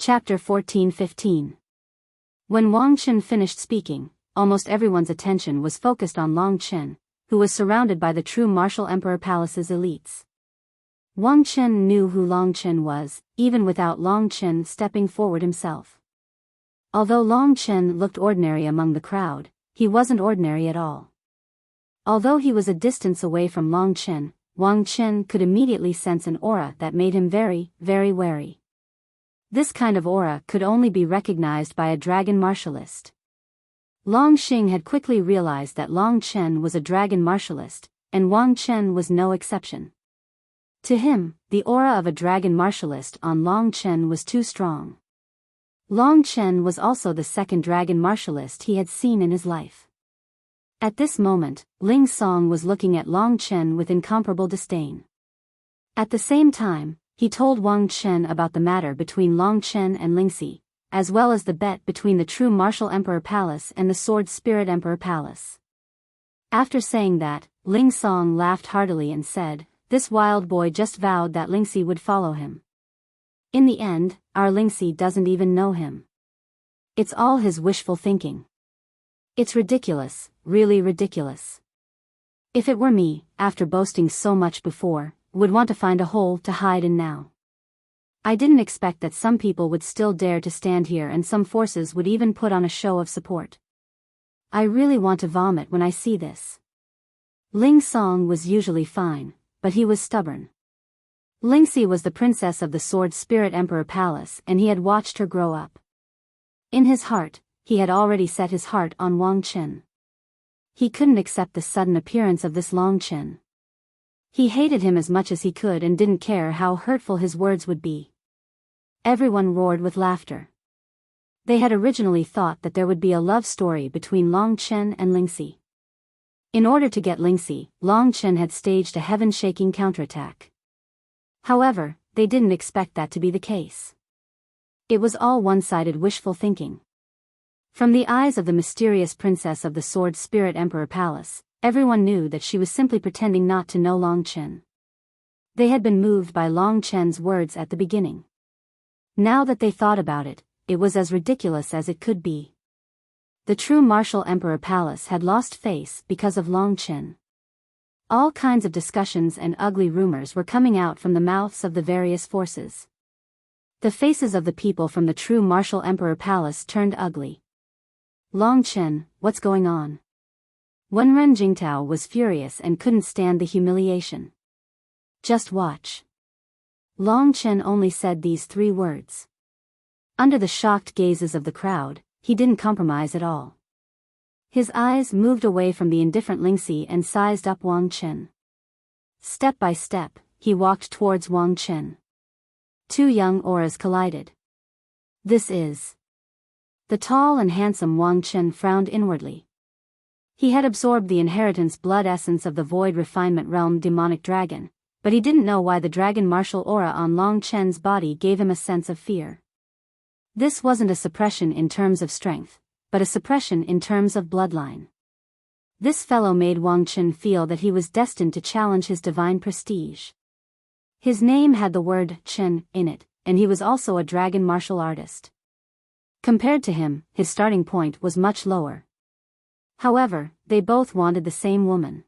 Chapter 14-15. When Wang Chen finished speaking, almost everyone's attention was focused on Long Chen, who was surrounded by the true martial emperor palace's elites. Wang Chen knew who Long Chen was, even without Long Chen stepping forward himself. Although Long Chen looked ordinary among the crowd, he wasn't ordinary at all. Although he was a distance away from Long Chen, Wang Chen could immediately sense an aura that made him very, very wary. This kind of aura could only be recognized by a dragon martialist. Long Xing had quickly realized that Long Chen was a dragon martialist, and Wang Chen was no exception. To him, the aura of a dragon martialist on Long Chen was too strong. Long Chen was also the second dragon martialist he had seen in his life. At this moment, Ling Song was looking at Long Chen with incomparable disdain. At the same time, he told Wang Chen about the matter between Long Chen and Lingxi, as well as the bet between the true martial emperor palace and the sword spirit emperor palace. After saying that, Ling Song laughed heartily and said, "This wild boy just vowed that Lingxi would follow him. In the end, our Lingxi doesn't even know him. It's all his wishful thinking. It's ridiculous, really ridiculous. If it were me, after boasting so much before, would want to find a hole to hide in now. I didn't expect that some people would still dare to stand here and some forces would even put on a show of support. I really want to vomit when I see this." Ling Song was usually fine, but he was stubborn. Lingxi was the princess of the Sword Spirit Emperor Palace and he had watched her grow up. In his heart, he had already set his heart on Wang Chen. He couldn't accept the sudden appearance of this Long Chen. He hated him as much as he could and didn't care how hurtful his words would be. Everyone roared with laughter. They had originally thought that there would be a love story between Long Chen and Lingxi. In order to get Lingxi, Long Chen had staged a heaven-shaking counterattack. However, they didn't expect that to be the case. It was all one-sided wishful thinking. From the eyes of the mysterious princess of the Sword Spirit Emperor Palace, everyone knew that she was simply pretending not to know Long Chen. They had been moved by Long Chen's words at the beginning. Now that they thought about it, it was as ridiculous as it could be. The true martial emperor palace had lost face because of Long Chen. All kinds of discussions and ugly rumors were coming out from the mouths of the various forces. The faces of the people from the true martial emperor palace turned ugly. "Long Chen, what's going on?" Wenren Jingtao was furious and couldn't stand the humiliation. "Just watch." Long Chen only said these 3 words. Under the shocked gazes of the crowd, he didn't compromise at all. His eyes moved away from the indifferent Lingxi and sized up Wang Chen. Step by step, he walked towards Wang Chen. 2 young auras collided. This is... The tall and handsome Wang Chen frowned inwardly. He had absorbed the inheritance blood essence of the void refinement realm demonic dragon, but he didn't know why the dragon martial aura on Long Chen's body gave him a sense of fear. This wasn't a suppression in terms of strength, but a suppression in terms of bloodline. This fellow made Wang Chen feel that he was destined to challenge his divine prestige. His name had the word Chen in it, and he was also a dragon martial artist. Compared to him, his starting point was much lower. However, they both wanted the same woman.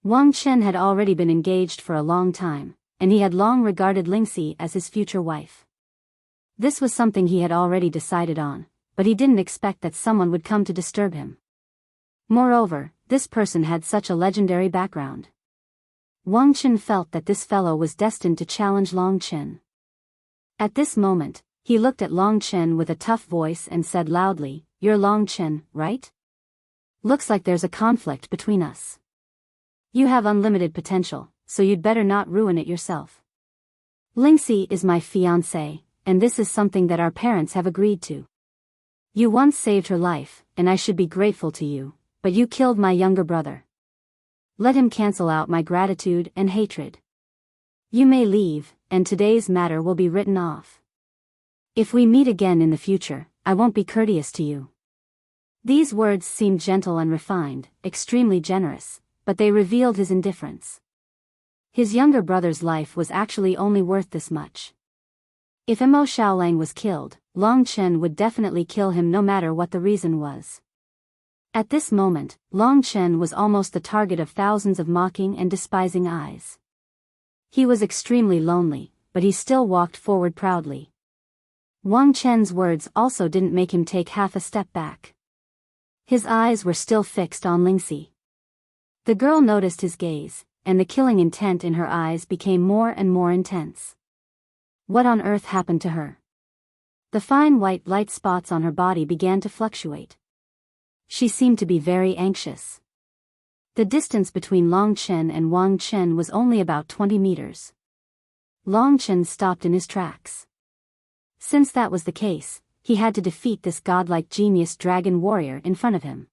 Wang Chen had already been engaged for a long time, and he had long regarded Lingxi as his future wife. This was something he had already decided on, but he didn't expect that someone would come to disturb him. Moreover, this person had such a legendary background. Wang Chen felt that this fellow was destined to challenge Long Chen. At this moment, he looked at Long Chen with a tough voice and said loudly, "You're Long Chen, right? Looks like there's a conflict between us. You have unlimited potential, so you'd better not ruin it yourself. Lingxi is my fiancée, and this is something that our parents have agreed to. You once saved her life, and I should be grateful to you, but you killed my younger brother. Let him cancel out my gratitude and hatred. You may leave, and today's matter will be written off. If we meet again in the future, I won't be courteous to you." These words seemed gentle and refined, extremely generous, but they revealed his indifference. His younger brother's life was actually only worth this much. If Mo Xiaolang was killed, Long Chen would definitely kill him no matter what the reason was. At this moment, Long Chen was almost the target of thousands of mocking and despising eyes. He was extremely lonely, but he still walked forward proudly. Wang Chen's words also didn't make him take half a step back. His eyes were still fixed on Lingxi. The girl noticed his gaze, and the killing intent in her eyes became more and more intense. What on earth happened to her? The fine white light spots on her body began to fluctuate. She seemed to be very anxious. The distance between Long Chen and Wang Chen was only about 20 meters. Long Chen stopped in his tracks. Since that was the case, he had to defeat this godlike genius dragon warrior in front of him.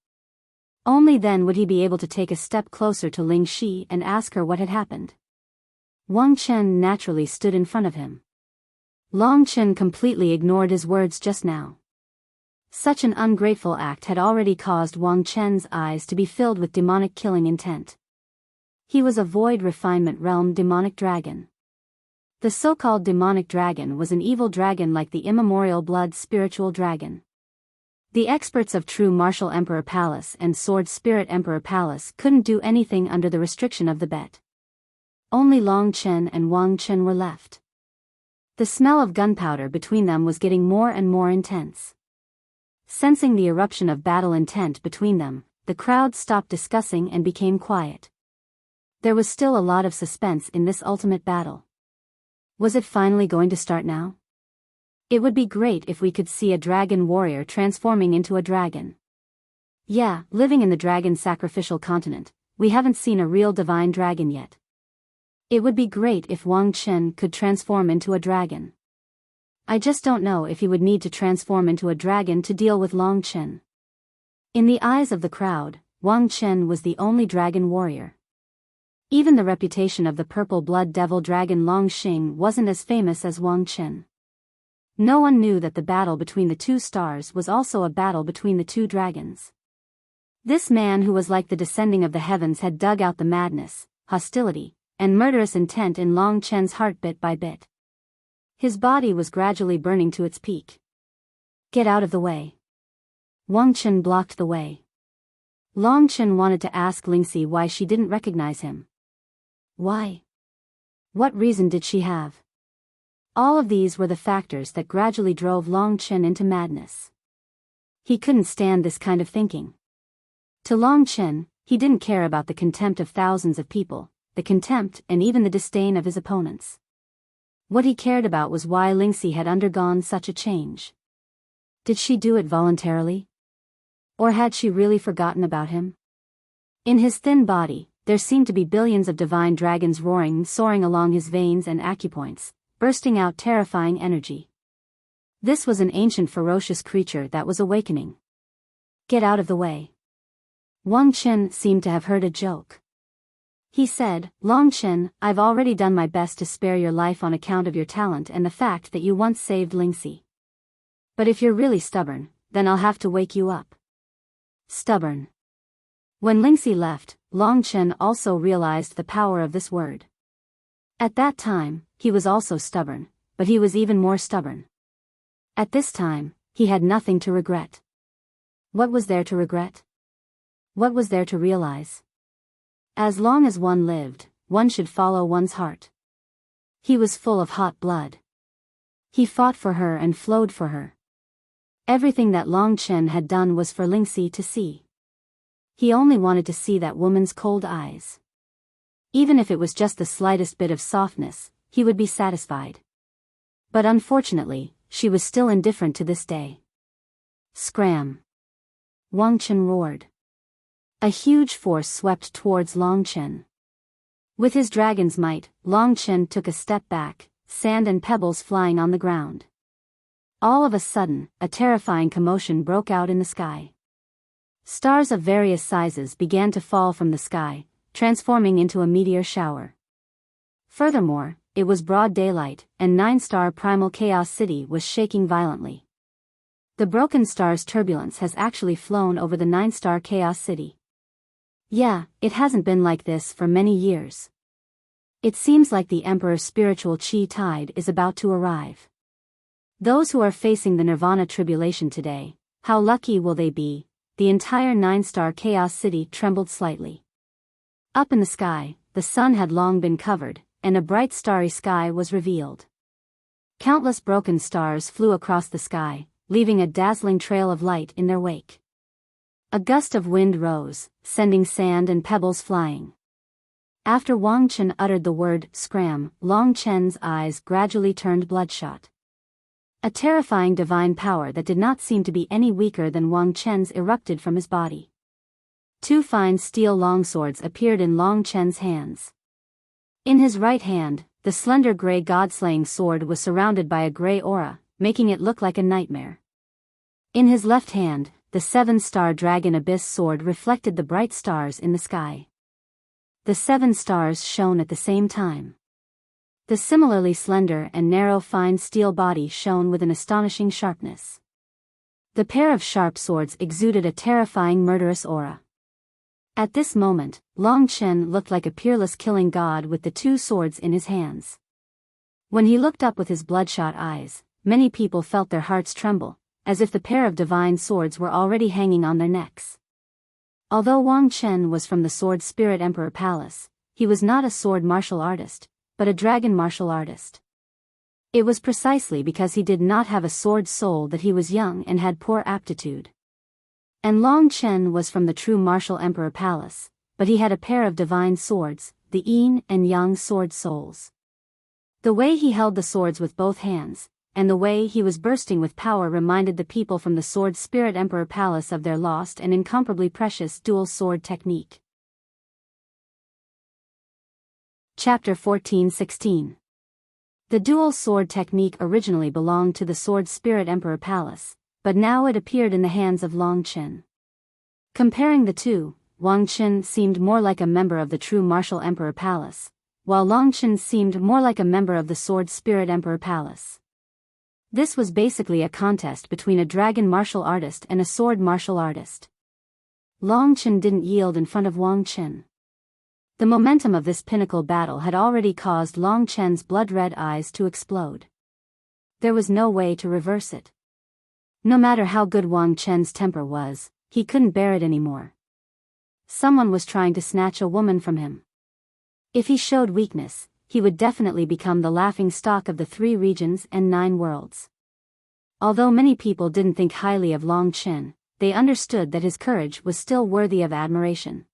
Only then would he be able to take a step closer to Ling Shi and ask her what had happened. Wang Chen naturally stood in front of him. Long Chen completely ignored his words just now. Such an ungrateful act had already caused Wang Chen's eyes to be filled with demonic killing intent. He was a void refinement realm demonic dragon. The so-called demonic dragon was an evil dragon like the immemorial blood spiritual dragon. The experts of True Martial Emperor Palace and Sword Spirit Emperor Palace couldn't do anything under the restriction of the bet. Only Long Chen and Wang Chen were left. The smell of gunpowder between them was getting more and more intense. Sensing the eruption of battle intent between them, the crowd stopped discussing and became quiet. There was still a lot of suspense in this ultimate battle. Was it finally going to start now? It would be great if we could see a dragon warrior transforming into a dragon. Yeah, living in the dragon sacrificial continent, we haven't seen a real divine dragon yet. It would be great if Wang Chen could transform into a dragon. I just don't know if he would need to transform into a dragon to deal with Long Chen. In the eyes of the crowd, Wang Chen was the only dragon warrior. Even the reputation of the purple blood devil dragon Long Xing wasn't as famous as Wang Chen. No one knew that the battle between the two stars was also a battle between the two dragons. This man who was like the descending of the heavens had dug out the madness, hostility, and murderous intent in Long Chen's heart bit by bit. His body was gradually burning to its peak. Get out of the way. Wang Chen blocked the way. Long Chen wanted to ask Lingxi why she didn't recognize him. Why? What reason did she have? All of these were the factors that gradually drove Long Chen into madness. He couldn't stand this kind of thinking. To Long Chen, he didn't care about the contempt of thousands of people, the contempt and even the disdain of his opponents. What he cared about was why Lingxi had undergone such a change. Did she do it voluntarily? Or had she really forgotten about him? In his thin body, there seemed to be billions of divine dragons roaring, soaring along his veins and acupoints, bursting out terrifying energy. This was an ancient ferocious creature that was awakening. Get out of the way. Wang Chen seemed to have heard a joke. He said, Long Chen, I've already done my best to spare your life on account of your talent and the fact that you once saved Lingxi. But if you're really stubborn, then I'll have to wake you up. Stubborn. When Lingxi left, Long Chen also realized the power of this word. At that time, he was also stubborn, but he was even more stubborn. At this time, he had nothing to regret. What was there to regret? What was there to realize? As long as one lived, one should follow one's heart. He was full of hot blood. He fought for her and flowed for her. Everything that Long Chen had done was for Lingxi to see. He only wanted to see that woman's cold eyes. Even if it was just the slightest bit of softness, he would be satisfied. But unfortunately, she was still indifferent to this day. Scram! Wang Chen roared. A huge force swept towards Long Chen. With his dragon's might, Long Chen took a step back, sand and pebbles flying on the ground. All of a sudden, a terrifying commotion broke out in the sky. Stars of various sizes began to fall from the sky, transforming into a meteor shower. Furthermore, it was broad daylight, and 9-star Primal Chaos City was shaking violently. The Broken Star's turbulence has actually flown over the 9-star Chaos City. Yeah, it hasn't been like this for many years. It seems like the Emperor's spiritual chi tide is about to arrive. Those who are facing the Nirvana tribulation today, how lucky will they be? The entire 9-star Chaos City trembled slightly. Up in the sky, the sun had long been covered, and a bright starry sky was revealed. Countless broken stars flew across the sky, leaving a dazzling trail of light in their wake. A gust of wind rose, sending sand and pebbles flying. After Wang Chen uttered the word, "Scram," Long Chen's eyes gradually turned bloodshot. A terrifying divine power that did not seem to be any weaker than Wang Chen's erupted from his body. 2 fine steel longswords appeared in Long Chen's hands. In his right hand, the slender gray god-slaying sword was surrounded by a gray aura, making it look like a nightmare. In his left hand, the 7-star dragon abyss sword reflected the bright stars in the sky. The 7 stars shone at the same time. The similarly slender and narrow fine steel body shone with an astonishing sharpness. The pair of sharp swords exuded a terrifying murderous aura. At this moment, Long Chen looked like a peerless killing god with the 2 swords in his hands. When he looked up with his bloodshot eyes, many people felt their hearts tremble, as if the pair of divine swords were already hanging on their necks. Although Wang Chen was from the Sword Spirit Emperor Palace, he was not a sword martial artist, but a dragon martial artist. It was precisely because he did not have a sword soul that he was young and had poor aptitude. And Long Chen was from the true martial Emperor Palace, but he had a pair of divine swords, the yin and yang sword souls. The way he held the swords with both hands, and the way he was bursting with power reminded the people from the Sword Spirit Emperor Palace of their lost and incomparably precious dual sword technique. Chapter 14-16. The dual sword technique originally belonged to the Sword Spirit Emperor Palace, but now it appeared in the hands of Long Chen. Comparing the two, Wang Chen seemed more like a member of the true martial Emperor Palace, while Long Chen seemed more like a member of the Sword Spirit Emperor Palace. This was basically a contest between a dragon martial artist and a sword martial artist. Long Chen didn't yield in front of Wang Chen. The momentum of this pinnacle battle had already caused Long Chen's blood-red eyes to explode. There was no way to reverse it. No matter how good Wang Chen's temper was, he couldn't bear it anymore. Someone was trying to snatch a woman from him. If he showed weakness, he would definitely become the laughing stock of the 3 regions and 9 worlds. Although many people didn't think highly of Long Chen, they understood that his courage was still worthy of admiration.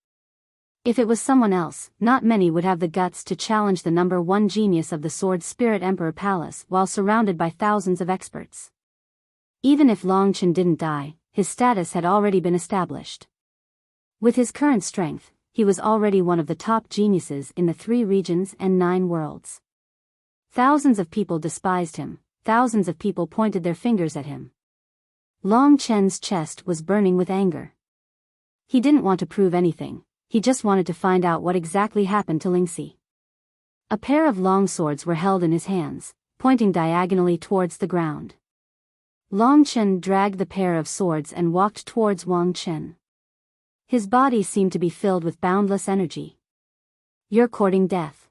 If it was someone else, not many would have the guts to challenge the number 1 genius of the Sword Spirit Emperor Palace while surrounded by thousands of experts. Even if Long Chen didn't die, his status had already been established. With his current strength, he was already one of the top geniuses in the 3 regions and 9 worlds. Thousands of people despised him, thousands of people pointed their fingers at him. Long Chen's chest was burning with anger. He didn't want to prove anything, he just wanted to find out what exactly happened to Lingxi. A pair of long swords were held in his hands, pointing diagonally towards the ground. Long Chen dragged the pair of swords and walked towards Wang Chen. His body seemed to be filled with boundless energy. "You're courting death.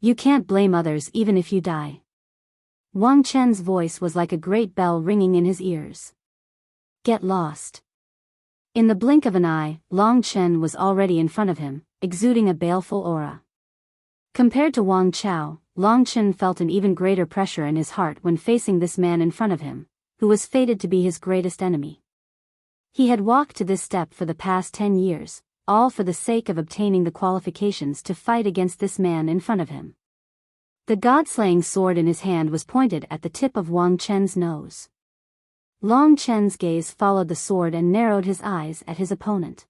You can't blame others even if you die." Wang Chen's voice was like a great bell ringing in his ears. "Get lost." In the blink of an eye, Long Chen was already in front of him, exuding a baleful aura. Compared to Wang Chao, Long Chen felt an even greater pressure in his heart when facing this man in front of him, who was fated to be his greatest enemy. He had walked to this step for the past 10 years, all for the sake of obtaining the qualifications to fight against this man in front of him. The god-slaying sword in his hand was pointed at the tip of Wang Chen's nose. Long Chen's gaze followed the sword and narrowed his eyes at his opponent.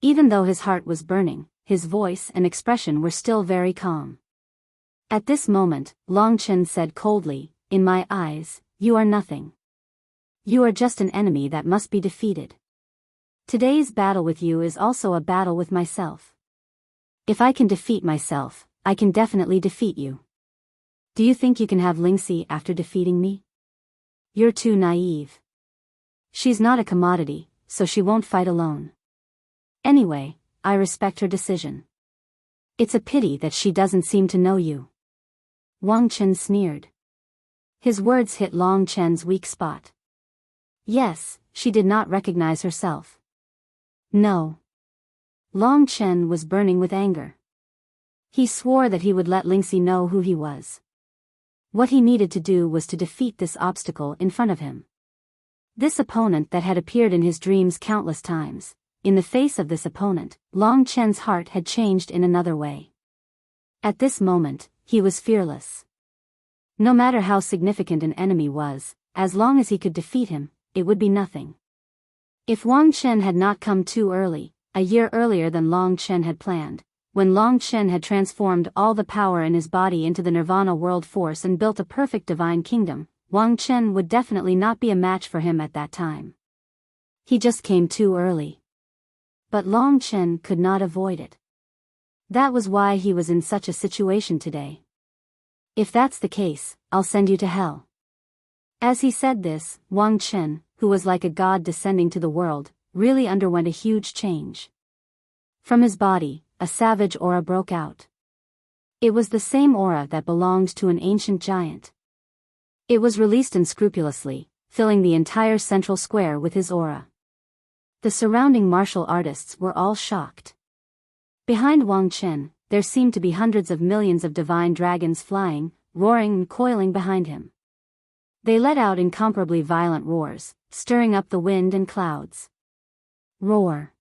Even though his heart was burning, his voice and expression were still very calm. At this moment, Long Chen said coldly, "In my eyes, you are nothing. You are just an enemy that must be defeated. Today's battle with you is also a battle with myself. If I can defeat myself, I can definitely defeat you. Do you think you can have Lingxi after defeating me? You're too naive. She's not a commodity, so she won't fight alone. Anyway, I respect her decision. It's a pity that she doesn't seem to know you." Wang Chen sneered. His words hit Long Chen's weak spot. Yes, she did not recognize herself. No. Long Chen was burning with anger. He swore that he would let Lingxi know who he was. What he needed to do was to defeat this obstacle in front of him. This opponent that had appeared in his dreams countless times. In the face of this opponent, Long Chen's heart had changed in another way. At this moment, he was fearless. No matter how significant an enemy was, as long as he could defeat him, it would be nothing. If Wang Chen had not come too early, a year earlier than Long Chen had planned, when Long Chen had transformed all the power in his body into the Nirvana world force and built a perfect divine kingdom, Wang Chen would definitely not be a match for him at that time. He just came too early. But Long Chen could not avoid it. That was why he was in such a situation today. If that's the case, I'll send you to hell. As he said this, Wang Chen, who was like a god descending to the world, really underwent a huge change. From his body, a savage aura broke out. It was the same aura that belonged to an ancient giant. It was released unscrupulously, filling the entire central square with his aura. The surrounding martial artists were all shocked. Behind Wang Chen, there seemed to be hundreds of millions of divine dragons flying, roaring and coiling behind him. They let out incomparably violent roars, stirring up the wind and clouds. Roar.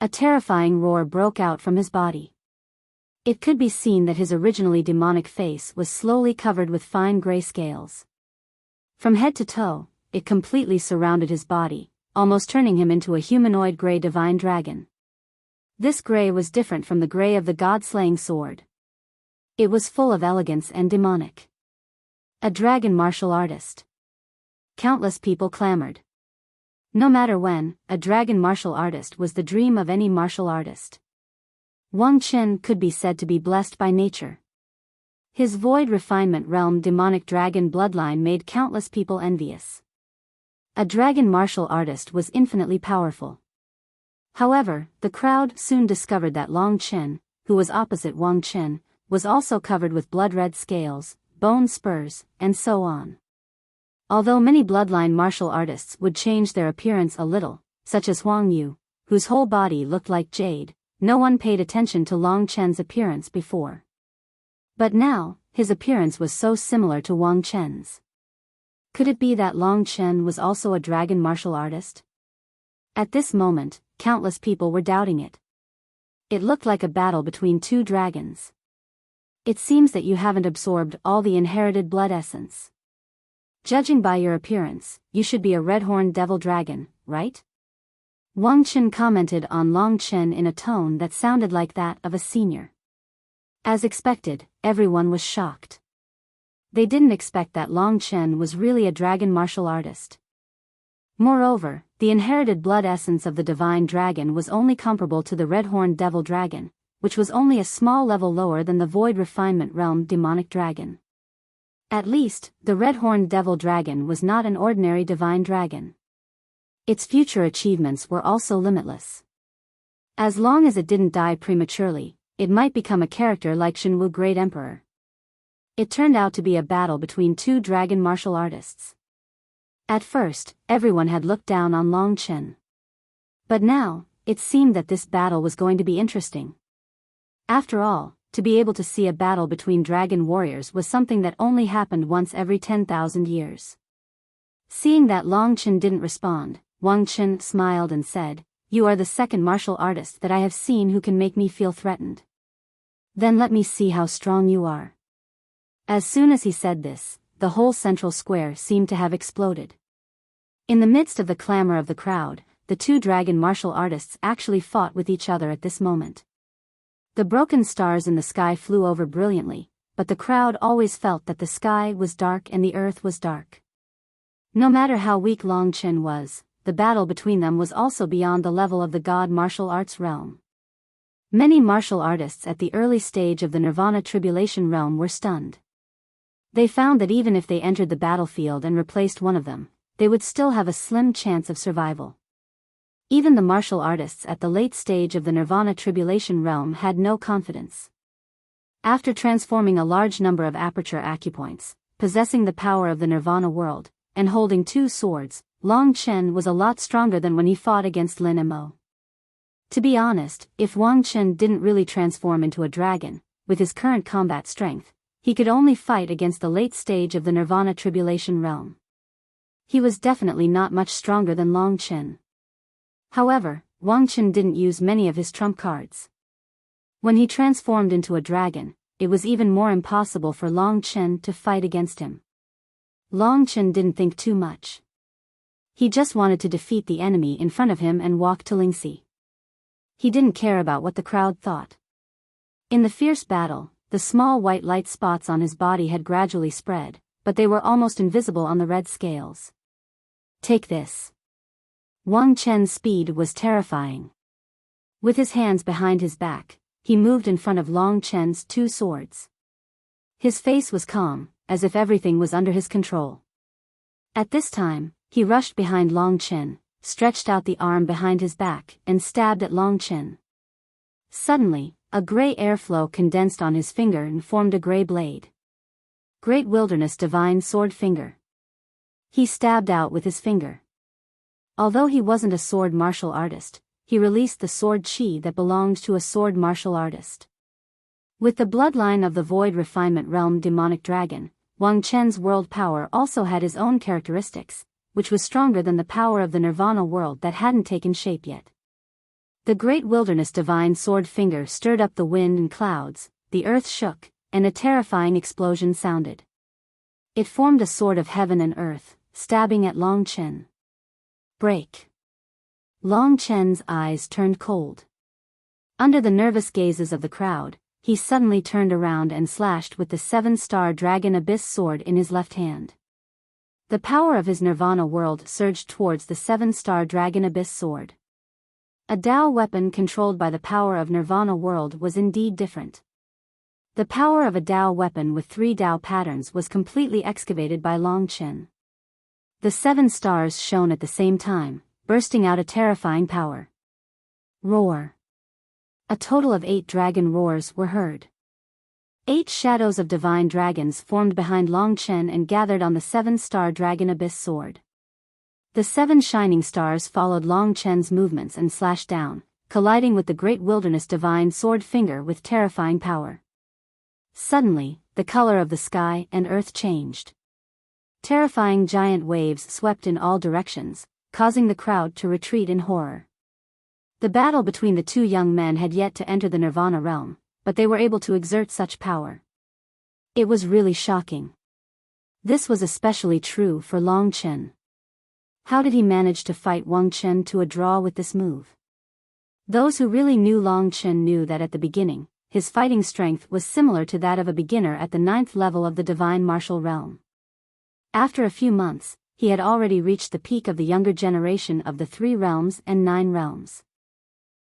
A terrifying roar broke out from his body. It could be seen that his originally demonic face was slowly covered with fine gray scales. From head to toe, it completely surrounded his body, almost turning him into a humanoid gray divine dragon. This gray was different from the gray of the god-slaying sword. It was full of elegance and demonic. A dragon martial artist. Countless people clamored. No matter when, a dragon martial artist was the dream of any martial artist. Wang Chen could be said to be blessed by nature. His void refinement realm demonic dragon bloodline made countless people envious. A dragon martial artist was infinitely powerful. However, the crowd soon discovered that Long Chen, who was opposite Wang Chen, was also covered with blood-red scales, bone spurs, and so on. Although many bloodline martial artists would change their appearance a little, such as Huang Yu, whose whole body looked like jade, no one paid attention to Long Chen's appearance before. But now, his appearance was so similar to Wang Chen's. Could it be that Long Chen was also a dragon martial artist? At this moment, countless people were doubting it. It looked like a battle between two dragons. It seems that you haven't absorbed all the inherited blood essence. Judging by your appearance, you should be a red-horned devil dragon, right? Wang Chen commented on Long Chen in a tone that sounded like that of a senior. As expected, everyone was shocked. They didn't expect that Long Chen was really a dragon martial artist. Moreover, the inherited blood essence of the divine dragon was only comparable to the red-horned devil dragon, which was only a small level lower than the void refinement realm demonic dragon. At least, the red-horned devil dragon was not an ordinary divine dragon. Its future achievements were also limitless. As long as it didn't die prematurely, it might become a character like Shenwu Great Emperor. It turned out to be a battle between two dragon martial artists. At first, everyone had looked down on Long Chen. But now, it seemed that this battle was going to be interesting. After all, to be able to see a battle between dragon warriors was something that only happened once every 10,000 years. Seeing that Long Chen didn't respond, Wang Chen smiled and said, "You are the second martial artist that I have seen who can make me feel threatened. Then let me see how strong you are." As soon as he said this, the whole central square seemed to have exploded. In the midst of the clamor of the crowd, the two dragon martial artists actually fought with each other at this moment. The broken stars in the sky flew over brilliantly, but the crowd always felt that the sky was dark and the earth was dark. No matter how weak Long Chen was, the battle between them was also beyond the level of the god martial arts realm. Many martial artists at the early stage of the Nirvana Tribulation realm were stunned. They found that even if they entered the battlefield and replaced one of them, they would still have a slim chance of survival. Even the martial artists at the late stage of the Nirvana Tribulation realm had no confidence. After transforming a large number of aperture acupoints, possessing the power of the Nirvana world, and holding 2 swords, Long Chen was a lot stronger than when he fought against Lin Mo. To be honest, if Wang Chen didn't really transform into a dragon, with his current combat strength, he could only fight against the late stage of the Nirvana Tribulation realm. He was definitely not much stronger than Long Chen. However, Wang Chen didn't use many of his trump cards. When he transformed into a dragon, it was even more impossible for Long Chen to fight against him. Long Chen didn't think too much. He just wanted to defeat the enemy in front of him and walk to Lingxi. He didn't care about what the crowd thought. In the fierce battle, the small white light spots on his body had gradually spread, but they were almost invisible on the red scales. Take this. Wang Chen's speed was terrifying. With his hands behind his back, he moved in front of Long Chen's 2 swords. His face was calm, as if everything was under his control. At this time, he rushed behind Long Chen, stretched out the arm behind his back, and stabbed at Long Chen. Suddenly, a gray airflow condensed on his finger and formed a gray blade. Great Wilderness Divine Sword Finger. He stabbed out with his finger. Although he wasn't a sword martial artist, he released the sword chi that belonged to a sword martial artist. With the bloodline of the Void Refinement Realm demonic dragon, Wang Chen's world power also had his own characteristics, which was stronger than the power of the Nirvana world that hadn't taken shape yet. The Great Wilderness Divine Sword Finger stirred up the wind and clouds, the earth shook, and a terrifying explosion sounded. It formed a sword of heaven and earth, stabbing at Long Chen. Break. Long Chen's eyes turned cold. Under the nervous gazes of the crowd, he suddenly turned around and slashed with the 7-star Dragon Abyss sword in his left hand. The power of his Nirvana world surged towards the 7-star Dragon Abyss sword. A Dao weapon controlled by the power of Nirvana world was indeed different. The power of a Dao weapon with 3 Dao patterns was completely excavated by Long Chen. The 7 stars shone at the same time, bursting out a terrifying power. Roar. A total of 8 dragon roars were heard. 8 shadows of divine dragons formed behind Long Chen and gathered on the 7-star Dragon Abyss sword. The 7 shining stars followed Long Chen's movements and slashed down, colliding with the Great Wilderness Divine Sword Finger with terrifying power. Suddenly, the color of the sky and earth changed. Terrifying giant waves swept in all directions, causing the crowd to retreat in horror. The battle between the 2 young men had yet to enter the Nirvana realm, but they were able to exert such power. It was really shocking. This was especially true for Long Chen. How did he manage to fight Wang Chen to a draw with this move? Those who really knew Long Chen knew that at the beginning, his fighting strength was similar to that of a beginner at the 9th level of the divine martial realm. After a few months, he had already reached the peak of the younger generation of the 3 realms and 9 realms.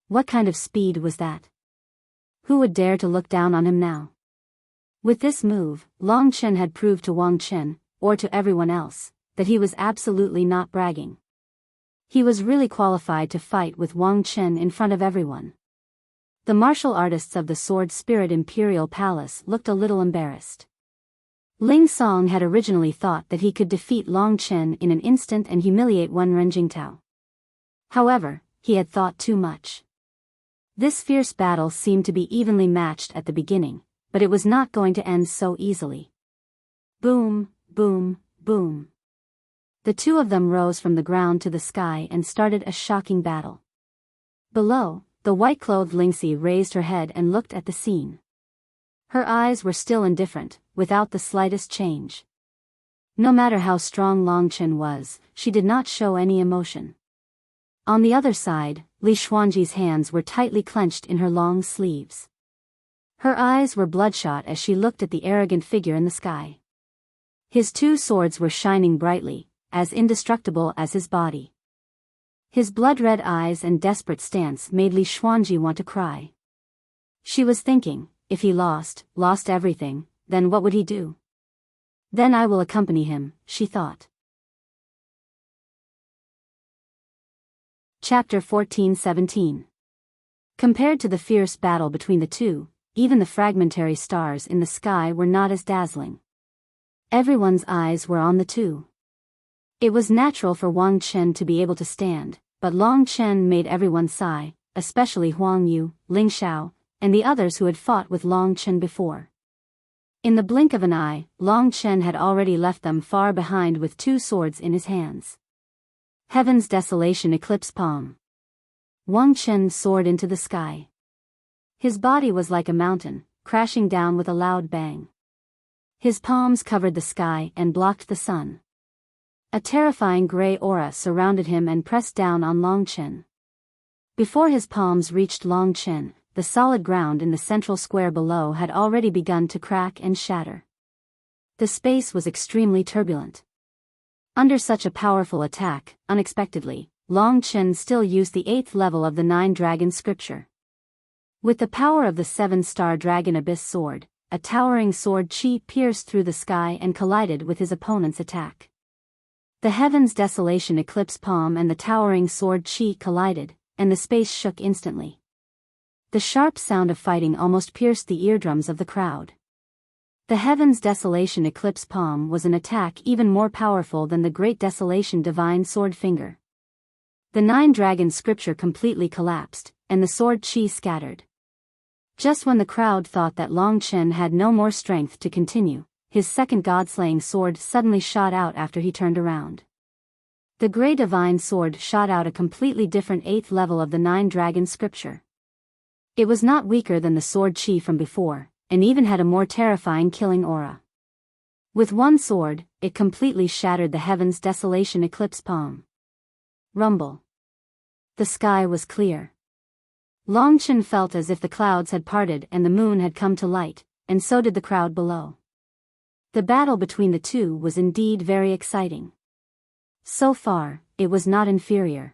What kind of speed was that? Who would dare to look down on him now? With this move, Long Chen had proved to Wang Chen, or to everyone else, that he was absolutely not bragging. He was really qualified to fight with Wang Chen in front of everyone. The martial artists of the Sword Spirit Imperial Palace looked a little embarrassed. Ling Song had originally thought that he could defeat Long Chen in an instant and humiliate Wen Renjingtao. However, he had thought too much. This fierce battle seemed to be evenly matched at the beginning, but it was not going to end so easily. Boom, boom, boom. The 2 of them rose from the ground to the sky and started a shocking battle. Below, the white-clothed Lingxi raised her head and looked at the scene. Her eyes were still indifferent, without the slightest change. No matter how strong Long Chen was, she did not show any emotion. On the other side, Li Xuanji's hands were tightly clenched in her long sleeves. Her eyes were bloodshot as she looked at the arrogant figure in the sky. His 2 swords were shining brightly, as indestructible as his body. His blood-red eyes and desperate stance made Li Xuanji want to cry. She was thinking, if he lost everything, then what would he do? Then I will accompany him, she thought. Chapter 14-17. Compared to the fierce battle between the 2, even the fragmentary stars in the sky were not as dazzling. Everyone's eyes were on the two. It was natural for Wang Chen to be able to stand, but Long Chen made everyone sigh, especially Huang Yu, Ling Xiao, and the others who had fought with Long Chen before. In the blink of an eye, Long Chen had already left them far behind with two swords in his hands. Heaven's Desolation Eclipse Palm. Wang Chen soared into the sky. His body was like a mountain, crashing down with a loud bang. His palms covered the sky and blocked the sun. A terrifying gray aura surrounded him and pressed down on Long Chen. Before his palms reached Long Chen, the solid ground in the central square below had already begun to crack and shatter. The space was extremely turbulent. Under such a powerful attack, unexpectedly, Long Chen still used the 8th level of the 9-dragon scripture. With the power of the 7-star dragon abyss sword, a towering sword chi pierced through the sky and collided with his opponent's attack. The Heaven's Desolation Eclipse Palm and the towering sword chi collided, and the space shook instantly. The sharp sound of fighting almost pierced the eardrums of the crowd. The Heaven's Desolation Eclipse Palm was an attack even more powerful than the Great Desolation Divine Sword Finger. The 9-dragon scripture completely collapsed, and the sword chi scattered. Just when the crowd thought that Long Chen had no more strength to continue, his second god-slaying sword suddenly shot out after he turned around. The Grey Divine Sword shot out a completely different 8th level of the 9-dragon scripture. It was not weaker than the sword chi from before, and even had a more terrifying killing aura. With one sword, it completely shattered the Heaven's Desolation Eclipse Palm. Rumble. The sky was clear. Long Chen felt as if the clouds had parted and the moon had come to light, and so did the crowd below. The battle between the two was indeed very exciting. So far, it was not inferior.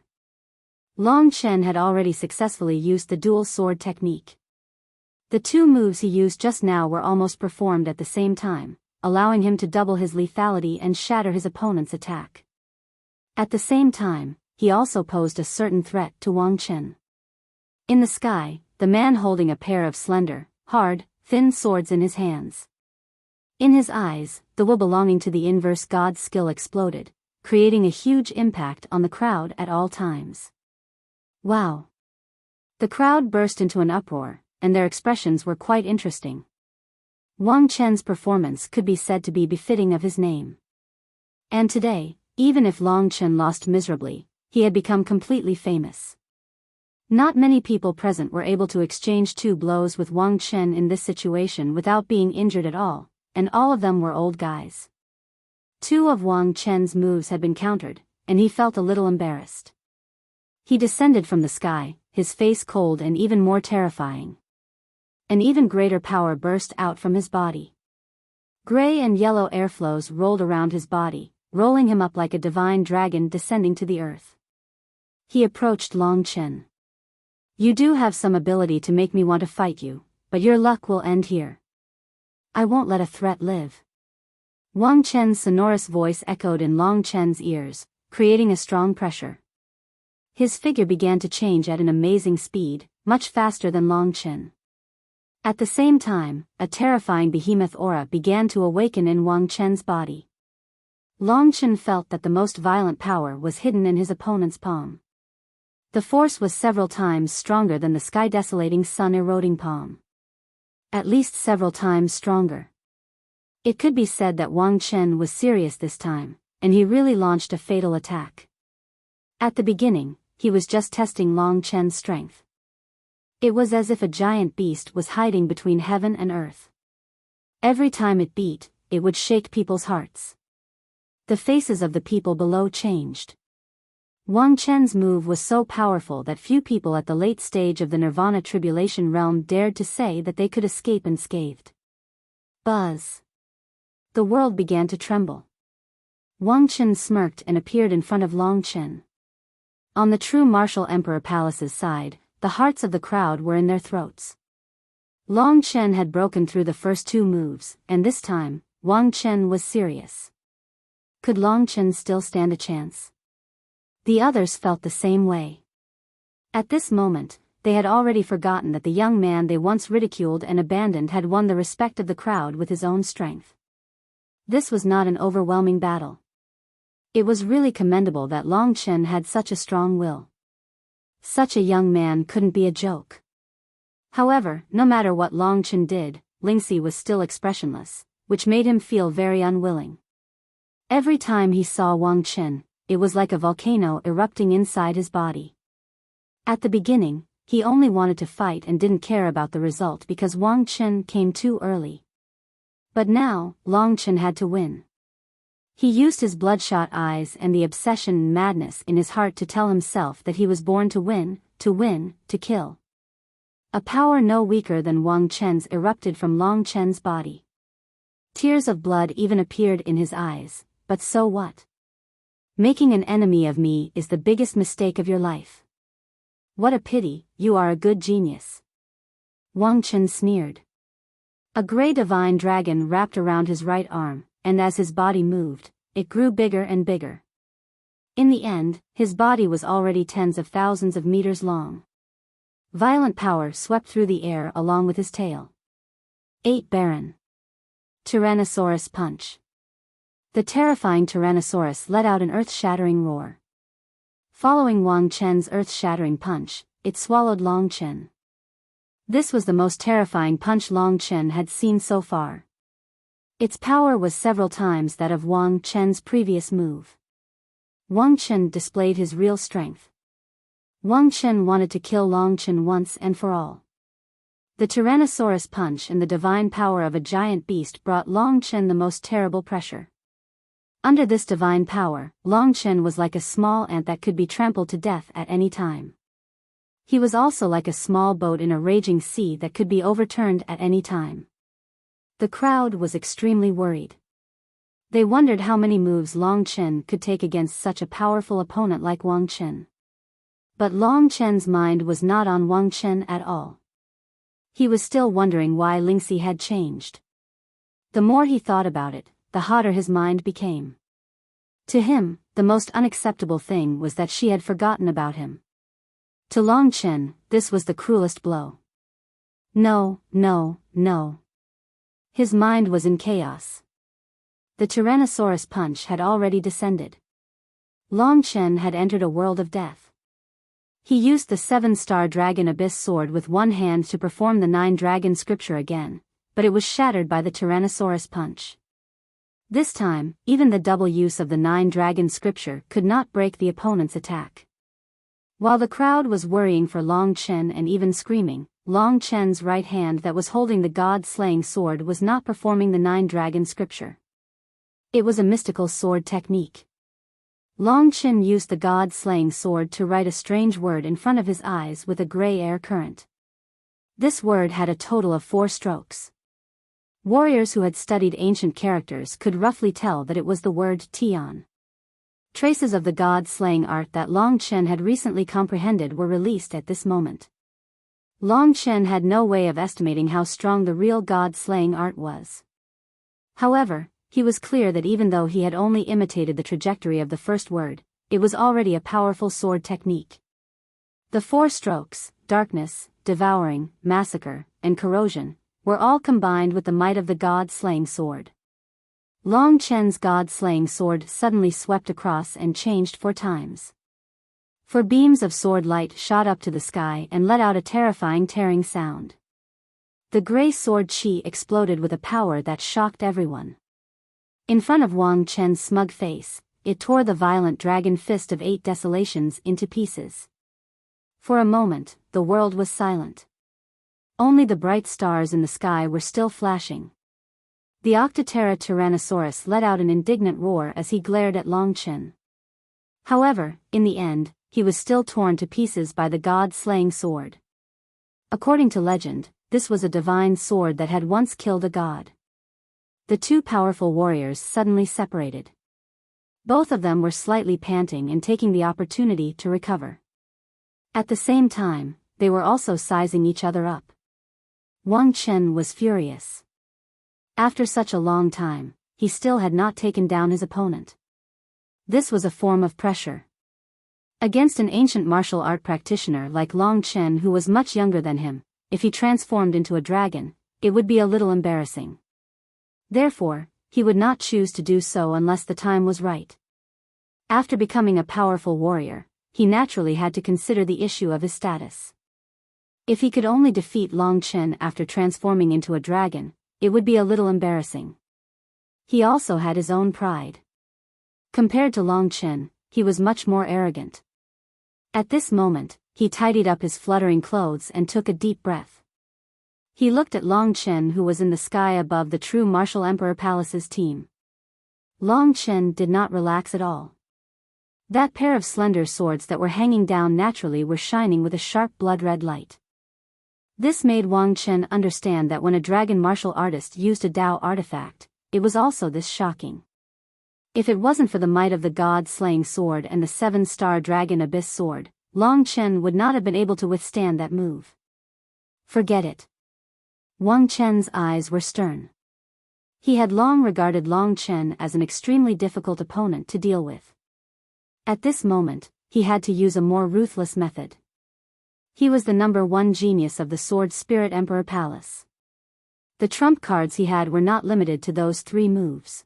Long Chen had already successfully used the dual sword technique. The two moves he used just now were almost performed at the same time, allowing him to double his lethality and shatter his opponent's attack. At the same time, he also posed a certain threat to Wang Chen. In the sky, the man holding a pair of slender, hard, thin swords in his hands. In his eyes, the will belonging to the inverse god's skill exploded, creating a huge impact on the crowd at all times. Wow! The crowd burst into an uproar, and their expressions were quite interesting. Wang Chen's performance could be said to be befitting of his name. And today, even if Long Chen lost miserably, he had become completely famous. Not many people present were able to exchange 2 blows with Wang Chen in this situation without being injured at all, and all of them were old guys. 2 of Wang Chen's moves had been countered, and he felt a little embarrassed. He descended from the sky, his face cold and even more terrifying. An even greater power burst out from his body. Gray and yellow airflows rolled around his body, rolling him up like a divine dragon descending to the earth. He approached Long Chen. "You do have some ability to make me want to fight you, but your luck will end here. I won't let a threat live." Wang Chen's sonorous voice echoed in Long Chen's ears, creating a strong pressure. His figure began to change at an amazing speed, much faster than Long Chen. At the same time, a terrifying behemoth aura began to awaken in Wang Chen's body. Long Chen felt that the most violent power was hidden in his opponent's palm. The force was several times stronger than the sky-desolating sun-eroding palm. At least several times stronger. It could be said that Wang Chen was serious this time, and he really launched a fatal attack. At the beginning, he was just testing Long Chen's strength. It was as if a giant beast was hiding between heaven and earth. Every time it beat, it would shake people's hearts. The faces of the people below changed. Wang Chen's move was so powerful that few people at the late stage of the Nirvana Tribulation realm dared to say that they could escape unscathed. Buzz. The world began to tremble. Wang Chen smirked and appeared in front of Long Chen. On the true martial emperor palace's side, the hearts of the crowd were in their throats. Long Chen had broken through the first 2 moves, and this time, Wang Chen was serious. Could Long Chen still stand a chance? The others felt the same way. At this moment, they had already forgotten that the young man they once ridiculed and abandoned had won the respect of the crowd with his own strength. This was not an overwhelming battle. It was really commendable that Long Chen had such a strong will. Such a young man couldn't be a joke. However, no matter what Long Chen did, Lingxi was still expressionless, which made him feel very unwilling. Every time he saw Wang Chen, it was like a volcano erupting inside his body. At the beginning, he only wanted to fight and didn't care about the result because Wang Chen came too early. But now, Long Chen had to win. He used his bloodshot eyes and the obsession and madness in his heart to tell himself that he was born to win, to kill. A power no weaker than Wang Chen's erupted from Long Chen's body. Tears of blood even appeared in his eyes, but so what? Making an enemy of me is the biggest mistake of your life. What a pity, you are a good genius. Wang Chen sneered. A gray divine dragon wrapped around his right arm, and as his body moved, it grew bigger and bigger. In the end, his body was already tens of thousands of meters long. Violent power swept through the air along with his tail. 8 Baron. Tyrannosaurus Punch. The terrifying Tyrannosaurus let out an earth-shattering roar. Following Wang Chen's earth-shattering punch, it swallowed Long Chen. This was the most terrifying punch Long Chen had seen so far. Its power was several times that of Wang Chen's previous move. Wang Chen displayed his real strength. Wang Chen wanted to kill Long Chen once and for all. The Tyrannosaurus punch and the divine power of a giant beast brought Long Chen the most terrible pressure. Under this divine power, Long Chen was like a small ant that could be trampled to death at any time. He was also like a small boat in a raging sea that could be overturned at any time. The crowd was extremely worried. They wondered how many moves Long Chen could take against such a powerful opponent like Wang Chen. But Long Chen's mind was not on Wang Chen at all. He was still wondering why Lingxi had changed. The more he thought about it, the hotter his mind became. To him, the most unacceptable thing was that she had forgotten about him. To Long Chen, this was the cruelest blow. No. His mind was in chaos. The Tyrannosaurus punch had already descended. Long Chen had entered a world of death. He used the 7-star dragon abyss sword with one hand to perform the 9-dragon scripture again, but it was shattered by the Tyrannosaurus punch. This time, even the double use of the 9-dragon scripture could not break the opponent's attack. While the crowd was worrying for Long Chen and even screaming, Long Chen's right hand that was holding the god-slaying sword was not performing the 9-dragon scripture. It was a mystical sword technique. Long Chen used the god-slaying sword to write a strange word in front of his eyes with a gray air current. This word had a total of 4 strokes. Warriors who had studied ancient characters could roughly tell that it was the word Tian. Traces of the god-slaying art that Long Chen had recently comprehended were released at this moment. Long Chen had no way of estimating how strong the real god-slaying art was. However, he was clear that even though he had only imitated the trajectory of the first word, it was already a powerful sword technique. The 4 strokes, darkness, devouring, massacre, and corrosion, were all combined with the might of the god-slaying sword. Long Chen's god-slaying sword suddenly swept across and changed 4 times. 4 beams of sword light shot up to the sky and let out a terrifying tearing sound. The gray sword chi exploded with a power that shocked everyone. In front of Wang Chen's smug face, it tore the violent dragon fist of 8 desolations into pieces. For a moment, the world was silent. Only the bright stars in the sky were still flashing. The Octotera Tyrannosaurus let out an indignant roar as he glared at Long Chen. However, in the end, he was still torn to pieces by the god-slaying sword. According to legend, this was a divine sword that had once killed a god. The 2 powerful warriors suddenly separated. Both of them were slightly panting and taking the opportunity to recover. At the same time, they were also sizing each other up. Wang Chen was furious. After such a long time, he still had not taken down his opponent. This was a form of pressure. Against an ancient martial art practitioner like Long Chen who was much younger than him, if he transformed into a dragon, it would be a little embarrassing. Therefore, he would not choose to do so unless the time was right. After becoming a powerful warrior, he naturally had to consider the issue of his status. If he could only defeat Long Chen after transforming into a dragon, it would be a little embarrassing. He also had his own pride. Compared to Long Chen, he was much more arrogant. At this moment, he tidied up his fluttering clothes and took a deep breath. He looked at Long Chen, who was in the sky above the true Martial Emperor Palace's team. Long Chen did not relax at all. That pair of slender swords that were hanging down naturally were shining with a sharp blood-red light. This made Wang Chen understand that when a dragon martial artist used a Dao artifact, it was also this shocking. If it wasn't for the might of the god-slaying sword and the 7-star dragon abyss sword, Long Chen would not have been able to withstand that move. Forget it. Wang Chen's eyes were stern. He had long regarded Long Chen as an extremely difficult opponent to deal with. At this moment, he had to use a more ruthless method. He was the #1 genius of the Sword Spirit Emperor Palace. The trump cards he had were not limited to those 3 moves.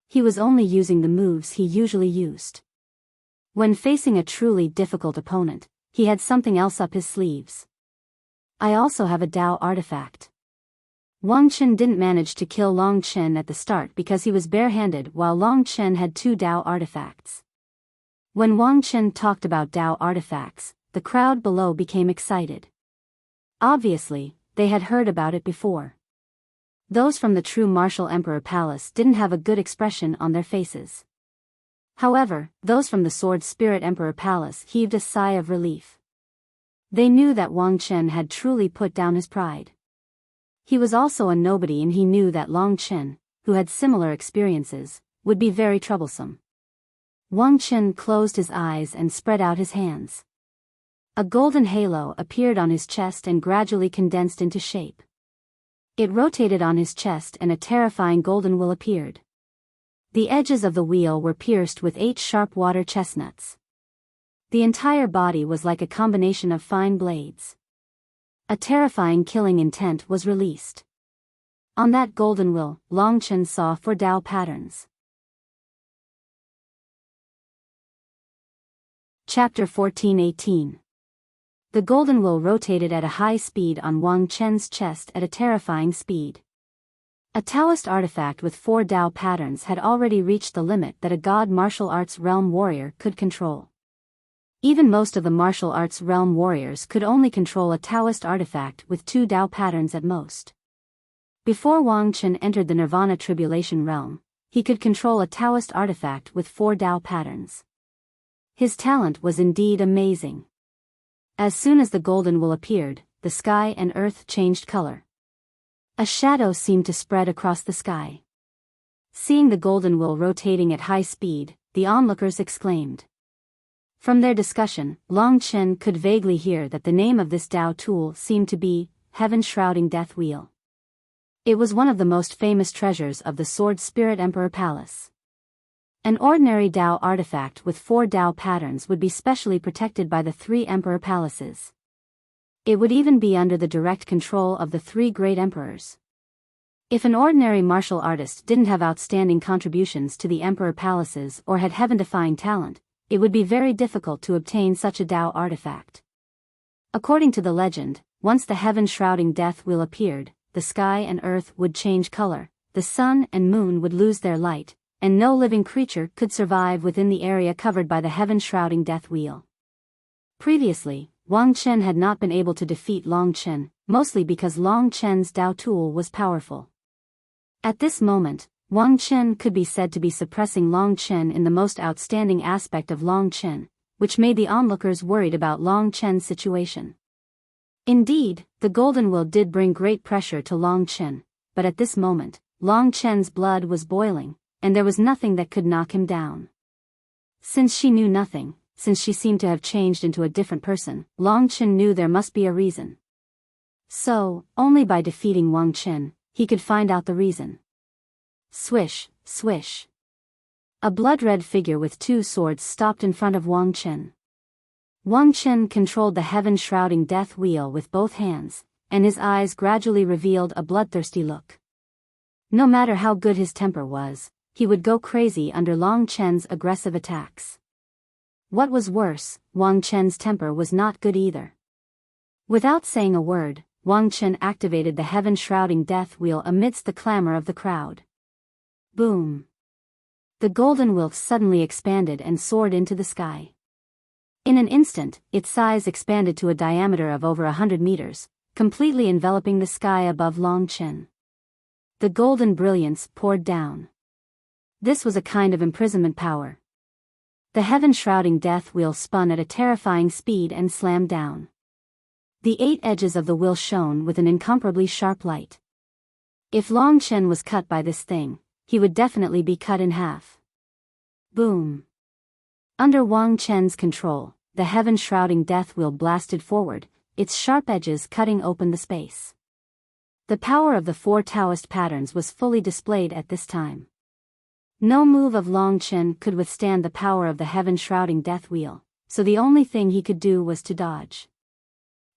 He was only using the moves he usually used. When facing a truly difficult opponent, he had something else up his sleeves. I also have a Dao artifact. Wang Chen didn't manage to kill Long Chen at the start because he was barehanded, while Long Chen had 2 Dao artifacts. When Wang Chen talked about Dao artifacts, the crowd below became excited. Obviously, they had heard about it before. Those from the true Martial Emperor Palace didn't have a good expression on their faces. However, those from the Sword Spirit Emperor Palace heaved a sigh of relief. They knew that Wang Chen had truly put down his pride. He was also a nobody, and he knew that Long Chen, who had similar experiences, would be very troublesome. Wang Chen closed his eyes and spread out his hands. A golden halo appeared on his chest and gradually condensed into shape. It rotated on his chest and a terrifying golden wheel appeared. The edges of the wheel were pierced with 8 sharp water chestnuts. The entire body was like a combination of fine blades. A terrifying killing intent was released. On that golden wheel, Long Chen saw 4 Dao patterns. Chapter 14:18. The golden wheel rotated at a high speed on Wang Chen's chest at a terrifying speed. A Taoist artifact with 4 Dao patterns had already reached the limit that a god martial arts realm warrior could control. Even most of the martial arts realm warriors could only control a Taoist artifact with 2 Dao patterns at most. Before Wang Chen entered the Nirvana Tribulation realm, he could control a Taoist artifact with 4 Dao patterns. His talent was indeed amazing. As soon as the golden wheel appeared, the sky and earth changed color. A shadow seemed to spread across the sky. Seeing the golden wheel rotating at high speed, the onlookers exclaimed. From their discussion, Long Chen could vaguely hear that the name of this Dao tool seemed to be Heaven Shrouding Death Wheel. It was one of the most famous treasures of the Sword Spirit Emperor Palace. An ordinary Dao artifact with 4 Dao patterns would be specially protected by the 3 Emperor Palaces. It would even be under the direct control of the 3 Great Emperors. If an ordinary martial artist didn't have outstanding contributions to the Emperor Palaces or had heaven-defying talent, it would be very difficult to obtain such a Dao artifact. According to the legend, once the heaven-shrouding death wheel appeared, the sky and earth would change color, the sun and moon would lose their light, and no living creature could survive within the area covered by the heaven-shrouding death wheel. Previously, Wang Chen had not been able to defeat Long Chen, mostly because Long Chen's Dao tool was powerful. At this moment, Wang Chen could be said to be suppressing Long Chen in the most outstanding aspect of Long Chen, which made the onlookers worried about Long Chen's situation. Indeed, the golden wheel did bring great pressure to Long Chen, but at this moment, Long Chen's blood was boiling, and there was nothing that could knock him down. Since she knew nothing, since she seemed to have changed into a different person, Long Chen knew there must be a reason. So, only by defeating Wang Chen, he could find out the reason. Swish, swish. A blood-red figure with 2 swords stopped in front of Wang Chen. Wang Chen controlled the heaven-shrouding death wheel with both hands, and his eyes gradually revealed a bloodthirsty look. No matter how good his temper was, he would go crazy under Long Chen's aggressive attacks. What was worse, Wang Chen's temper was not good either. Without saying a word, Wang Chen activated the heaven-shrouding death wheel amidst the clamor of the crowd. Boom! The golden wheel suddenly expanded and soared into the sky. In an instant, its size expanded to a diameter of over 100 meters, completely enveloping the sky above Long Chen. The golden brilliance poured down. This was a kind of imprisonment power. The heaven-shrouding death wheel spun at a terrifying speed and slammed down. The 8 edges of the wheel shone with an incomparably sharp light. If Long Chen was cut by this thing, he would definitely be cut in half. Boom! Under Wang Chen's control, the heaven-shrouding death wheel blasted forward, its sharp edges cutting open the space. The power of the 4 Taoist patterns was fully displayed at this time. No move of Long Chen could withstand the power of the heaven-shrouding death wheel, so the only thing he could do was to dodge.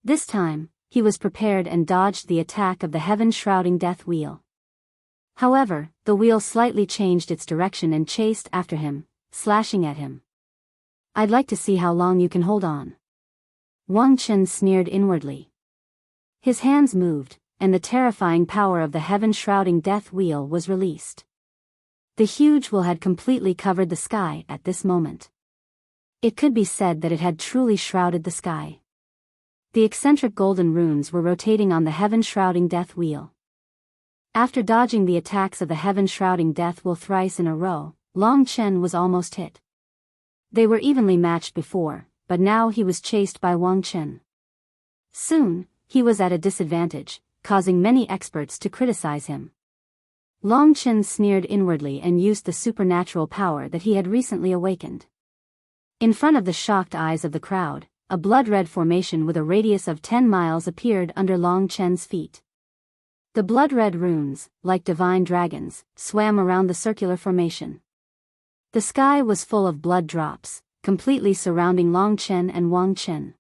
This time, he was prepared and dodged the attack of the heaven-shrouding death wheel. However, the wheel slightly changed its direction and chased after him, slashing at him. "I'd like to see how long you can hold on." Wang Chen sneered inwardly. His hands moved, and the terrifying power of the heaven-shrouding death wheel was released. The huge wheel had completely covered the sky at this moment. It could be said that it had truly shrouded the sky. The eccentric golden runes were rotating on the heaven-shrouding death wheel. After dodging the attacks of the heaven-shrouding death wheel thrice in a row, Long Chen was almost hit. They were evenly matched before, but now he was chased by Wang Chen. Soon, he was at a disadvantage, causing many experts to criticize him. Long Chen sneered inwardly and used the supernatural power that he had recently awakened. In front of the shocked eyes of the crowd, a blood-red formation with a radius of 10 miles appeared under Long Chen's feet. The blood-red runes, like divine dragons, swam around the circular formation. The sky was full of blood drops, completely surrounding Long Chen and Wang Chen.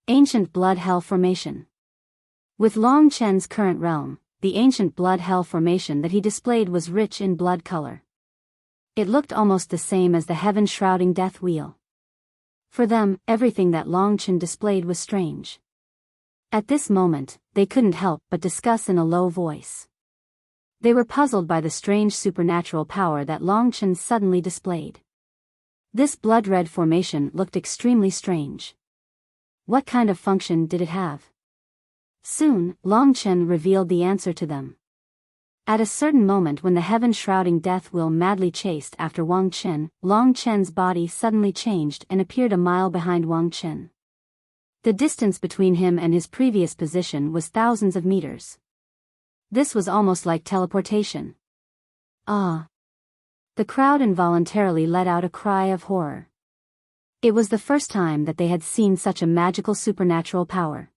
Ancient Blood Hell Formation. With Long Chen's current realm, the ancient blood hell formation that he displayed was rich in blood color. It looked almost the same as the heaven-shrouding death wheel. For them, everything that Long Chen displayed was strange. At this moment, they couldn't help but discuss in a low voice. They were puzzled by the strange supernatural power that Long Chen suddenly displayed. This blood-red formation looked extremely strange. What kind of function did it have? Soon, Long Chen revealed the answer to them. At a certain moment when the heaven-shrouding death wheel madly chased after Wang Chen, Long Chen's body suddenly changed and appeared a mile behind Wang Chen. The distance between him and his previous position was thousands of meters. This was almost like teleportation. Ah! The crowd involuntarily let out a cry of horror. It was the first time that they had seen such a magical supernatural power.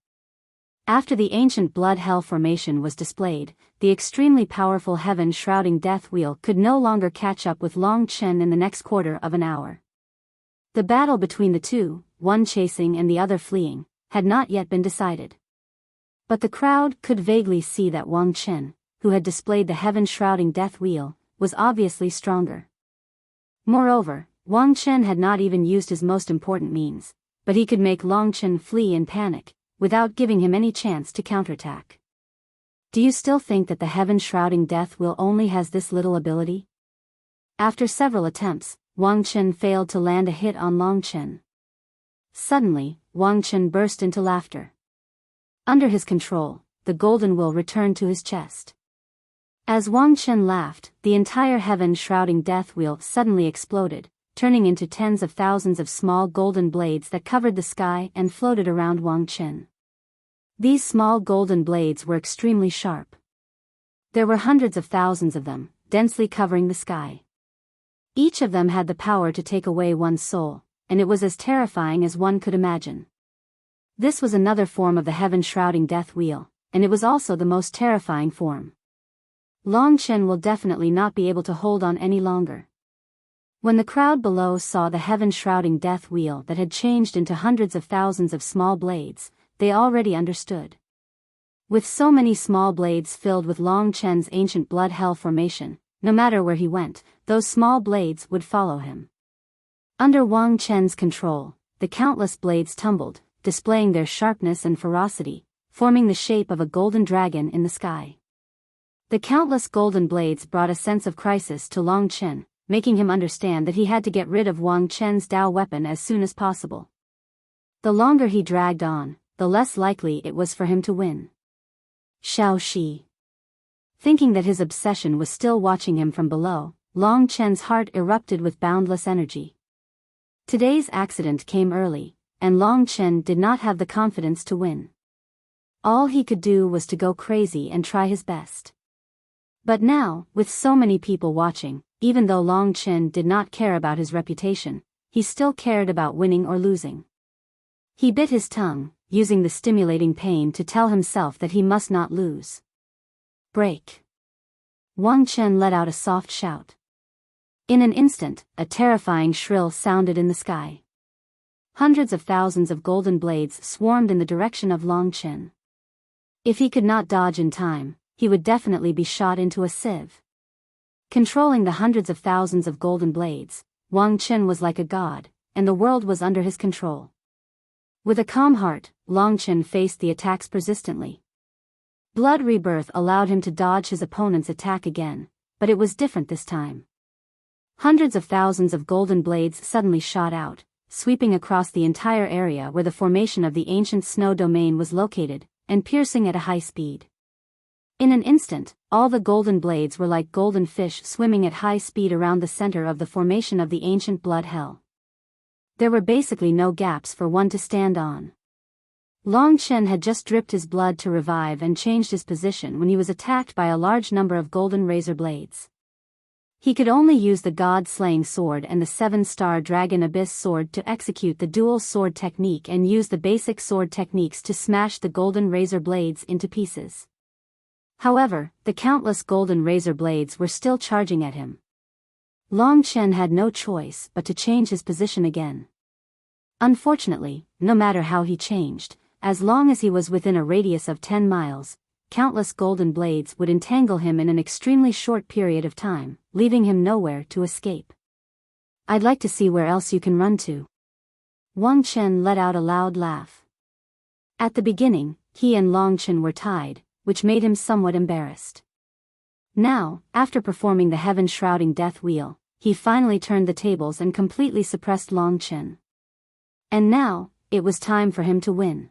After the ancient blood hell formation was displayed, the extremely powerful heaven-shrouding death wheel could no longer catch up with Long Chen in the next quarter of an hour. The battle between the two, one chasing and the other fleeing, had not yet been decided. But the crowd could vaguely see that Wang Chen, who had displayed the heaven-shrouding death wheel, was obviously stronger. Moreover, Wang Chen had not even used his most important means, but he could make Long Chen flee in panic, without giving him any chance to counterattack. Do you still think that the heaven-shrouding death wheel only has this little ability? After several attempts, Wang Chen failed to land a hit on Long Chen. Suddenly, Wang Chen burst into laughter. Under his control, the golden wheel returned to his chest. As Wang Chen laughed, the entire heaven-shrouding death wheel suddenly exploded, turning into tens of thousands of small golden blades that covered the sky and floated around Wang Chen. These small golden blades were extremely sharp. There were hundreds of thousands of them, densely covering the sky. Each of them had the power to take away one's soul, and it was as terrifying as one could imagine. This was another form of the heaven-shrouding death wheel, and it was also the most terrifying form. Long Chen will definitely not be able to hold on any longer. When the crowd below saw the heaven-shrouding death wheel that had changed into hundreds of thousands of small blades, they already understood. With so many small blades filled with Long Chen's ancient blood hell formation, no matter where he went, those small blades would follow him. Under Wang Chen's control, the countless blades tumbled, displaying their sharpness and ferocity, forming the shape of a golden dragon in the sky. The countless golden blades brought a sense of crisis to Long Chen, making him understand that he had to get rid of Wang Chen's Dao weapon as soon as possible. The longer he dragged on, the less likely it was for him to win. Xiao Shi. Thinking that his obsession was still watching him from below, Long Chen's heart erupted with boundless energy. Today's accident came early, and Long Chen did not have the confidence to win. All he could do was to go crazy and try his best. But now, with so many people watching, even though Long Chen did not care about his reputation, he still cared about winning or losing. He bit his tongue, using the stimulating pain to tell himself that he must not lose. Break. Wang Chen let out a soft shout. In an instant, a terrifying shrill sounded in the sky. Hundreds of thousands of golden blades swarmed in the direction of Long Chen. If he could not dodge in time, he would definitely be shot into a sieve. Controlling the hundreds of thousands of golden blades, Wang Chen was like a god, and the world was under his control. With a calm heart, Long Chen faced the attacks persistently. Blood rebirth allowed him to dodge his opponent's attack again, but it was different this time. Hundreds of thousands of golden blades suddenly shot out, sweeping across the entire area where the formation of the ancient snow domain was located, and piercing at a high speed. In an instant, all the golden blades were like golden fish swimming at high speed around the center of the formation of the ancient blood hell. There were basically no gaps for one to stand on. Long Chen had just dripped his blood to revive and changed his position when he was attacked by a large number of golden razor blades. He could only use the God-slaying sword and the 7-star dragon abyss sword to execute the dual sword technique and use the basic sword techniques to smash the golden razor blades into pieces. However, the countless golden razor blades were still charging at him. Long Chen had no choice but to change his position again. Unfortunately, no matter how he changed, as long as he was within a radius of 10 miles, countless golden blades would entangle him in an extremely short period of time, leaving him nowhere to escape. I'd like to see where else you can run to. Wang Chen let out a loud laugh. At the beginning, he and Long Chen were tied, which made him somewhat embarrassed. Now, after performing the heaven-shrouding death wheel, he finally turned the tables and completely suppressed Long Chen. And now, it was time for him to win.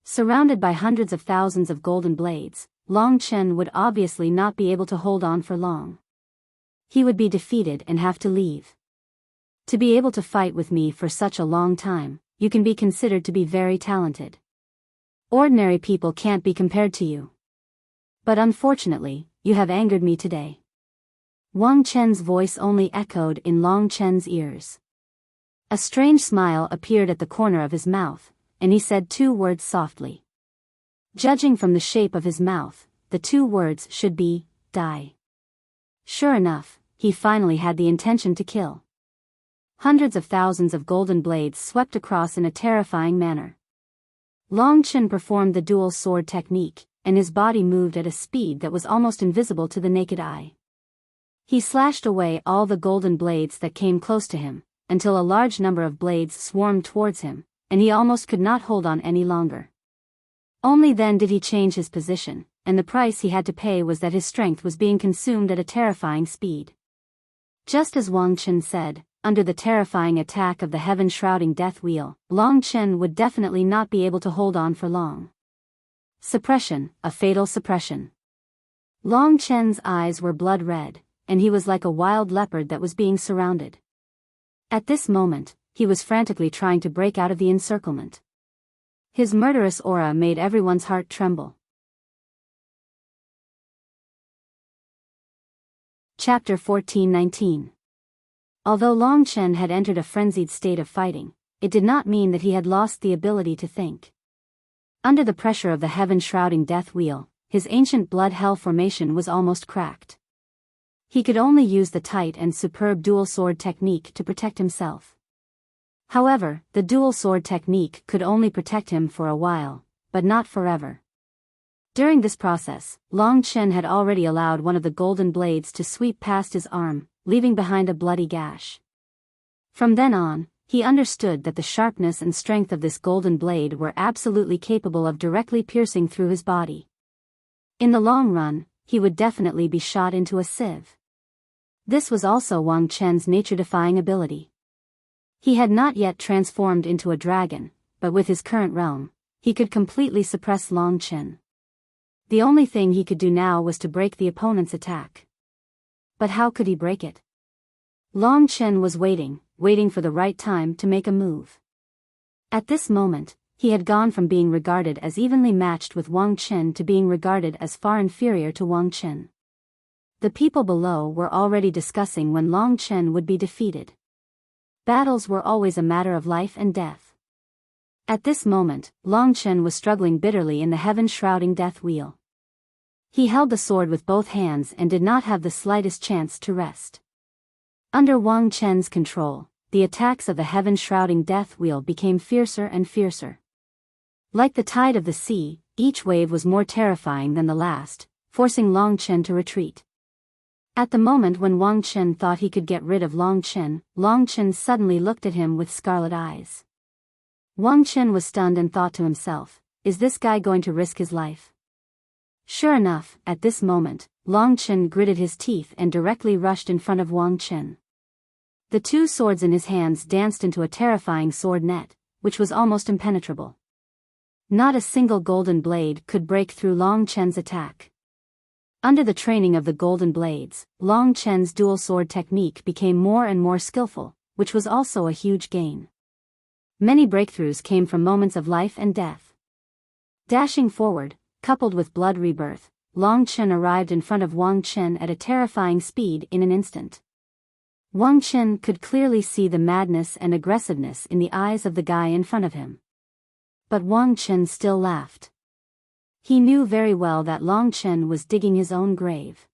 Surrounded by hundreds of thousands of golden blades, Long Chen would obviously not be able to hold on for long. He would be defeated and have to leave. To be able to fight with me for such a long time, you can be considered to be very talented. Ordinary people can't be compared to you. But unfortunately, you have angered me today. Wang Chen's voice only echoed in Long Chen's ears. A strange smile appeared at the corner of his mouth, and he said 2 words softly. Judging from the shape of his mouth, the 2 words should be, die. Sure enough, he finally had the intention to kill. Hundreds of thousands of golden blades swept across in a terrifying manner. Long Chen performed the dual sword technique, and his body moved at a speed that was almost invisible to the naked eye. He slashed away all the golden blades that came close to him, until a large number of blades swarmed towards him, and he almost could not hold on any longer. Only then did he change his position, and the price he had to pay was that his strength was being consumed at a terrifying speed. Just as Wang Chen said, under the terrifying attack of the heaven-shrouding death wheel, Long Chen would definitely not be able to hold on for long. Suppression, a fatal suppression. Long Chen's eyes were blood red, and he was like a wild leopard that was being surrounded. At this moment, he was frantically trying to break out of the encirclement. His murderous aura made everyone's heart tremble. Chapter 14:19. Although Long Chen had entered a frenzied state of fighting, it did not mean that he had lost the ability to think. Under the pressure of the heaven-shrouding death wheel, his ancient blood hell formation was almost cracked. He could only use the tight and superb dual sword technique to protect himself. However, the dual sword technique could only protect him for a while, but not forever. During this process, Long Chen had already allowed one of the golden blades to sweep past his arm, leaving behind a bloody gash. From then on, he understood that the sharpness and strength of this golden blade were absolutely capable of directly piercing through his body. In the long run, he would definitely be shot into a sieve. This was also Wang Chen's nature-defying ability. He had not yet transformed into a dragon, but with his current realm, he could completely suppress Long Chen. The only thing he could do now was to break the opponent's attack. But how could he break it? Long Chen was waiting for the right time to make a move. At this moment, he had gone from being regarded as evenly matched with Wang Chen to being regarded as far inferior to Wang Chen. The people below were already discussing when Long Chen would be defeated. Battles were always a matter of life and death. At this moment, Long Chen was struggling bitterly in the heaven-shrouding death wheel. He held the sword with both hands and did not have the slightest chance to rest. Under Wang Chen's control, the attacks of the heaven-shrouding death wheel became fiercer and fiercer. Like the tide of the sea, each wave was more terrifying than the last, forcing Long Chen to retreat. At the moment when Wang Chen thought he could get rid of Long Chen suddenly looked at him with scarlet eyes. Wang Chen was stunned and thought to himself, is this guy going to risk his life? Sure enough, at this moment, Long Chen gritted his teeth and directly rushed in front of Wang Chen. The two swords in his hands danced into a terrifying sword net, which was almost impenetrable. Not a single golden blade could break through Long Chen's attack. Under the training of the golden blades, Long Chen's dual sword technique became more and more skillful, which was also a huge gain. Many breakthroughs came from moments of life and death. Dashing forward, coupled with blood rebirth, Long Chen arrived in front of Wang Chen at a terrifying speed in an instant. Wang Chen could clearly see the madness and aggressiveness in the eyes of the guy in front of him. But Wang Chen still laughed. He knew very well that Long Chen was digging his own grave.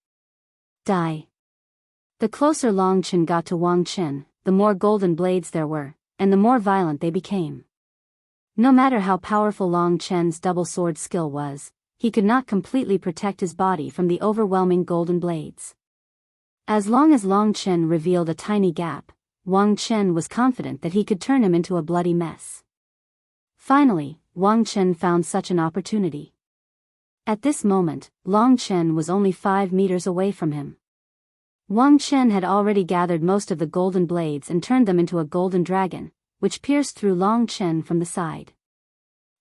Die. The closer Long Chen got to Wang Chen, the more golden blades there were, and the more violent they became. No matter how powerful Long Chen's double sword skill was, he could not completely protect his body from the overwhelming golden blades. As long as Long Chen revealed a tiny gap, Wang Chen was confident that he could turn him into a bloody mess. Finally, Wang Chen found such an opportunity. At this moment, Long Chen was only 5 meters away from him. Wang Chen had already gathered most of the golden blades and turned them into a golden dragon, which pierced through Long Chen from the side.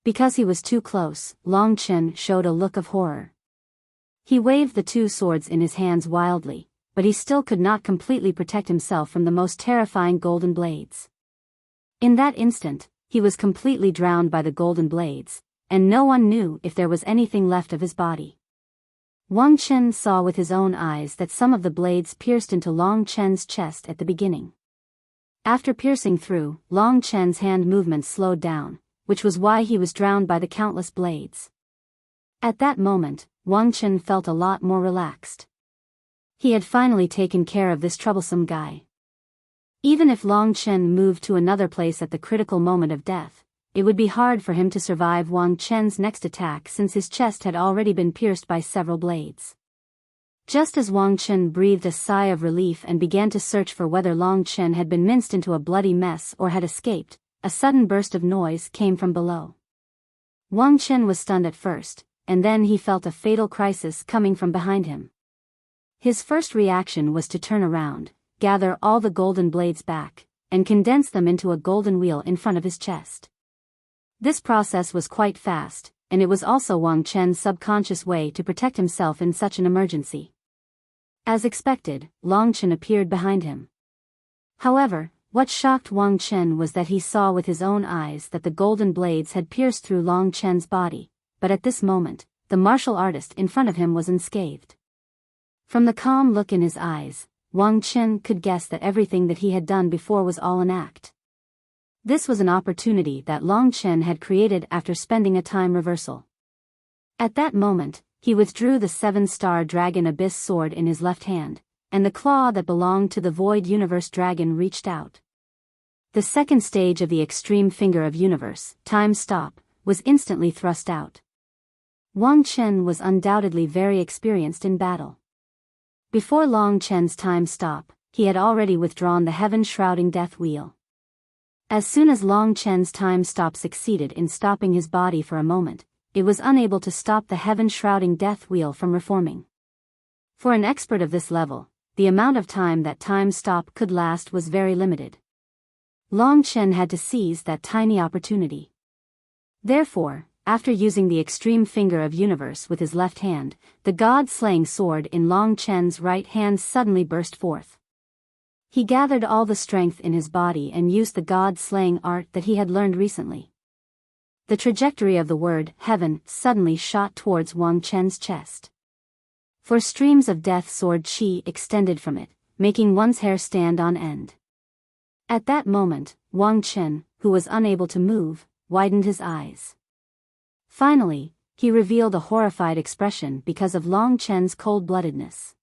Because he was too close, Long Chen showed a look of horror. He waved the two swords in his hands wildly, but he still could not completely protect himself from the most terrifying golden blades. In that instant, he was completely drowned by the golden blades, and no one knew if there was anything left of his body. Wang Chen saw with his own eyes that some of the blades pierced into Long Chen's chest at the beginning. After piercing through, Long Chen's hand movements slowed down, which was why he was drowned by the countless blades. At that moment, Wang Chen felt a lot more relaxed. He had finally taken care of this troublesome guy. Even if Long Chen moved to another place at the critical moment of death, it would be hard for him to survive Wang Chen's next attack since his chest had already been pierced by several blades. Just as Wang Chen breathed a sigh of relief and began to search for whether Long Chen had been minced into a bloody mess or had escaped, a sudden burst of noise came from below. Wang Chen was stunned at first, and then he felt a fatal crisis coming from behind him. His first reaction was to turn around, gather all the golden blades back, and condense them into a golden wheel in front of his chest. This process was quite fast, and it was also Wang Chen's subconscious way to protect himself in such an emergency. As expected, Long Chen appeared behind him. However, what shocked Wang Chen was that he saw with his own eyes that the golden blades had pierced through Long Chen's body, but at this moment, the martial artist in front of him was unscathed. From the calm look in his eyes, Wang Chen could guess that everything that he had done before was all an act. This was an opportunity that Long Chen had created after spending a time reversal. At that moment, he withdrew the 7-star dragon abyss sword in his left hand, and the claw that belonged to the void universe dragon reached out. The second stage of the extreme finger of universe, time stop, was instantly thrust out. Wang Chen was undoubtedly very experienced in battle. Before Long Chen's time stop, he had already withdrawn the heaven-shrouding death wheel. As soon as Long Chen's time stop succeeded in stopping his body for a moment, it was unable to stop the heaven-shrouding death wheel from reforming. For an expert of this level, the amount of time that time stop could last was very limited. Long Chen had to seize that tiny opportunity. Therefore, after using the extreme finger of universe with his left hand, the god-slaying sword in Long Chen's right hand suddenly burst forth. He gathered all the strength in his body and used the god-slaying art that he had learned recently. The trajectory of the word heaven suddenly shot towards Wang Chen's chest. For streams of death sword chi extended from it, making one's hair stand on end. At that moment, Wang Chen, who was unable to move, widened his eyes. Finally, he revealed a horrified expression because of Long Chen's cold-bloodedness.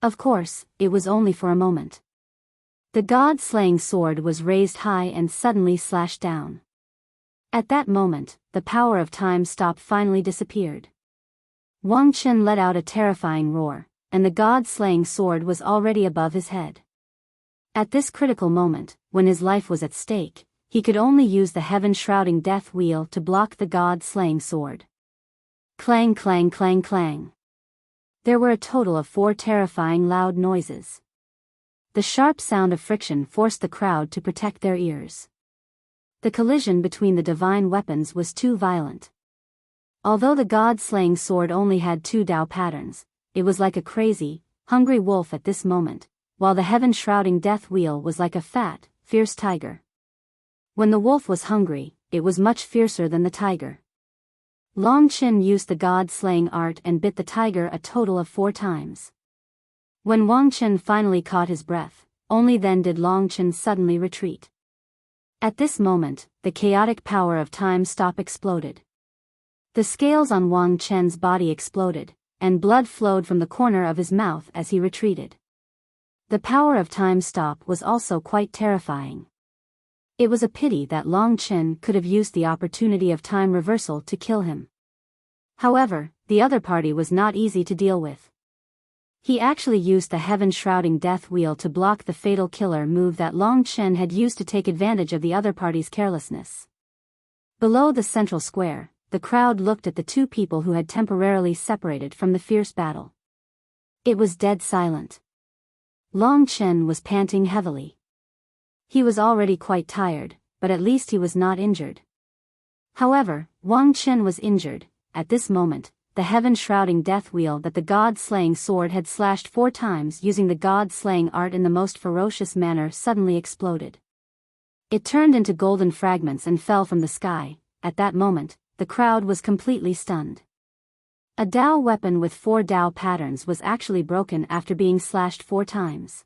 Of course, it was only for a moment. The god-slaying sword was raised high and suddenly slashed down. At that moment, the power of time stop finally disappeared. Wang Chen let out a terrifying roar, and the god-slaying sword was already above his head. At this critical moment, when his life was at stake, he could only use the heaven-shrouding death wheel to block the god-slaying sword. Clang, clang, clang, clang. There were a total of 4 terrifying loud noises. The sharp sound of friction forced the crowd to protect their ears. The collision between the divine weapons was too violent. Although the god-slaying sword only had 2 Dao patterns, it was like a crazy, hungry wolf at this moment, while the heaven-shrouding death wheel was like a fat, fierce tiger. When the wolf was hungry, it was much fiercer than the tiger. Long Chen used the god-slaying art and bit the tiger a total of 4 times. When Wang Chen finally caught his breath, only then did Long Chen suddenly retreat. At this moment, the chaotic power of time stop exploded. The scales on Wang Chen's body exploded, and blood flowed from the corner of his mouth as he retreated. The power of time stop was also quite terrifying. It was a pity that Long Chen could have used the opportunity of time reversal to kill him. However, the other party was not easy to deal with. He actually used the heaven-shrouding death wheel to block the fatal killer move that Long Chen had used to take advantage of the other party's carelessness. Below the central square, the crowd looked at the 2 people who had temporarily separated from the fierce battle. It was dead silent. Long Chen was panting heavily. He was already quite tired, but at least he was not injured. However, Wang Chen was injured. At this moment, the heaven-shrouding death wheel that the god-slaying sword had slashed 4 times using the god-slaying art in the most ferocious manner suddenly exploded. It turned into golden fragments and fell from the sky. At that moment, the crowd was completely stunned. A Dao weapon with 4 Dao patterns was actually broken after being slashed 4 times.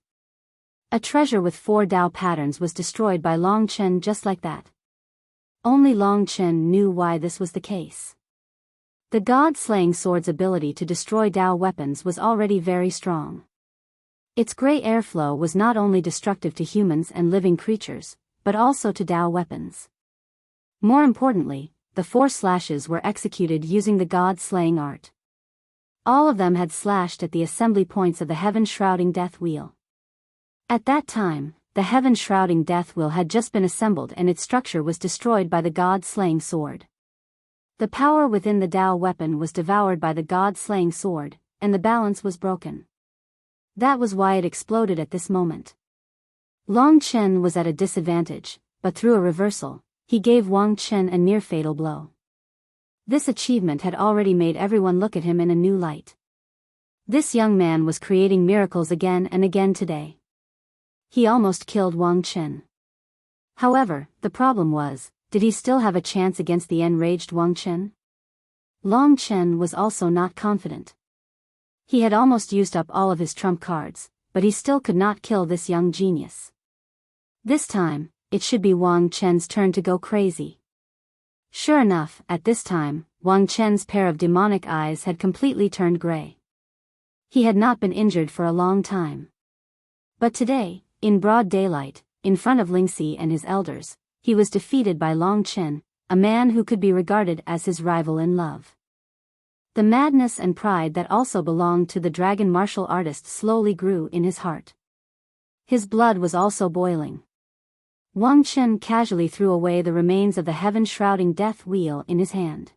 A treasure with 4 Dao patterns was destroyed by Long Chen just like that. Only Long Chen knew why this was the case. The god-slaying sword's ability to destroy Dao weapons was already very strong. Its gray airflow was not only destructive to humans and living creatures, but also to Dao weapons. More importantly, the 4 slashes were executed using the god-slaying art. All of them had slashed at the assembly points of the heaven-shrouding death wheel. At that time, the heaven-shrouding death wheel had just been assembled and its structure was destroyed by the god-slaying sword. The power within the Dao weapon was devoured by the god-slaying sword, and the balance was broken. That was why it exploded at this moment. Long Chen was at a disadvantage, but through a reversal, he gave Wang Chen a near-fatal blow. This achievement had already made everyone look at him in a new light. This young man was creating miracles again and again today. He almost killed Wang Chen. However, the problem was, did he still have a chance against the enraged Wang Chen? Long Chen was also not confident. He had almost used up all of his trump cards, but he still could not kill this young genius. This time, it should be Wang Chen's turn to go crazy. Sure enough, at this time, Wang Chen's pair of demonic eyes had completely turned gray. He had not been injured for a long time. But today, in broad daylight, in front of Lingxi and his elders, he was defeated by Long Chen, a man who could be regarded as his rival in love. The madness and pride that also belonged to the dragon martial artist slowly grew in his heart. His blood was also boiling. Wang Chen casually threw away the remains of the heaven-shrouding death wheel in his hand.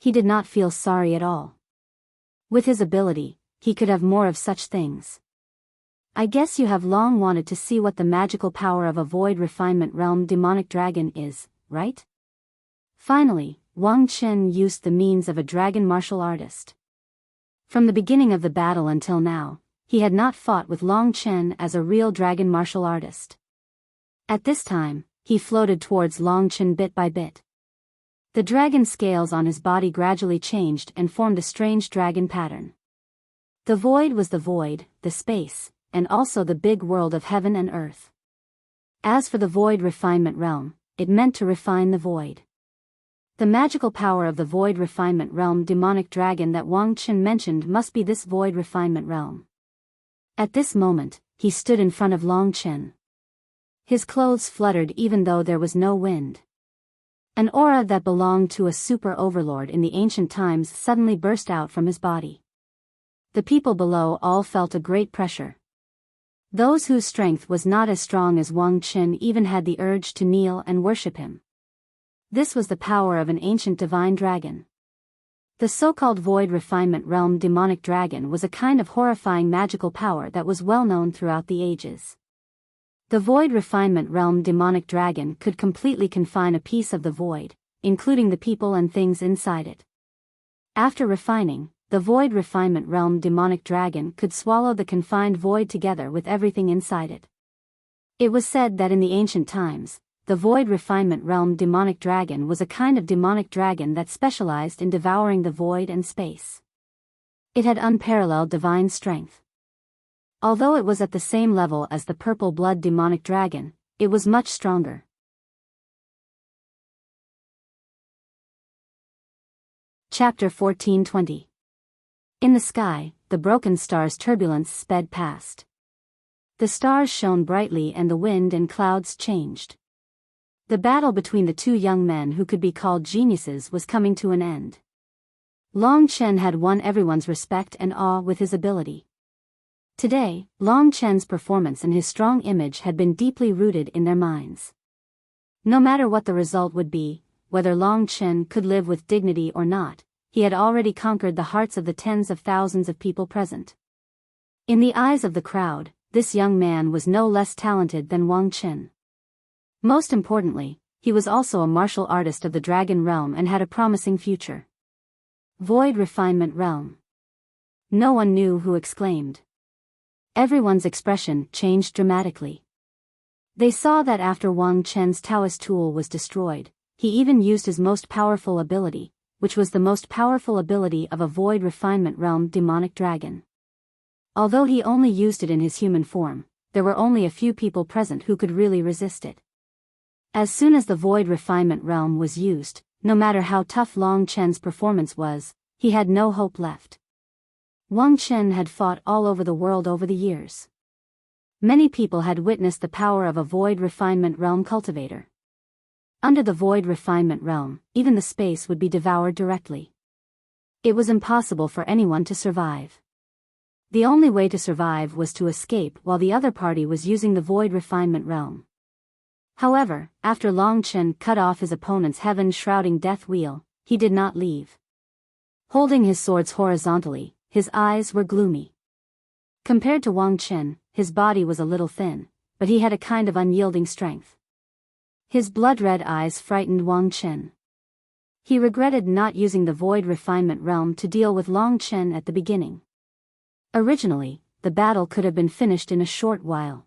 He did not feel sorry at all. With his ability, he could have more of such things. I guess you have long wanted to see what the magical power of a void refinement realm demonic dragon is, right? Finally, Wang Chen used the means of a dragon martial artist. From the beginning of the battle until now, he had not fought with Long Chen as a real dragon martial artist. At this time, he floated towards Long Chen bit by bit. The dragon scales on his body gradually changed and formed a strange dragon pattern. The void was the void, the space, and also the big world of heaven and earth. As for the void refinement realm, it meant to refine the void. The magical power of the void refinement realm demonic dragon that Wang Chen mentioned must be this void refinement realm. At this moment, he stood in front of Long Chen. His clothes fluttered even though there was no wind. An aura that belonged to a super overlord in the ancient times suddenly burst out from his body. The people below all felt a great pressure. Those whose strength was not as strong as Wang Chen even had the urge to kneel and worship him. This was the power of an ancient divine dragon. The so-called void refinement realm demonic dragon was a kind of horrifying magical power that was well known throughout the ages. The void refinement realm demonic dragon could completely confine a piece of the void, including the people and things inside it. After refining, the void refinement realm demonic dragon could swallow the confined void together with everything inside it. It was said that in the ancient times, the void refinement realm demonic dragon was a kind of demonic dragon that specialized in devouring the void and space. It had unparalleled divine strength. Although it was at the same level as the purple blood demonic dragon, it was much stronger. Chapter 14:20. In the sky, the broken star's turbulence sped past. The stars shone brightly and the wind and clouds changed. The battle between the two young men who could be called geniuses was coming to an end. Long Chen had won everyone's respect and awe with his ability. Today, Long Chen's performance and his strong image had been deeply rooted in their minds. No matter what the result would be, whether Long Chen could live with dignity or not, he had already conquered the hearts of the tens of thousands of people present. In the eyes of the crowd, this young man was no less talented than Wang Chen. Most importantly, he was also a martial artist of the dragon realm and had a promising future. Void refinement realm. No one knew who exclaimed. Everyone's expression changed dramatically. They saw that after Wang Chen's Taoist tool was destroyed, he even used his most powerful ability, which was the most powerful ability of a void refinement realm demonic dragon. Although he only used it in his human form, there were only a few people present who could really resist it. As soon as the void refinement realm was used, no matter how tough Long Chen's performance was, he had no hope left. Wang Chen had fought all over the world over the years. Many people had witnessed the power of a void refinement realm cultivator. Under the void refinement realm, even the space would be devoured directly. It was impossible for anyone to survive. The only way to survive was to escape while the other party was using the void refinement realm. However, after Long Chen cut off his opponent's heaven-shrouding death wheel, he did not leave. Holding his swords horizontally, his eyes were gloomy. Compared to Wang Chen, his body was a little thin, but he had a kind of unyielding strength. His blood-red eyes frightened Wang Chen. He regretted not using the void refinement realm to deal with Long Chen at the beginning. Originally, the battle could have been finished in a short while.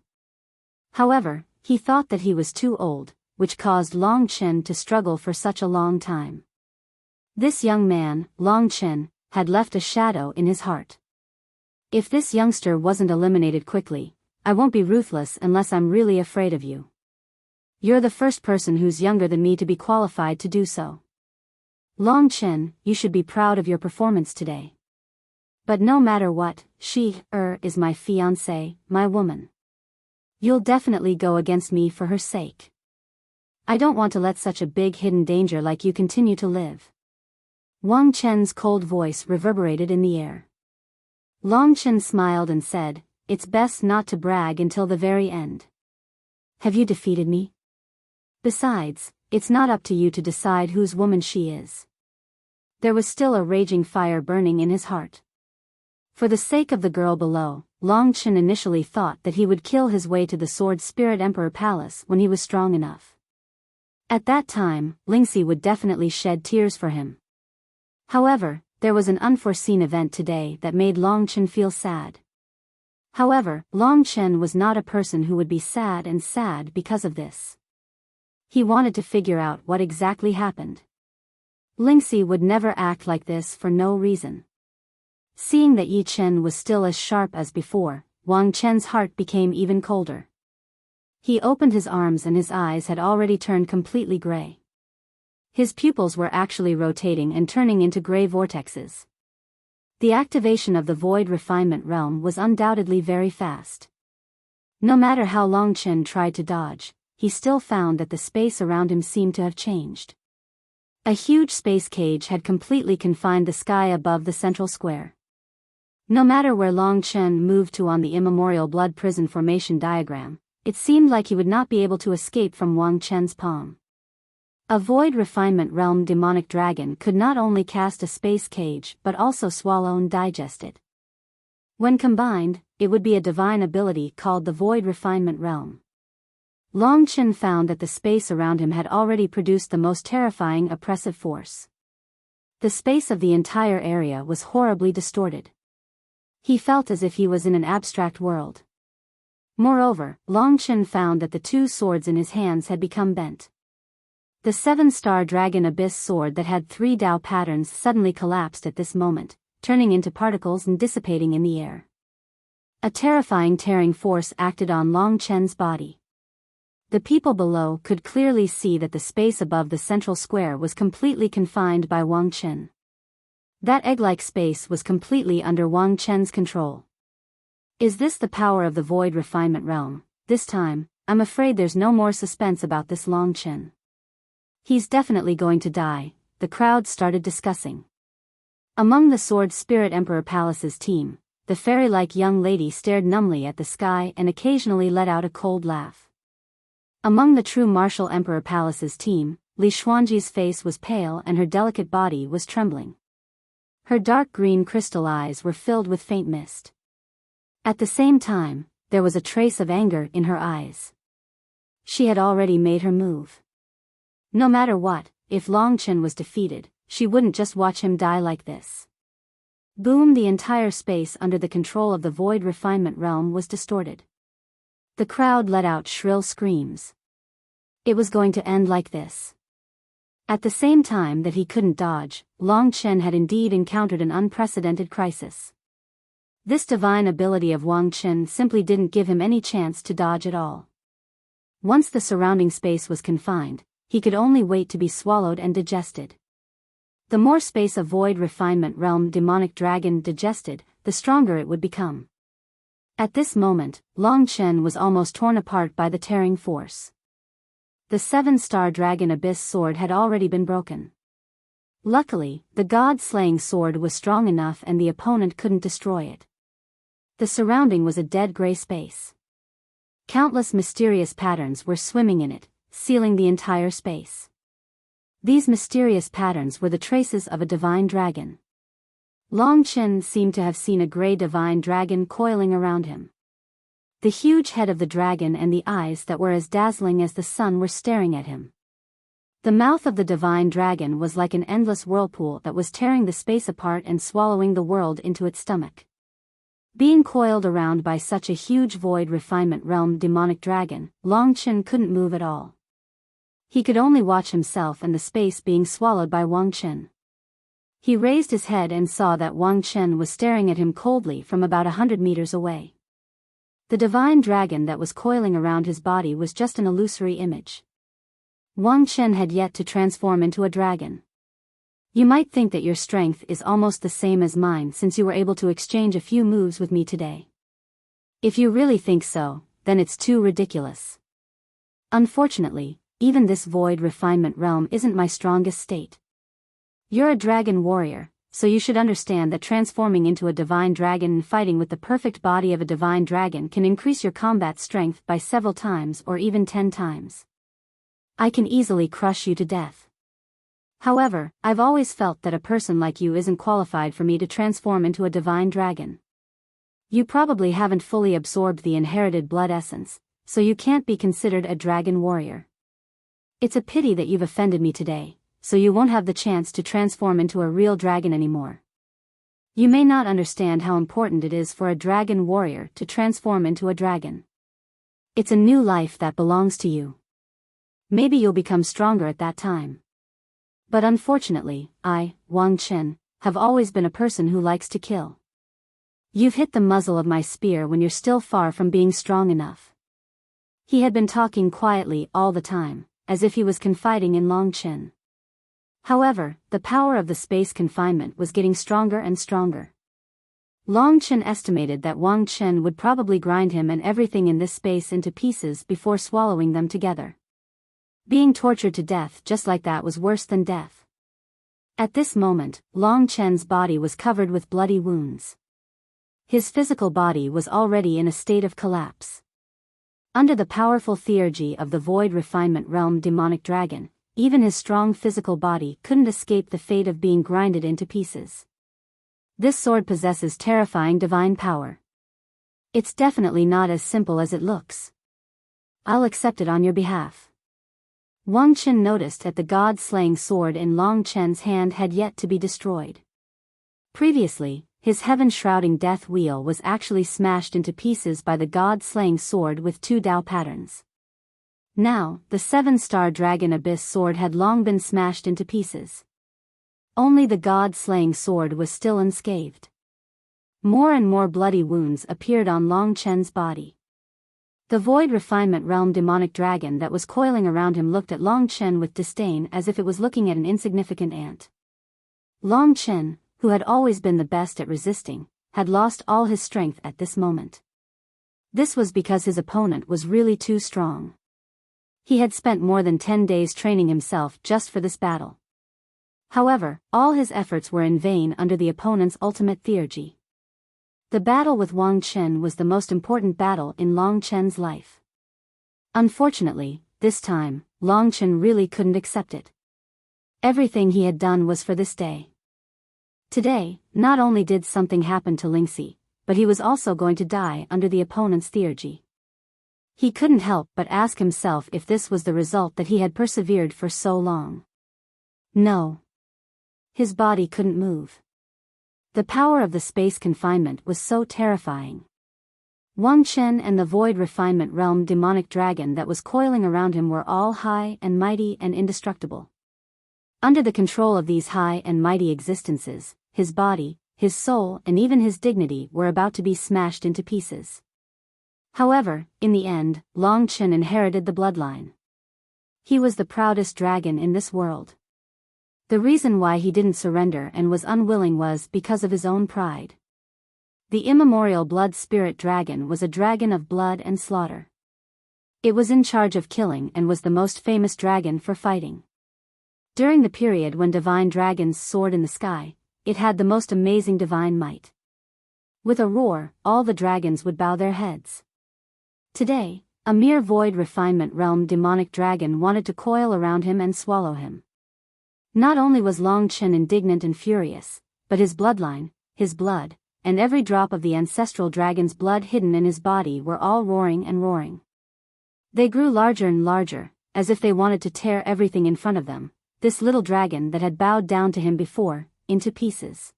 However, he thought that he was too old, which caused Long Chen to struggle for such a long time. This young man, Long Chen, had left a shadow in his heart. If this youngster wasn't eliminated quickly, I won't be ruthless unless I'm really afraid of you. You're the first person who's younger than me to be qualified to do so. Long Chen, you should be proud of your performance today. But no matter what, she is my fiancée, my woman. You'll definitely go against me for her sake. I don't want to let such a big hidden danger like you continue to live. Wang Chen's cold voice reverberated in the air. Long Chen smiled and said, "It's best not to brag until the very end. Have you defeated me? Besides, it's not up to you to decide whose woman she is." There was still a raging fire burning in his heart. For the sake of the girl below, Long Chen initially thought that he would kill his way to the Sword Spirit Emperor Palace when he was strong enough. At that time, Lingxi would definitely shed tears for him. However, there was an unforeseen event today that made Long Chen feel sad. However, Long Chen was not a person who would be sad because of this. He wanted to figure out what exactly happened. Lingxi would never act like this for no reason. Seeing that Yi Chen was still as sharp as before, Wang Chen's heart became even colder. He opened his arms and his eyes had already turned completely gray. His pupils were actually rotating and turning into gray vortexes. The activation of the Void Refinement Realm was undoubtedly very fast. No matter how Long Chen tried to dodge, he still found that the space around him seemed to have changed. A huge space cage had completely confined the sky above the central square. No matter where Long Chen moved to on the immemorial blood prison formation diagram, it seemed like he would not be able to escape from Wang Chen's palm. A Void Refinement Realm demonic dragon could not only cast a space cage but also swallow and digest it. When combined, it would be a divine ability called the Void Refinement Realm. Long Chen found that the space around him had already produced the most terrifying oppressive force. The space of the entire area was horribly distorted. He felt as if he was in an abstract world. Moreover, Long Chen found that the two swords in his hands had become bent. The 7-star dragon abyss sword that had 3 Dao patterns suddenly collapsed at this moment, turning into particles and dissipating in the air. A terrifying tearing force acted on Long Chen's body. The people below could clearly see that the space above the central square was completely confined by Wang Chen. That egg-like space was completely under Wang Chen's control. Is this the power of the Void Refinement Realm? This time, I'm afraid there's no more suspense about this Long Chen. He's definitely going to die, the crowd started discussing. Among the Sword Spirit Emperor Palace's team, the fairy-like young lady stared numbly at the sky and occasionally let out a cold laugh. Among the true Martial Emperor Palace's team, Li Xuanji's face was pale and her delicate body was trembling. Her dark green crystal eyes were filled with faint mist. At the same time, there was a trace of anger in her eyes. She had already made her move. No matter what, if Long Chen was defeated, she wouldn't just watch him die like this. Boom! The entire space under the control of the Void Refinement Realm was distorted. The crowd let out shrill screams. It was going to end like this. At the same time that he couldn't dodge, Long Chen had indeed encountered an unprecedented crisis. This divine ability of Wang Chen simply didn't give him any chance to dodge at all. Once the surrounding space was confined, he could only wait to be swallowed and digested. The more space a Void Refinement Realm demonic dragon digested, the stronger it would become. At this moment, Long Chen was almost torn apart by the tearing force. The 7-star dragon abyss sword had already been broken. Luckily, the god-slaying sword was strong enough and the opponent couldn't destroy it. The surrounding was a dead gray space. Countless mysterious patterns were swimming in it, sealing the entire space. These mysterious patterns were the traces of a divine dragon. Long Chen seemed to have seen a gray divine dragon coiling around him. The huge head of the dragon and the eyes that were as dazzling as the sun were staring at him. The mouth of the divine dragon was like an endless whirlpool that was tearing the space apart and swallowing the world into its stomach. Being coiled around by such a huge Void Refinement Realm demonic dragon, Long Chen couldn't move at all. He could only watch himself and the space being swallowed by Wang Chen. He raised his head and saw that Wang Chen was staring at him coldly from about 100 meters away. The divine dragon that was coiling around his body was just an illusory image. Wang Chen had yet to transform into a dragon. You might think that your strength is almost the same as mine since you were able to exchange a few moves with me today. If you really think so, then it's too ridiculous. Unfortunately, even this Void Refinement Realm isn't my strongest state. You're a dragon warrior, so you should understand that transforming into a divine dragon and fighting with the perfect body of a divine dragon can increase your combat strength by several times or even 10 times. I can easily crush you to death. However, I've always felt that a person like you isn't qualified for me to transform into a divine dragon. You probably haven't fully absorbed the inherited blood essence, so you can't be considered a dragon warrior. It's a pity that you've offended me today, so you won't have the chance to transform into a real dragon anymore. You may not understand how important it is for a dragon warrior to transform into a dragon. It's a new life that belongs to you. Maybe you'll become stronger at that time. But unfortunately, I, Wang Chen, have always been a person who likes to kill. You've hit the muzzle of my spear when you're still far from being strong enough. He had been talking quietly all the time, as if he was confiding in Long Chen. However, the power of the space confinement was getting stronger and stronger. Long Chen estimated that Wang Chen would probably grind him and everything in this space into pieces before swallowing them together. Being tortured to death just like that was worse than death. At this moment, Long Chen's body was covered with bloody wounds. His physical body was already in a state of collapse. Under the powerful theurgy of the Void Refinement Realm demonic dragon, even his strong physical body couldn't escape the fate of being grinded into pieces. This sword possesses terrifying divine power. It's definitely not as simple as it looks. I'll accept it on your behalf. Wang Chen noticed that the god-slaying sword in Long Chen's hand had yet to be destroyed. Previously, his heaven-shrouding death wheel was actually smashed into pieces by the god-slaying sword with 2 Dao patterns. Now, the 7-star dragon abyss sword had long been smashed into pieces. Only the god-slaying sword was still unscathed. More and more bloody wounds appeared on Long Chen's body. The Void Refinement Realm demonic dragon that was coiling around him looked at Long Chen with disdain as if it was looking at an insignificant ant. Long Chen, who had always been the best at resisting, had lost all his strength at this moment. This was because his opponent was really too strong. He had spent more than 10 days training himself just for this battle. However, all his efforts were in vain under the opponent's ultimate theurgy. The battle with Wang Chen was the most important battle in Long Chen's life. Unfortunately, this time, Long Chen really couldn't accept it. Everything he had done was for this day. Today, not only did something happen to Lingxi, but he was also going to die under the opponent's theurgy. He couldn't help but ask himself if this was the result that he had persevered for so long. No. His body couldn't move. The power of the space confinement was so terrifying. Wang Chen and the Void Refinement Realm demonic dragon that was coiling around him were all high and mighty and indestructible. Under the control of these high and mighty existences, his body, his soul and even his dignity were about to be smashed into pieces. However, in the end, Long Chen inherited the bloodline. He was the proudest dragon in this world. The reason why he didn't surrender and was unwilling was because of his own pride. The immemorial blood spirit dragon was a dragon of blood and slaughter. It was in charge of killing and was the most famous dragon for fighting. During the period when divine dragons soared in the sky, it had the most amazing divine might. With a roar, all the dragons would bow their heads. Today, a mere Void Refinement Realm demonic dragon wanted to coil around him and swallow him. Not only was Long Chen indignant and furious, but his bloodline, his blood, and every drop of the ancestral dragon's blood hidden in his body were all roaring and roaring. They grew larger and larger, as if they wanted to tear everything in front of them, this little dragon that had bowed down to him before, into pieces.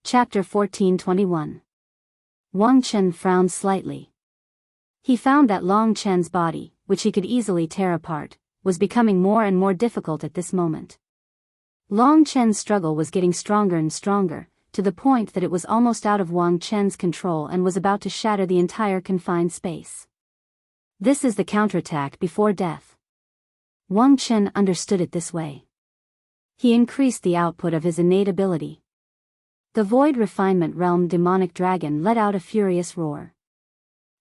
Chapter 1421. Wang Chen frowned slightly. He found that Long Chen's body, which he could easily tear apart, was becoming more and more difficult at this moment. Long Chen's struggle was getting stronger and stronger, to the point that it was almost out of Wang Chen's control and was about to shatter the entire confined space. This is the counterattack before death. Wang Chen understood it this way. He increased the output of his innate ability. The Void Refinement Realm demonic dragon let out a furious roar.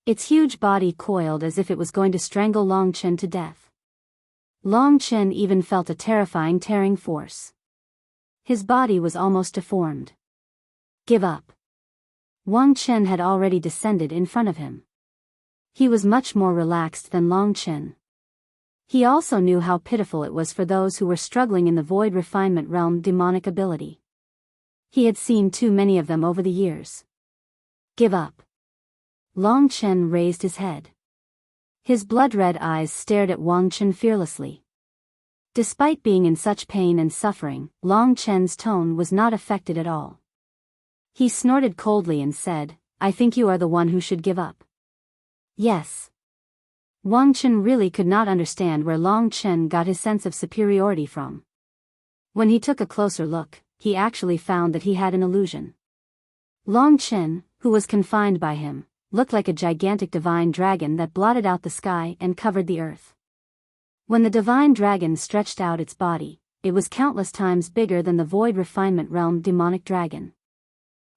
Its huge body coiled as if it was going to strangle Long Chen to death. Long Chen even felt a terrifying tearing force. His body was almost deformed. Give up. Wang Chen had already descended in front of him. He was much more relaxed than Long Chen. He also knew how pitiful it was for those who were struggling in the void refinement realm demonic ability. He had seen too many of them over the years. Give up. Long Chen raised his head. His blood-red eyes stared at Wang Chen fearlessly. Despite being in such pain and suffering, Long Chen's tone was not affected at all. He snorted coldly and said, "I think you are the one who should give up." Yes. Wang Chen really could not understand where Long Chen got his sense of superiority from. When he took a closer look, he actually found that he had an illusion. Long Chen, who was confined by him, looked like a gigantic divine dragon that blotted out the sky and covered the earth. When the divine dragon stretched out its body, it was countless times bigger than the void refinement realm demonic dragon.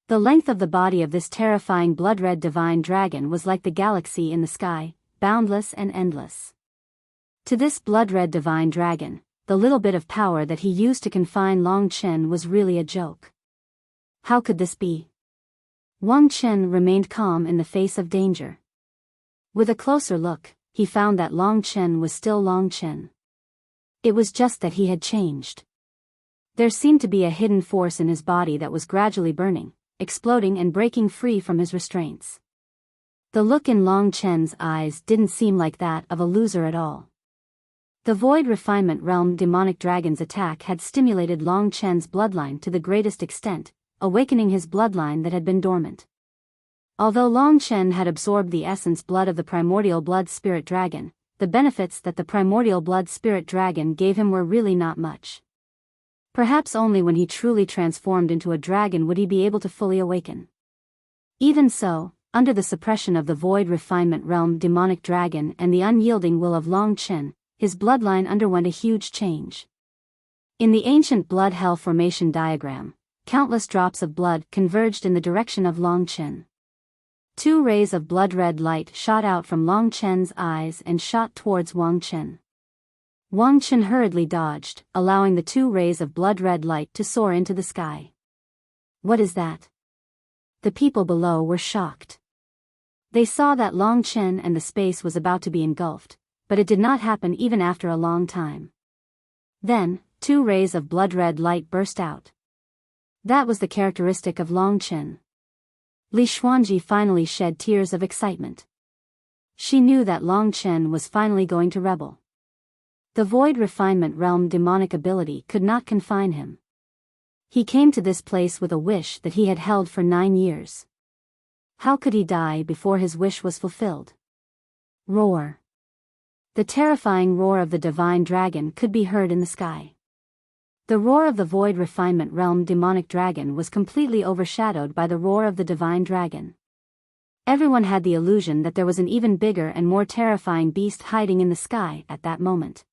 The length of the body of this terrifying blood-red divine dragon was like the galaxy in the sky, boundless and endless. To this blood-red divine dragon, the little bit of power that he used to confine Long Chen was really a joke. How could this be? Wang Chen remained calm in the face of danger. With a closer look, he found that Long Chen was still Long Chen. It was just that he had changed. There seemed to be a hidden force in his body that was gradually burning, exploding and breaking free from his restraints. The look in Long Chen's eyes didn't seem like that of a loser at all. The void refinement realm demonic dragon's attack had stimulated Long Chen's bloodline to the greatest extent, awakening his bloodline that had been dormant. Although Long Chen had absorbed the essence blood of the primordial blood spirit dragon, the benefits that the primordial blood spirit dragon gave him were really not much. Perhaps only when he truly transformed into a dragon would he be able to fully awaken. Even so, under the suppression of the void refinement realm demonic dragon and the unyielding will of Long Chen, his bloodline underwent a huge change. In the ancient blood hell formation diagram, countless drops of blood converged in the direction of Long Chen. Two rays of blood-red light shot out from Long Chen's eyes and shot towards Wang Chen. Wang Chen hurriedly dodged, allowing the two rays of blood-red light to soar into the sky. What is that? The people below were shocked. They saw that Long Chen and the space was about to be engulfed, but it did not happen even after a long time. Then, two rays of blood-red light burst out. That was the characteristic of Long Chen. Li Xuanji finally shed tears of excitement. She knew that Long Chen was finally going to rebel. The void refinement realm demonic ability could not confine him. He came to this place with a wish that he had held for 9 years. How could he die before his wish was fulfilled? Roar. The terrifying roar of the divine dragon could be heard in the sky. The roar of the void refinement realm demonic dragon was completely overshadowed by the roar of the divine dragon. Everyone had the illusion that there was an even bigger and more terrifying beast hiding in the sky at that moment.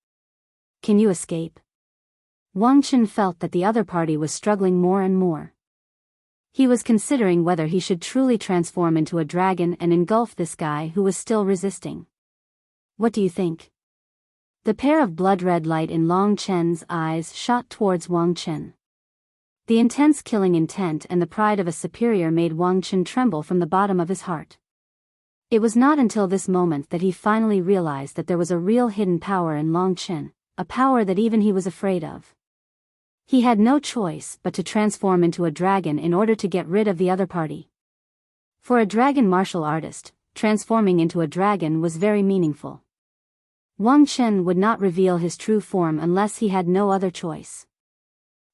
Can you escape? Wang Chen felt that the other party was struggling more and more. He was considering whether he should truly transform into a dragon and engulf this guy who was still resisting. What do you think? The pair of blood-red light in Long Chen's eyes shot towards Wang Chen. The intense killing intent and the pride of a superior made Wang Chen tremble from the bottom of his heart. It was not until this moment that he finally realized that there was a real hidden power in Long Chen, a power that even he was afraid of. He had no choice but to transform into a dragon in order to get rid of the other party. For a dragon martial artist, transforming into a dragon was very meaningful. Wang Chen would not reveal his true form unless he had no other choice.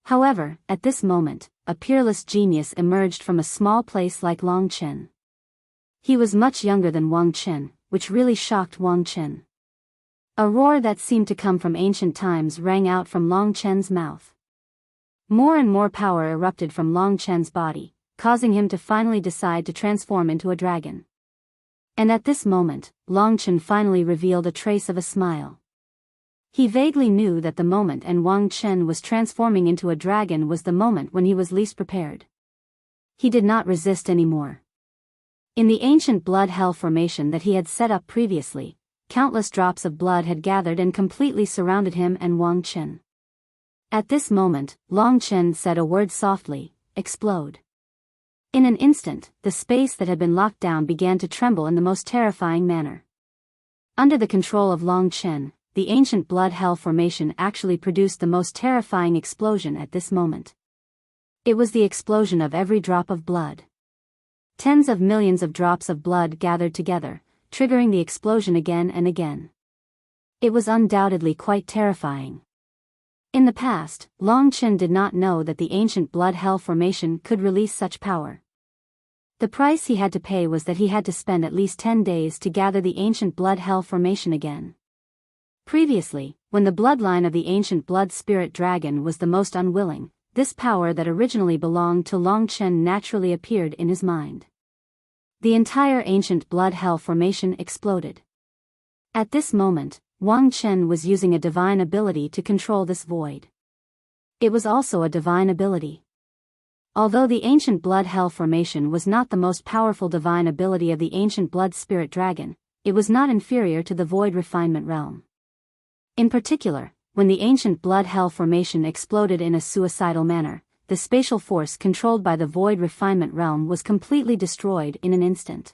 However, at this moment, a peerless genius emerged from a small place like Long Chen. He was much younger than Wang Chen, which really shocked Wang Chen. A roar that seemed to come from ancient times rang out from Long Chen's mouth. More and more power erupted from Long Chen's body, causing him to finally decide to transform into a dragon. And at this moment, Long Chen finally revealed a trace of a smile. He vaguely knew that the moment and Wang Chen was transforming into a dragon was the moment when he was least prepared. He did not resist anymore. In the ancient blood hell formation that he had set up previously, countless drops of blood had gathered and completely surrounded him and Wang Chen. At this moment, Long Chen said a word softly, "Explode." In an instant, the space that had been locked down began to tremble in the most terrifying manner. Under the control of Long Chen, the ancient blood hell formation actually produced the most terrifying explosion at this moment. It was the explosion of every drop of blood. Tens of millions of drops of blood gathered together, triggering the explosion again and again. It was undoubtedly quite terrifying. In the past, Long Chen did not know that the ancient blood hell formation could release such power. The price he had to pay was that he had to spend at least 10 days to gather the ancient blood hell formation again. Previously, when the bloodline of the ancient blood spirit dragon was the most unwilling, this power that originally belonged to Long Chen naturally appeared in his mind. The entire ancient blood hell formation exploded. At this moment, Wang Chen was using a divine ability to control this void. It was also a divine ability. Although the ancient blood hell formation was not the most powerful divine ability of the ancient blood spirit dragon, it was not inferior to the void refinement realm. In particular, when the ancient blood hell formation exploded in a suicidal manner, the spatial force controlled by the void refinement realm was completely destroyed in an instant.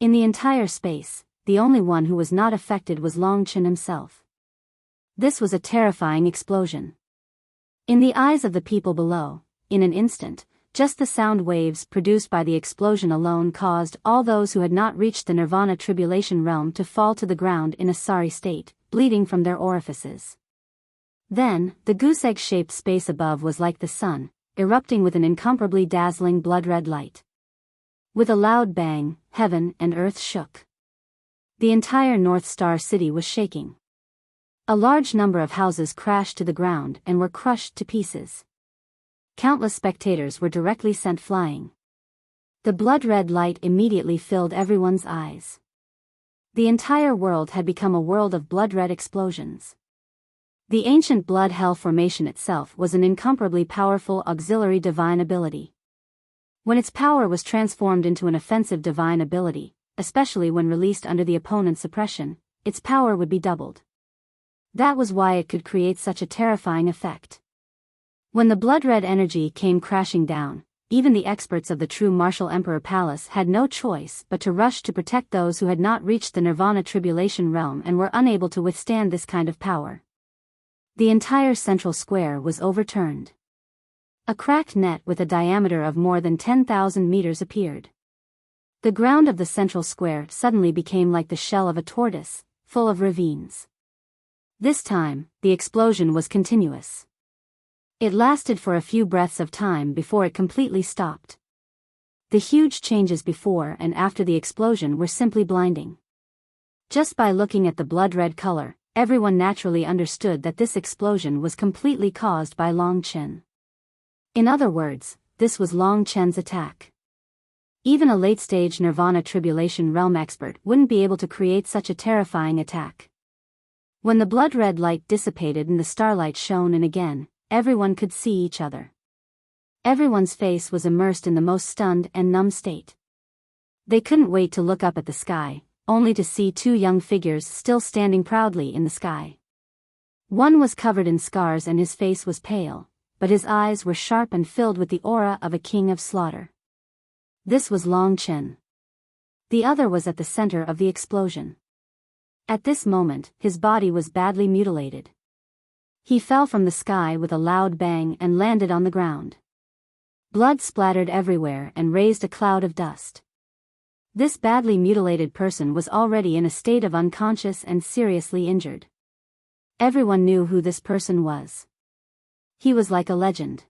In the entire space, the only one who was not affected was Long Chen himself. This was a terrifying explosion. In the eyes of the people below, in an instant, just the sound waves produced by the explosion alone caused all those who had not reached the nirvana tribulation realm to fall to the ground in a sorry state, bleeding from their orifices. Then, the goose-egg-shaped space above was like the sun, erupting with an incomparably dazzling blood-red light. With a loud bang, heaven and earth shook. The entire North Star City was shaking. A large number of houses crashed to the ground and were crushed to pieces. Countless spectators were directly sent flying. The blood-red light immediately filled everyone's eyes. The entire world had become a world of blood-red explosions. The ancient blood hell formation itself was an incomparably powerful auxiliary divine ability. When its power was transformed into an offensive divine ability, especially when released under the opponent's suppression, its power would be doubled. That was why it could create such a terrifying effect. When the blood-red energy came crashing down, even the experts of the true Martial Emperor Palace had no choice but to rush to protect those who had not reached the Nirvana Tribulation realm and were unable to withstand this kind of power. The entire central square was overturned. A cracked net with a diameter of more than 10,000 meters appeared. The ground of the central square suddenly became like the shell of a tortoise, full of ravines. This time, the explosion was continuous. It lasted for a few breaths of time before it completely stopped. The huge changes before and after the explosion were simply blinding. Just by looking at the blood-red color, everyone naturally understood that this explosion was completely caused by Long Chen. In other words, this was Long Chen's attack. Even a late-stage Nirvana Tribulation realm expert wouldn't be able to create such a terrifying attack. When the blood-red light dissipated and the starlight shone in again, everyone could see each other. Everyone's face was immersed in the most stunned and numb state. They couldn't wait to look up at the sky, only to see two young figures still standing proudly in the sky. One was covered in scars and his face was pale, but his eyes were sharp and filled with the aura of a king of slaughter. This was Long Chen. The other was at the center of the explosion. At this moment, his body was badly mutilated. He fell from the sky with a loud bang and landed on the ground. Blood splattered everywhere and raised a cloud of dust. This badly mutilated person was already in a state of unconscious and seriously injured. Everyone knew who this person was. He was like a legend.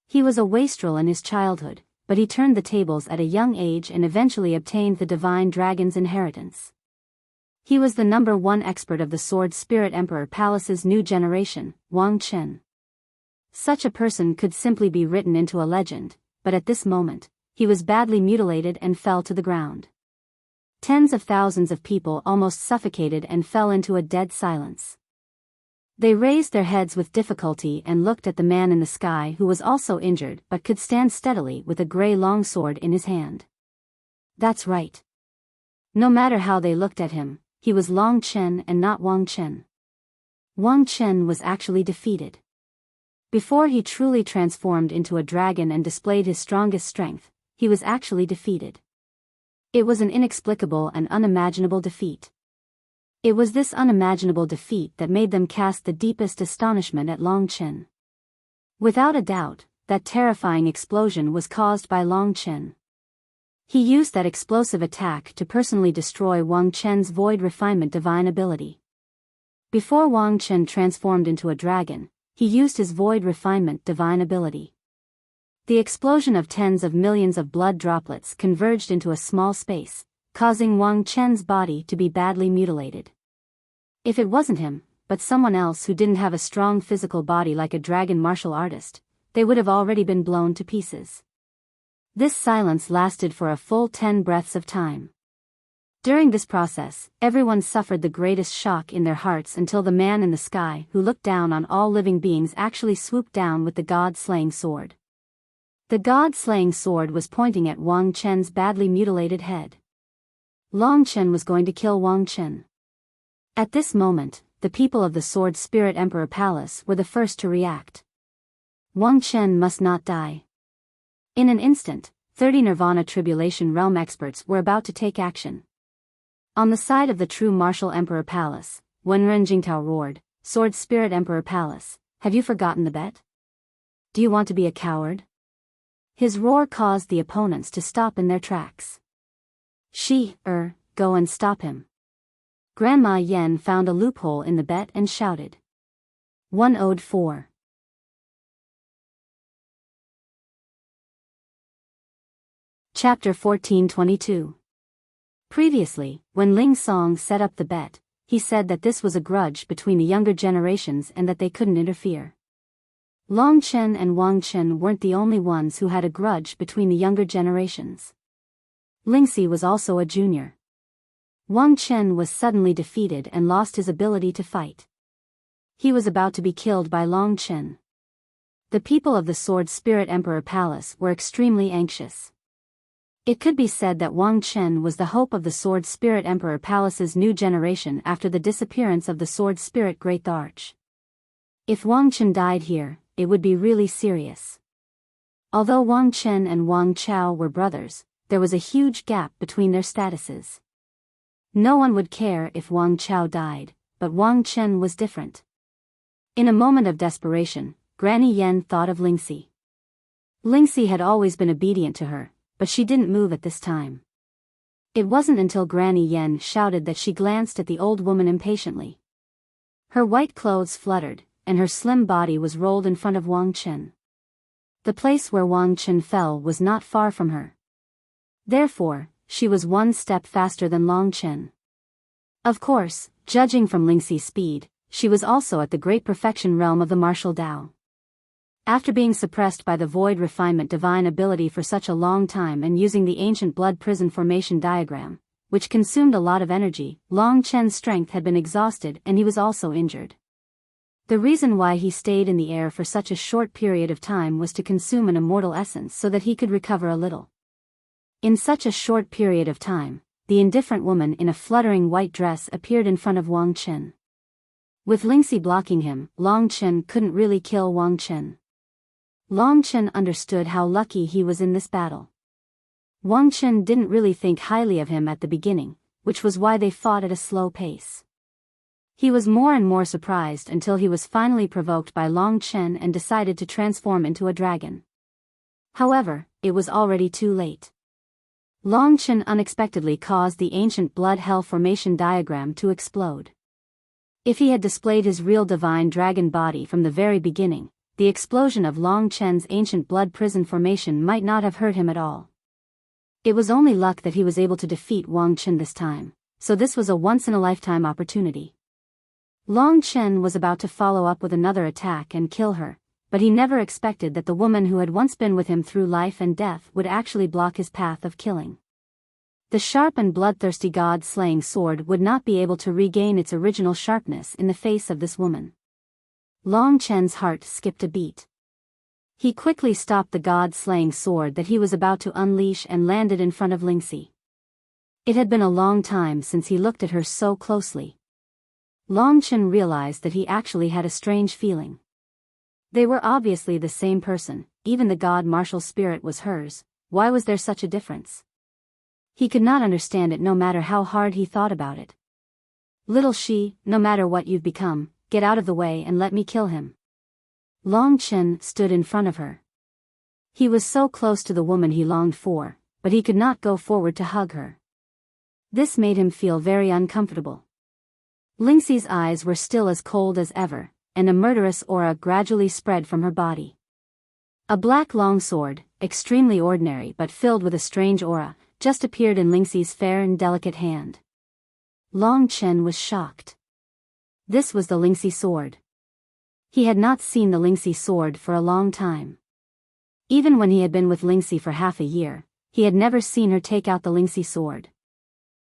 He was a wastrel in his childhood, but he turned the tables at a young age and eventually obtained the divine dragon's inheritance. He was the #1 expert of the Sword Spirit Emperor Palace's new generation, Wang Chen. Such a person could simply be written into a legend, but at this moment, he was badly mutilated and fell to the ground. Tens of thousands of people almost suffocated and fell into a dead silence. They raised their heads with difficulty and looked at the man in the sky who was also injured but could stand steadily with a gray longsword in his hand. That's right. No matter how they looked at him, he was Long Chen and not Wang Chen. Wang Chen was actually defeated. Before he truly transformed into a dragon and displayed his strongest strength, he was actually defeated. It was an inexplicable and unimaginable defeat. It was this unimaginable defeat that made them cast the deepest astonishment at Long Chen. Without a doubt, that terrifying explosion was caused by Long Chen. He used that explosive attack to personally destroy Wang Chen's void refinement divine ability. Before Wang Chen transformed into a dragon, he used his void refinement divine ability. The explosion of tens of millions of blood droplets converged into a small space, causing Wang Chen's body to be badly mutilated. If it wasn't him, but someone else who didn't have a strong physical body like a dragon martial artist, they would have already been blown to pieces. This silence lasted for a full 10 breaths of time. During this process, everyone suffered the greatest shock in their hearts until the man in the sky who looked down on all living beings actually swooped down with the god-slaying sword. The god-slaying sword was pointing at Wang Chen's badly mutilated head. Long Chen was going to kill Wang Chen. At this moment, the people of the Sword Spirit Emperor Palace were the first to react. Wang Chen must not die. In an instant, 30 Nirvana Tribulation Realm experts were about to take action. On the side of the true martial Emperor Palace, Wenren Jingtao roared, Sword Spirit Emperor Palace, have you forgotten the bet? Do you want to be a coward? His roar caused the opponents to stop in their tracks. Go and stop him. Grandma Yen found a loophole in the bet and shouted. 1 Ode 4. Chapter 1422. Previously, when Ling Song set up the bet, he said that this was a grudge between the younger generations and that they couldn't interfere. Long Chen and Wang Chen weren't the only ones who had a grudge between the younger generations. Lingxi was also a junior. Wang Chen was suddenly defeated and lost his ability to fight. He was about to be killed by Long Chen. The people of the Sword Spirit Emperor Palace were extremely anxious. It could be said that Wang Chen was the hope of the Sword Spirit Emperor Palace's new generation after the disappearance of the Sword Spirit Great Arch. If Wang Chen died here, it would be really serious. Although Wang Chen and Wang Chao were brothers, there was a huge gap between their statuses. No one would care if Wang Chao died, but Wang Chen was different. In a moment of desperation, Granny Yen thought of Lingxi. Lingxi had always been obedient to her, but she didn't move at this time. It wasn't until Granny Yen shouted that she glanced at the old woman impatiently. Her white clothes fluttered, and her slim body was rolled in front of Wang Chen. The place where Wang Chen fell was not far from her. Therefore, she was one step faster than Long Chen. Of course, judging from Lingxi's speed, she was also at the great perfection realm of the martial Tao. After being suppressed by the void refinement divine ability for such a long time and using the ancient blood prison formation diagram, which consumed a lot of energy, Long Chen's strength had been exhausted and he was also injured. The reason why he stayed in the air for such a short period of time was to consume an immortal essence so that he could recover a little. In such a short period of time, the indifferent woman in a fluttering white dress appeared in front of Wang Chen. With Lingxi blocking him, Long Chen couldn't really kill Wang Chen. Long Chen understood how lucky he was in this battle. Wang Chen didn't really think highly of him at the beginning, which was why they fought at a slow pace. He was more and more surprised until he was finally provoked by Long Chen and decided to transform into a dragon. However, it was already too late. Long Chen unexpectedly caused the ancient blood hell formation diagram to explode. If he had displayed his real divine dragon body from the very beginning, the explosion of Long Chen's ancient blood prison formation might not have hurt him at all. It was only luck that he was able to defeat Wang Chen this time, so this was a once-in-a-lifetime opportunity. Long Chen was about to follow up with another attack and kill her, but he never expected that the woman who had once been with him through life and death would actually block his path of killing. The sharp and bloodthirsty god-slaying sword would not be able to regain its original sharpness in the face of this woman. Long Chen's heart skipped a beat. He quickly stopped the god-slaying sword that he was about to unleash and landed in front of Lingxi. It had been a long time since he looked at her so closely. Long Chen realized that he actually had a strange feeling. They were obviously the same person, even the god martial spirit was hers. Why was there such a difference? He could not understand it no matter how hard he thought about it. Little she, no matter what you've become, get out of the way and let me kill him. Long Chen stood in front of her. He was so close to the woman he longed for, but he could not go forward to hug her. This made him feel very uncomfortable. Lingxi's eyes were still as cold as ever, and a murderous aura gradually spread from her body. A black longsword, extremely ordinary but filled with a strange aura, just appeared in Lingxi's fair and delicate hand. Long Chen was shocked. This was the Lingxi sword. He had not seen the Lingxi sword for a long time. Even when he had been with Lingxi for half a year, he had never seen her take out the Lingxi sword.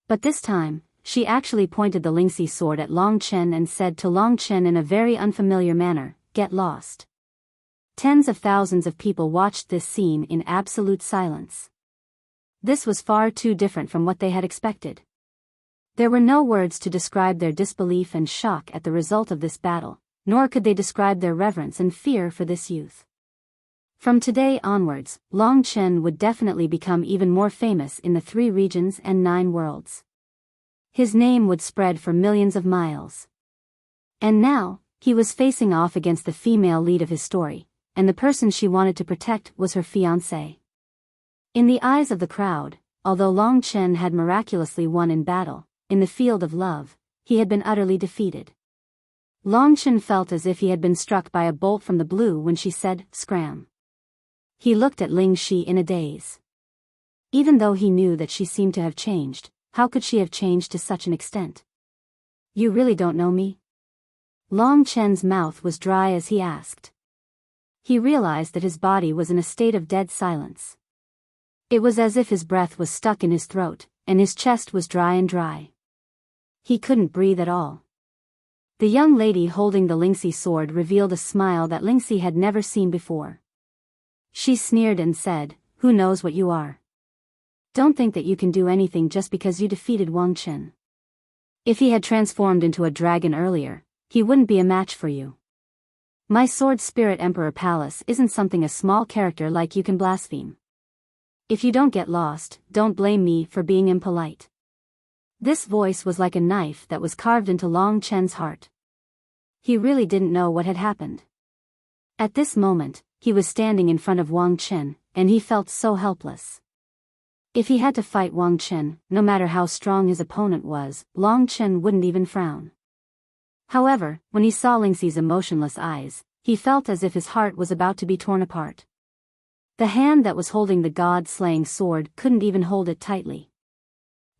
But this time, she actually pointed the Lingxi sword at Long Chen and said to Long Chen in a very unfamiliar manner, "Get lost." Tens of thousands of people watched this scene in absolute silence. This was far too different from what they had expected. There were no words to describe their disbelief and shock at the result of this battle, nor could they describe their reverence and fear for this youth. From today onwards, Long Chen would definitely become even more famous in the 3 regions and 9 worlds. His name would spread for millions of miles. And now, he was facing off against the female lead of his story, and the person she wanted to protect was her fiancé. In the eyes of the crowd, although Long Chen had miraculously won in battle, in the field of love, he had been utterly defeated. Long Chen felt as if he had been struck by a bolt from the blue when she said, "Scram." He looked at Ling Shi in a daze. Even though he knew that she seemed to have changed, how could she have changed to such an extent? "You really don't know me?" Long Chen's mouth was dry as he asked. He realized that his body was in a state of dead silence. It was as if his breath was stuck in his throat, and his chest was dry. He couldn't breathe at all. The young lady holding the Lingxi sword revealed a smile that Lingxi had never seen before. She sneered and said, "Who knows what you are? Don't think that you can do anything just because you defeated Wang Chen. If he had transformed into a dragon earlier, he wouldn't be a match for you. My sword spirit Emperor Palace isn't something a small character like you can blaspheme. If you don't get lost, don't blame me for being impolite." This voice was like a knife that was carved into Long Chen's heart. He really didn't know what had happened. At this moment, he was standing in front of Wang Chen, and he felt so helpless. If he had to fight Wang Chen, no matter how strong his opponent was, Long Chen wouldn't even frown. However, when he saw Lingxi's emotionless eyes, he felt as if his heart was about to be torn apart. The hand that was holding the god-slaying sword couldn't even hold it tightly.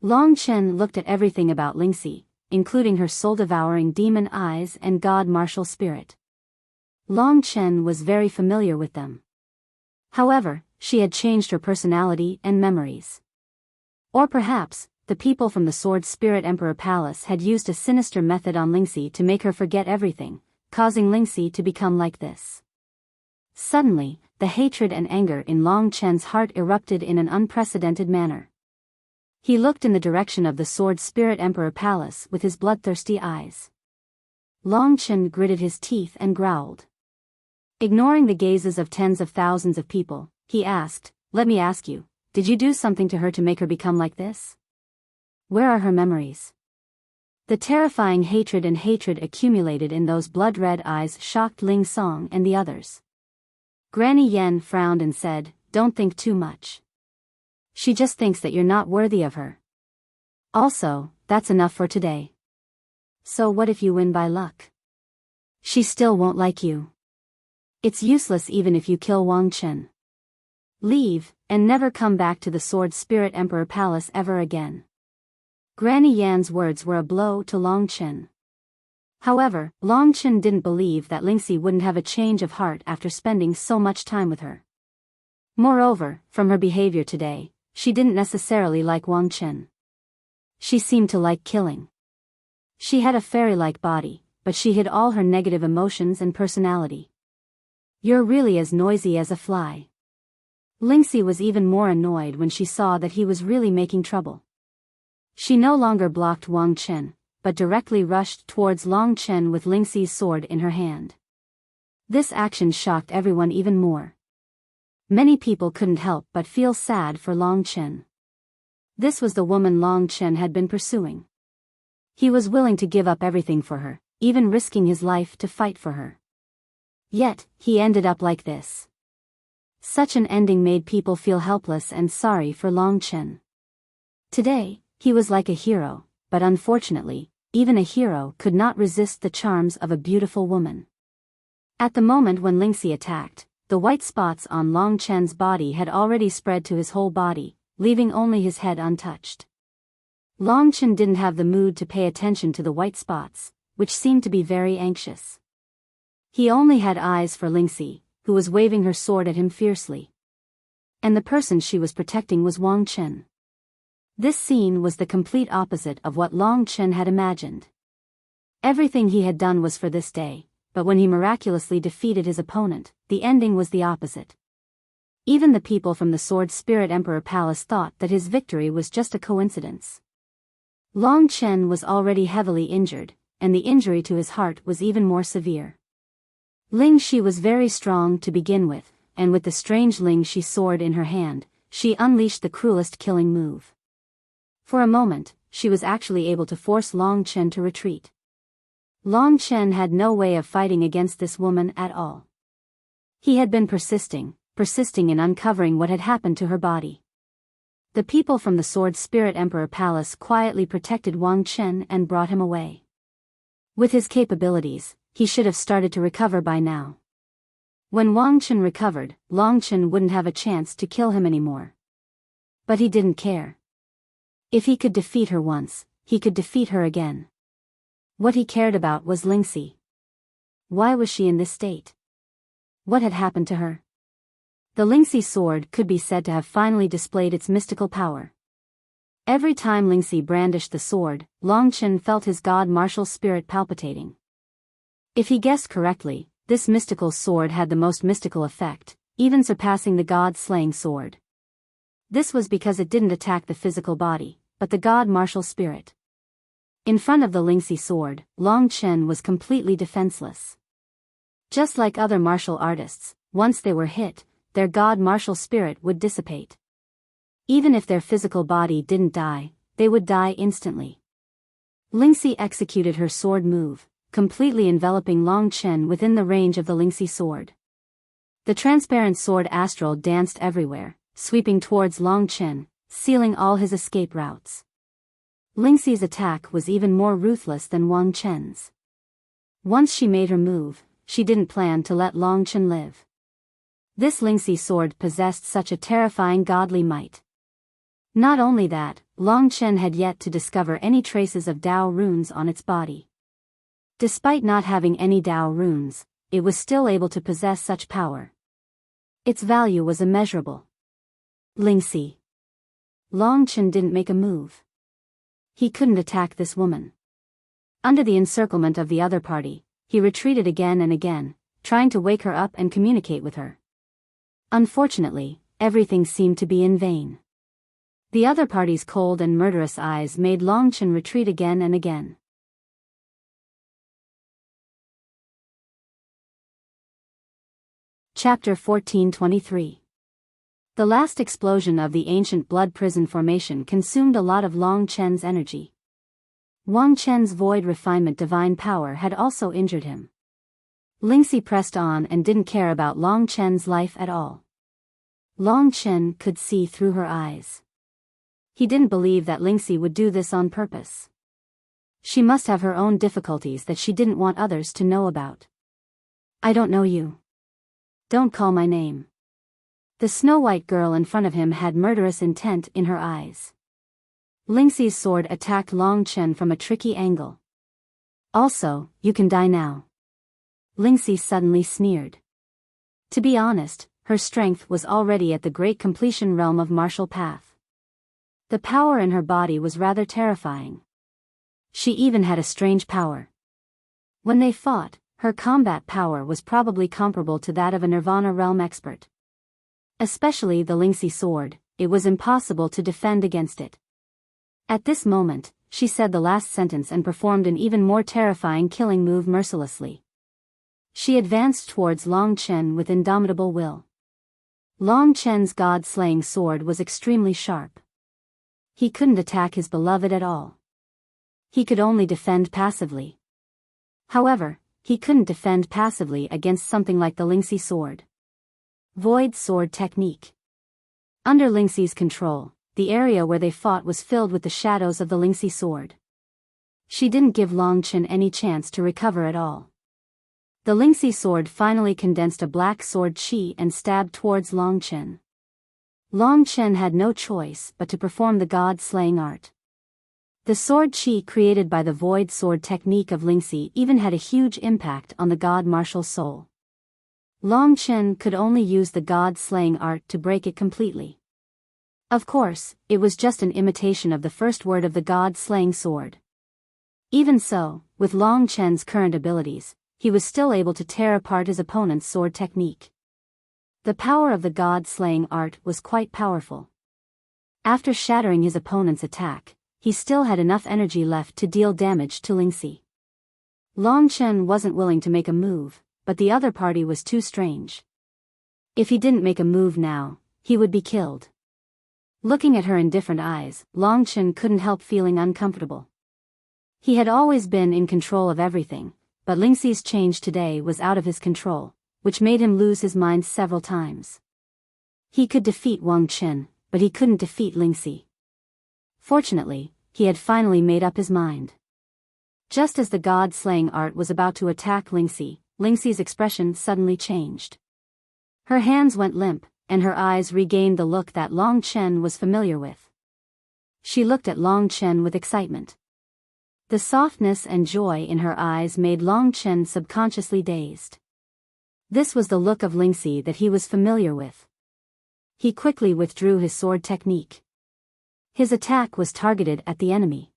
Long Chen looked at everything about Lingxi, including her soul-devouring demon eyes and god-martial spirit. Long Chen was very familiar with them. However, she had changed her personality and memories. Or perhaps, the people from the Sword Spirit Emperor Palace had used a sinister method on Lingxi to make her forget everything, causing Lingxi to become like this. Suddenly, the hatred and anger in Long Chen's heart erupted in an unprecedented manner. He looked in the direction of the Sword Spirit Emperor Palace with his bloodthirsty eyes. Long Chen gritted his teeth and growled. Ignoring the gazes of tens of thousands of people, he asked, "Let me ask you, did you do something to her to make her become like this? Where are her memories?" The terrifying hatred accumulated in those blood-red eyes shocked Ling Song and the others. Granny Yen frowned and said, "Don't think too much. She just thinks that you're not worthy of her. Also, that's enough for today. So what if you win by luck? She still won't like you. It's useless even if you kill Wang Chen. Leave, and never come back to the Sword Spirit Emperor Palace ever again." Granny Yan's words were a blow to Long Chen. However, Long Chen didn't believe that Lingxi wouldn't have a change of heart after spending so much time with her. Moreover, from her behavior today, she didn't necessarily like Wang Chen. She seemed to like killing. She had a fairy-like body, but she hid all her negative emotions and personality. "You're really as noisy as a fly." Lingxi was even more annoyed when she saw that he was really making trouble. She no longer blocked Wang Chen, but directly rushed towards Long Chen with Lingxi's sword in her hand. This action shocked everyone even more. Many people couldn't help but feel sad for Long Chen. This was the woman Long Chen had been pursuing. He was willing to give up everything for her, even risking his life to fight for her. Yet, he ended up like this. Such an ending made people feel helpless and sorry for Long Chen. Today, he was like a hero, but unfortunately, even a hero could not resist the charms of a beautiful woman. At the moment when Lingxi attacked, the white spots on Long Chen's body had already spread to his whole body, leaving only his head untouched. Long Chen didn't have the mood to pay attention to the white spots, which seemed to be very anxious. He only had eyes for Lingxi, who was waving her sword at him fiercely. And the person she was protecting was Wang Chen. This scene was the complete opposite of what Long Chen had imagined. Everything he had done was for this day, but when he miraculously defeated his opponent, the ending was the opposite. Even the people from the Sword Spirit Emperor Palace thought that his victory was just a coincidence. Long Chen was already heavily injured, and the injury to his heart was even more severe. Ling Shi was very strong to begin with, and with the strange Ling Shi sword in her hand, she unleashed the cruelest killing move. For a moment, she was actually able to force Long Chen to retreat. Long Chen had no way of fighting against this woman at all. He had been persisting in uncovering what had happened to her body. The people from the Sword Spirit Emperor Palace quietly protected Wang Chen and brought him away. With his capabilities, he should have started to recover by now. When Wang Chen recovered, Long Chen wouldn't have a chance to kill him anymore. But he didn't care. If he could defeat her once, he could defeat her again. What he cared about was Lingxi. Why was she in this state? What had happened to her? The Lingxi sword could be said to have finally displayed its mystical power. Every time Lingxi brandished the sword, Long Chen felt his god martial spirit palpitating. If he guessed correctly, this mystical sword had the most mystical effect, even surpassing the god-slaying sword. This was because it didn't attack the physical body, but the god martial spirit. In front of the Lingxi sword, Long Chen was completely defenseless. Just like other martial artists, once they were hit, their god martial spirit would dissipate. Even if their physical body didn't die, they would die instantly. Lingxi executed her sword move, completely enveloping Long Chen within the range of the Lingxi sword. The transparent sword Astral danced everywhere, sweeping towards Long Chen, sealing all his escape routes. Lingxi's attack was even more ruthless than Wang Chen's. Once she made her move, she didn't plan to let Long Chen live. This Lingxi sword possessed such a terrifying godly might. Not only that, Long Chen had yet to discover any traces of Dao runes on its body. Despite not having any Dao runes, it was still able to possess such power. Its value was immeasurable. Lingxi. Long Chen didn't make a move. He couldn't attack this woman. Under the encirclement of the other party, he retreated again and again, trying to wake her up and communicate with her. Unfortunately, everything seemed to be in vain. The other party's cold and murderous eyes made Long Chen retreat again and again. Chapter 1423. The last explosion of the ancient blood prison formation consumed a lot of Long Chen's energy. Wang Chen's void refinement divine power had also injured him. Lingxi pressed on and didn't care about Long Chen's life at all. Long Chen could see through her eyes. He didn't believe that Lingxi would do this on purpose. She must have her own difficulties that she didn't want others to know about. I don't know you. Don't call my name. The snow-white girl in front of him had murderous intent in her eyes. Lingxi's sword attacked Long Chen from a tricky angle. Also, you can die now. Lingxi suddenly sneered. To be honest, her strength was already at the great completion realm of martial path. The power in her body was rather terrifying. She even had a strange power. When they fought, her combat power was probably comparable to that of a Nirvana realm expert. Especially the Lingxi sword, it was impossible to defend against it. At this moment, she said the last sentence and performed an even more terrifying killing move mercilessly. She advanced towards Long Chen with indomitable will. Long Chen's god-slaying sword was extremely sharp. He couldn't attack his beloved at all. He could only defend passively. However, he couldn't defend passively against something like the Lingxi sword. Void sword technique. Under Lingxi's control, the area where they fought was filled with the shadows of the Lingxi sword. She didn't give Long Chen any chance to recover at all. The Lingxi sword finally condensed a black sword qi and stabbed towards Long Chen. Long Chen had no choice but to perform the god-slaying art. The sword qi created by the void sword technique of Lingxi even had a huge impact on the god martial soul. Long Chen could only use the god-slaying art to break it completely. Of course, it was just an imitation of the first word of the god-slaying sword. Even so, with Long Chen's current abilities, he was still able to tear apart his opponent's sword technique. The power of the god-slaying art was quite powerful. After shattering his opponent's attack, he still had enough energy left to deal damage to Lingxi. Long Chen wasn't willing to make a move, but the other party was too strange. If he didn't make a move now, he would be killed. Looking at her indifferent eyes, Long Chen couldn't help feeling uncomfortable. He had always been in control of everything, but Lingxi's change today was out of his control, which made him lose his mind several times. He could defeat Wang Chen, but he couldn't defeat Lingxi. Fortunately, he had finally made up his mind. Just as the god-slaying art was about to attack Lingxi, Lingxi's expression suddenly changed. Her hands went limp, and her eyes regained the look that Long Chen was familiar with. She looked at Long Chen with excitement. The softness and joy in her eyes made Long Chen subconsciously dazed. This was the look of Lingxi that he was familiar with. He quickly withdrew his sword technique. His attack was targeted at the enemy.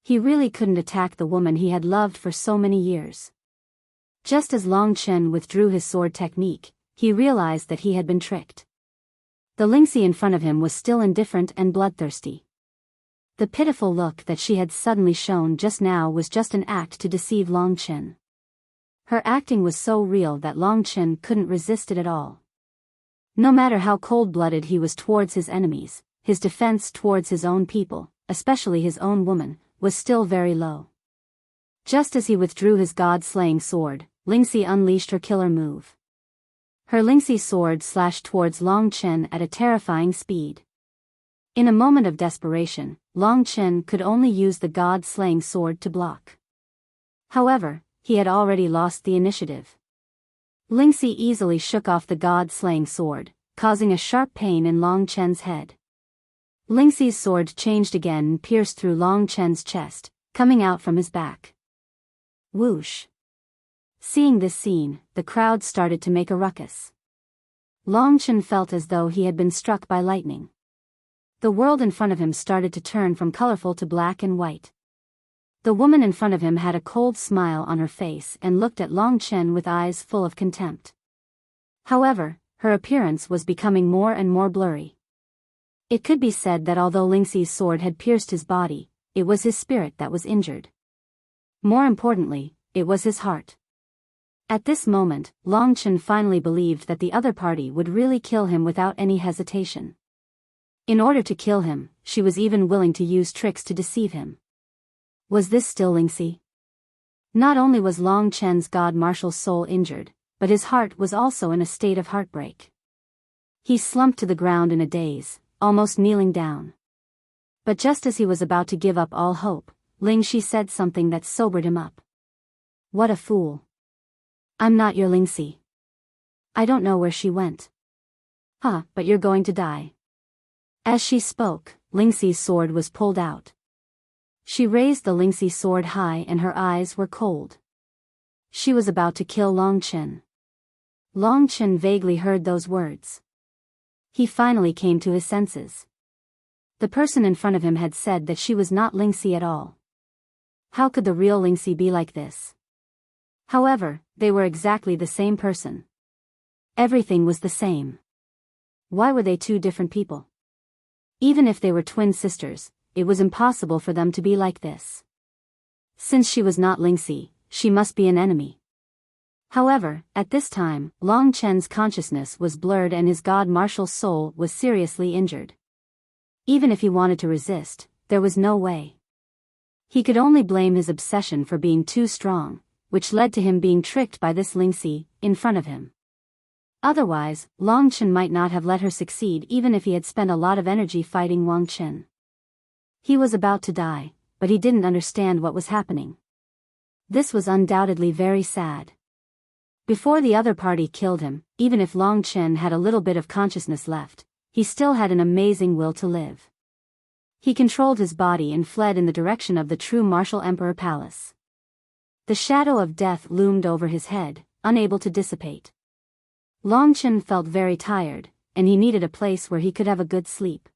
He really couldn't attack the woman he had loved for so many years. Just as Long Chen withdrew his sword technique, he realized that he had been tricked. The Lingxi in front of him was still indifferent and bloodthirsty. The pitiful look that she had suddenly shown just now was just an act to deceive Long Chen. Her acting was so real that Long Chen couldn't resist it at all. No matter how cold-blooded he was towards his enemies, his defense towards his own people, especially his own woman, was still very low. Just as he withdrew his god-slaying sword, Lingxi unleashed her killer move. Her Lingxi sword slashed towards Long Chen at a terrifying speed. In a moment of desperation, Long Chen could only use the god-slaying sword to block. However, he had already lost the initiative. Lingxi easily shook off the god-slaying sword, causing a sharp pain in Long Chen's head. Lingxi's sword changed again and pierced through Long Chen's chest, coming out from his back. Whoosh! Seeing this scene, the crowd started to make a ruckus. Long Chen felt as though he had been struck by lightning. The world in front of him started to turn from colorful to black and white. The woman in front of him had a cold smile on her face and looked at Long Chen with eyes full of contempt. However, her appearance was becoming more and more blurry. It could be said that although Lingxi's sword had pierced his body, it was his spirit that was injured. More importantly, it was his heart. At this moment, Long Chen finally believed that the other party would really kill him without any hesitation. In order to kill him, she was even willing to use tricks to deceive him. Was this still Lingxi? Not only was Long Chen's god martial soul injured, but his heart was also in a state of heartbreak. He slumped to the ground in a daze, almost kneeling down. But just as he was about to give up all hope, Lingxi said something that sobered him up. What a fool. I'm not your Lingxi. I don't know where she went. But you're going to die. As she spoke, Lingxi's sword was pulled out. She raised the Lingxi sword high and her eyes were cold. She was about to kill Long Chen. Long Chen vaguely heard those words. He finally came to his senses. The person in front of him had said that she was not Lingxi at all. How could the real Lingxi be like this? However, they were exactly the same person. Everything was the same. Why were they two different people? Even if they were twin sisters, it was impossible for them to be like this. Since she was not Lingxi, she must be an enemy. However, at this time, Long Chen's consciousness was blurred and his god martial soul was seriously injured. Even if he wanted to resist, there was no way. He could only blame his obsession for being too strong, which led to him being tricked by this Lingxi in front of him. Otherwise, Long Chen might not have let her succeed even if he had spent a lot of energy fighting Wang Chen. He was about to die, but he didn't understand what was happening. This was undoubtedly very sad. Before the other party killed him, even if Long Chen had a little bit of consciousness left, he still had an amazing will to live. He controlled his body and fled in the direction of the true martial emperor palace. The shadow of death loomed over his head, unable to dissipate. Long Chen felt very tired, and he needed a place where he could have a good sleep.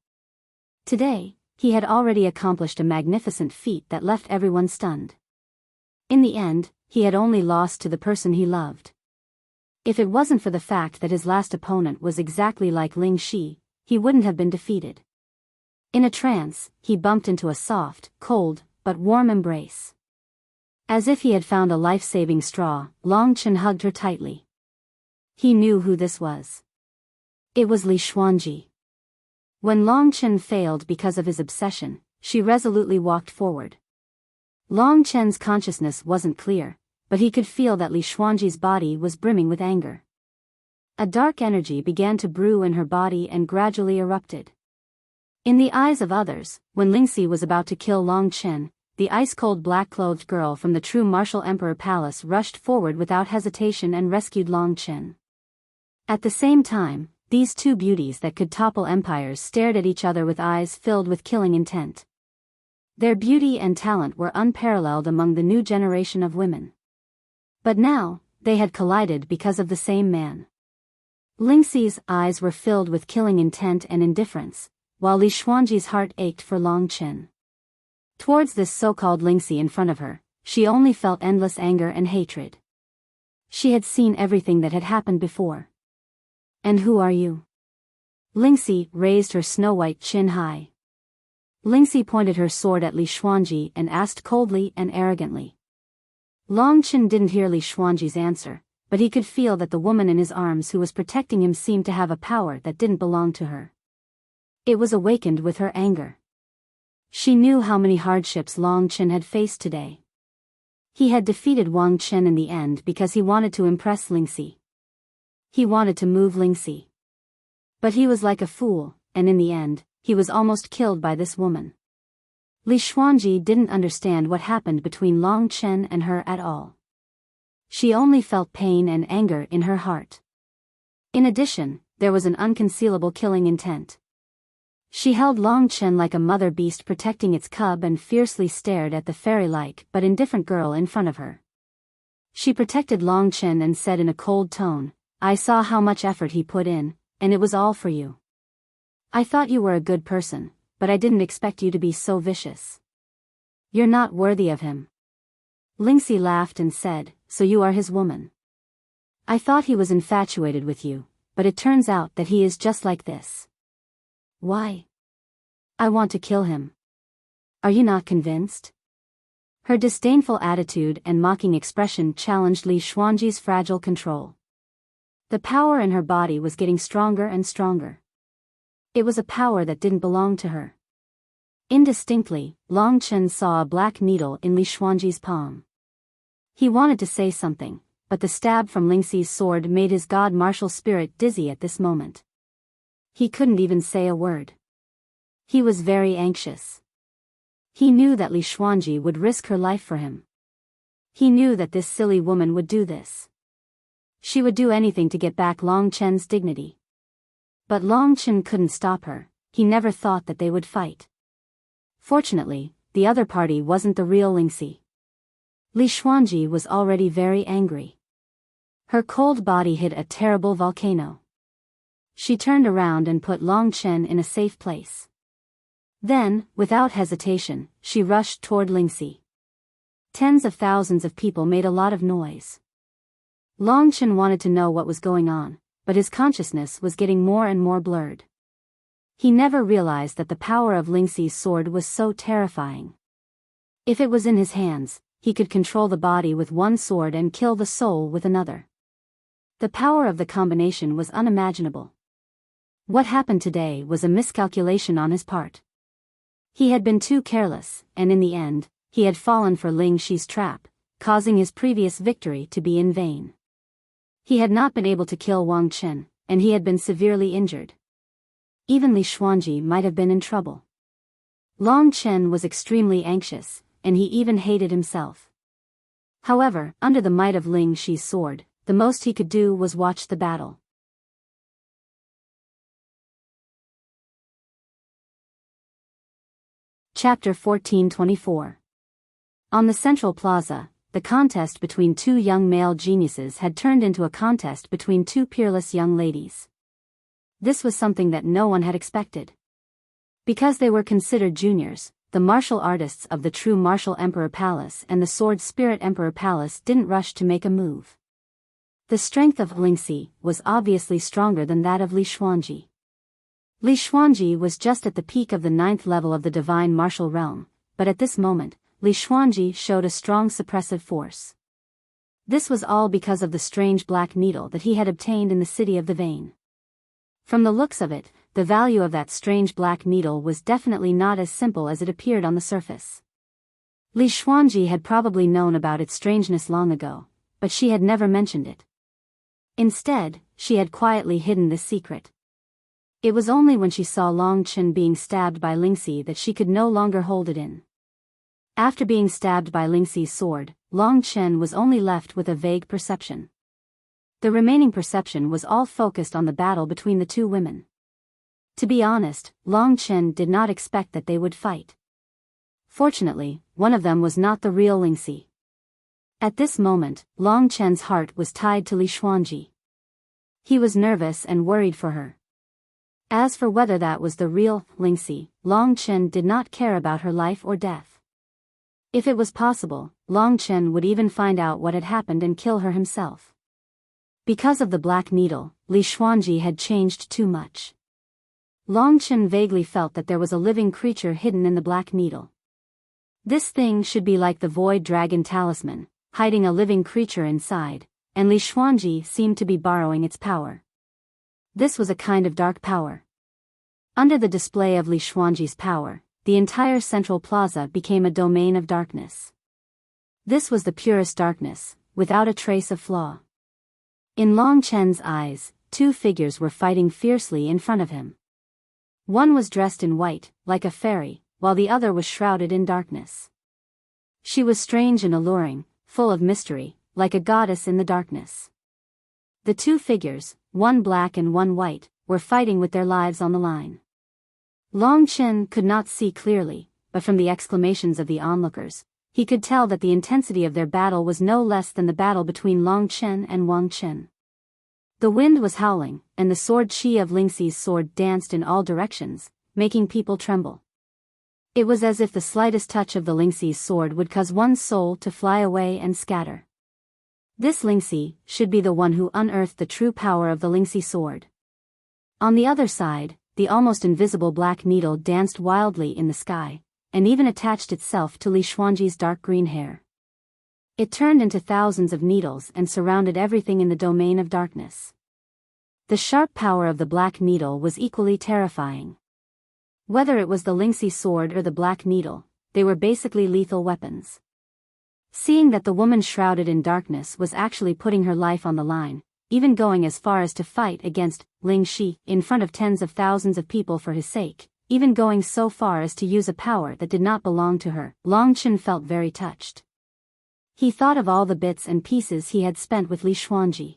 Today, he had already accomplished a magnificent feat that left everyone stunned. In the end, he had only lost to the person he loved. If it wasn't for the fact that his last opponent was exactly like Ling Shi, he wouldn't have been defeated. In a trance, he bumped into a soft, cold, but warm embrace. As if he had found a life-saving straw, Long Chen hugged her tightly. He knew who this was. It was Li Xuanji. When Long Chen failed because of his obsession, she resolutely walked forward. Long Chen's consciousness wasn't clear, but he could feel that Li Xuanji's body was brimming with anger. A dark energy began to brew in her body and gradually erupted. In the eyes of others, when Lingxi was about to kill Long Chen, the ice-cold black-clothed girl from the true martial emperor palace rushed forward without hesitation and rescued Long Chen. At the same time, these two beauties that could topple empires stared at each other with eyes filled with killing intent. Their beauty and talent were unparalleled among the new generation of women. But now, they had collided because of the same man. Lingxi's eyes were filled with killing intent and indifference, while Li Xuanji's heart ached for Long Chen. Towards this so-called Lingxi in front of her, she only felt endless anger and hatred. She had seen everything that had happened before. And who are you? Lingxi raised her snow-white chin high. Lingxi pointed her sword at Li Xuanji and asked coldly and arrogantly. Long Chen didn't hear Li Xuanji's answer, but he could feel that the woman in his arms who was protecting him seemed to have a power that didn't belong to her. It was awakened with her anger. She knew how many hardships Long Chen had faced today. He had defeated Wang Chen in the end because he wanted to impress Lingxi. He wanted to move Lingxi. But he was like a fool, and in the end, he was almost killed by this woman. Li Xuanji didn't understand what happened between Long Chen and her at all. She only felt pain and anger in her heart. In addition, there was an unconcealable killing intent. She held Long Chen like a mother beast protecting its cub and fiercely stared at the fairy-like but indifferent girl in front of her. She protected Long Chen and said in a cold tone, "I saw how much effort he put in, and it was all for you. I thought you were a good person, but I didn't expect you to be so vicious. You're not worthy of him." Lingxi laughed and said, "So you are his woman. I thought he was infatuated with you, but it turns out that he is just like this. Why? I want to kill him. Are you not convinced?" Her disdainful attitude and mocking expression challenged Li Xuanji's fragile control. The power in her body was getting stronger and stronger. It was a power that didn't belong to her. Indistinctly, Long Chen saw a black needle in Li Xuanji's palm. He wanted to say something, but the stab from Lingxi's sword made his god martial spirit dizzy at this moment. He couldn't even say a word. He was very anxious. He knew that Li Xuanji would risk her life for him. He knew that this silly woman would do this. She would do anything to get back Long Chen's dignity. But Long Chen couldn't stop her. He never thought that they would fight. Fortunately, the other party wasn't the real Lingxi. Li Xuanji was already very angry. Her cold body hit a terrible volcano. She turned around and put Long Chen in a safe place. Then, without hesitation, she rushed toward Lingxi. Tens of thousands of people made a lot of noise. Long Chen wanted to know what was going on, but his consciousness was getting more and more blurred. He never realized that the power of Lingxi's sword was so terrifying. If it was in his hands, he could control the body with one sword and kill the soul with another. The power of the combination was unimaginable. What happened today was a miscalculation on his part. He had been too careless, and in the end, he had fallen for Lingxi's trap, causing his previous victory to be in vain. He had not been able to kill Wang Chen, and he had been severely injured. Even Li Xuanji might have been in trouble. Long Chen was extremely anxious, and he even hated himself. However, under the might of Lingxi's sword, the most he could do was watch the battle. Chapter 1424. On the central plaza, the contest between two young male geniuses had turned into a contest between two peerless young ladies. This was something that no one had expected. Because they were considered juniors, the martial artists of the true Martial Emperor Palace and the Sword Spirit Emperor Palace didn't rush to make a move. The strength of Lingxi was obviously stronger than that of Li Xuanji. Li Xuanji was just at the peak of the 9th level of the divine martial realm, but at this moment, Li Xuanji showed a strong suppressive force. This was all because of the strange black needle that he had obtained in the City of the Vein. From the looks of it, the value of that strange black needle was definitely not as simple as it appeared on the surface. Li Xuanji had probably known about its strangeness long ago, but she had never mentioned it. Instead, she had quietly hidden this secret. It was only when she saw Long Chen being stabbed by Lingxi that she could no longer hold it in. After being stabbed by Lingxi's sword, Long Chen was only left with a vague perception. The remaining perception was all focused on the battle between the two women. To be honest, Long Chen did not expect that they would fight. Fortunately, one of them was not the real Lingxi. At this moment, Long Chen's heart was tied to Li Xuanji. He was nervous and worried for her. As for whether that was the real Lingxi, Long Chen did not care about her life or death. If it was possible, Long Chen would even find out what had happened and kill her himself. Because of the black needle, Li Xuanji had changed too much. Long Chen vaguely felt that there was a living creature hidden in the black needle. This thing should be like the void dragon talisman, hiding a living creature inside, and Li Xuanji seemed to be borrowing its power. This was a kind of dark power. Under the display of Li Xuanji's power, the entire central plaza became a domain of darkness. This was the purest darkness, without a trace of flaw. In Long Chen's eyes, two figures were fighting fiercely in front of him. One was dressed in white, like a fairy, while the other was shrouded in darkness. She was strange and alluring, full of mystery, like a goddess in the darkness. The two figures, one black and one white, were fighting with their lives on the line. Long Chen could not see clearly, but from the exclamations of the onlookers, he could tell that the intensity of their battle was no less than the battle between Long Chen and Wang Chen. The wind was howling, and the sword chi of Lingxi's sword danced in all directions, making people tremble. It was as if the slightest touch of the Lingxi's sword would cause one's soul to fly away and scatter. This Lingxi should be the one who unearthed the true power of the Lingxi sword. On the other side, the almost invisible black needle danced wildly in the sky, and even attached itself to Li Xuanji's dark green hair. It turned into thousands of needles and surrounded everything in the domain of darkness. The sharp power of the black needle was equally terrifying. Whether it was the Lingxi sword or the black needle, they were basically lethal weapons. Seeing that the woman shrouded in darkness was actually putting her life on the line, even going as far as to fight against Lingxi in front of tens of thousands of people for his sake, even going so far as to use a power that did not belong to her, Long Chen felt very touched. He thought of all the bits and pieces he had spent with Li Xuanji.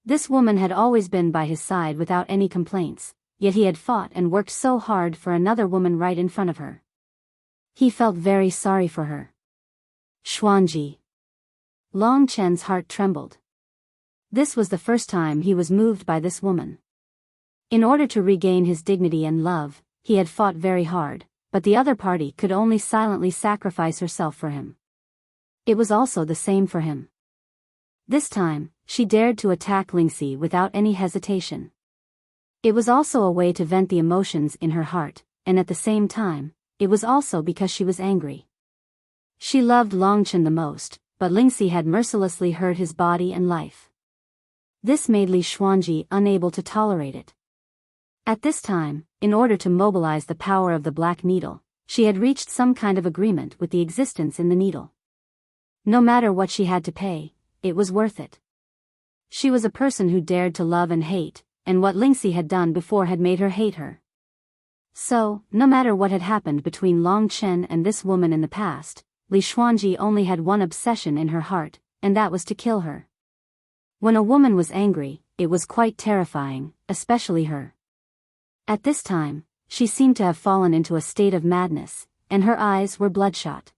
This woman had always been by his side without any complaints, yet he had fought and worked so hard for another woman right in front of her. He felt very sorry for her. Xuanji. Long Chen's heart trembled. This was the first time he was moved by this woman. In order to regain his dignity and love, he had fought very hard, but the other party could only silently sacrifice herself for him. It was also the same for him. This time, she dared to attack Lingxi without any hesitation. It was also a way to vent the emotions in her heart, and at the same time, it was also because she was angry. She loved Longchen the most, but Lingxi had mercilessly hurt his body and life. This made Li Xuanji unable to tolerate it. At this time, in order to mobilize the power of the Black Needle, she had reached some kind of agreement with the existence in the needle. No matter what she had to pay, it was worth it. She was a person who dared to love and hate, and what Lingxi had done before had made her hate her. So, no matter what had happened between Long Chen and this woman in the past, Li Xuanji only had one obsession in her heart, and that was to kill her. When a woman was angry, it was quite terrifying, especially her. At this time, she seemed to have fallen into a state of madness, and her eyes were bloodshot.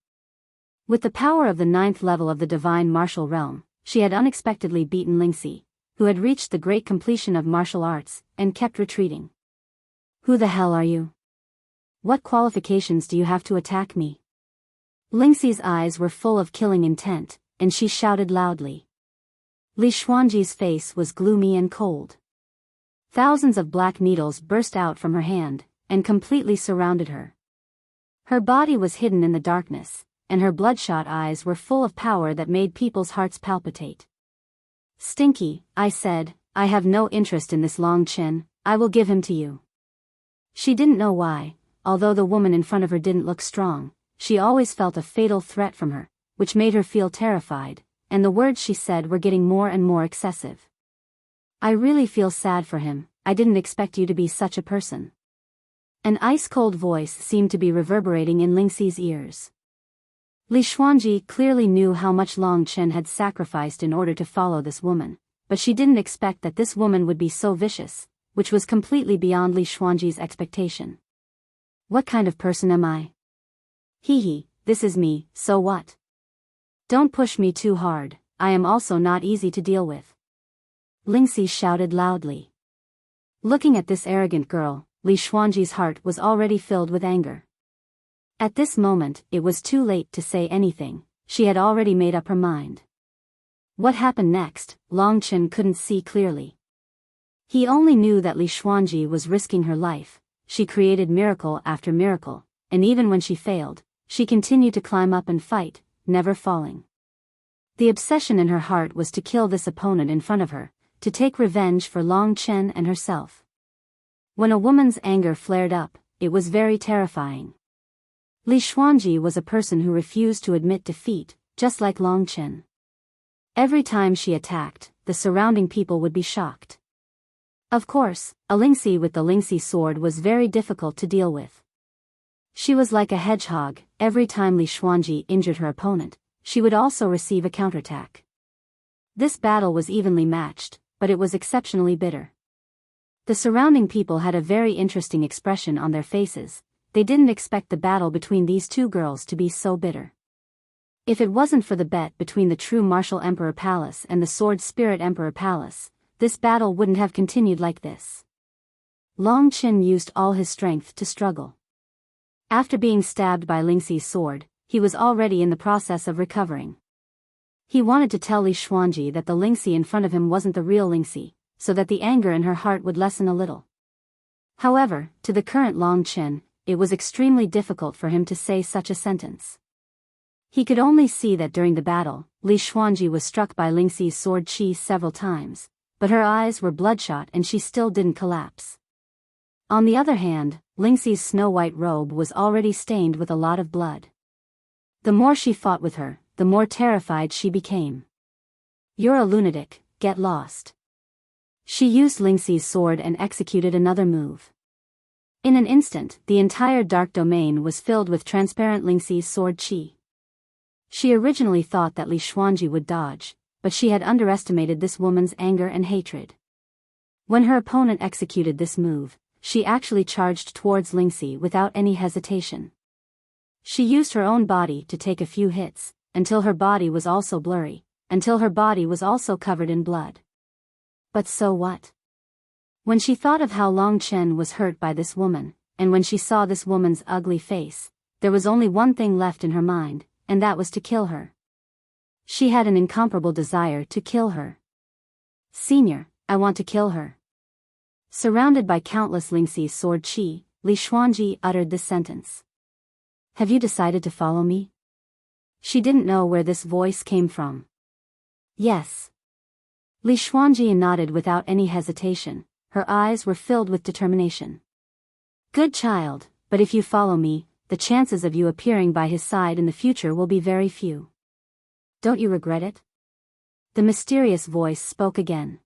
With the power of the 9th level of the divine martial realm, she had unexpectedly beaten Lingxi, who had reached the great completion of martial arts, and kept retreating. Who the hell are you? What qualifications do you have to attack me? Lingxi's eyes were full of killing intent, and she shouted loudly. Li Xuanji's face was gloomy and cold. Thousands of black needles burst out from her hand, and completely surrounded her. Her body was hidden in the darkness, and her bloodshot eyes were full of power that made people's hearts palpitate. Stinky, I said, I have no interest in this Long Chen, I will give him to you. She didn't know why, although the woman in front of her didn't look strong, she always felt a fatal threat from her, which made her feel terrified, and the words she said were getting more and more excessive. I really feel sad for him, I didn't expect you to be such a person. An ice-cold voice seemed to be reverberating in Lingxi's ears. Li Xuanji clearly knew how much Long Chen had sacrificed in order to follow this woman, but she didn't expect that this woman would be so vicious, which was completely beyond Li Xuanji's expectation. What kind of person am I? Hee, this is me, so what? Don't push me too hard, I am also not easy to deal with. Lingxi shouted loudly. Looking at this arrogant girl, Li Xuanji's heart was already filled with anger. At this moment, it was too late to say anything, she had already made up her mind. What happened next, Long Chen couldn't see clearly. He only knew that Li Xuanji was risking her life, she created miracle after miracle, and even when she failed, she continued to climb up and fight, never falling. The obsession in her heart was to kill this opponent in front of her, to take revenge for Long Chen and herself. When a woman's anger flared up, it was very terrifying. Li Xuanji was a person who refused to admit defeat, just like Long Chen. Every time she attacked, the surrounding people would be shocked. Of course, a Lingxi with the Lingxi sword was very difficult to deal with. She was like a hedgehog, every time Li Xuanji injured her opponent, she would also receive a counterattack. This battle was evenly matched, but it was exceptionally bitter. The surrounding people had a very interesting expression on their faces, they didn't expect the battle between these two girls to be so bitter. If it wasn't for the bet between the true Martial Emperor Palace and the Sword Spirit Emperor Palace, this battle wouldn't have continued like this. Long Chen used all his strength to struggle. After being stabbed by Lingxi's sword, he was already in the process of recovering. He wanted to tell Li Xuanji that the Lingxi in front of him wasn't the real Lingxi, so that the anger in her heart would lessen a little. However, to the current Long Chen, it was extremely difficult for him to say such a sentence. He could only see that during the battle, Li Xuanji was struck by Lingxi's sword chi several times, but her eyes were bloodshot and she still didn't collapse. On the other hand, Lingxi's snow-white robe was already stained with a lot of blood. The more she fought with her, the more terrified she became. You're a lunatic, get lost. She used Lingxi's sword and executed another move. In an instant, the entire dark domain was filled with transparent Lingxi's sword chi. She originally thought that Li Xuanji would dodge, but she had underestimated this woman's anger and hatred. When her opponent executed this move, she actually charged towards Lingxi without any hesitation. She used her own body to take a few hits, until her body was also blurry, until her body was also covered in blood. But so what? When she thought of how Long Chen was hurt by this woman, and when she saw this woman's ugly face, there was only one thing left in her mind, and that was to kill her. She had an incomparable desire to kill her. Senior, I want to kill her. Surrounded by countless Lingxi's sword qi, Li Xuanji uttered this sentence. Have you decided to follow me? She didn't know where this voice came from. Yes. Li Xuanji nodded without any hesitation, her eyes were filled with determination. Good child, but if you follow me, the chances of you appearing by his side in the future will be very few. Don't you regret it? The mysterious voice spoke again.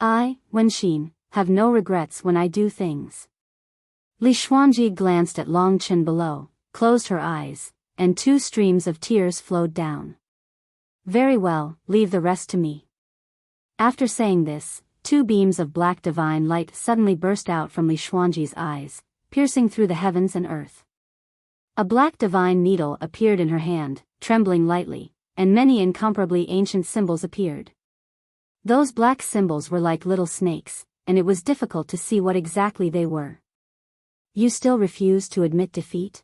I, Wenxin, have no regrets when I do things. Li Xuanji glanced at Long Chen below, closed her eyes, and 2 streams of tears flowed down. Very well, leave the rest to me. After saying this, 2 beams of black divine light suddenly burst out from Li Xuanji's eyes, piercing through the heavens and earth. A black divine needle appeared in her hand, trembling lightly, and many incomparably ancient symbols appeared. Those black symbols were like little snakes, and it was difficult to see what exactly they were. You still refuse to admit defeat?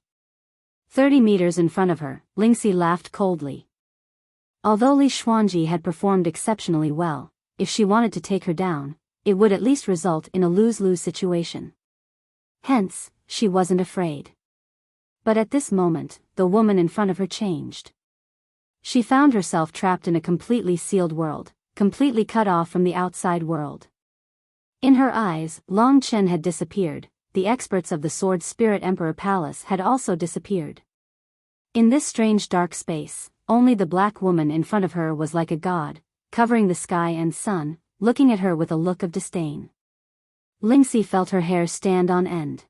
30 meters in front of her, Lingxi laughed coldly. Although Li Xuanji had performed exceptionally well, if she wanted to take her down, it would at least result in a lose-lose situation. Hence, she wasn't afraid. But at this moment, the woman in front of her changed. She found herself trapped in a completely sealed world, completely cut off from the outside world. In her eyes, Long Chen had disappeared, the experts of the Sword Spirit Emperor Palace had also disappeared. In this strange dark space, only the black woman in front of her was like a god, covering the sky and sun, looking at her with a look of disdain. Lingxi felt her hair stand on end.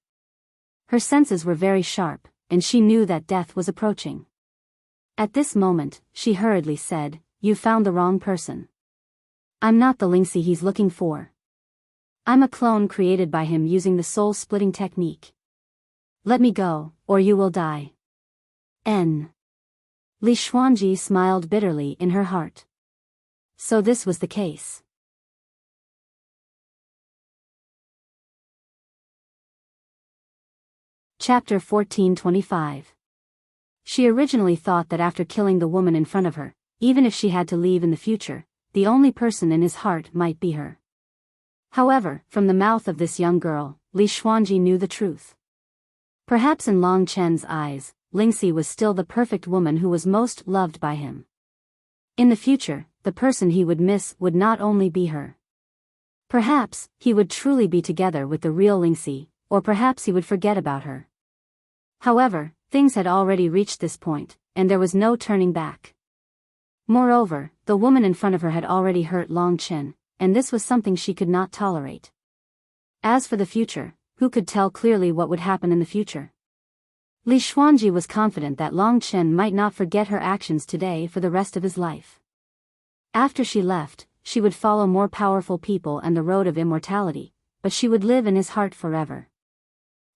Her senses were very sharp, and she knew that death was approaching. At this moment, she hurriedly said, "You found the wrong person. I'm not the Lingxi he's looking for. I'm a clone created by him using the soul-splitting technique. Let me go, or you will die." Li Xuanji smiled bitterly in her heart. So this was the case. Chapter 1425. She originally thought that after killing the woman in front of her, even if she had to leave in the future, the only person in his heart might be her. However, from the mouth of this young girl, Li Xuanji knew the truth. Perhaps in Long Chen's eyes, Lingxi was still the perfect woman who was most loved by him. In the future, the person he would miss would not only be her. Perhaps, he would truly be together with the real Lingxi, or perhaps he would forget about her. However, things had already reached this point, and there was no turning back. Moreover, the woman in front of her had already hurt Long Chen, and this was something she could not tolerate. As for the future, who could tell clearly what would happen in the future? Li Xuanji was confident that Long Chen might not forget her actions today for the rest of his life. After she left, she would follow more powerful people and the road of immortality, but she would live in his heart forever.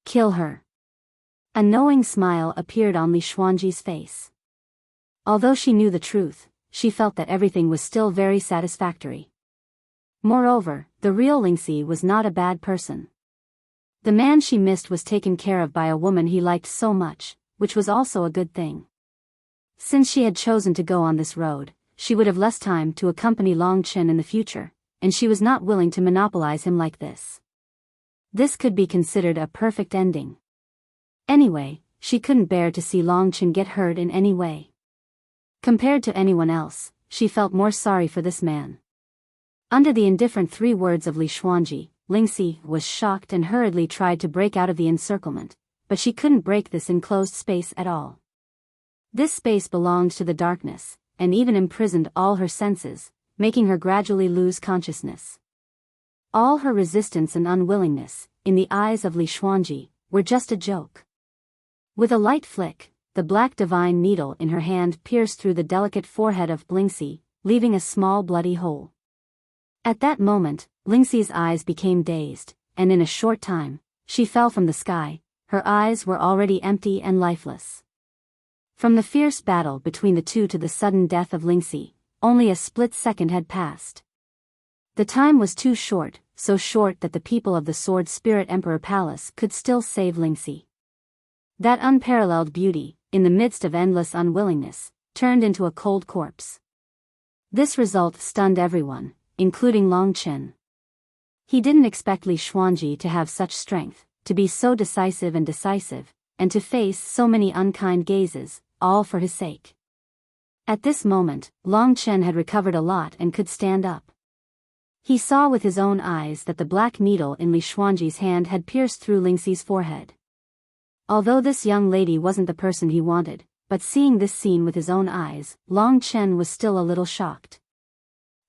Kill her. A knowing smile appeared on Li Xuanji's face. Although she knew the truth, she felt that everything was still very satisfactory. Moreover, the real Lingxi was not a bad person. The man she missed was taken care of by a woman he liked so much, which was also a good thing. Since she had chosen to go on this road, she would have less time to accompany Long Chen in the future, and she was not willing to monopolize him like this. This could be considered a perfect ending. Anyway, she couldn't bear to see Long Chen get hurt in any way. Compared to anyone else, she felt more sorry for this man. Under the indifferent 3 words of Li Xuanji, Lingxi was shocked and hurriedly tried to break out of the encirclement, but she couldn't break this enclosed space at all. This space belonged to the darkness, and even imprisoned all her senses, making her gradually lose consciousness. All her resistance and unwillingness, in the eyes of Li Xuanji, were just a joke. With a light flick, the black divine needle in her hand pierced through the delicate forehead of Lingxi, leaving a small bloody hole. At that moment, Lingxi's eyes became dazed, and in a short time, she fell from the sky, her eyes were already empty and lifeless. From the fierce battle between the two to the sudden death of Lingxi, only a split second had passed. The time was too short, so short that the people of the Sword Spirit Emperor Palace could still save Lingxi. That unparalleled beauty, in the midst of endless unwillingness, turned into a cold corpse. This result stunned everyone, including Long Chen. He didn't expect Li Xuanji to have such strength, to be so decisive, and to face so many unkind gazes, all for his sake. At this moment, Long Chen had recovered a lot and could stand up. He saw with his own eyes that the black needle in Li Xuanji's hand had pierced through Lingxi's forehead. Although this young lady wasn't the person he wanted, but seeing this scene with his own eyes, Long Chen was still a little shocked.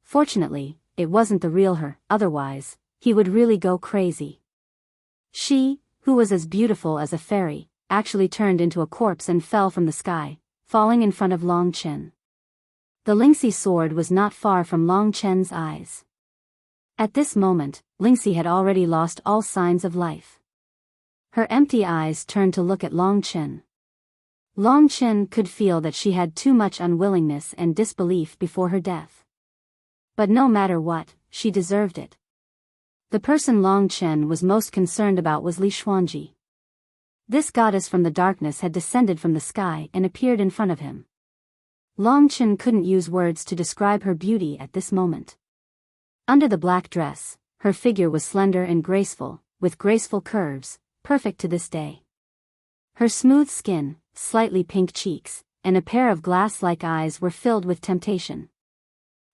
Fortunately, it wasn't the real her, otherwise, he would really go crazy. She, who was as beautiful as a fairy, actually turned into a corpse and fell from the sky, falling in front of Long Chen. The Lingxi sword was not far from Long Chen's eyes. At this moment, Lingxi had already lost all signs of life. Her empty eyes turned to look at Long Chen. Long Chen could feel that she had too much unwillingness and disbelief before her death. But no matter what, she deserved it. The person Long Chen was most concerned about was Li Xuanji. This goddess from the darkness had descended from the sky and appeared in front of him. Long Chen couldn't use words to describe her beauty at this moment. Under the black dress, her figure was slender and graceful, with graceful curves, perfect to this day. Her smooth skin, slightly pink cheeks, and a pair of glass-like eyes were filled with temptation.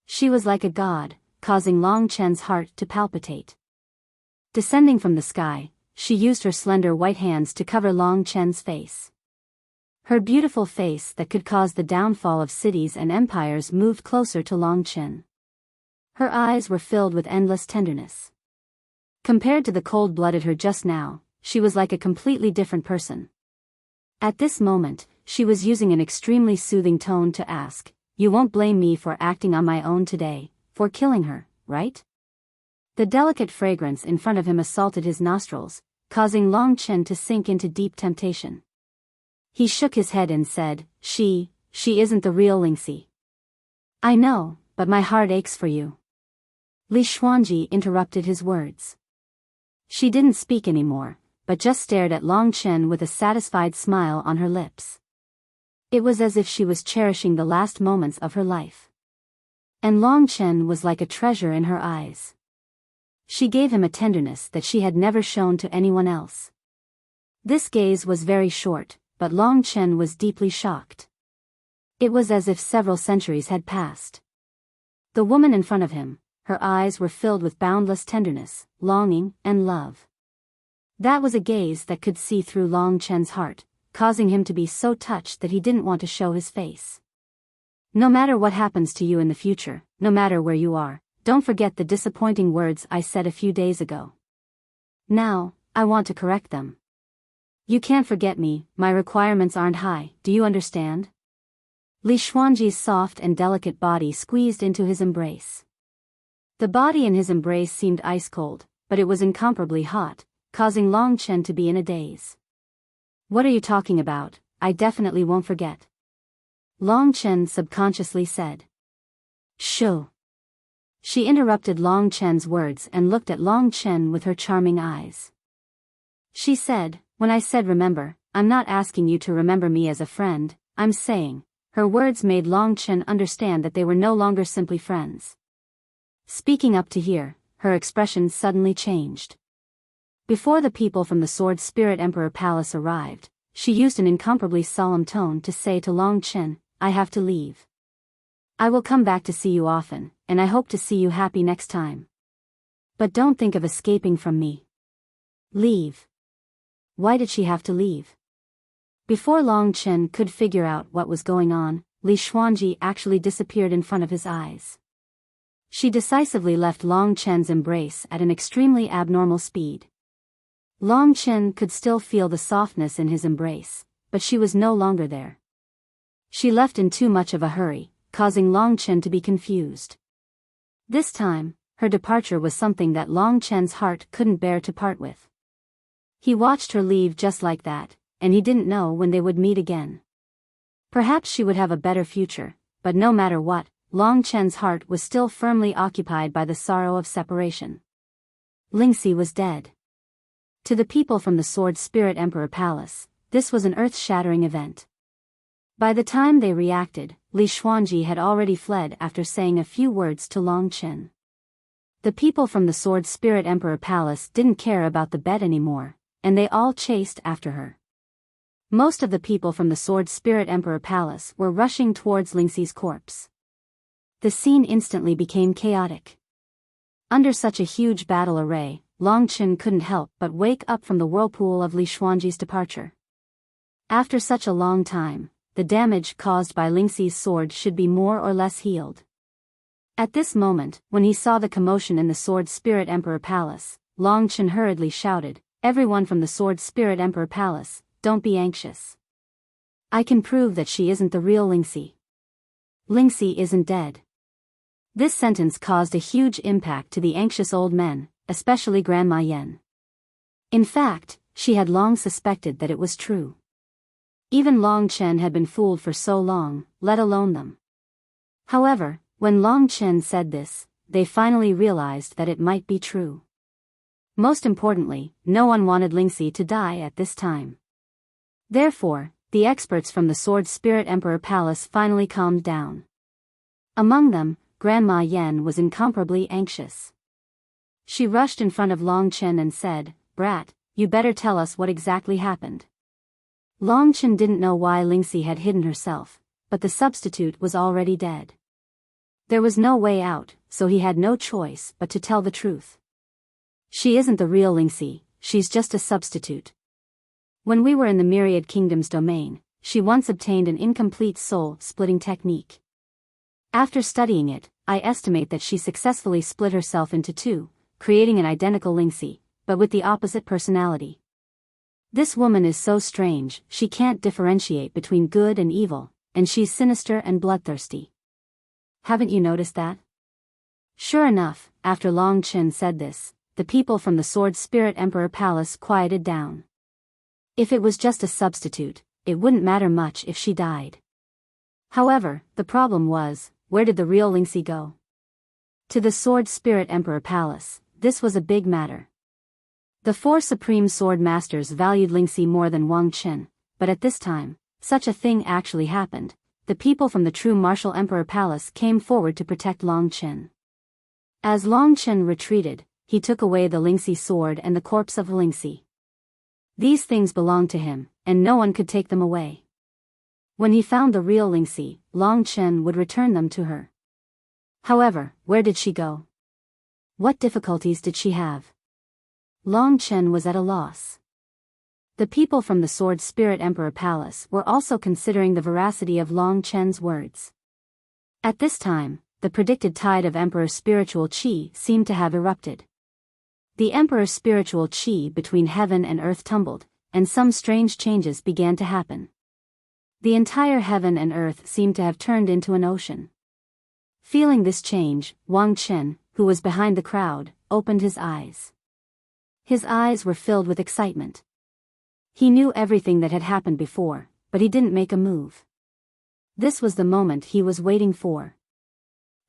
She was like a god, causing Long Chen's heart to palpitate. Descending from the sky, she used her slender white hands to cover Long Chen's face. Her beautiful face that could cause the downfall of cities and empires moved closer to Long Chen. Her eyes were filled with endless tenderness. Compared to the cold-blooded her just now, she was like a completely different person. At this moment, she was using an extremely soothing tone to ask, "You won't blame me for acting on my own today, for killing her, right?" The delicate fragrance in front of him assaulted his nostrils, causing Long Chen to sink into deep temptation. He shook his head and said, She isn't the real Lingxi." "I know, but my heart aches for you." Li Xuanji interrupted his words. She didn't speak anymore, but just stared at Long Chen with a satisfied smile on her lips. It was as if she was cherishing the last moments of her life. And Long Chen was like a treasure in her eyes. She gave him a tenderness that she had never shown to anyone else. This gaze was very short, but Long Chen was deeply shocked. It was as if several centuries had passed. The woman in front of him, her eyes were filled with boundless tenderness, longing, and love. That was a gaze that could see through Long Chen's heart, causing him to be so touched that he didn't want to show his face. "No matter what happens to you in the future, no matter where you are, don't forget the disappointing words I said a few days ago. Now, I want to correct them. You can't forget me, my requirements aren't high, do you understand?" Li Xuanji's soft and delicate body squeezed into his embrace. The body in his embrace seemed ice cold, but it was incomparably hot, causing Long Chen to be in a daze. "What are you talking about? I definitely won't forget," Long Chen subconsciously said. "Shoo." She interrupted Long Chen's words and looked at Long Chen with her charming eyes. She said, "When I said remember, I'm not asking you to remember me as a friend, I'm saying," her words made Long Chen understand that they were no longer simply friends. Speaking up to here, her expression suddenly changed. Before the people from the Sword Spirit Emperor Palace arrived, she used an incomparably solemn tone to say to Long Chen, "I have to leave. I will come back to see you often, and I hope to see you happy next time. But don't think of escaping from me. Leave." Why did she have to leave? Before Long Chen could figure out what was going on, Li Xuanji actually disappeared in front of his eyes. She decisively left Long Chen's embrace at an extremely abnormal speed. Long Chen could still feel the softness in his embrace, but she was no longer there. She left in too much of a hurry, causing Long Chen to be confused. This time, her departure was something that Long Chen's heart couldn't bear to part with. He watched her leave just like that, and he didn't know when they would meet again. Perhaps she would have a better future, but no matter what, Long Chen's heart was still firmly occupied by the sorrow of separation. Lingxi was dead. To the people from the Sword Spirit Emperor Palace, this was an earth-shattering event. By the time they reacted, Li Xuanji had already fled after saying a few words to Long Chen. The people from the Sword Spirit Emperor Palace didn't care about the bet anymore, and they all chased after her. Most of the people from the Sword Spirit Emperor Palace were rushing towards Lingxi's corpse. The scene instantly became chaotic. Under such a huge battle array, Long Chen couldn't help but wake up from the whirlpool of Li Xuanji's departure. After such a long time, the damage caused by Lingxi's sword should be more or less healed. At this moment, when he saw the commotion in the Sword Spirit Emperor Palace, Long Chen hurriedly shouted, "Everyone from the Sword Spirit Emperor Palace, don't be anxious. I can prove that she isn't the real Lingxi. Lingxi isn't dead." This sentence caused a huge impact to the anxious old men, especially Grandma Yan. In fact, she had long suspected that it was true. Even Long Chen had been fooled for so long, let alone them. However, when Long Chen said this, they finally realized that it might be true. Most importantly, no one wanted Lingxi to die at this time. Therefore, the experts from the Sword Spirit Emperor Palace finally calmed down. Among them, Grandma Yan was incomparably anxious. She rushed in front of Long Chen and said, "Brat, you better tell us what exactly happened." Long Chen didn't know why Lingxi had hidden herself, but the substitute was already dead. There was no way out, so he had no choice but to tell the truth. "She isn't the real Lingxi, she's just a substitute. When we were in the Myriad Kingdom's domain, she once obtained an incomplete soul-splitting technique. After studying it, I estimate that she successfully split herself into two, creating an identical Lingxi, but with the opposite personality. This woman is so strange, she can't differentiate between good and evil, and she's sinister and bloodthirsty. Haven't you noticed that?" Sure enough, after Long Chen said this, the people from the Sword Spirit Emperor Palace quieted down. If it was just a substitute, it wouldn't matter much if she died. However, the problem was, where did the real Lingxi go? To the Sword Spirit Emperor Palace, this was a big matter. The four supreme sword masters valued Lingxi more than Wang Chen, but at this time, such a thing actually happened. The people from the true martial Emperor Palace came forward to protect Long Chen. As Long Chen retreated, he took away the Lingxi sword and the corpse of Lingxi. These things belonged to him, and no one could take them away. When he found the real Lingxi, Long Chen would return them to her. However, where did she go? What difficulties did she have? Long Chen was at a loss. The people from the Sword Spirit Emperor Palace were also considering the veracity of Long Chen's words. At this time, the predicted tide of Emperor's spiritual qi seemed to have erupted. The Emperor's spiritual qi between heaven and earth tumbled, and some strange changes began to happen. The entire heaven and earth seemed to have turned into an ocean. Feeling this change, Wang Chen, who was behind the crowd, opened his eyes. His eyes were filled with excitement. He knew everything that had happened before, but he didn't make a move. This was the moment he was waiting for.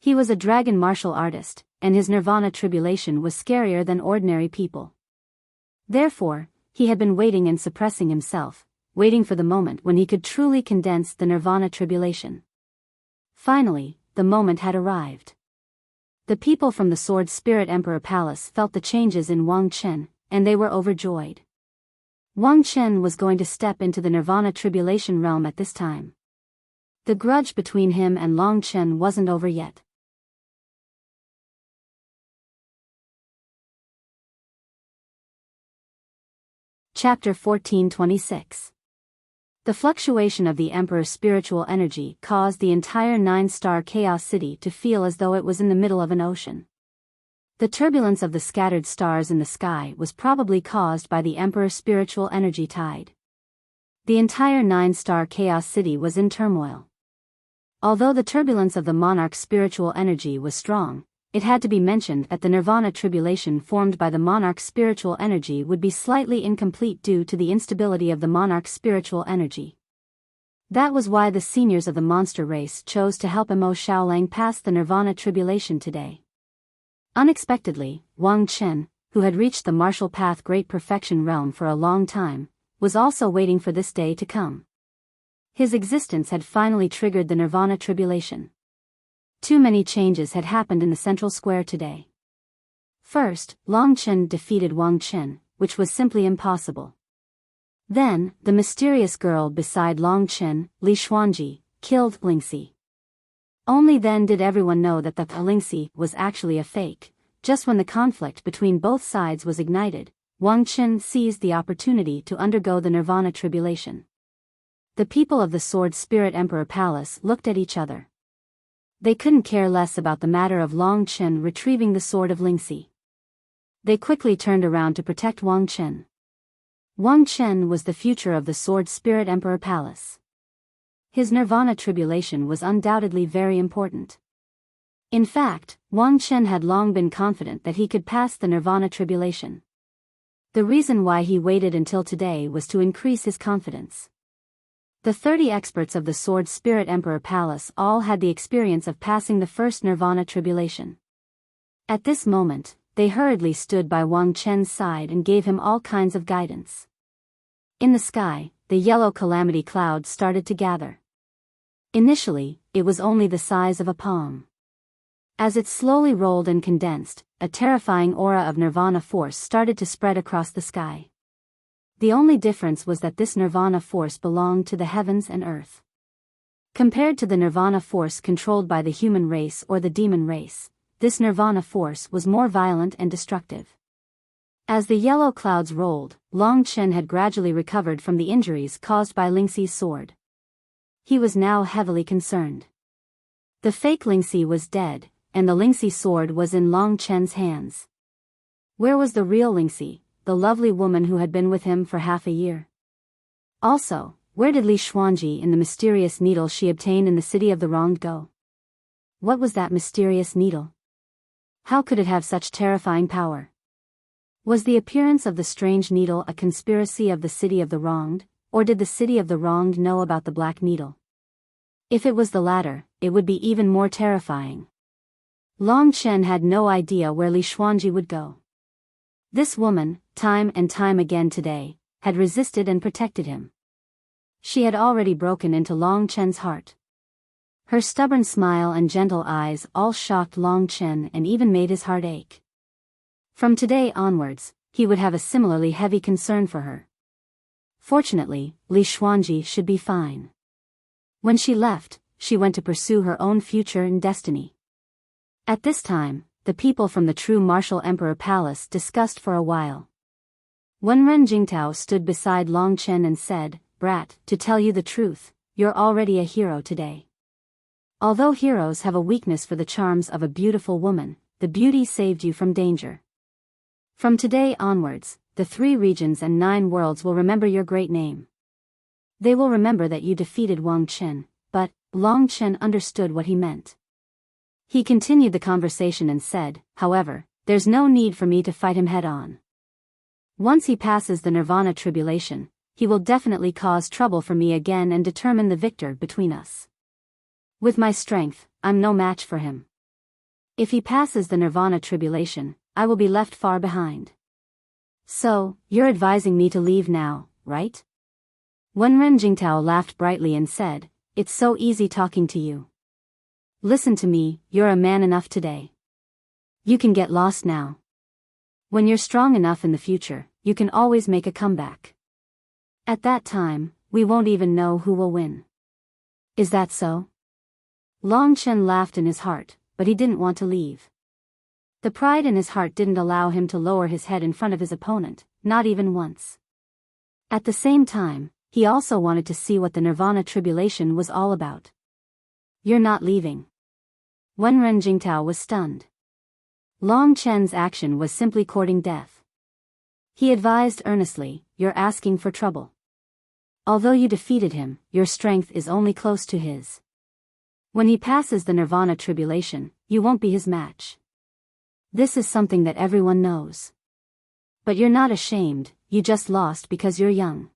He was a dragon martial artist, and his nirvana tribulation was scarier than ordinary people. Therefore, he had been waiting and suppressing himself, waiting for the moment when he could truly condense the nirvana tribulation. Finally, the moment had arrived. The people from the Sword Spirit Emperor Palace felt the changes in Wang Chen, and they were overjoyed. Wang Chen was going to step into the nirvana tribulation realm at this time. The grudge between him and Long Chen wasn't over yet. Chapter 1426. The fluctuation of the Emperor's spiritual energy caused the entire 9-star Chaos City to feel as though it was in the middle of an ocean. The turbulence of the scattered stars in the sky was probably caused by the Emperor's spiritual energy tide. The entire 9-star Chaos City was in turmoil. Although the turbulence of the monarch's spiritual energy was strong, it had to be mentioned that the nirvana tribulation formed by the monarch's spiritual energy would be slightly incomplete due to the instability of the monarch's spiritual energy. That was why the seniors of the monster race chose to help Mo Shaolang pass the nirvana tribulation today. Unexpectedly, Wang Chen, who had reached the martial path great perfection realm for a long time, was also waiting for this day to come. His existence had finally triggered the nirvana tribulation. Too many changes had happened in the central square today. First, Long Chen defeated Wang Chen, which was simply impossible. Then, the mysterious girl beside Long Chen, Li Xuanji, killed Lingxi. Only then did everyone know that the Lingxi was actually a fake. Just when the conflict between both sides was ignited, Wang Chen seized the opportunity to undergo the Nirvana tribulation. The people of the Sword Spirit Emperor Palace looked at each other. They couldn't care less about the matter of Long Chen retrieving the sword of Lingxi. They quickly turned around to protect Wang Chen. Wang Chen was the future of the Sword Spirit Emperor Palace. His Nirvana tribulation was undoubtedly very important. In fact, Wang Chen had long been confident that he could pass the Nirvana tribulation. The reason why he waited until today was to increase his confidence. The 30 experts of the Sword Spirit Emperor Palace all had the experience of passing the first Nirvana tribulation. At this moment, they hurriedly stood by Wang Chen's side and gave him all kinds of guidance. In the sky, the yellow calamity clouds started to gather. Initially, it was only the size of a palm. As it slowly rolled and condensed, a terrifying aura of Nirvana force started to spread across the sky. The only difference was that this Nirvana force belonged to the heavens and earth. Compared to the Nirvana force controlled by the human race or the demon race, this Nirvana force was more violent and destructive. As the yellow clouds rolled, Long Chen had gradually recovered from the injuries caused by Lingxi's sword. He was now heavily concerned. The fake Lingxi was dead, and the Lingxi sword was in Long Chen's hands. Where was the real Lingxi, the lovely woman who had been with him for half a year? Also, where did Li Xuanji and the mysterious needle she obtained in the city of the wronged go? What was that mysterious needle? How could it have such terrifying power? Was the appearance of the strange needle a conspiracy of the city of the wronged, or did the city of the wronged know about the black needle? If it was the latter, it would be even more terrifying. Long Chen had no idea where Li Xuanji would go. This woman, time and time again today, had resisted and protected him. She had already broken into Long Chen's heart. Her stubborn smile and gentle eyes all shocked Long Chen and even made his heart ache. From today onwards, he would have a similarly heavy concern for her. Fortunately, Li Xuanji should be fine. When she left, she went to pursue her own future and destiny. At this time, the people from the true martial emperor palace discussed for a while. Wenren Jingtao stood beside Long Chen and said, "Brat, to tell you the truth, you're already a hero today. Although heroes have a weakness for the charms of a beautiful woman, the beauty saved you from danger. From today onwards, the 3 regions and 9 worlds will remember your great name. They will remember that you defeated Wang Chen." But Long Chen understood what he meant. He continued the conversation and said, "However, there's no need for me to fight him head-on. Once he passes the Nirvana tribulation, he will definitely cause trouble for me again and determine the victor between us. With my strength, I'm no match for him. If he passes the Nirvana tribulation, I will be left far behind. So, you're advising me to leave now, right?" Wenren Jingtao laughed brightly and said, "It's so easy talking to you. Listen to me, you're a man enough today. You can get lost now. When you're strong enough in the future, you can always make a comeback. At that time, we won't even know who will win. Is that so?" Long Chen laughed in his heart, but he didn't want to leave. The pride in his heart didn't allow him to lower his head in front of his opponent, not even once. At the same time, he also wanted to see what the Nirvana tribulation was all about. "You're not leaving." Wenren Jingtao was stunned. Long Chen's action was simply courting death. He advised earnestly, "You're asking for trouble. Although you defeated him, your strength is only close to his. When he passes the Nirvana tribulation, you won't be his match. This is something that everyone knows. But you're not ashamed, you just lost because you're young.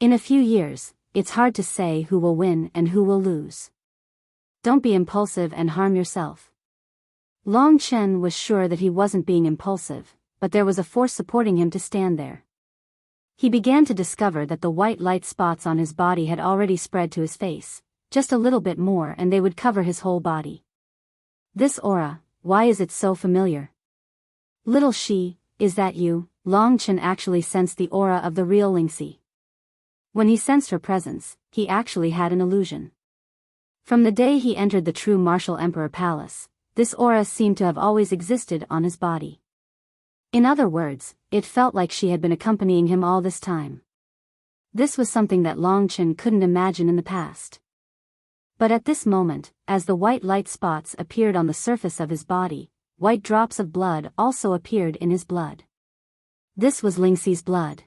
In a few years, it's hard to say who will win and who will lose. Don't be impulsive and harm yourself." Long Chen was sure that he wasn't being impulsive, but there was a force supporting him to stand there. He began to discover that the white light spots on his body had already spread to his face, just a little bit more and they would cover his whole body. This aura, why is it so familiar? Little she, is that you? Long Chen actually sensed the aura of the real Lingxi. When he sensed her presence, he actually had an illusion. From the day he entered the true martial emperor palace, this aura seemed to have always existed on his body. In other words, it felt like she had been accompanying him all this time. This was something that Long Chen couldn't imagine in the past. But at this moment, as the white light spots appeared on the surface of his body, white drops of blood also appeared in his blood. This was Lingxi's blood.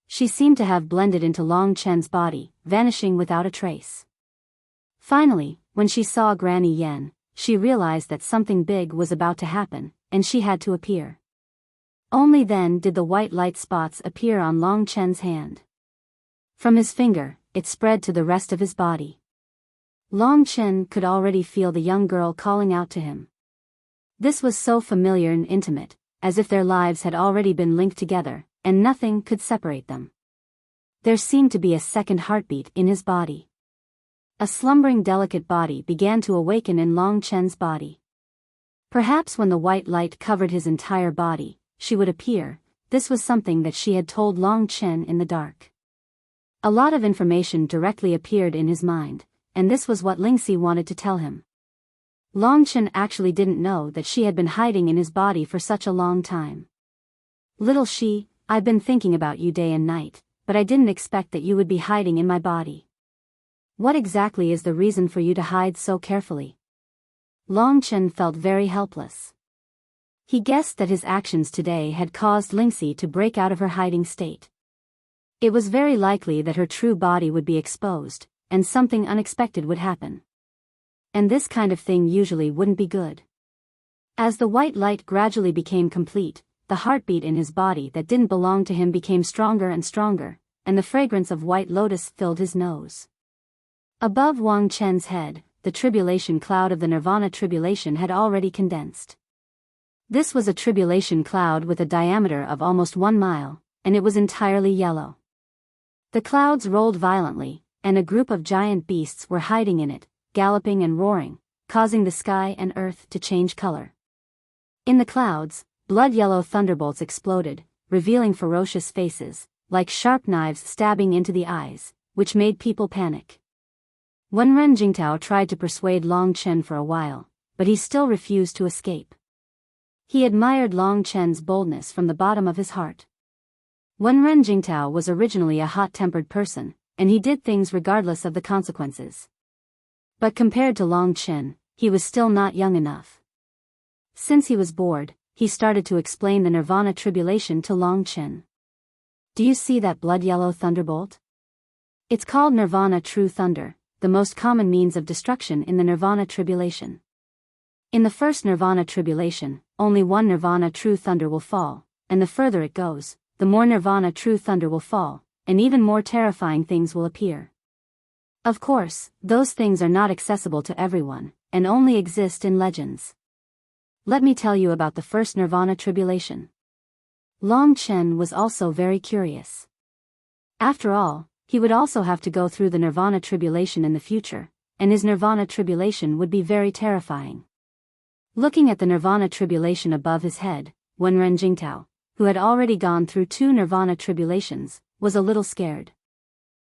She seemed to have blended into Long Chen's body, vanishing without a trace. Finally, when she saw Granny Yan, she realized that something big was about to happen, and she had to appear. Only then did the white light spots appear on Long Chen's hand. From his finger, it spread to the rest of his body. Long Chen could already feel the young girl calling out to him. This was so familiar and intimate, as if their lives had already been linked together, and nothing could separate them. There seemed to be a second heartbeat in his body. A slumbering delicate body began to awaken in Long Chen's body. Perhaps when the white light covered his entire body, she would appear. This was something that she had told Long Chen in the dark. A lot of information directly appeared in his mind, and this was what Lingxi wanted to tell him. Long Chen actually didn't know that she had been hiding in his body for such a long time. Little she, I've been thinking about you day and night, but I didn't expect that you would be hiding in my body. What exactly is the reason for you to hide so carefully? Long Chen felt very helpless. He guessed that his actions today had caused Lingxi to break out of her hiding state. It was very likely that her true body would be exposed, and something unexpected would happen. And this kind of thing usually wouldn't be good. As the white light gradually became complete, the heartbeat in his body that didn't belong to him became stronger and stronger, and the fragrance of white lotus filled his nose. Above Wang Chen's head, the tribulation cloud of the Nirvana tribulation had already condensed. This was a tribulation cloud with a diameter of almost 1 mile, and it was entirely yellow. The clouds rolled violently, and a group of giant beasts were hiding in it, galloping and roaring, causing the sky and earth to change color. In the clouds, blood-yellow thunderbolts exploded, revealing ferocious faces, like sharp knives stabbing into the eyes, which made people panic. Wenren Jingtao tried to persuade Long Chen for a while, but he still refused to escape. He admired Long Chen's boldness from the bottom of his heart. Wenren Jingtao was originally a hot-tempered person, and he did things regardless of the consequences. But compared to Long Chen, he was still not young enough. Since he was bored, he started to explain the Nirvana tribulation to Long Chen. Do you see that blood-yellow thunderbolt? It's called Nirvana True Thunder, the most common means of destruction in the Nirvana tribulation. In the first Nirvana tribulation, only one Nirvana True Thunder will fall, and the further it goes, the more Nirvana True Thunder will fall, and even more terrifying things will appear. Of course, those things are not accessible to everyone, and only exist in legends. Let me tell you about the first Nirvana tribulation. Long Chen was also very curious. After all, he would also have to go through the Nirvana tribulation in the future, and his Nirvana tribulation would be very terrifying. Looking at the Nirvana tribulation above his head, Wenren Jingtao, who had already gone through 2 Nirvana tribulations, was a little scared.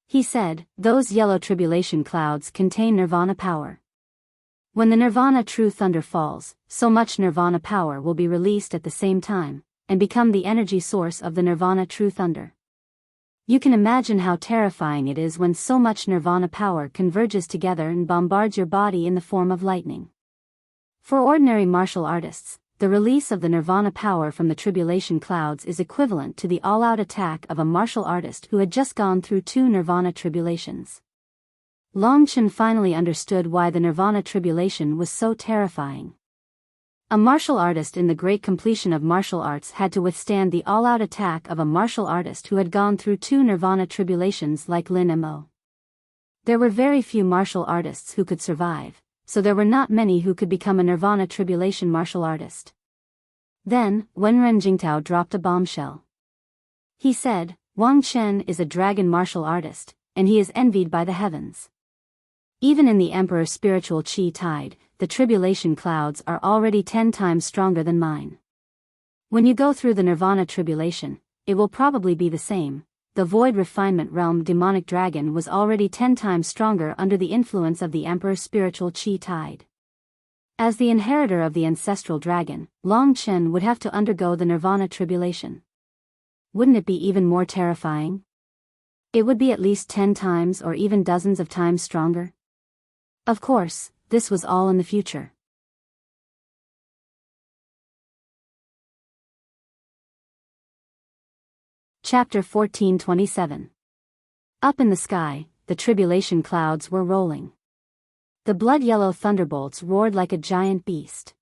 He said, "Those yellow tribulation clouds contain Nirvana power. When the Nirvana True Thunder falls, so much Nirvana power will be released at the same time, and become the energy source of the Nirvana True Thunder. You can imagine how terrifying it is when so much Nirvana power converges together and bombards your body in the form of lightning. For ordinary martial artists, the release of the Nirvana power from the tribulation clouds is equivalent to the all-out attack of a martial artist who had just gone through 2 Nirvana tribulations." Long Chen finally understood why the Nirvana tribulation was so terrifying. A martial artist in the great completion of martial arts had to withstand the all-out attack of a martial artist who had gone through 2 Nirvana tribulations like Lin Mo. There were very few martial artists who could survive, so there were not many who could become a Nirvana tribulation martial artist. Then, Wenren Jingtao dropped a bombshell. He said, "Wang Chen is a dragon martial artist, and he is envied by the heavens. Even in the Emperor's spiritual chi tide, the tribulation clouds are already 10 times stronger than mine. When you go through the nirvana tribulation, it will probably be the same. The void refinement realm demonic dragon was already 10 times stronger under the influence of the Emperor's spiritual chi tide. As the inheritor of the ancestral dragon, Long Chen would have to undergo the nirvana tribulation. Wouldn't it be even more terrifying? It would be at least 10 times or even dozens of times stronger. Of course, this was all in the future. Chapter 14:27. Up in the sky, the tribulation clouds were rolling. The blood-yellow thunderbolts roared like a giant beast.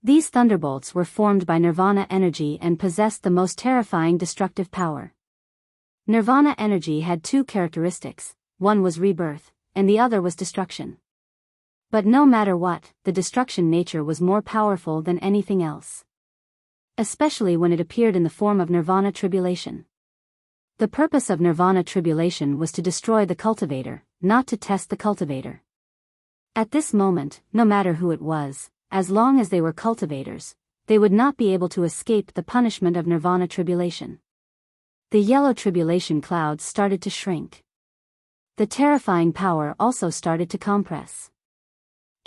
These thunderbolts were formed by nirvana energy and possessed the most terrifying destructive power. Nirvana energy had two characteristics, one was rebirth, and the other was destruction. But no matter what, the destruction nature was more powerful than anything else. Especially when it appeared in the form of nirvana tribulation. The purpose of nirvana tribulation was to destroy the cultivator, not to test the cultivator. At this moment, no matter who it was, as long as they were cultivators, they would not be able to escape the punishment of nirvana tribulation. The yellow tribulation clouds started to shrink. The terrifying power also started to compress.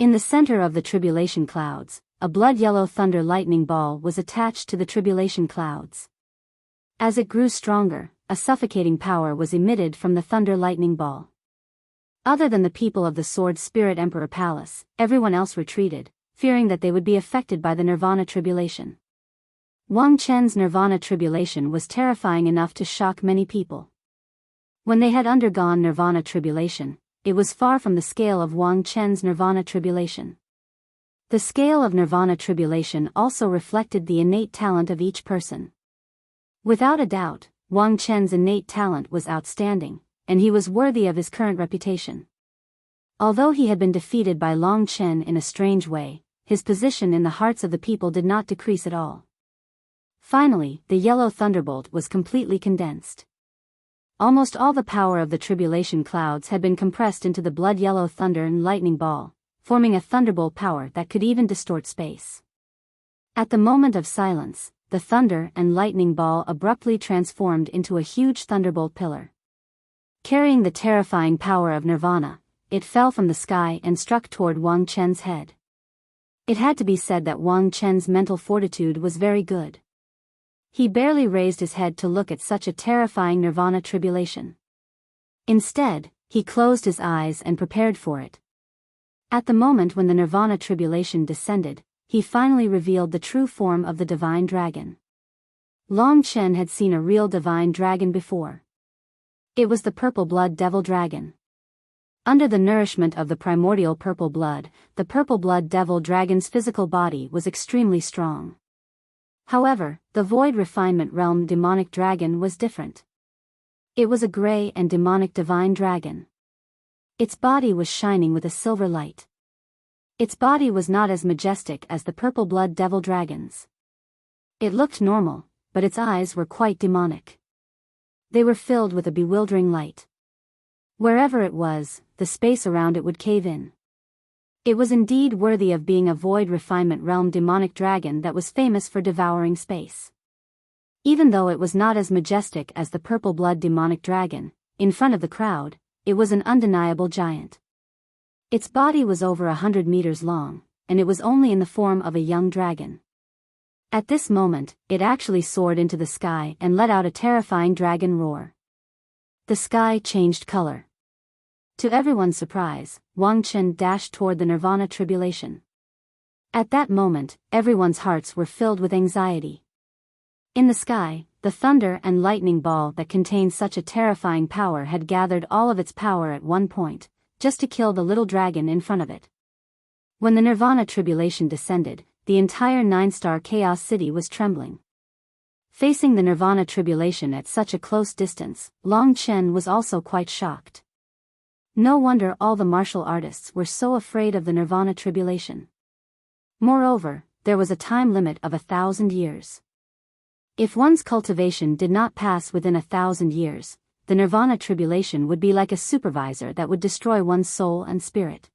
In the center of the tribulation clouds, a blood-yellow thunder lightning ball was attached to the tribulation clouds. As it grew stronger, a suffocating power was emitted from the thunder lightning ball. Other than the people of the Sword Spirit Emperor Palace, everyone else retreated, fearing that they would be affected by the nirvana tribulation. Wang Chen's nirvana tribulation was terrifying enough to shock many people. When they had undergone nirvana tribulation, it was far from the scale of Wang Chen's nirvana tribulation. The scale of nirvana tribulation also reflected the innate talent of each person. Without a doubt, Wang Chen's innate talent was outstanding, and he was worthy of his current reputation. Although he had been defeated by Long Chen in a strange way, his position in the hearts of the people did not decrease at all. Finally, the yellow thunderbolt was completely condensed. Almost all the power of the tribulation clouds had been compressed into the blood-yellow thunder and lightning ball, forming a thunderbolt power that could even distort space. At the moment of silence, the thunder and lightning ball abruptly transformed into a huge thunderbolt pillar. Carrying the terrifying power of nirvana, it fell from the sky and struck toward Wang Chen's head. It had to be said that Wang Chen's mental fortitude was very good. He barely raised his head to look at such a terrifying nirvana tribulation. Instead, he closed his eyes and prepared for it. At the moment when the nirvana tribulation descended, he finally revealed the true form of the divine dragon. Long Chen had seen a real divine dragon before. It was the purple blood devil dragon. Under the nourishment of the primordial purple blood, the purple blood devil dragon's physical body was extremely strong. However, the void refinement realm demonic dragon was different. It was a gray and demonic divine dragon. Its body was shining with a silver light. Its body was not as majestic as the purple blood devil dragon's. It looked normal, but its eyes were quite demonic. They were filled with a bewildering light. Wherever it was, the space around it would cave in. It was indeed worthy of being a void refinement realm demonic dragon that was famous for devouring space. Even though it was not as majestic as the purple blood demonic dragon, in front of the crowd, it was an undeniable giant. Its body was over 100 meters long, and it was only in the form of a young dragon. At this moment, it actually soared into the sky and let out a terrifying dragon roar. The sky changed color. To everyone's surprise, Wang Chen dashed toward the nirvana tribulation. At that moment, everyone's hearts were filled with anxiety. In the sky, the thunder and lightning ball that contained such a terrifying power had gathered all of its power at one point, just to kill the little dragon in front of it. When the nirvana tribulation descended, the entire 9-star chaos city was trembling. Facing the nirvana tribulation at such a close distance, Long Chen was also quite shocked. No wonder all the martial artists were so afraid of the nirvana tribulation. Moreover, there was a time limit of 1,000 years. If one's cultivation did not pass within 1,000 years, the nirvana tribulation would be like a supervisor that would destroy one's soul and spirit.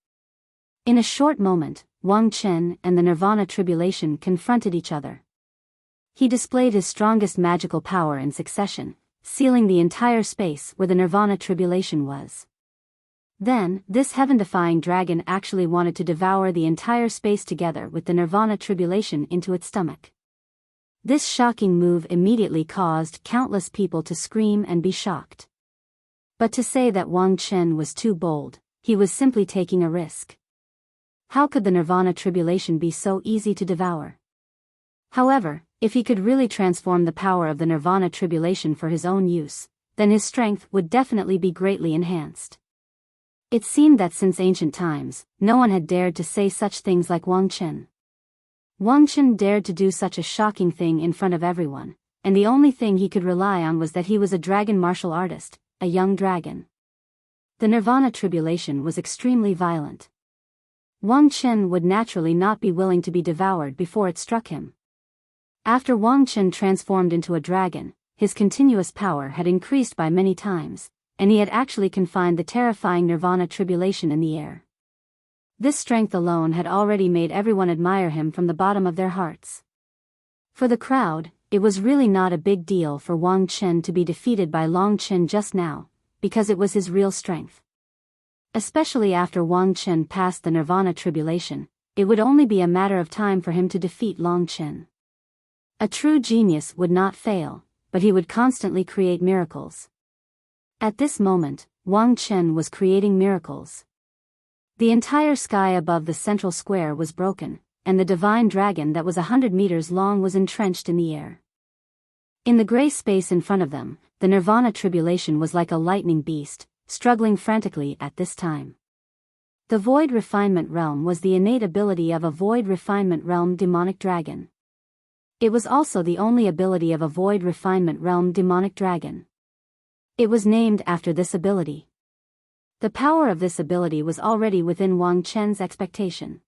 In a short moment, Wang Chen and the nirvana tribulation confronted each other. He displayed his strongest magical power in succession, sealing the entire space where the Nirvana tribulation was. Then, this heaven-defying dragon actually wanted to devour the entire space together with the Nirvana tribulation into its stomach. This shocking move immediately caused countless people to scream and be shocked. But to say that Wang Chen was too bold, he was simply taking a risk. How could the Nirvana tribulation be so easy to devour? However, if he could really transform the power of the Nirvana tribulation for his own use, then his strength would definitely be greatly enhanced. It seemed that since ancient times, no one had dared to say such things like Wang Chen. Wang Chen dared to do such a shocking thing in front of everyone, and the only thing he could rely on was that he was a dragon martial artist, a young dragon. The Nirvana tribulation was extremely violent. Wang Chen would naturally not be willing to be devoured before it struck him. After Wang Chen transformed into a dragon, his continuous power had increased by many times, and he had actually confined the terrifying Nirvana tribulation in the air. This strength alone had already made everyone admire him from the bottom of their hearts. For the crowd, it was really not a big deal for Wang Chen to be defeated by Long Chen just now, because it was his real strength. Especially after Wang Chen passed the Nirvana tribulation, it would only be a matter of time for him to defeat Long Chen. A true genius would not fail, but he would constantly create miracles. At this moment, Wang Chen was creating miracles. The entire sky above the central square was broken, and the divine dragon that was 100 meters long was entrenched in the air. In the gray space in front of them, the Nirvana tribulation was like a lightning beast, struggling frantically at this time. The Void Refinement Realm was the innate ability of a Void Refinement Realm demonic dragon. It was also the only ability of a Void Refinement Realm demonic dragon. It was named after this ability. The power of this ability was already within Wang Chen's expectation.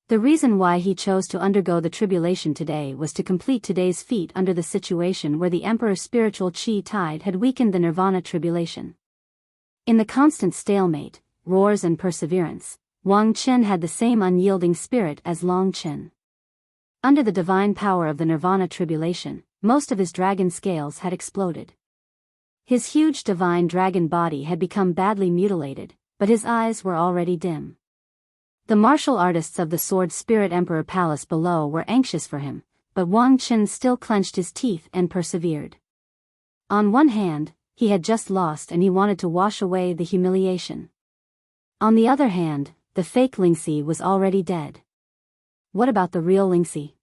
The reason why he chose to undergo the tribulation today was to complete today's feat under the situation where the Emperor's spiritual chi tide had weakened the Nirvana tribulation. In the constant stalemate, roars and perseverance, Wang Chen had the same unyielding spirit as Long Chen. Under the divine power of the Nirvana tribulation, most of his dragon scales had exploded. His huge divine dragon body had become badly mutilated, but his eyes were already dim. The martial artists of the Sword Spirit Emperor Palace below were anxious for him, but Wang Chen still clenched his teeth and persevered. On one hand, he had just lost and he wanted to wash away the humiliation. On the other hand, the fake Lingxi was already dead. What about the real Lingxi?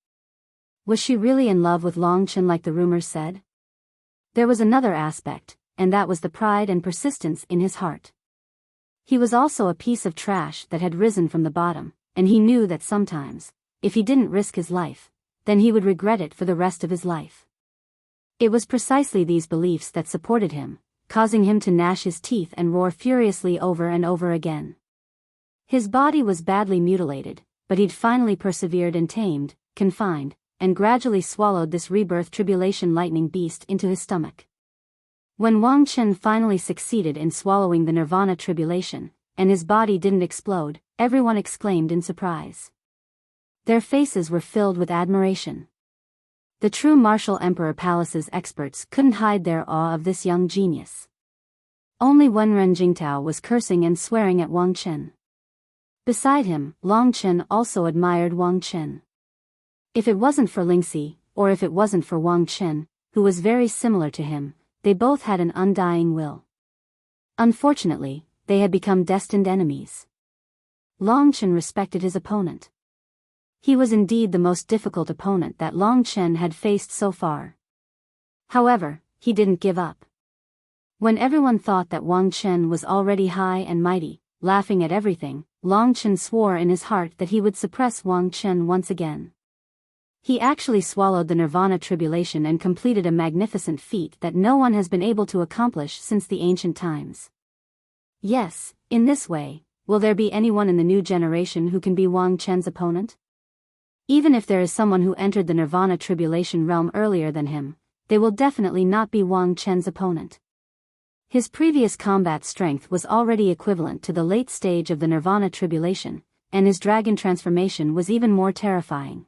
Was she really in love with Long Chen like the rumors said? There was another aspect, and that was the pride and persistence in his heart. He was also a piece of trash that had risen from the bottom, and he knew that sometimes, if he didn't risk his life, then he would regret it for the rest of his life. It was precisely these beliefs that supported him, causing him to gnash his teeth and roar furiously over and over again. His body was badly mutilated, but he'd finally persevered and tamed, confined, and gradually swallowed this rebirth tribulation lightning beast into his stomach. When Wang Chen finally succeeded in swallowing the Nirvana tribulation, and his body didn't explode, everyone exclaimed in surprise. Their faces were filled with admiration. The true Martial Emperor Palace's experts couldn't hide their awe of this young genius. Only Wenren Jingtao was cursing and swearing at Wang Chen. Beside him, Long Chen also admired Wang Chen. If it wasn't for Lingxi, or if it wasn't for Wang Chen, who was very similar to him, they both had an undying will. Unfortunately, they had become destined enemies. Long Chen respected his opponent. He was indeed the most difficult opponent that Long Chen had faced so far. However, he didn't give up. When everyone thought that Wang Chen was already high and mighty, laughing at everything, Long Chen swore in his heart that he would suppress Wang Chen once again. He actually swallowed the Nirvana tribulation and completed a magnificent feat that no one has been able to accomplish since the ancient times. Yes, in this way, will there be anyone in the new generation who can be Wang Chen's opponent? Even if there is someone who entered the Nirvana tribulation realm earlier than him, they will definitely not be Wang Chen's opponent. His previous combat strength was already equivalent to the late stage of the Nirvana tribulation, and his dragon transformation was even more terrifying.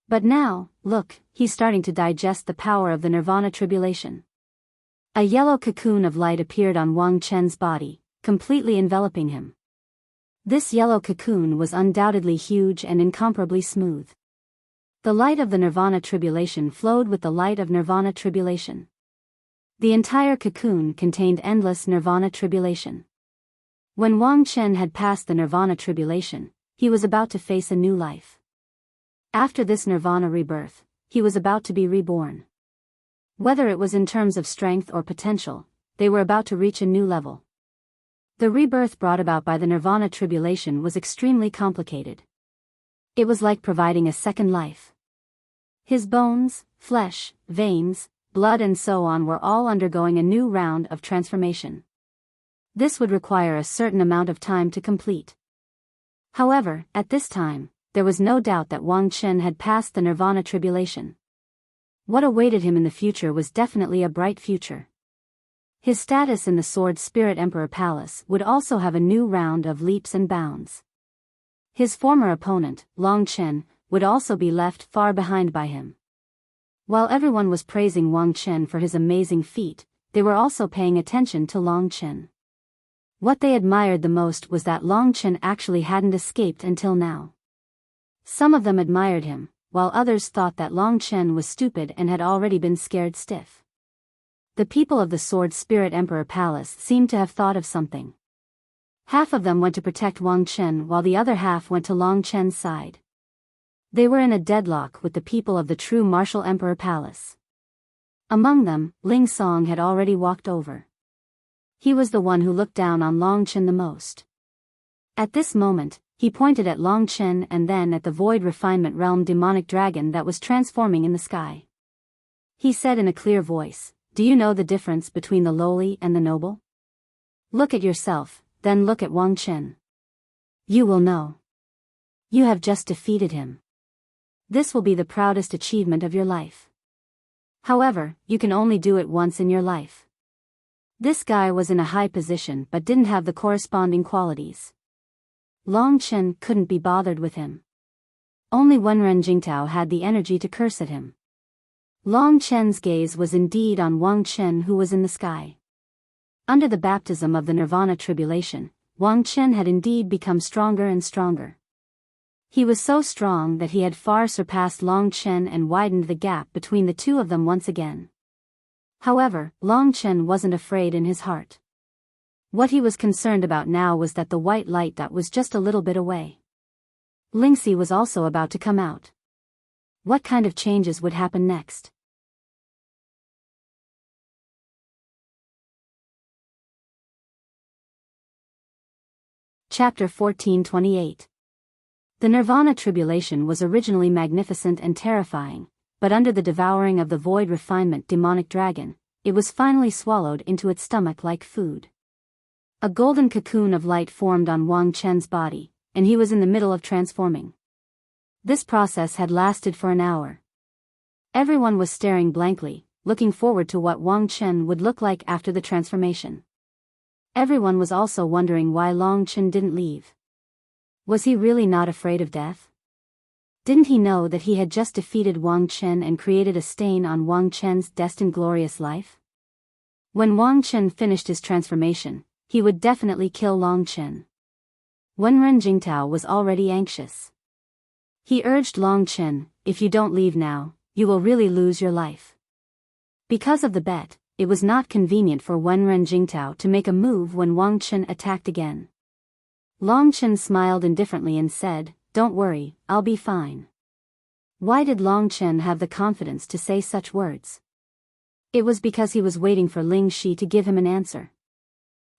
But now, look, he's starting to digest the power of the nirvana tribulation. A yellow cocoon of light appeared on Wang Chen's body, completely enveloping him. This yellow cocoon was undoubtedly huge and incomparably smooth. The light of the nirvana tribulation flowed with the light of nirvana tribulation. The entire cocoon contained endless nirvana tribulation. When Wang Chen had passed the nirvana tribulation, he was about to face a new life. After this nirvana rebirth, he was about to be reborn. Whether it was in terms of strength or potential, they were about to reach a new level. The rebirth brought about by the nirvana tribulation was extremely complicated. It was like providing a second life. His bones, flesh, veins, blood and so on were all undergoing a new round of transformation. This would require a certain amount of time to complete. However, at this time, there was no doubt that Wang Chen had passed the nirvana tribulation. What awaited him in the future was definitely a bright future. His status in the Sword Spirit Emperor Palace would also have a new round of leaps and bounds. His former opponent, Long Chen, would also be left far behind by him. While everyone was praising Wang Chen for his amazing feat, they were also paying attention to Long Chen. What they admired the most was that Long Chen actually hadn't escaped until now. Some of them admired him, while others thought that Long Chen was stupid and had already been scared stiff. The people of the Sword Spirit Emperor Palace seemed to have thought of something. Half of them went to protect Wang Chen while the other half went to Long Chen's side. They were in a deadlock with the people of the true Martial Emperor Palace. Among them, Ling Song had already walked over. He was the one who looked down on Long Chen the most. At this moment, he pointed at Long Chen and then at the Void Refinement Realm demonic dragon that was transforming in the sky. He said in a clear voice, "Do you know the difference between the lowly and the noble? Look at yourself, then look at Wang Chen. You will know. You have just defeated him. This will be the proudest achievement of your life. However, you can only do it once in your life." This guy was in a high position but didn't have the corresponding qualities. Long Chen couldn't be bothered with him. Only Wenren Jingtao had the energy to curse at him. Long Chen's gaze was indeed on Wang Chen, who was in the sky. Under the baptism of the nirvana tribulation, Wang Chen had indeed become stronger and stronger. He was so strong that he had far surpassed Long Chen and widened the gap between the two of them once again. However, Long Chen wasn't afraid in his heart. What he was concerned about now was that the white light dot was just a little bit away. Lingxi was also about to come out. What kind of changes would happen next? Chapter 1428. The Nirvana tribulation was originally magnificent and terrifying, but under the devouring of the Void Refinement demonic dragon, it was finally swallowed into its stomach like food. A golden cocoon of light formed on Wang Chen's body, and he was in the middle of transforming. This process had lasted for an hour. Everyone was staring blankly, looking forward to what Wang Chen would look like after the transformation. Everyone was also wondering why Long Chen didn't leave. Was he really not afraid of death? Didn't he know that he had just defeated Wang Chen and created a stain on Wang Chen's destined glorious life? When Wang Chen finished his transformation, he would definitely kill Long Chen. Wenren Jingtao was already anxious. He urged Long Chen, "If you don't leave now, you will really lose your life." Because of the bet, it was not convenient for Wenren Jingtao to make a move when Wang Chen attacked again. Long Chen smiled indifferently and said, "Don't worry, I'll be fine." Why did Long Chen have the confidence to say such words? It was because he was waiting for Ling Shi to give him an answer.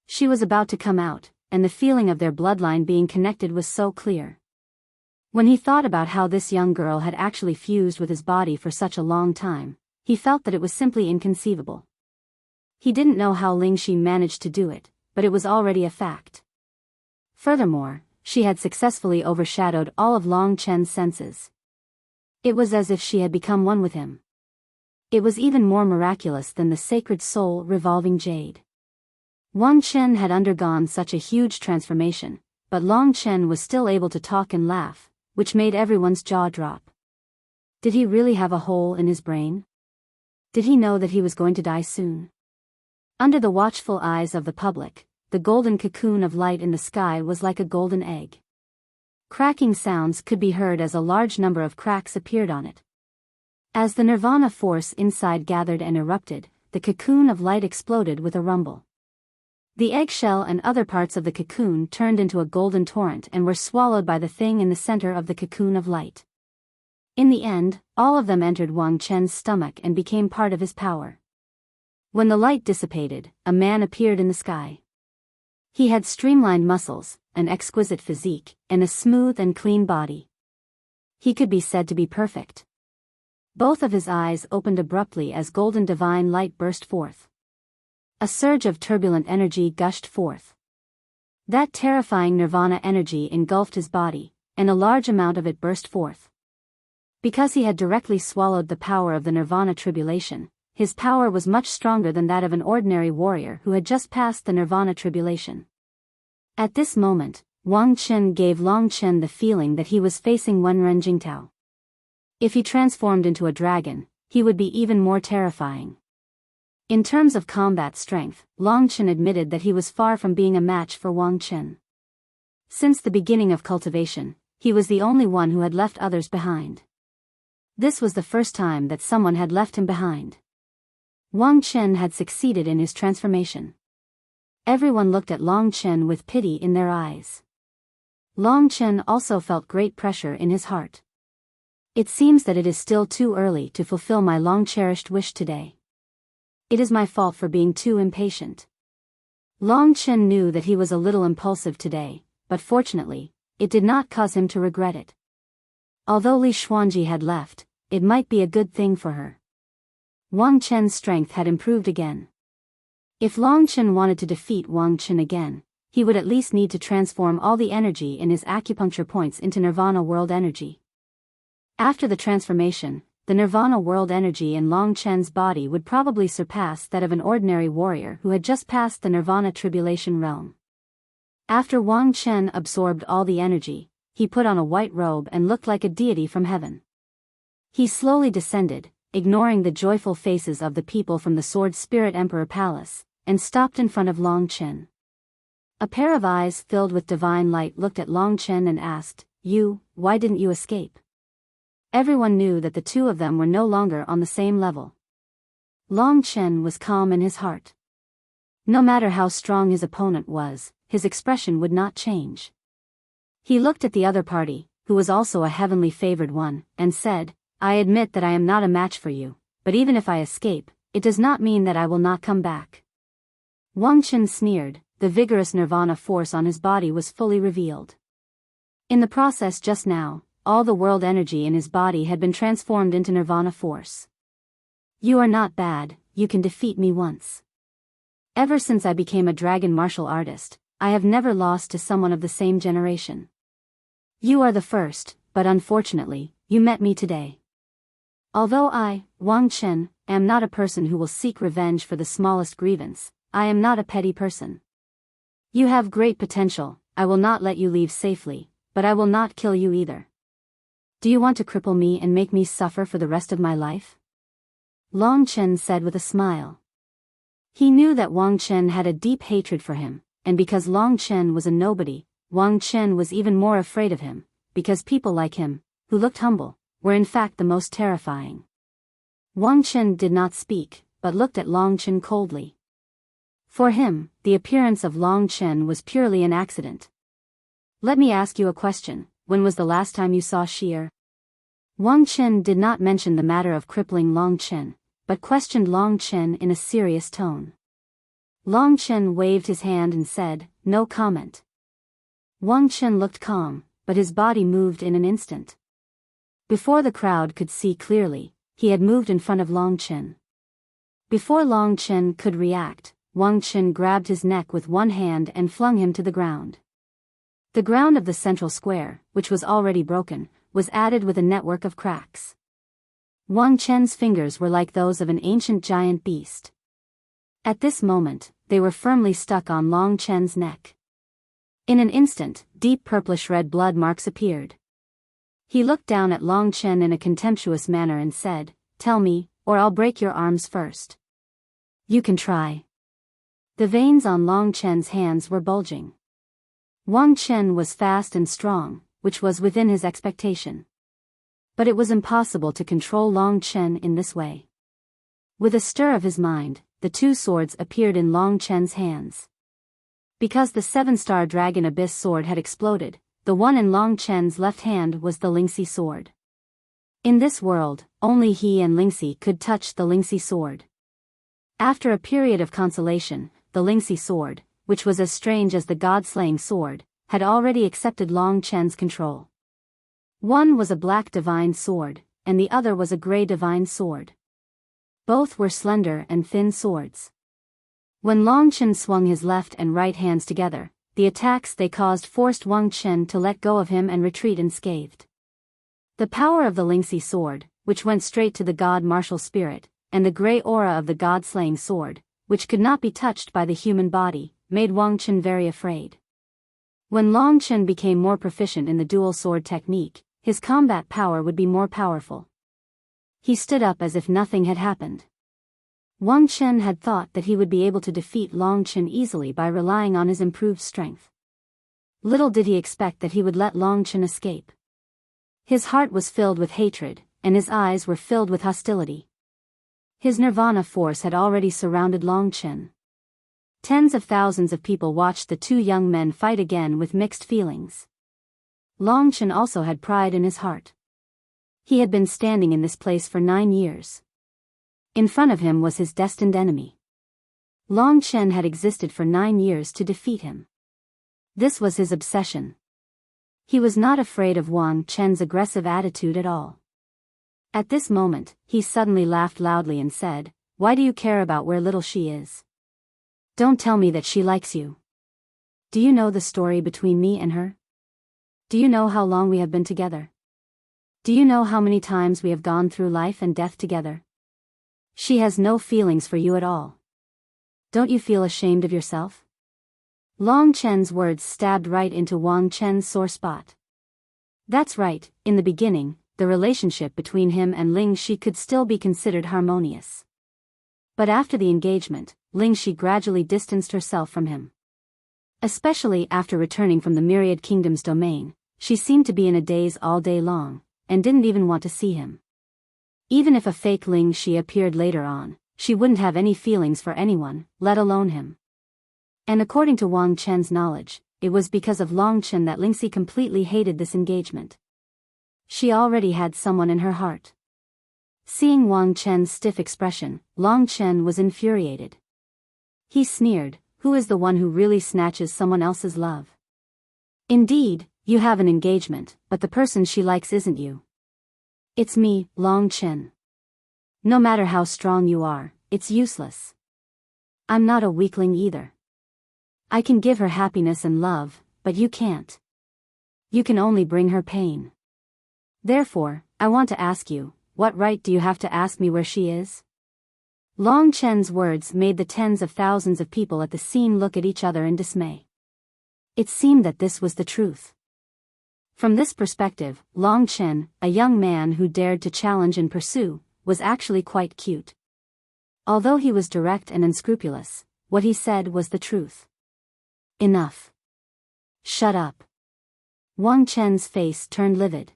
She was about to come out, and the feeling of their bloodline being connected was so clear. When he thought about how this young girl had actually fused with his body for such a long time, he felt that it was simply inconceivable. He didn't know how Ling Shi managed to do it, but it was already a fact. Furthermore, she had successfully overshadowed all of Long Chen's senses. It was as if she had become one with him. It was even more miraculous than the sacred soul revolving jade. Wang Chen had undergone such a huge transformation, but Long Chen was still able to talk and laugh, which made everyone's jaw drop. Did he really have a hole in his brain? Did he know that he was going to die soon? Under the watchful eyes of the public, the golden cocoon of light in the sky was like a golden egg. Cracking sounds could be heard as a large number of cracks appeared on it. As the nirvana force inside gathered and erupted, the cocoon of light exploded with a rumble. The eggshell and other parts of the cocoon turned into a golden torrent and were swallowed by the thing in the center of the cocoon of light. In the end, all of them entered Wang Chen's stomach and became part of his power. When the light dissipated, a man appeared in the sky. He had streamlined muscles, an exquisite physique, and a smooth and clean body. He could be said to be perfect. Both of his eyes opened abruptly as golden divine light burst forth. A surge of turbulent energy gushed forth. That terrifying nirvana energy engulfed his body, and a large amount of it burst forth. Because he had directly swallowed the power of the nirvana tribulation, his power was much stronger than that of an ordinary warrior who had just passed the nirvana tribulation. At this moment, Wang Chen gave Long Chen the feeling that he was facing Wenren Jingtao. If he transformed into a dragon, he would be even more terrifying. In terms of combat strength, Long Chen admitted that he was far from being a match for Wang Chen. Since the beginning of cultivation, he was the only one who had left others behind. This was the first time that someone had left him behind. Wang Chen had succeeded in his transformation. Everyone looked at Long Chen with pity in their eyes. Long Chen also felt great pressure in his heart. It seems that it is still too early to fulfill my long-cherished wish today. It is my fault for being too impatient. Long Chen knew that he was a little impulsive today, but fortunately, it did not cause him to regret it. Although Li Xuanji had left, it might be a good thing for her. Wang Chen's strength had improved again. If Long Chen wanted to defeat Wang Chen again, he would at least need to transform all the energy in his acupuncture points into Nirvana world energy. After the transformation, the Nirvana world energy in Long Chen's body would probably surpass that of an ordinary warrior who had just passed the Nirvana tribulation realm. After Wang Chen absorbed all the energy, he put on a white robe and looked like a deity from heaven. He slowly descended, ignoring the joyful faces of the people from the Sword Spirit Emperor Palace, and stopped in front of Long Chen. A pair of eyes filled with divine light looked at Long Chen and asked, why didn't you escape?" Everyone knew that the two of them were no longer on the same level. Long Chen was calm in his heart. No matter how strong his opponent was, his expression would not change. He looked at the other party, who was also a heavenly favored one, and said, "I admit that I am not a match for you, but even if I escape, it does not mean that I will not come back." Wang Chen sneered. The vigorous nirvana force on his body was fully revealed. In the process just now, all the world energy in his body had been transformed into nirvana force. "You are not bad, you can defeat me once. Ever since I became a dragon martial artist, I have never lost to someone of the same generation. You are the first, but unfortunately, you met me today. Although I, Wang Chen, am not a person who will seek revenge for the smallest grievance, I am not a petty person. You have great potential, I will not let you leave safely, but I will not kill you either. Do you want to cripple me and make me suffer for the rest of my life?" Long Chen said with a smile. He knew that Wang Chen had a deep hatred for him, and because Long Chen was a nobody, Wang Chen was even more afraid of him, because people like him, who looked humble, were in fact the most terrifying. Wang Chen did not speak, but looked at Long Chen coldly. For him, the appearance of Long Chen was purely an accident. "Let me ask you a question, when was the last time you saw Sheer?" Wang Chen did not mention the matter of crippling Long Chen, but questioned Long Chen in a serious tone. Long Chen waved his hand and said, "No comment." Wang Chen looked calm, but his body moved in an instant. Before the crowd could see clearly, he had moved in front of Long Chen. Before Long Chen could react, Wang Chen grabbed his neck with one hand and flung him to the ground. The ground of the central square, which was already broken, was added with a network of cracks. Wang Chen's fingers were like those of an ancient giant beast. At this moment, they were firmly stuck on Long Chen's neck. In an instant, deep purplish red blood marks appeared. He looked down at Long Chen in a contemptuous manner and said, "Tell me, or I'll break your arms first." "You can try." The veins on Long Chen's hands were bulging. Wang Chen was fast and strong, which was within his expectation. But it was impossible to control Long Chen in this way. With a stir of his mind, the two swords appeared in Long Chen's hands. Because the 7-star dragon abyss sword had exploded, the one in Long Chen's left hand was the Lingxi sword. In this world, only he and Lingxi could touch the Lingxi sword. After a period of consolation, the Lingxi sword, which was as strange as the god-slaying sword, had already accepted Long Chen's control. One was a black divine sword, and the other was a gray divine sword. Both were slender and thin swords. When Long Chen swung his left and right hands together, the attacks they caused forced Wang Chen to let go of him and retreat unscathed. The power of the Lingxi sword, which went straight to the god martial spirit, and the gray aura of the god-slaying sword, which could not be touched by the human body, made Wang Chen very afraid. When Long Chen became more proficient in the dual sword technique, his combat power would be more powerful. He stood up as if nothing had happened. Wang Chen had thought that he would be able to defeat Long Chen easily by relying on his improved strength. Little did he expect that he would let Long Chen escape. His heart was filled with hatred, and his eyes were filled with hostility. His nirvana force had already surrounded Long Chen. Tens of thousands of people watched the two young men fight again with mixed feelings. Long Chen also had pride in his heart. He had been standing in this place for 9 years. In front of him was his destined enemy. Long Chen had existed for 9 years to defeat him. This was his obsession. He was not afraid of Wang Chen's aggressive attitude at all. At this moment, he suddenly laughed loudly and said, "Why do you care about where little she is? Don't tell me that she likes you. Do you know the story between me and her? Do you know how long we have been together? Do you know how many times we have gone through life and death together? She has no feelings for you at all. Don't you feel ashamed of yourself?" Long Chen's words stabbed right into Wang Chen's sore spot. That's right, in the beginning, the relationship between him and Ling Shi could still be considered harmonious. But after the engagement, Ling Shi gradually distanced herself from him. Especially after returning from the Myriad Kingdom's domain, she seemed to be in a daze all day long, and didn't even want to see him. Even if a fake Ling Shi appeared later on, she wouldn't have any feelings for anyone, let alone him. And according to Wang Chen's knowledge, it was because of Long Chen that Lingxi completely hated this engagement. She already had someone in her heart. Seeing Wang Chen's stiff expression, Long Chen was infuriated. He sneered, "Who is the one who really snatches someone else's love? Indeed, you have an engagement, but the person she likes isn't you. It's me, Long Chen. No matter how strong you are, it's useless. I'm not a weakling either. I can give her happiness and love, but you can't. You can only bring her pain. Therefore, I want to ask you, what right do you have to ask me where she is?" Long Chen's words made the tens of thousands of people at the scene look at each other in dismay. It seemed that this was the truth. From this perspective, Long Chen, a young man who dared to challenge and pursue, was actually quite cute. Although he was direct and unscrupulous, what he said was the truth. "Enough. Shut up." Wang Chen's face turned livid.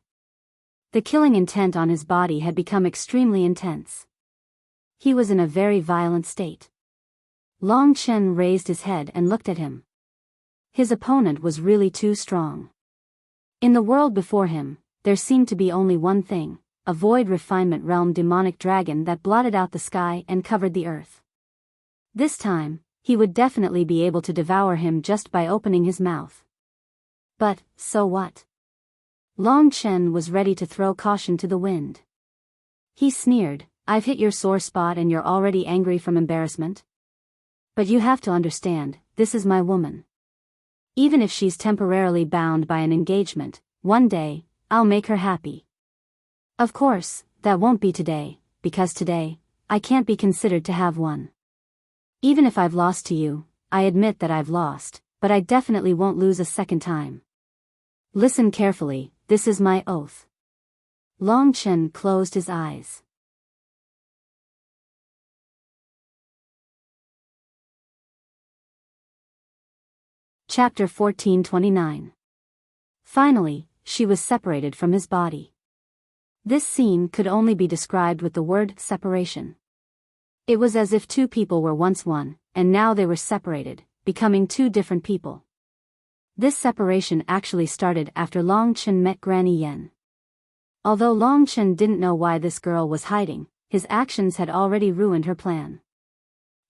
The killing intent on his body had become extremely intense. He was in a very violent state. Long Chen raised his head and looked at him. His opponent was really too strong. In the world before him, there seemed to be only one thing, a void refinement realm demonic dragon that blotted out the sky and covered the earth. This time, he would definitely be able to devour him just by opening his mouth. But, so what? Long Chen was ready to throw caution to the wind. He sneered, "I've hit your sore spot and you're already angry from embarrassment? But you have to understand, this is my woman. Even if she's temporarily bound by an engagement, one day, I'll make her happy. Of course, that won't be today, because today, I can't be considered to have one. Even if I've lost to you, I admit that I've lost, but I definitely won't lose a second time. Listen carefully, this is my oath. Long Chen closed his eyes. Chapter 1429. Finally, she was separated from his body. This scene could only be described with the word separation. It was as if two people were once one, and now they were separated, becoming two different people. This separation actually started after Long Chen met Granny Yen. Although Long Chen didn't know why this girl was hiding, his actions had already ruined her plan.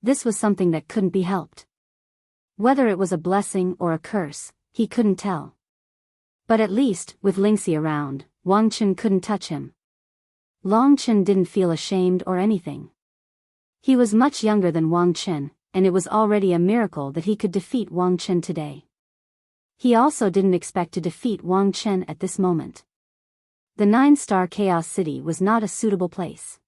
This was something that couldn't be helped. Whether it was a blessing or a curse, he couldn't tell. But at least, with Lingxi around, Wang Chen couldn't touch him. Long Chen didn't feel ashamed or anything. He was much younger than Wang Chen, and it was already a miracle that he could defeat Wang Chen today. He also didn't expect to defeat Wang Chen at this moment. The 9-star Chaos City was not a suitable place.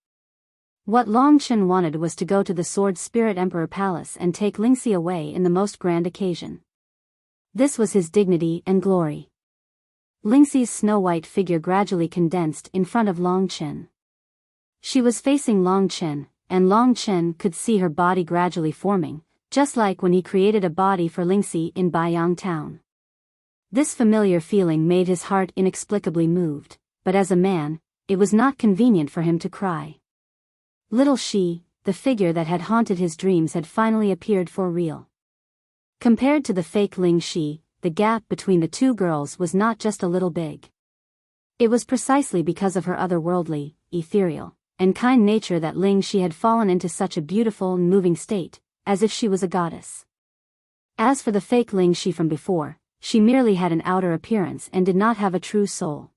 What Long Chen wanted was to go to the Sword Spirit Emperor Palace and take Lingxi away in the most grand occasion. This was his dignity and glory. Lingxi's snow-white figure gradually condensed in front of Long Chen. She was facing Long Chen, and Long Chen could see her body gradually forming, just like when he created a body for Lingxi in Biyao town. This familiar feeling made his heart inexplicably moved, but as a man, it was not convenient for him to cry. Little Shi, the figure that had haunted his dreams, had finally appeared for real. Compared to the fake Ling Shi, the gap between the two girls was not just a little big. It was precisely because of her otherworldly, ethereal, and kind nature that Ling Shi had fallen into such a beautiful and moving state, as if she was a goddess. As for the fake Ling Shi from before, she merely had an outer appearance and did not have a true soul.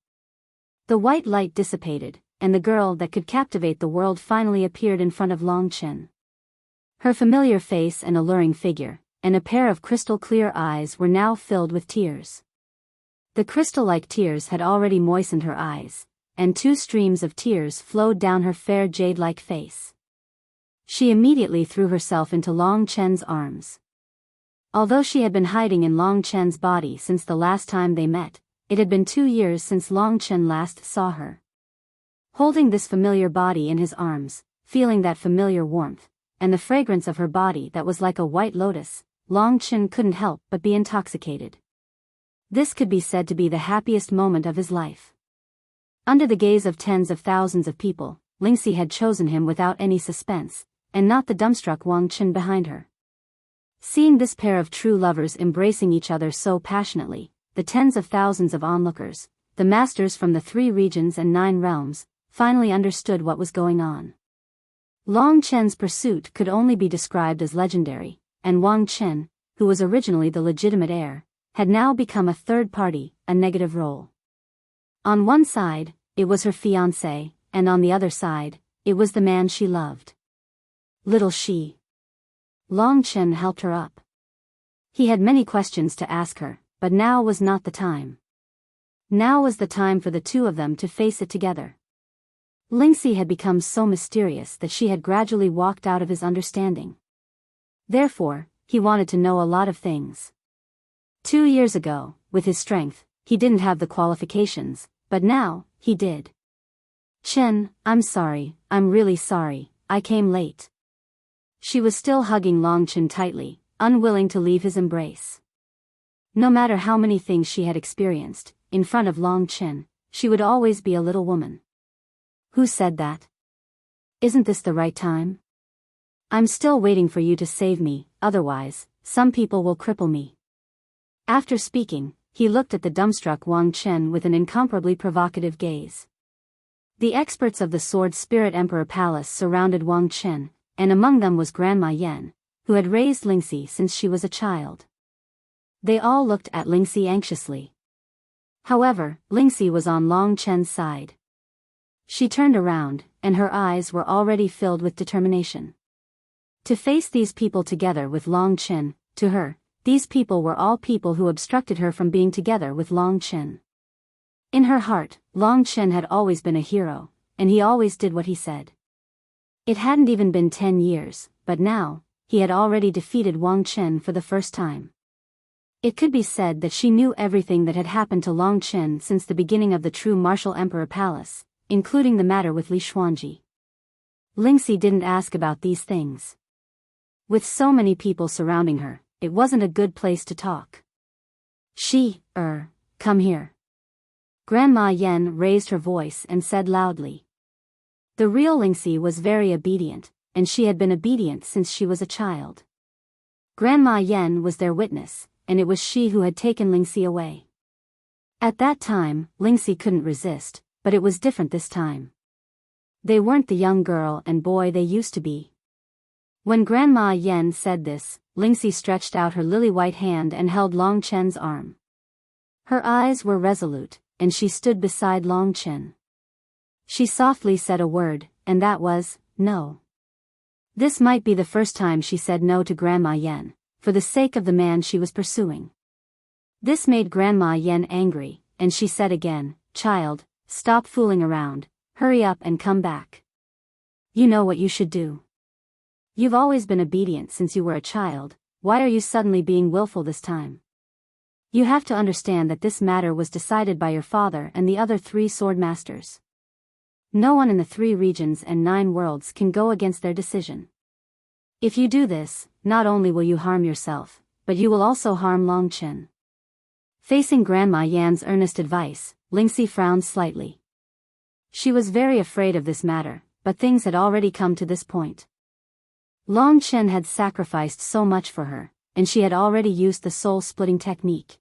The white light dissipated, and the girl that could captivate the world finally appeared in front of Long Chen. Her familiar face and alluring figure, and a pair of crystal-clear eyes were now filled with tears. The crystal-like tears had already moistened her eyes, and 2 streams of tears flowed down her fair jade-like face. She immediately threw herself into Long Chen's arms. Although she had been hiding in Long Chen's body since the last time they met, it had been 2 years since Long Chen last saw her. Holding this familiar body in his arms, feeling that familiar warmth, and the fragrance of her body that was like a white lotus, Long Chen couldn't help but be intoxicated. This could be said to be the happiest moment of his life. Under the gaze of tens of thousands of people, Lingxi had chosen him without any suspense, and not the dumbstruck Wang Chen behind her. Seeing this pair of true lovers embracing each other so passionately, the tens of thousands of onlookers, the masters from the 3 regions and 9 realms, finally understood what was going on. Long Chen's pursuit could only be described as legendary, and Wang Chen, who was originally the legitimate heir, had now become a third party, a negative role. On one side, it was her fiancé, and on the other side, it was the man she loved. Little Shi. Long Chen helped her up. He had many questions to ask her, but now was not the time. Now was the time for the two of them to face it together. Lingxi had become so mysterious that she had gradually walked out of his understanding. Therefore, he wanted to know a lot of things. 2 years ago, with his strength, he didn't have the qualifications, but now, he did. Chen, I'm sorry, I'm really sorry, I came late. She was still hugging Long Chen tightly, unwilling to leave his embrace. No matter how many things she had experienced, in front of Long Chen, she would always be a little woman. Who said that? Isn't this the right time? I'm still waiting for you to save me, otherwise, some people will cripple me. After speaking, he looked at the dumbstruck Wang Chen with an incomparably provocative gaze. The experts of the Sword Spirit Emperor Palace surrounded Wang Chen, and among them was Grandma Yen, who had raised Lingxi since she was a child. They all looked at Lingxi anxiously. However, Lingxi was on Long Chen's side. She turned around, and her eyes were already filled with determination. To face these people together with Long Chen, to her, these people were all people who obstructed her from being together with Long Chen. In her heart, Long Chen had always been a hero, and he always did what he said. It hadn't even been 10 years, but now, he had already defeated Wang Chen for the first time. It could be said that she knew everything that had happened to Long Chen since the beginning of the true martial emperor palace, including the matter with Li Xuanji. Lingxi didn't ask about these things. With so many people surrounding her, it wasn't a good place to talk. Come here. Grandma Yen raised her voice and said loudly. The real Lingxi was very obedient, and she had been obedient since she was a child. Grandma Yen was their witness, and it was she who had taken Lingxi away. At that time, Lingxi couldn't resist, but it was different this time. They weren't the young girl and boy they used to be. When Grandma Yen said this, Lingxi stretched out her lily-white hand and held Long Chen's arm. Her eyes were resolute, and she stood beside Long Chen. She softly said a word, and that was, no. This might be the first time she said no to Grandma Yen, for the sake of the man she was pursuing. This made Grandma Yen angry, and she said again, child, stop fooling around, hurry up and come back. You know what you should do. You've always been obedient since you were a child, why are you suddenly being willful this time? You have to understand that this matter was decided by your father and the other 3 sword masters. No one in the 3 regions and 9 worlds can go against their decision. If you do this, not only will you harm yourself, but you will also harm Long Chen. Facing Grandma Yan's earnest advice, Lingxi frowned slightly. She was very afraid of this matter, but things had already come to this point. Long Chen had sacrificed so much for her, and she had already used the soul-splitting technique.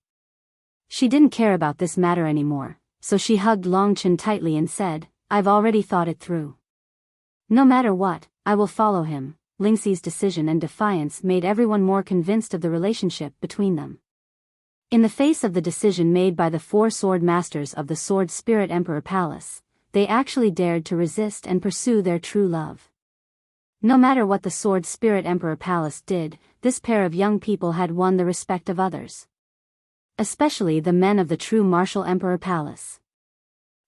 She didn't care about this matter anymore, so she hugged Long Chen tightly and said, I've already thought it through. No matter what, I will follow him. Lingxi's decision and defiance made everyone more convinced of the relationship between them. In the face of the decision made by the 4 sword masters of the Sword Spirit Emperor Palace, they actually dared to resist and pursue their true love. No matter what the Sword Spirit Emperor Palace did, this pair of young people had won the respect of others. Especially the men of the true martial Emperor Palace.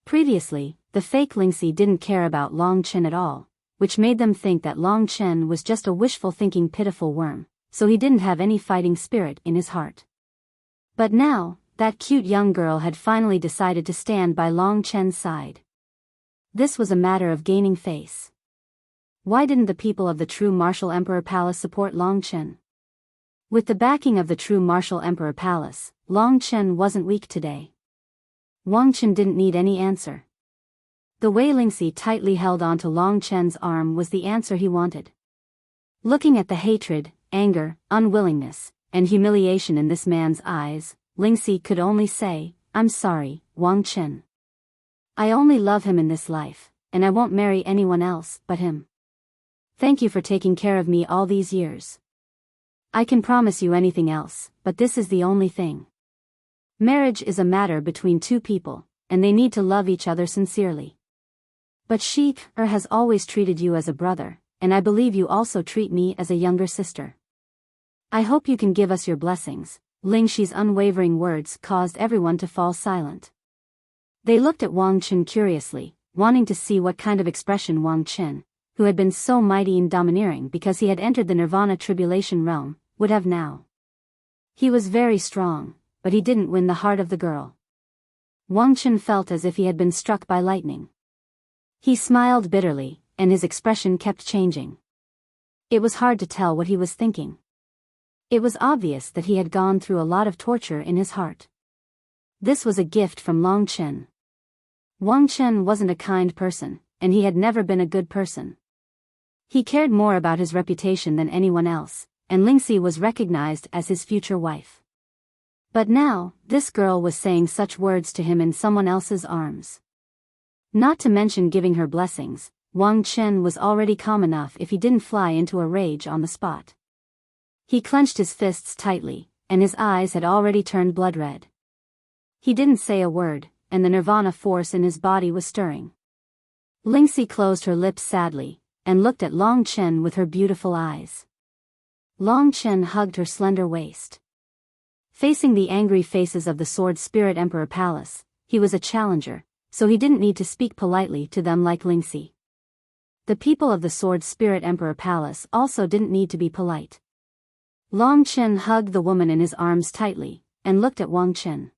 Previously, the fake Lingxi didn't care about Long Chen at all, which made them think that Long Chen was just a wishful-thinking pitiful worm, so he didn't have any fighting spirit in his heart. But now, that cute young girl had finally decided to stand by Long Chen's side. This was a matter of gaining face. Why didn't the people of the true martial Emperor Palace support Long Chen? With the backing of the true martial Emperor Palace, Long Chen wasn't weak today. Wang Chen didn't need any answer. The way Lingxi tightly held onto Long Chen's arm was the answer he wanted. Looking at the hatred, anger, unwillingness, and humiliation in this man's eyes, Lingxi could only say, I'm sorry, Wang Chen. I only love him in this life, and I won't marry anyone else but him. Thank you for taking care of me all these years. I can promise you anything else, but this is the only thing. Marriage is a matter between 2 people, and they need to love each other sincerely. But she has always treated you as a brother, and I believe you also treat me as a younger sister. I hope you can give us your blessings. Lingxi's unwavering words caused everyone to fall silent. They looked at Wang Chen curiously, wanting to see what kind of expression Wang Chen, who had been so mighty and domineering because he had entered the Nirvana tribulation realm, would have now. He was very strong, but he didn't win the heart of the girl. Wang Chen felt as if he had been struck by lightning. He smiled bitterly, and his expression kept changing. It was hard to tell what he was thinking. It was obvious that he had gone through a lot of torture in his heart. This was a gift from Long Chen. Wang Chen wasn't a kind person, and he had never been a good person. He cared more about his reputation than anyone else, and Lingxi was recognized as his future wife. But now, this girl was saying such words to him in someone else's arms. Not to mention giving her blessings, Wang Chen was already calm enough if he didn't fly into a rage on the spot. He clenched his fists tightly, and his eyes had already turned blood red. He didn't say a word, and the nirvana force in his body was stirring. Lingxi closed her lips sadly, and looked at Long Chen with her beautiful eyes. Long Chen hugged her slender waist. Facing the angry faces of the Sword Spirit Emperor Palace, he was a challenger, so he didn't need to speak politely to them like Lingxi. The people of the Sword Spirit Emperor Palace also didn't need to be polite. Long Chen hugged the woman in his arms tightly, and looked at Wang Chen.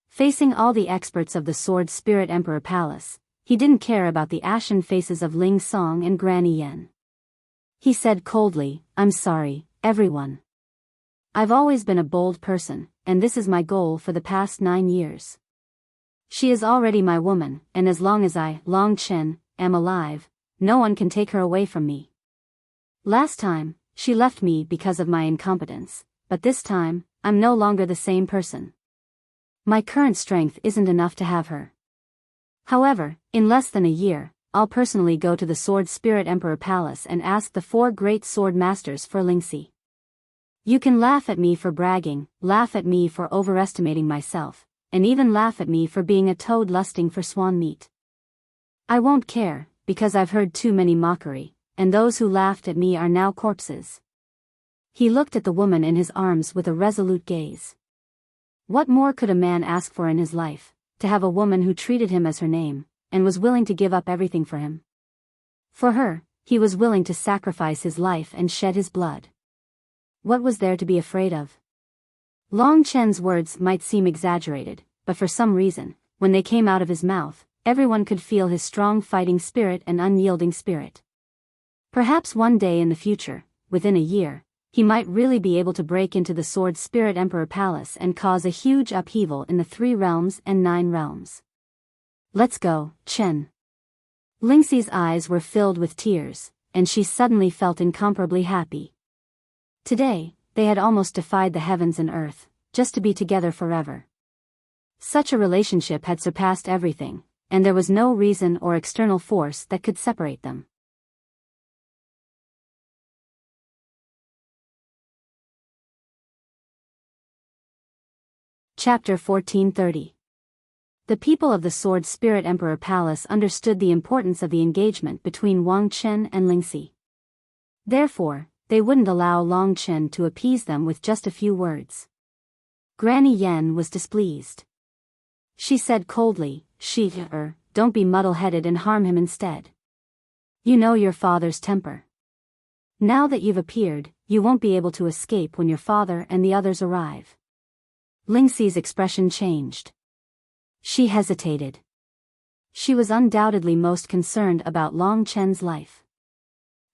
Facing all the experts of the Sword Spirit Emperor Palace, he didn't care about the ashen faces of Ling Song and Granny Yen. He said coldly, "I'm sorry, everyone. I've always been a bold person, and this is my goal for the past 9 years. She is already my woman, and as long as I, Long Chen, am alive, no one can take her away from me. Last time, she left me because of my incompetence, but this time, I'm no longer the same person. My current strength isn't enough to have her. However, in less than a year, I'll personally go to the Sword Spirit Emperor Palace and ask the 4 great sword masters for Lingxi. You can laugh at me for bragging, laugh at me for overestimating myself, and even laugh at me for being a toad lusting for swan meat. I won't care, because I've heard too many mockery, and those who laughed at me are now corpses." He looked at the woman in his arms with a resolute gaze. What more could a man ask for in his life? To have a woman who treated him as her name, and was willing to give up everything for him. For her, he was willing to sacrifice his life and shed his blood. What was there to be afraid of? Long Chen's words might seem exaggerated, but for some reason, when they came out of his mouth, everyone could feel his strong fighting spirit and unyielding spirit. Perhaps one day in the future, within a year, he might really be able to break into the Sword Spirit Emperor Palace and cause a huge upheaval in the 3 realms and 9 realms. "Let's go, Chen." Lingxi's eyes were filled with tears, and she suddenly felt incomparably happy. Today, they had almost defied the heavens and earth, just to be together forever. Such a relationship had surpassed everything, and there was no reason or external force that could separate them. Chapter 1430. The people of the Sword Spirit Emperor Palace understood the importance of the engagement between Wang Chen and Lingxi. Therefore, they wouldn't allow Long Chen to appease them with just a few words. Granny Yen was displeased. She said coldly, don't be muddle-headed and harm him instead. You know your father's temper. Now that you've appeared, you won't be able to escape when your father and the others arrive." Lingxi's expression changed. She hesitated. She was undoubtedly most concerned about Long Chen's life.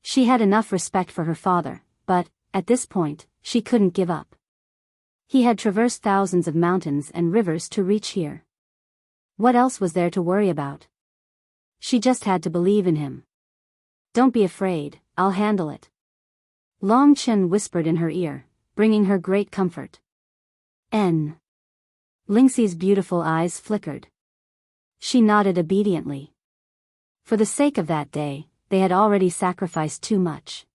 She had enough respect for her father, but, at this point, she couldn't give up. He had traversed thousands of mountains and rivers to reach here. What else was there to worry about? She just had to believe in him. "Don't be afraid, I'll handle it." Long Chen whispered in her ear, bringing her great comfort. Lingxi's beautiful eyes flickered. She nodded obediently. For the sake of that day, they had already sacrificed too much.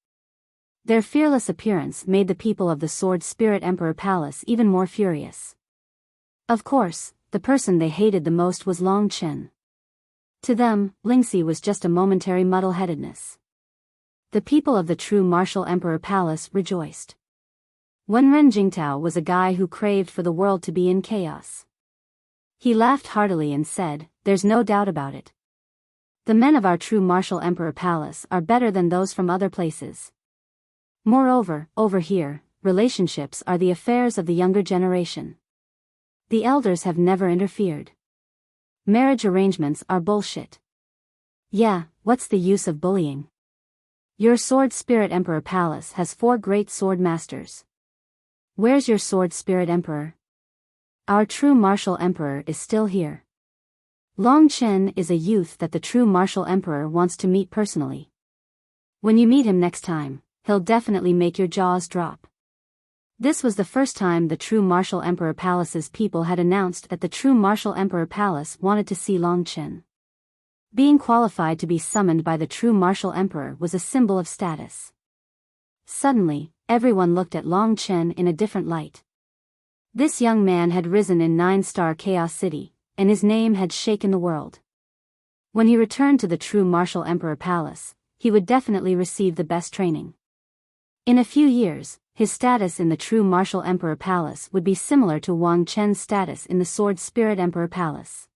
Their fearless appearance made the people of the Sword Spirit Emperor Palace even more furious. Of course, the person they hated the most was Long Chen. To them, Lingxi was just a momentary muddle-headedness. The people of the true martial Emperor Palace rejoiced. Wenren Jingtao was a guy who craved for the world to be in chaos. He laughed heartily and said, "There's no doubt about it. The men of our true martial Emperor Palace are better than those from other places. Moreover, over here, relationships are the affairs of the younger generation. The elders have never interfered. Marriage arrangements are bullshit. Yeah, what's the use of bullying? Your Sword Spirit Emperor Palace has 4 great sword masters. Where's your Sword Spirit Emperor? Our true martial emperor is still here. Long Chen is a youth that the true martial emperor wants to meet personally. When you meet him next time, he'll definitely make your jaws drop." This was the first time the true martial Emperor Palace's people had announced that the true martial Emperor Palace wanted to see Long Chen. Being qualified to be summoned by the true martial emperor was a symbol of status. Suddenly, everyone looked at Long Chen in a different light. This young man had risen in 9-star Chaos City, and his name had shaken the world. When he returned to the true martial Emperor Palace, he would definitely receive the best training. In a few years, his status in the true martial Emperor Palace would be similar to Wang Chen's status in the Sword Spirit Emperor Palace.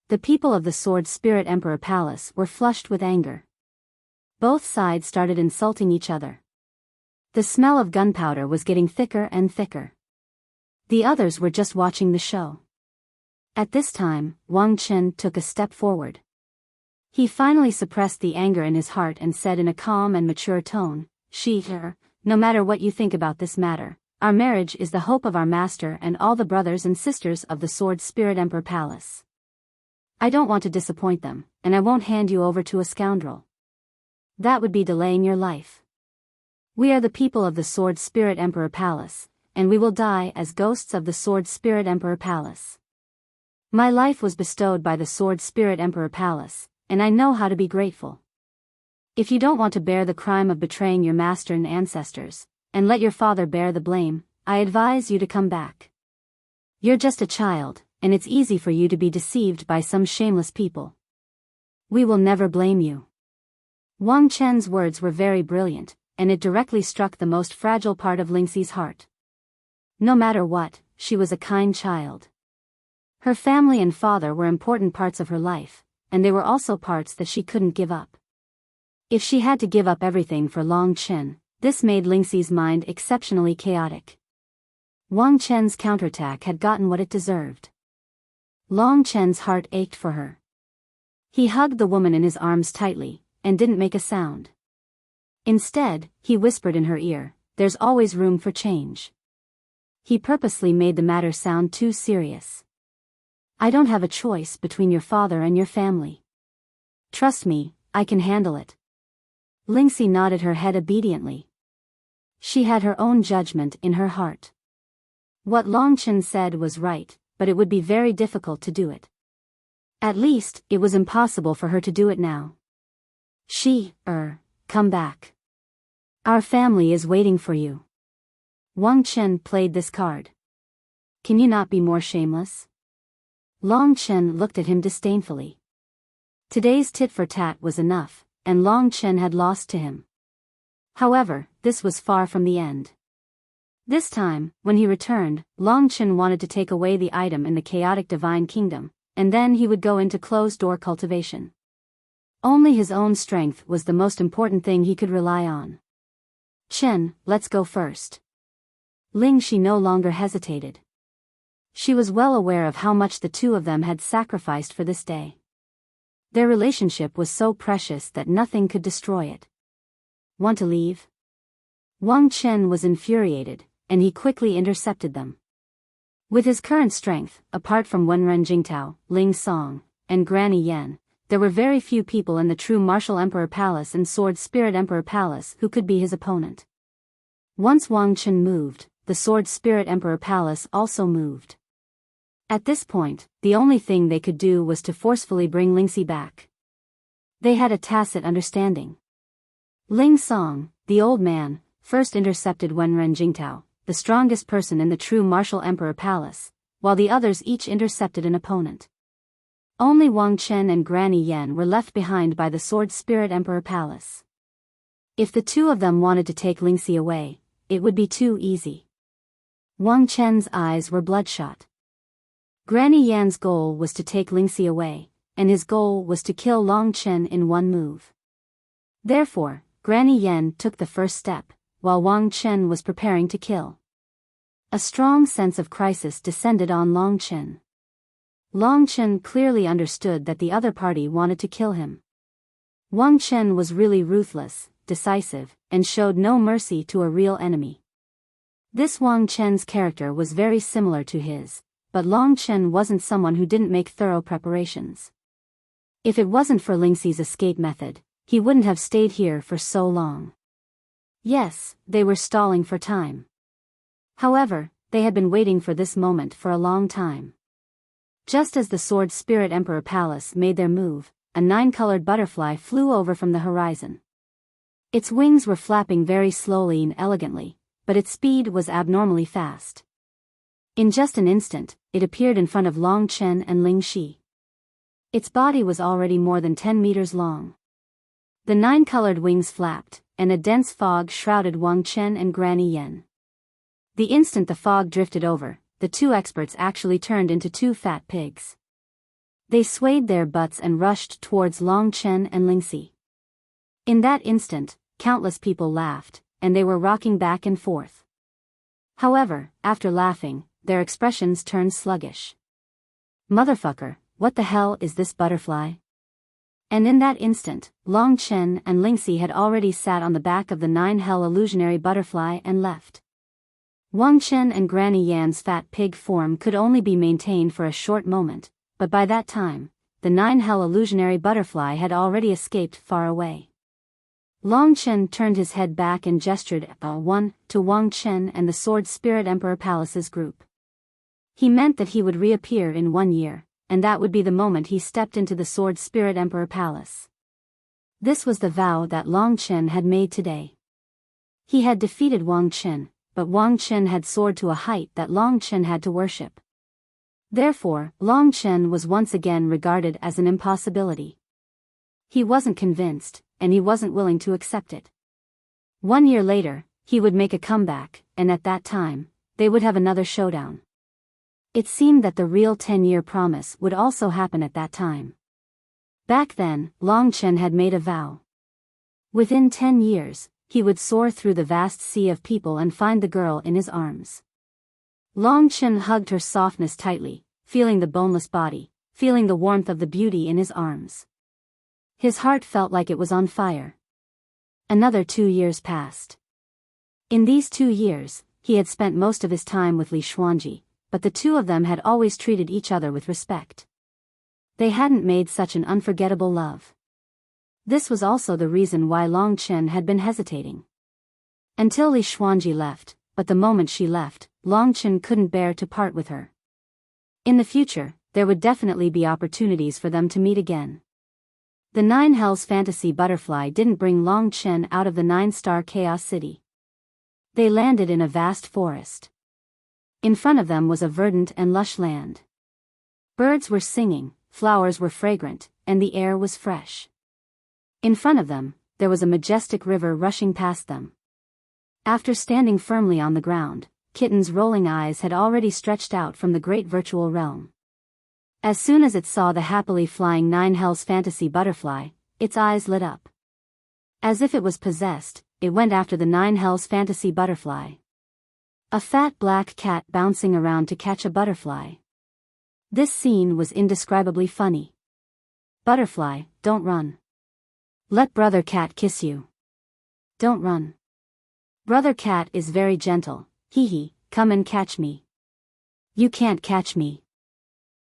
The people of the Sword Spirit Emperor Palace were flushed with anger. Both sides started insulting each other. The smell of gunpowder was getting thicker and thicker. The others were just watching the show. At this time, Wang Chen took a step forward. He finally suppressed the anger in his heart and said in a calm and mature tone, no matter what you think about this matter, our marriage is the hope of our master and all the brothers and sisters of the Sword Spirit Emperor Palace. I don't want to disappoint them, and I won't hand you over to a scoundrel. That would be delaying your life. We are the people of the Sword Spirit Emperor Palace, and we will die as ghosts of the Sword Spirit Emperor Palace. My life was bestowed by the Sword Spirit Emperor Palace, and I know how to be grateful. If you don't want to bear the crime of betraying your master and ancestors, and let your father bear the blame, I advise you to come back. You're just a child, and it's easy for you to be deceived by some shameless people. We will never blame you. Wang Chen's words were very brilliant, and it directly struck the most fragile part of Lingxi's heart. No matter what, she was a kind child. Her family and father were important parts of her life, and they were also parts that she couldn't give up. If she had to give up everything for Long Chen, this made Lingxi's mind exceptionally chaotic. Wang Chen's counterattack had gotten what it deserved. Long Chen's heart ached for her. He hugged the woman in his arms tightly, and didn't make a sound. Instead, he whispered in her ear, "There's always room for change." He purposely made the matter sound too serious. "I don't have a choice between your father and your family. Trust me, I can handle it." Lingxi nodded her head obediently. She had her own judgment in her heart. What Long Chen said was right, but it would be very difficult to do it. At least, it was impossible for her to do it now. Come back. Our family is waiting for you. Wang Chen played this card. Can you not be more shameless? Long Chen looked at him disdainfully. Today's tit-for-tat was enough, and Long Chen had lost to him. However, this was far from the end. This time, when he returned, Long Chen wanted to take away the item in the chaotic divine kingdom, and then he would go into closed-door cultivation. Only his own strength was the most important thing he could rely on. "Chen, let's go first." Lingxi no longer hesitated. She was well aware of how much the two of them had sacrificed for this day. Their relationship was so precious that nothing could destroy it. "Want to leave?" Wang Chen was infuriated, and he quickly intercepted them. With his current strength, apart from Wenren Jingtao, Ling Song, and Granny Yan, there were very few people in the true Martial Emperor Palace and Sword Spirit Emperor Palace who could be his opponent. Once Wang Chen moved, the Sword Spirit Emperor Palace also moved. At this point, the only thing they could do was to forcefully bring Lingxi back. They had a tacit understanding. Ling Song, the old man, first intercepted Wenren Jingtao, the strongest person in the true Martial Emperor Palace, while the others each intercepted an opponent. Only Wang Chen and Granny Yan were left behind by the Sword Spirit Emperor Palace. If the two of them wanted to take Lingxi away, it would be too easy. Wang Chen's eyes were bloodshot. Granny Yan's goal was to take Lingxi away, and his goal was to kill Long Chen in one move. Therefore, Granny Yan took the first step, while Wang Chen was preparing to kill. A strong sense of crisis descended on Long Chen. Long Chen clearly understood that the other party wanted to kill him. Wang Chen was really ruthless, decisive, and showed no mercy to a real enemy. This Wang Chen's character was very similar to his, but Long Chen wasn't someone who didn't make thorough preparations. If it wasn't for Lingxi's escape method, he wouldn't have stayed here for so long. Yes, they were stalling for time. However, they had been waiting for this moment for a long time. Just as the Sword Spirit Emperor Palace made their move, a 9-colored butterfly flew over from the horizon. Its wings were flapping very slowly and elegantly, but its speed was abnormally fast. In just an instant, it appeared in front of Long Chen and Lingxi. Its body was already more than 10 meters long. The 9-colored wings flapped, and a dense fog shrouded Wang Chen and Granny Yan. The instant the fog drifted over, the two experts actually turned into two fat pigs. They swayed their butts and rushed towards Long Chen and Lingxi. In that instant, countless people laughed, and they were rocking back and forth. However, after laughing, their expressions turned sluggish. "Motherfucker, what the hell is this butterfly?" And in that instant, Long Chen and Lingxi had already sat on the back of the nine-hell illusionary butterfly and left. Wang Chen and Granny Yan's fat pig form could only be maintained for a short moment, but by that time, the nine-hell illusionary butterfly had already escaped far away. Long Chen turned his head back and gestured one to Wang Chen and the Sword Spirit Emperor Palace's group. He meant that he would reappear in 1 year, and that would be the moment he stepped into the Sword Spirit Emperor Palace. This was the vow that Long Chen had made today. He had defeated Wang Chen, but Wang Chen had soared to a height that Long Chen had to worship. Therefore, Long Chen was once again regarded as an impossibility. He wasn't convinced, and he wasn't willing to accept it. 1 year later, he would make a comeback, and at that time, they would have another showdown. It seemed that the real 10-year promise would also happen at that time. Back then, Long Chen had made a vow. Within 10 years, he would soar through the vast sea of people and find the girl in his arms. Long Chen hugged her softness tightly, feeling the boneless body, feeling the warmth of the beauty in his arms. His heart felt like it was on fire. Another 2 years passed. In these 2 years, he had spent most of his time with Li Xuanji, but the two of them had always treated each other with respect. They hadn't made such an unforgettable love. This was also the reason why Long Chen had been hesitating. Until Li Xuanji left, but the moment she left, Long Chen couldn't bear to part with her. In the future, there would definitely be opportunities for them to meet again. The Nine Hells Fantasy Butterfly didn't bring Long Chen out of the 9-star Chaos City. They landed in a vast forest. In front of them was a verdant and lush land. Birds were singing, flowers were fragrant, and the air was fresh. In front of them, there was a majestic river rushing past them. After standing firmly on the ground, Kitten's rolling eyes had already stretched out from the great virtual realm. As soon as it saw the happily flying Nine Hells Fantasy Butterfly, its eyes lit up. As if it was possessed, it went after the Nine Hells Fantasy Butterfly. A fat black cat bouncing around to catch a butterfly. This scene was indescribably funny. Butterfly, don't run. Let Brother Cat kiss you. Don't run. Brother Cat is very gentle, hee, come and catch me. You can't catch me.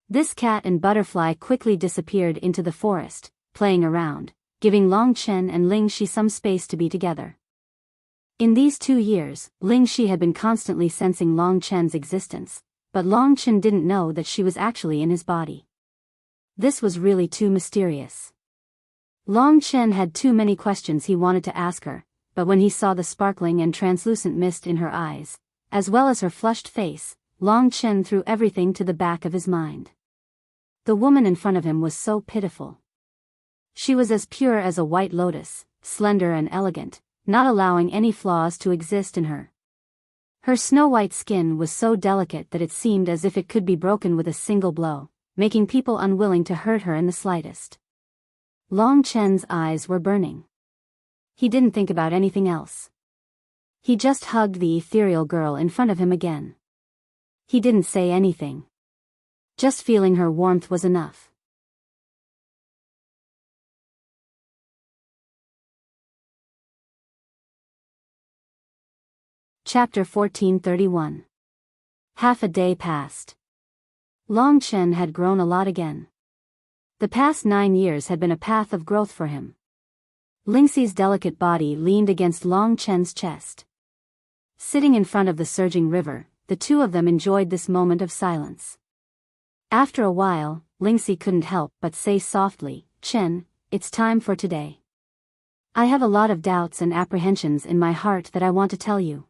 This cat and butterfly quickly disappeared into the forest, playing around, giving Long Chen and Lingxi some space to be together. In these 2 years, Lingxi had been constantly sensing Long Chen's existence, but Long Chen didn't know that she was actually in his body. This was really too mysterious. Long Chen had too many questions he wanted to ask her, but when he saw the sparkling and translucent mist in her eyes, as well as her flushed face, Long Chen threw everything to the back of his mind. The woman in front of him was so pitiful. She was as pure as a white lotus, slender and elegant, not allowing any flaws to exist in her. Her snow-white skin was so delicate that it seemed as if it could be broken with a single blow, making people unwilling to hurt her in the slightest. Long Chen's eyes were burning. He didn't think about anything else. He just hugged the ethereal girl in front of him again. He didn't say anything. Just feeling her warmth was enough. Chapter 1431. Half a day passed. Long Chen had grown a lot again. The past 9 years had been a path of growth for him. Lingxi's delicate body leaned against Long Chen's chest. Sitting in front of the surging river, the two of them enjoyed this moment of silence. After a while, Lingxi couldn't help but say softly, "Chen, it's time for today. I have a lot of doubts and apprehensions in my heart that I want to tell you."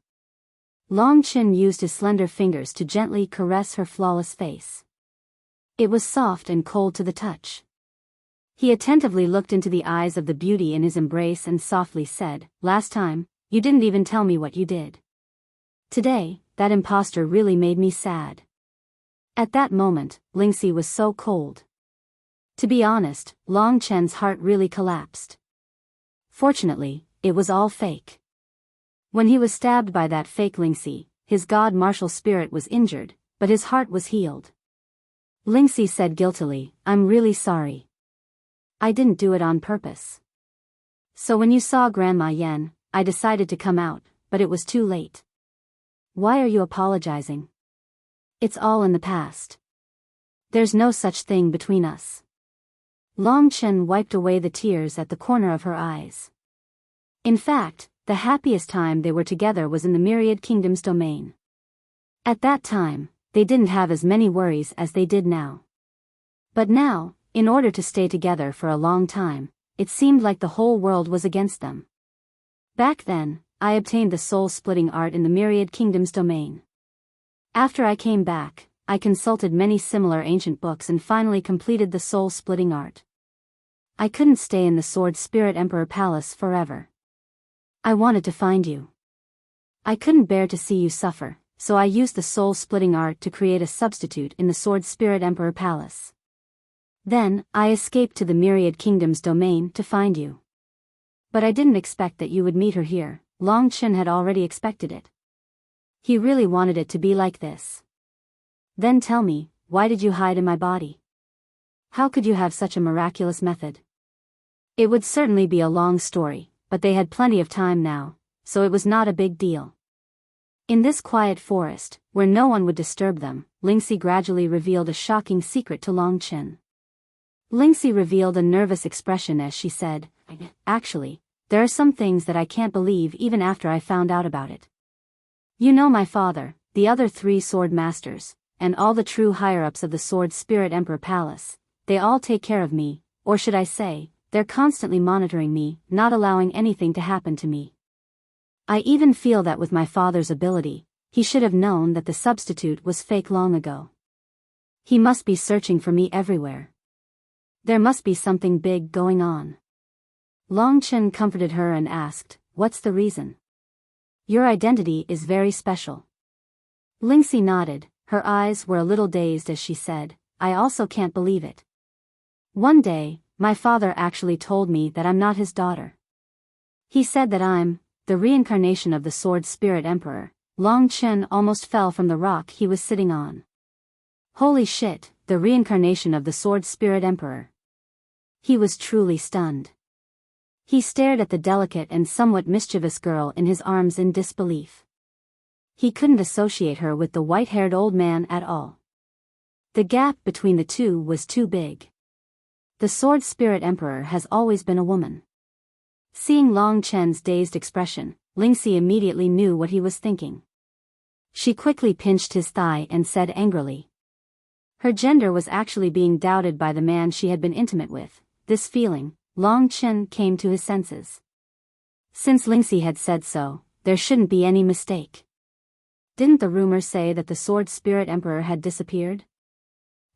Long Chen used his slender fingers to gently caress her flawless face. It was soft and cold to the touch. He attentively looked into the eyes of the beauty in his embrace and softly said, "Last time, you didn't even tell me what you did. Today, that impostor really made me sad." At that moment, Lingxi was so cold. To be honest, Long Chen's heart really collapsed. Fortunately, it was all fake. When he was stabbed by that fake Lingxi, his god martial spirit was injured, but his heart was healed. Lingxi said guiltily, "I'm really sorry." I didn't do it on purpose. So when you saw Grandma Yen, I decided to come out, but it was too late. Why are you apologizing? It's all in the past. There's no such thing between us. Long Chen wiped away the tears at the corner of her eyes. In fact, the happiest time they were together was in the Myriad Kingdom's domain. At that time, they didn't have as many worries as they did now. But now, in order to stay together for a long time, it seemed like the whole world was against them. Back then, I obtained the soul-splitting art in the Myriad Kingdom's domain. After I came back, I consulted many similar ancient books and finally completed the soul-splitting art. I couldn't stay in the Sword Spirit Emperor Palace forever. I wanted to find you. I couldn't bear to see you suffer, so I used the soul-splitting art to create a substitute in the Sword Spirit Emperor Palace. Then, I escaped to the Myriad Kingdom's domain to find you. But I didn't expect that you would meet her here. Long Chen had already expected it. He really wanted it to be like this. Then tell me, why did you hide in my body? How could you have such a miraculous method? It would certainly be a long story, but they had plenty of time now, so it was not a big deal. In this quiet forest, where no one would disturb them, Lingxi gradually revealed a shocking secret to Long Chen. Lingxi revealed a nervous expression as she said, "Actually, there are some things that I can't believe even after I found out about it. You know my father, the other 3 sword masters, and all the true higher-ups of the Sword Spirit Emperor Palace, they all take care of me, or should I say, they're constantly monitoring me, not allowing anything to happen to me. I even feel that with my father's ability, he should have known that the substitute was fake long ago. He must be searching for me everywhere. There must be something big going on." Long Chen comforted her and asked, "What's the reason?" "Your identity is very special." Lingxi nodded, her eyes were a little dazed as she said, "I also can't believe it. One day, my father actually told me that I'm not his daughter. He said that I'm the reincarnation of the Sword Spirit Emperor." Long Chen almost fell from the rock he was sitting on. Holy shit, the reincarnation of the Sword Spirit Emperor. He was truly stunned. He stared at the delicate and somewhat mischievous girl in his arms in disbelief. He couldn't associate her with the white-haired old man at all. The gap between the two was too big. The Sword Spirit Emperor has always been a woman. Seeing Long Chen's dazed expression, Lingxi immediately knew what he was thinking. She quickly pinched his thigh and said angrily. Her gender was actually being doubted by the man she had been intimate with. This feeling, Long Chen came to his senses. Since Lingxi had said so, there shouldn't be any mistake. Didn't the rumor say that the Sword Spirit Emperor had disappeared?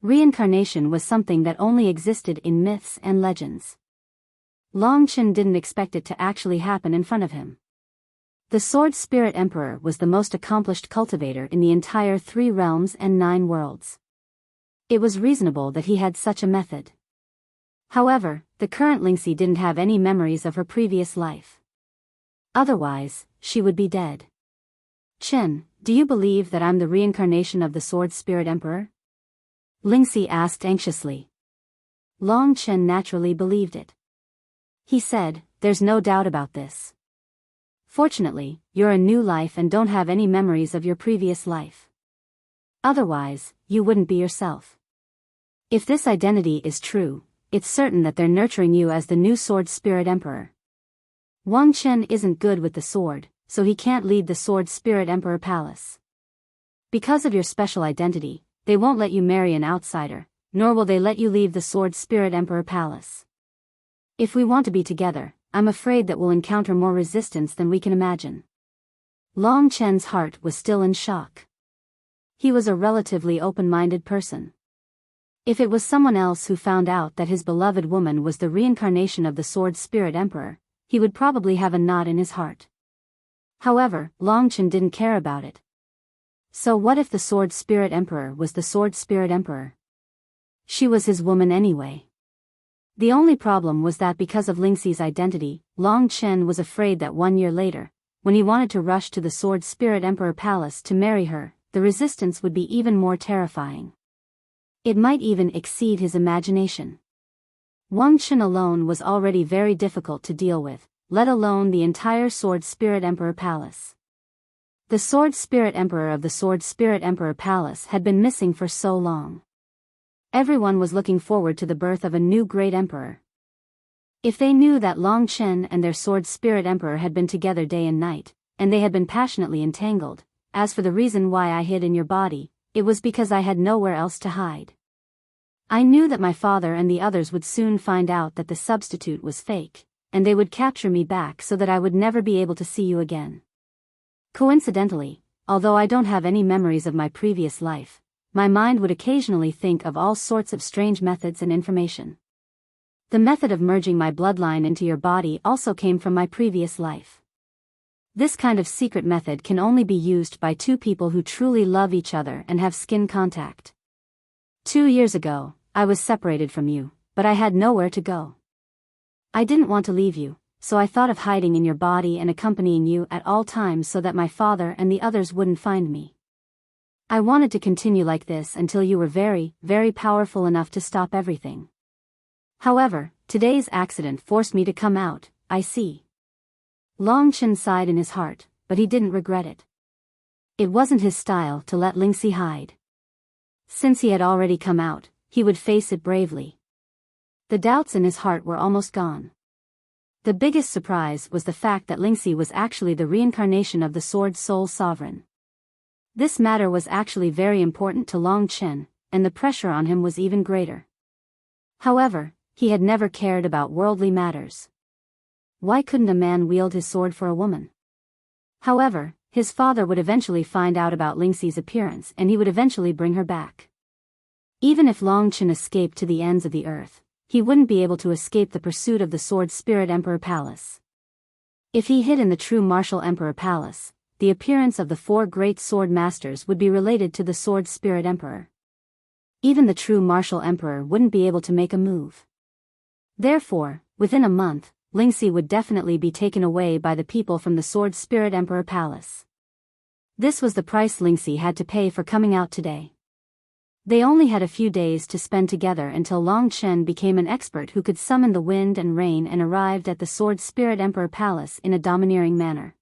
Reincarnation was something that only existed in myths and legends. Long Chen didn't expect it to actually happen in front of him. The Sword Spirit Emperor was the most accomplished cultivator in the entire 3 realms and 9 worlds. It was reasonable that he had such a method. However, the current Lingxi didn't have any memories of her previous life. Otherwise, she would be dead. "Chen, do you believe that I'm the reincarnation of the Sword Spirit Emperor?" Lingxi asked anxiously. Long Chen naturally believed it. He said, "There's no doubt about this. Fortunately, you're a new life and don't have any memories of your previous life. Otherwise, you wouldn't be yourself. If this identity is true, it's certain that they're nurturing you as the new Sword Spirit Emperor. Wang Chen isn't good with the sword, so he can't lead the Sword Spirit Emperor Palace. Because of your special identity, they won't let you marry an outsider, nor will they let you leave the Sword Spirit Emperor Palace. If we want to be together, I'm afraid that we'll encounter more resistance than we can imagine." Long Chen's heart was still in shock. He was a relatively open-minded person. If it was someone else who found out that his beloved woman was the reincarnation of the Sword Spirit Emperor, he would probably have a knot in his heart. However, Long Chen didn't care about it. So what if the Sword Spirit Emperor was the Sword Spirit Emperor? She was his woman anyway. The only problem was that because of Lingxi's identity, Long Chen was afraid that 1 year later, when he wanted to rush to the Sword Spirit Emperor Palace to marry her, the resistance would be even more terrifying. It might even exceed his imagination. Wang Chen alone was already very difficult to deal with, let alone the entire Sword Spirit Emperor Palace. The Sword Spirit Emperor of the Sword Spirit Emperor Palace had been missing for so long. Everyone was looking forward to the birth of a new great emperor. If they knew that Long Chen and their Sword Spirit Emperor had been together day and night, and they had been passionately entangled, as for the reason why I hid in your body, it was because I had nowhere else to hide. I knew that my father and the others would soon find out that the substitute was fake, and they would capture me back so that I would never be able to see you again. Coincidentally, although I don't have any memories of my previous life, my mind would occasionally think of all sorts of strange methods and information. The method of merging my bloodline into your body also came from my previous life. This kind of secret method can only be used by two people who truly love each other and have skin contact. 2 years ago, I was separated from you, but I had nowhere to go. I didn't want to leave you, so I thought of hiding in your body and accompanying you at all times so that my father and the others wouldn't find me. I wanted to continue like this until you were very, very powerful enough to stop everything. However, today's accident forced me to come out, I see. Long Chen sighed in his heart, but he didn't regret it. It wasn't his style to let Lingxi hide. Since he had already come out, he would face it bravely. The doubts in his heart were almost gone. The biggest surprise was the fact that Lingxi was actually the reincarnation of the Sword Soul Sovereign. This matter was actually very important to Long Chen, and the pressure on him was even greater. However, he had never cared about worldly matters. Why couldn't a man wield his sword for a woman? However, his father would eventually find out about Lingxi's appearance and he would eventually bring her back. Even if Long Chen escaped to the ends of the earth, he wouldn't be able to escape the pursuit of the Sword Spirit Emperor Palace. If he hid in the true Martial Emperor Palace, the appearance of the 4 great sword masters would be related to the Sword Spirit Emperor. Even the true Martial Emperor wouldn't be able to make a move. Therefore, within a month, Lingxi would definitely be taken away by the people from the Sword Spirit Emperor Palace. This was the price Lingxi had to pay for coming out today. They only had a few days to spend together until Long Chen became an expert who could summon the wind and rain and arrived at the Sword Spirit Emperor Palace in a domineering manner.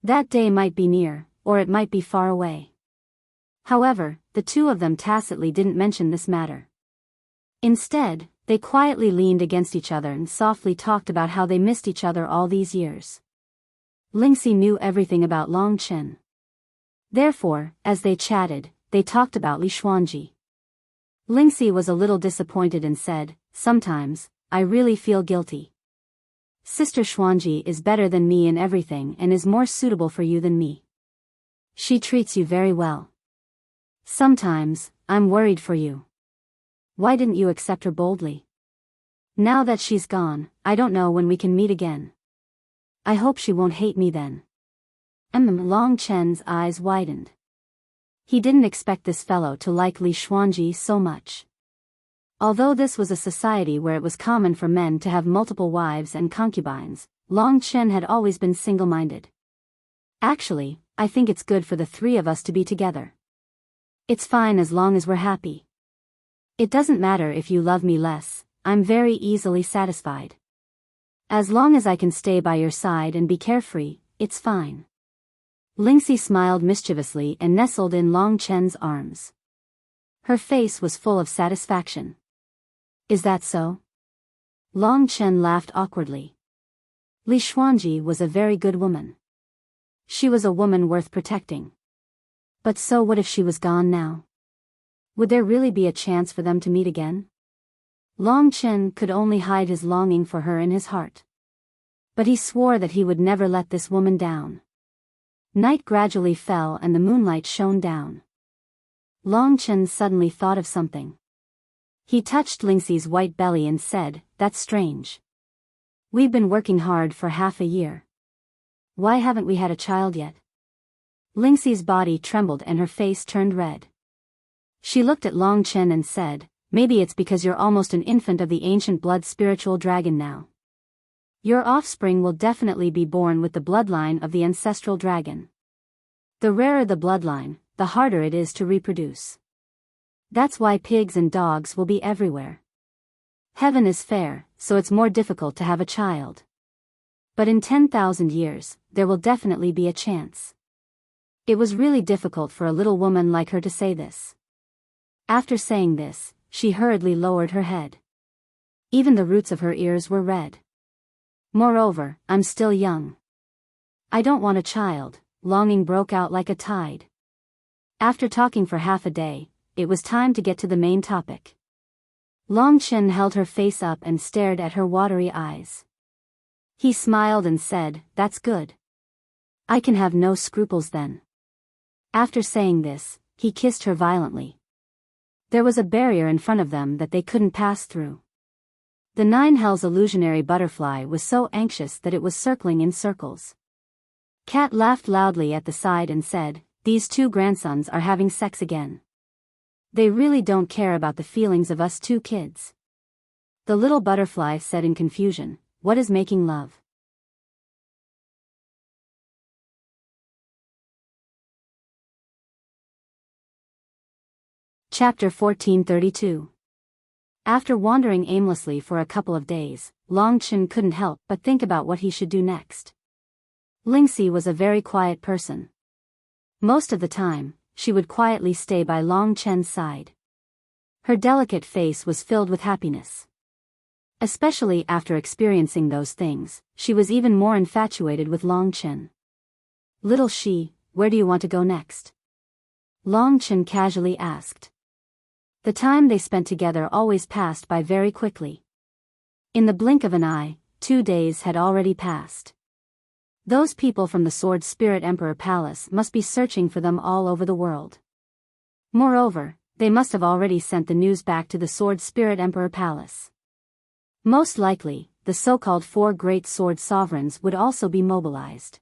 That day might be near, or it might be far away. However, the two of them tacitly didn't mention this matter. Instead, they quietly leaned against each other and softly talked about how they missed each other all these years. Lingxi knew everything about Long Chen. Therefore, as they chatted, they talked about Li Xuanji. Lingxi was a little disappointed and said, "Sometimes, I really feel guilty. Sister Xuanji is better than me in everything and is more suitable for you than me. She treats you very well. Sometimes, I'm worried for you. Why didn't you accept her boldly? Now that she's gone, I don't know when we can meet again. I hope she won't hate me then." Long Chen's eyes widened. He didn't expect this fellow to like Li Xuanji so much. Although this was a society where it was common for men to have multiple wives and concubines, Long Chen had always been single-minded. "Actually, I think it's good for the 3 of us to be together. It's fine as long as we're happy. It doesn't matter if you love me less, I'm very easily satisfied. As long as I can stay by your side and be carefree, it's fine." Lingxi smiled mischievously and nestled in Long Chen's arms. Her face was full of satisfaction. "Is that so?" Long Chen laughed awkwardly. Li Xuanji was a very good woman. She was a woman worth protecting. But so what if she was gone now? Would there really be a chance for them to meet again? Long Chen could only hide his longing for her in his heart. But he swore that he would never let this woman down. Night gradually fell and the moonlight shone down. Long Chen suddenly thought of something. He touched Lingxi's white belly and said, "That's strange. We've been working hard for half a year. Why haven't we had a child yet?" Lingxi's body trembled and her face turned red. She looked at Long Chen and said, "Maybe it's because you're almost an infant of the ancient blood spiritual dragon now. Your offspring will definitely be born with the bloodline of the ancestral dragon. The rarer the bloodline, the harder it is to reproduce. That's why pigs and dogs will be everywhere. Heaven is fair, so it's more difficult to have a child. But in 10,000 years, there will definitely be a chance. It was really difficult for a little woman like her to say this. After saying this, she hurriedly lowered her head. Even the roots of her ears were red. Moreover, I'm still young. I don't want a child. Longing broke out like a tide. After talking for half a day, it was time to get to the main topic. Long Chen held her face up and stared at her watery eyes. He smiled and said, "That's good. I can have no scruples then." After saying this, he kissed her violently. There was a barrier in front of them that they couldn't pass through. The Nine Hells illusionary butterfly was so anxious that it was circling in circles. Cat laughed loudly at the side and said, "These two grandsons are having sex again. They really don't care about the feelings of us two kids." The little butterfly said in confusion, "What is making love?" Chapter 1432. After wandering aimlessly for a couple of days, Long Chen couldn't help but think about what he should do next. Lingxi was a very quiet person. Most of the time, she would quietly stay by Long Chen's side. Her delicate face was filled with happiness. Especially after experiencing those things, she was even more infatuated with Long Chen. "Little Shi, where do you want to go next?" Long Chen casually asked. The time they spent together always passed by very quickly. In the blink of an eye, 2 days had already passed. Those people from the Sword Spirit Emperor Palace must be searching for them all over the world. Moreover, they must have already sent the news back to the Sword Spirit Emperor Palace. Most likely, the so-called 4 great sword sovereigns would also be mobilized.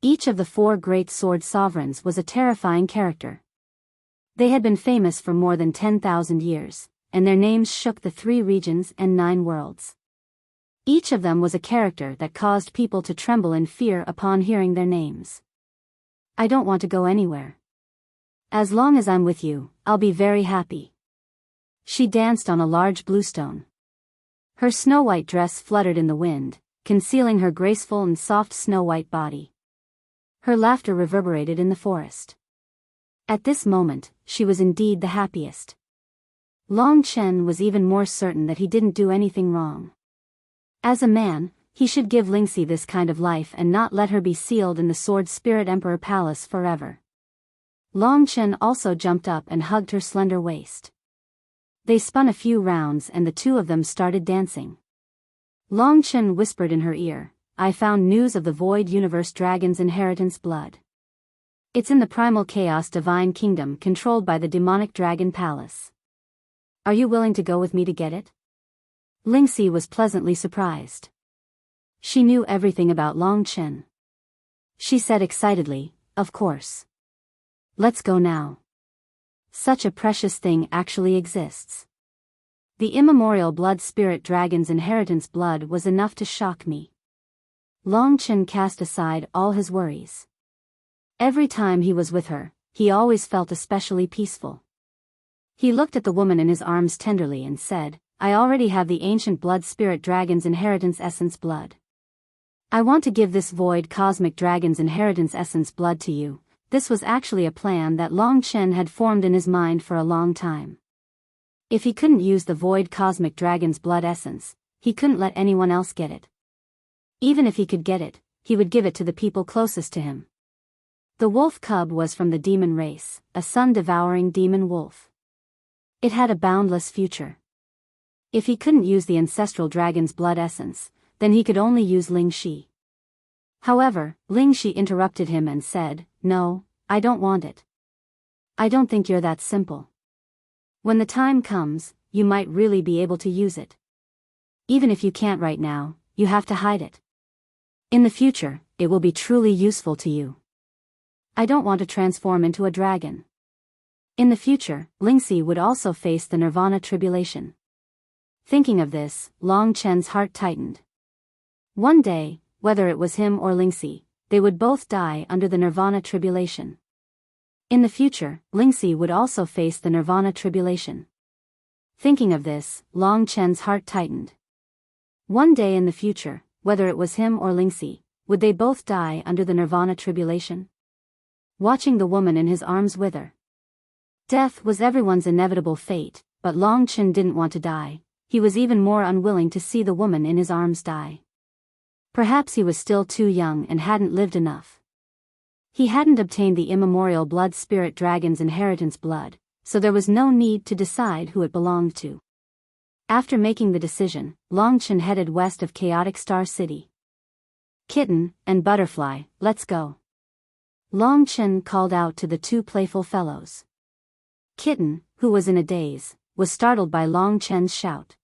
Each of the 4 great sword sovereigns was a terrifying character. They had been famous for more than 10,000 years, and their names shook the 3 regions and 9 worlds. Each of them was a character that caused people to tremble in fear upon hearing their names. "I don't want to go anywhere. As long as I'm with you, I'll be very happy." She danced on a large bluestone. Her snow-white dress fluttered in the wind, concealing her graceful and soft snow-white body. Her laughter reverberated in the forest. At this moment, she was indeed the happiest. Long Chen was even more certain that he didn't do anything wrong. As a man, he should give Lingxi this kind of life and not let her be sealed in the Sword Spirit Emperor Palace forever. Long Chen also jumped up and hugged her slender waist. They spun a few rounds and the two of them started dancing. Long Chen whispered in her ear, "I found news of the Void Universe Dragon's inheritance blood. It's in the Primal Chaos Divine Kingdom controlled by the Demonic Dragon Palace. Are you willing to go with me to get it?" Lingxi was pleasantly surprised. She knew everything about Long Chen. She said excitedly, "Of course. Let's go now. Such a precious thing actually exists. The immemorial blood spirit dragon's inheritance blood was enough to shock me." Long Chen cast aside all his worries. Every time he was with her, he always felt especially peaceful. He looked at the woman in his arms tenderly and said, "I already have the ancient blood spirit dragon's inheritance essence blood. I want to give this void cosmic dragon's inheritance essence blood to you." This was actually a plan that Long Chen had formed in his mind for a long time. If he couldn't use the void cosmic dragon's blood essence, he couldn't let anyone else get it. Even if he could get it, he would give it to the people closest to him. The wolf cub was from the demon race, a sun-devouring demon wolf. It had a boundless future. If he couldn't use the ancestral dragon's blood essence, then he could only use Lingxi. However, Lingxi interrupted him and said, "No, I don't want it. I don't think you're that simple. When the time comes, you might really be able to use it. Even if you can't right now, you have to hide it. In the future, it will be truly useful to you. I don't want to transform into a dragon." In the future, Lingxi would also face the Nirvana tribulation. Thinking of this, Long Chen's heart tightened. One day, whether it was him or Lingxi, they would both die under the Nirvana tribulation. In the future, Lingxi would also face the Nirvana tribulation. Thinking of this, Long Chen's heart tightened. One day in the future, whether it was him or Lingxi, would they both die under the nirvana tribulation? Watching the woman in his arms wither. Death was everyone's inevitable fate, but Long Chen didn't want to die. He was even more unwilling to see the woman in his arms die. Perhaps he was still too young and hadn't lived enough. He hadn't obtained the immemorial blood spirit dragon's inheritance blood, so there was no need to decide who it belonged to. After making the decision, Long Chen headed west of Chaotic Star City. Kitten and Butterfly, let's go. Long Chen called out to the two playful fellows. Kitten, who was in a daze, was startled by Long Chen's shout.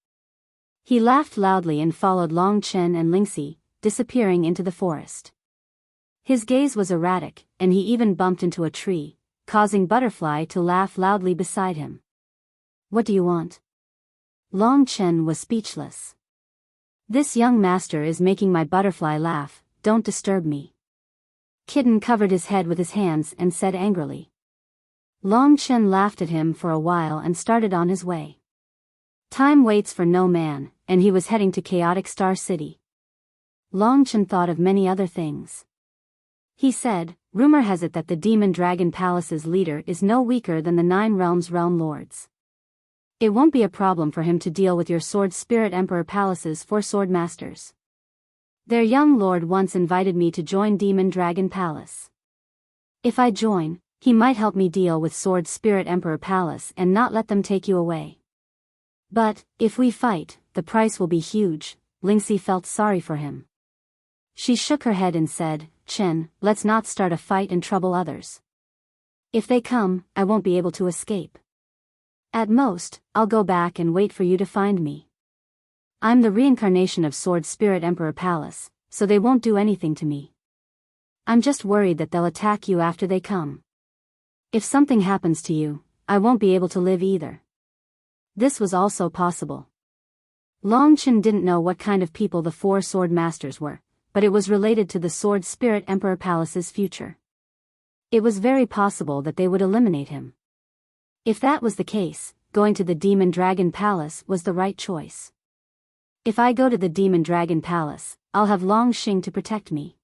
He laughed loudly and followed Long Chen and Lingxi, disappearing into the forest. His gaze was erratic, and he even bumped into a tree, causing Butterfly to laugh loudly beside him. What do you want? Long Chen was speechless. This young master is making my butterfly laugh, don't disturb me. Kitten covered his head with his hands and said angrily. Long Chen laughed at him for a while and started on his way. Time waits for no man, and he was heading to Chaotic Star City. Long Chen thought of many other things. He said, rumor has it that the Demon Dragon Palace's leader is no weaker than the 9 Realms Realm Lords. It won't be a problem for him to deal with your Sword Spirit Emperor Palace's 4 sword masters. Their young lord once invited me to join Demon Dragon Palace. If I join, he might help me deal with Sword Spirit Emperor Palace and not let them take you away. But, if we fight, the price will be huge. Lingxi felt sorry for him. She shook her head and said, Chen, let's not start a fight and trouble others. If they come, I won't be able to escape. At most, I'll go back and wait for you to find me. I'm the reincarnation of Sword Spirit Emperor Palace, so they won't do anything to me. I'm just worried that they'll attack you after they come. If something happens to you, I won't be able to live either. This was also possible. Long Chen didn't know what kind of people the 4 sword masters were, but it was related to the Sword Spirit Emperor Palace's future. It was very possible that they would eliminate him. If that was the case, going to the Demon Dragon Palace was the right choice. If I go to the Demon Dragon Palace, I'll have Long Xing to protect me.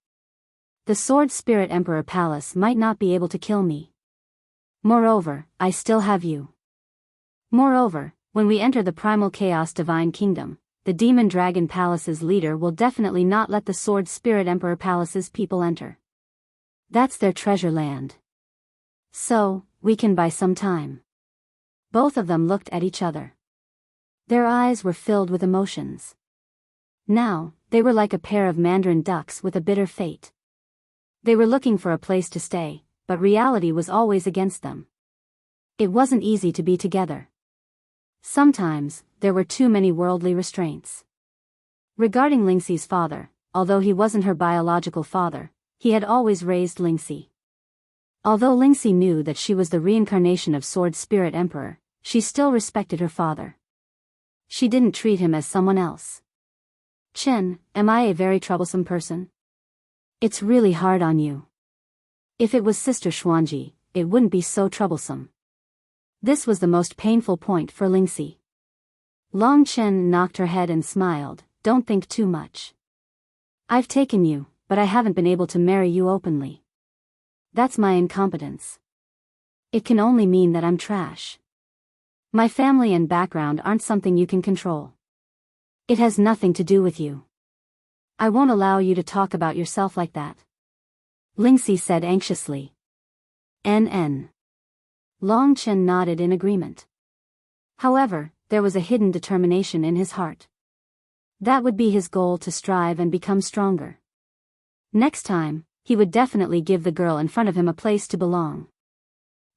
The Sword Spirit Emperor Palace might not be able to kill me. Moreover, I still have you. Moreover, when we enter the Primal Chaos Divine Kingdom, the Demon Dragon Palace's leader will definitely not let the Sword Spirit Emperor Palace's people enter. That's their treasure land. So, we can buy some time. Both of them looked at each other. Their eyes were filled with emotions. Now, they were like a pair of mandarin ducks with a bitter fate. They were looking for a place to stay, but reality was always against them. It wasn't easy to be together. Sometimes, there were too many worldly restraints. Regarding Lingxi's father, although he wasn't her biological father, he had always raised Lingxi. Although Lingxi knew that she was the reincarnation of Sword Spirit Emperor, she still respected her father. She didn't treat him as someone else. Chen, am I a very troublesome person? It's really hard on you. If it was Sister Xuanji, it wouldn't be so troublesome. This was the most painful point for Lingxi. Long Chen knocked her head and smiled, don't think too much. I've taken you, but I haven't been able to marry you openly. That's my incompetence. It can only mean that I'm trash. My family and background aren't something you can control. It has nothing to do with you. I won't allow you to talk about yourself like that. Lingxi said anxiously. NN. Long Chen nodded in agreement. However, there was a hidden determination in his heart. That would be his goal, to strive and become stronger. Next time, he would definitely give the girl in front of him a place to belong.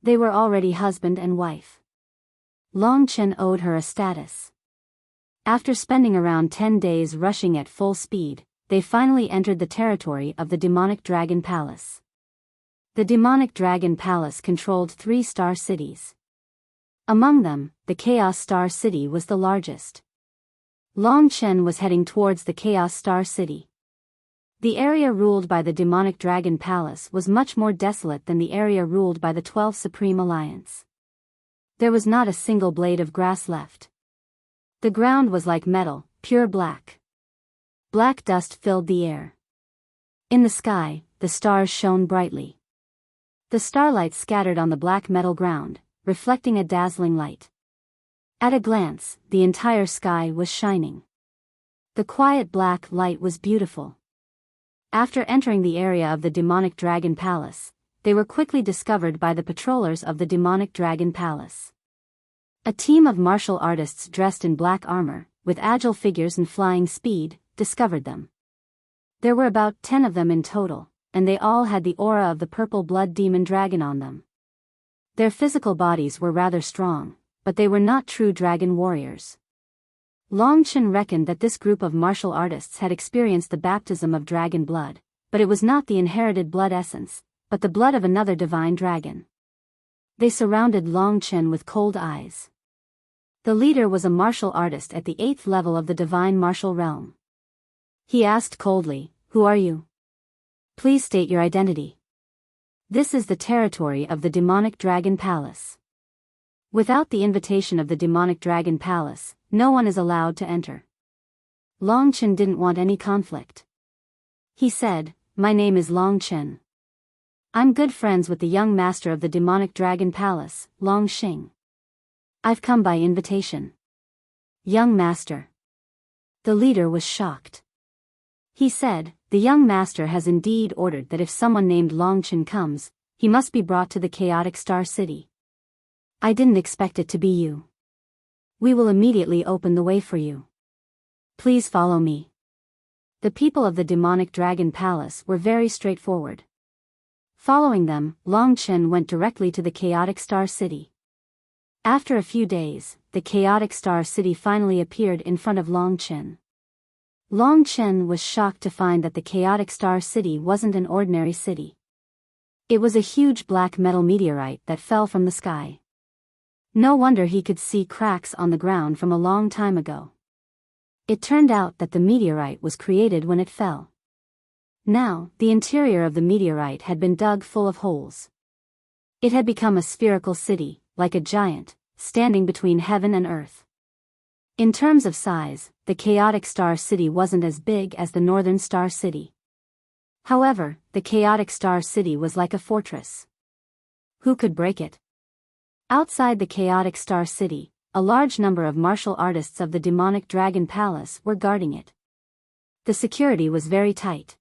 They were already husband and wife. Long Chen owed her a status. After spending around 10 days rushing at full speed, they finally entered the territory of the Demonic Dragon Palace. The Demonic Dragon Palace controlled 3 star cities. Among them, the Chaos Star City was the largest. Long Chen was heading towards the Chaos Star City. The area ruled by the Demonic Dragon Palace was much more desolate than the area ruled by the 12 Supreme Alliance. There was not a single blade of grass left. The ground was like metal, pure black. Black dust filled the air. In the sky, the stars shone brightly. The starlight scattered on the black metal ground, reflecting a dazzling light. At a glance, the entire sky was shining. The quiet black light was beautiful. After entering the area of the demonic dragon palace, they were quickly discovered by the patrollers of the demonic dragon palace. A team of martial artists dressed in black armor, with agile figures and flying speed, discovered them. There were about 10 of them in total, and they all had the aura of the purple blood demon dragon on them. Their physical bodies were rather strong, but they were not true dragon warriors. Long Chen reckoned that this group of martial artists had experienced the baptism of dragon blood, but it was not the inherited blood essence, but the blood of another divine dragon. They surrounded Long Chen with cold eyes. The leader was a martial artist at the 8th level of the divine martial realm. He asked coldly, "Who are you? Please state your identity. This is the territory of the demonic dragon palace. Without the invitation of the demonic dragon palace, no one is allowed to enter." Long Chen didn't want any conflict. He said, "My name is Long Chen. I'm good friends with the young master of the demonic dragon palace, Long Xing. I've come by invitation." "Young master." The leader was shocked. He said, "The young master has indeed ordered that if someone named Long Chen comes, he must be brought to the chaotic Star City. I didn't expect it to be you. We will immediately open the way for you. Please follow me." The people of the demonic dragon palace were very straightforward. Following them, Long Chen went directly to the chaotic Star City. After a few days, the chaotic Star City finally appeared in front of Long Chen. Long Chen was shocked to find that the chaotic Star City wasn't an ordinary city. It was a huge black metal meteorite that fell from the sky. No wonder he could see cracks on the ground from a long time ago. It turned out that the meteorite was created when it fell. Now, the interior of the meteorite had been dug full of holes. It had become a spherical city, like a giant, standing between heaven and earth. In terms of size, the chaotic Star City wasn't as big as the northern Star City. However, the chaotic Star City was like a fortress. Who could break it? Outside the chaotic Star City, a large number of martial artists of the demonic dragon palace were guarding it. The security was very tight.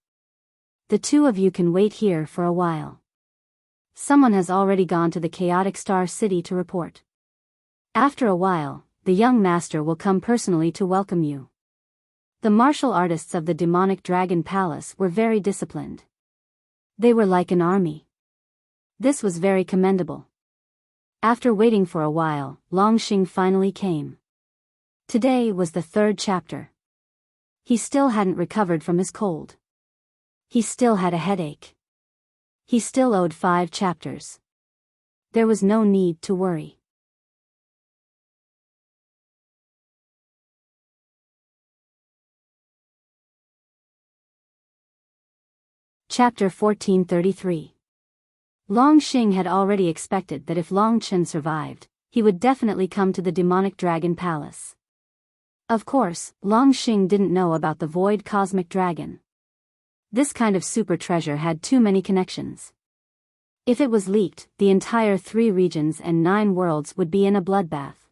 "The two of you can wait here for a while. Someone has already gone to the chaotic Star City to report. After a while, the young master will come personally to welcome you." The martial artists of the demonic dragon palace were very disciplined. They were like an army. This was very commendable. After waiting for a while, Long Xing finally came. Today was the 3rd chapter. He still hadn't recovered from his cold. He still had a headache. He still owed 5 chapters. There was no need to worry. Chapter 1433. Long Xing had already expected that if Long Chen survived, he would definitely come to the demonic dragon palace. Of course, Long Xing didn't know about the void cosmic dragon. This kind of super treasure had too many connections. If it was leaked, the entire 3 regions and 9 worlds would be in a bloodbath.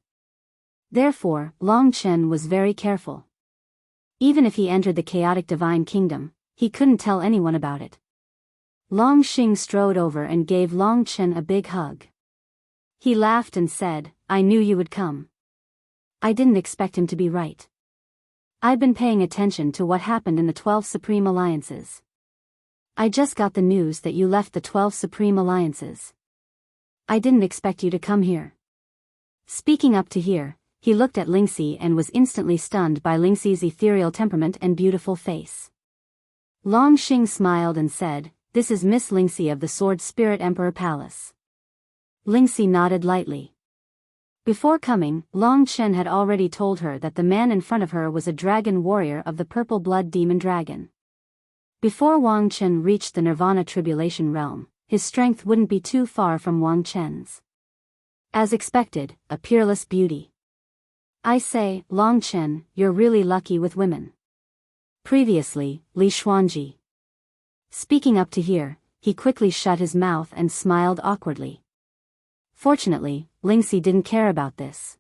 Therefore, Long Chen was very careful. Even if he entered the chaotic divine kingdom, he couldn't tell anyone about it. Long Xing strode over and gave Long Chen a big hug. He laughed and said, "I knew you would come. I didn't expect him to be right. I've been paying attention to what happened in the 12 Supreme Alliances. I just got the news that you left the 12 Supreme Alliances. I didn't expect you to come here." Speaking up to here, he looked at Lingxi and was instantly stunned by Lingxi's ethereal temperament and beautiful face. Long Xing smiled and said, "This is Miss Lingxi of the Sword Spirit Emperor Palace." Lingxi nodded lightly. Before coming, Long Chen had already told her that the man in front of her was a dragon warrior of the purple blood demon dragon. Before Wang Chen reached the Nirvana Tribulation realm, his strength wouldn't be too far from Wang Chen's. As expected, a peerless beauty. I say, Long Chen, you're really lucky with women. Previously, Li Xuanji. Speaking up to here, he quickly shut his mouth and smiled awkwardly. Fortunately, Lingxi didn't care about this.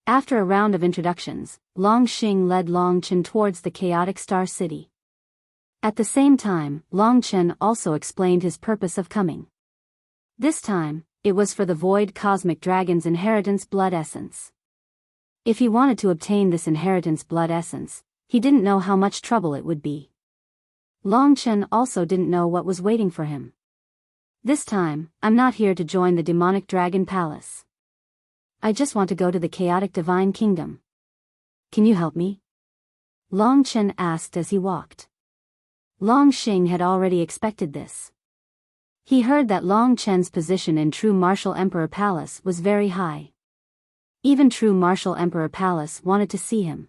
After a round of introductions, Long Xing led Long Chen towards the chaotic Star City. At the same time, Long Chen also explained his purpose of coming. This time, it was for the Void Cosmic Dragon's inheritance blood essence. If he wanted to obtain this inheritance blood essence, he didn't know how much trouble it would be. Long Chen also didn't know what was waiting for him. This time, I'm not here to join the demonic dragon palace. I just want to go to the chaotic divine kingdom. Can you help me? Long Chen asked as he walked. Long Xing had already expected this. He heard that Long Chen's position in True Martial Emperor Palace was very high. Even True Martial Emperor Palace wanted to see him.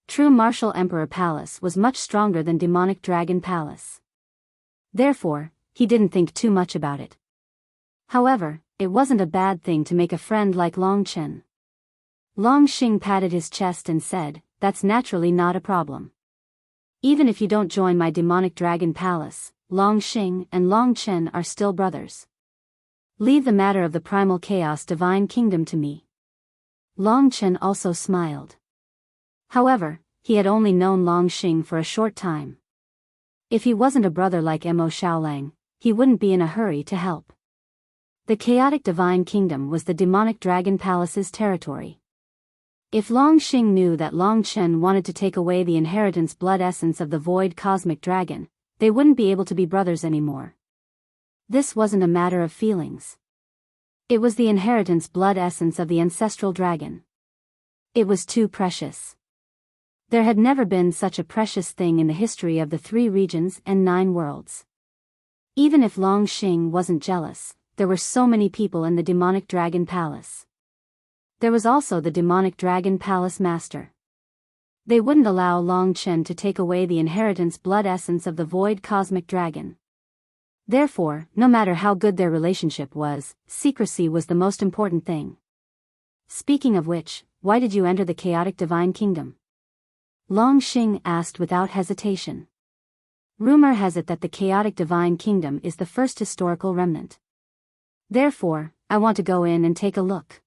True Martial Emperor Palace was much stronger than Demonic Dragon Palace. Therefore, he didn't think too much about it. However, it wasn't a bad thing to make a friend like Long Chen. Long Xing patted his chest and said, "That's naturally not a problem. Even if you don't join my Demonic Dragon Palace, Long Xing and Long Chen are still brothers. Leave the matter of the Primal Chaos Divine Kingdom to me." Long Chen also smiled. However, he had only known Long Xing for a short time. If he wasn't a brother like Mo Xiaolang, he wouldn't be in a hurry to help. The Chaotic Divine Kingdom was the Demonic Dragon Palace's territory. If Long Xing knew that Long Chen wanted to take away the inheritance blood essence of the Void Cosmic Dragon, they wouldn't be able to be brothers anymore. This wasn't a matter of feelings. It was the inheritance blood essence of the Ancestral Dragon. It was too precious. There had never been such a precious thing in the history of the 3 regions and 9 worlds. Even if Long Xing wasn't jealous, there were so many people in the Demonic Dragon Palace. There was also the Demonic Dragon Palace Master. They wouldn't allow Long Chen to take away the inheritance blood essence of the Void Cosmic Dragon. Therefore, no matter how good their relationship was, secrecy was the most important thing. Speaking of which, why did you enter the Chaotic Divine Kingdom? Long Xing asked without hesitation. Rumor has it that the Chaotic Divine Kingdom is the first historical remnant. Therefore, I want to go in and take a look.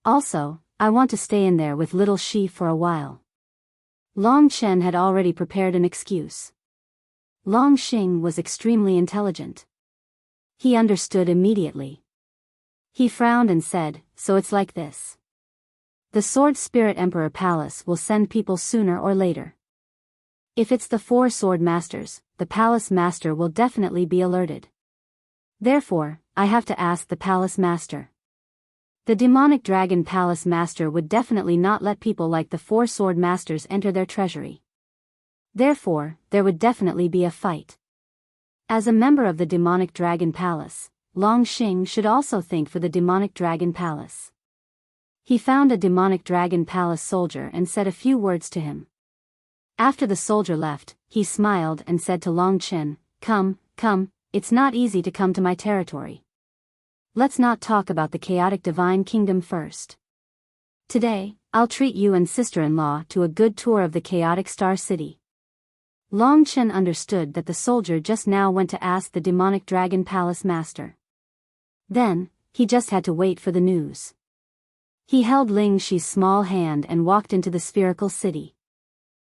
Also, I want to stay in there with little Shi for a while. Long Chen had already prepared an excuse. Long Xing was extremely intelligent. He understood immediately. He frowned and said, "So it's like this. The Sword Spirit Emperor Palace will send people sooner or later. If it's the 4 Sword Masters, the Palace Master will definitely be alerted. Therefore, I have to ask the Palace Master. The Demonic Dragon Palace Master would definitely not let people like the 4 Sword Masters enter their treasury. Therefore, there would definitely be a fight. As a member of the Demonic Dragon Palace, Long Xing should also think for the Demonic Dragon Palace." He found a Demonic Dragon Palace soldier and said a few words to him. After the soldier left, he smiled and said to Long Chen, Come, it's not easy to come to my territory. Let's not talk about the Chaotic Divine Kingdom first. Today, I'll treat you and sister-in-law to a good tour of the Chaotic Star City." Long Chen understood that the soldier just now went to ask the Demonic Dragon Palace Master. Then, he just had to wait for the news. He held Ling Shi's small hand and walked into the spherical city.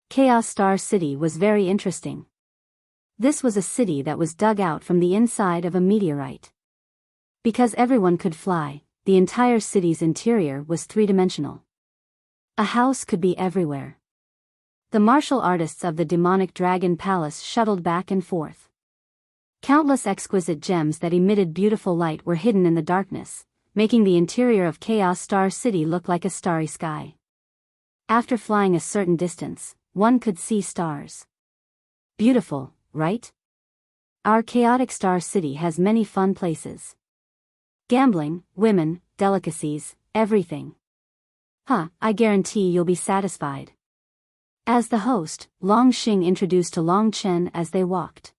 Chaos Star City was very interesting. This was a city that was dug out from the inside of a meteorite. Because everyone could fly, the entire city's interior was 3-dimensional. A house could be everywhere. The martial artists of the Demonic Dragon Palace shuttled back and forth. Countless exquisite gems that emitted beautiful light were hidden in the darkness, making the interior of Chaos Star City look like a starry sky. After flying a certain distance, one could see stars. Beautiful, right? Our Chaotic Star City has many fun places. Gambling, women, delicacies, everything. I guarantee you'll be satisfied. As the host, Long Xing introduced to Long Chen as they walked.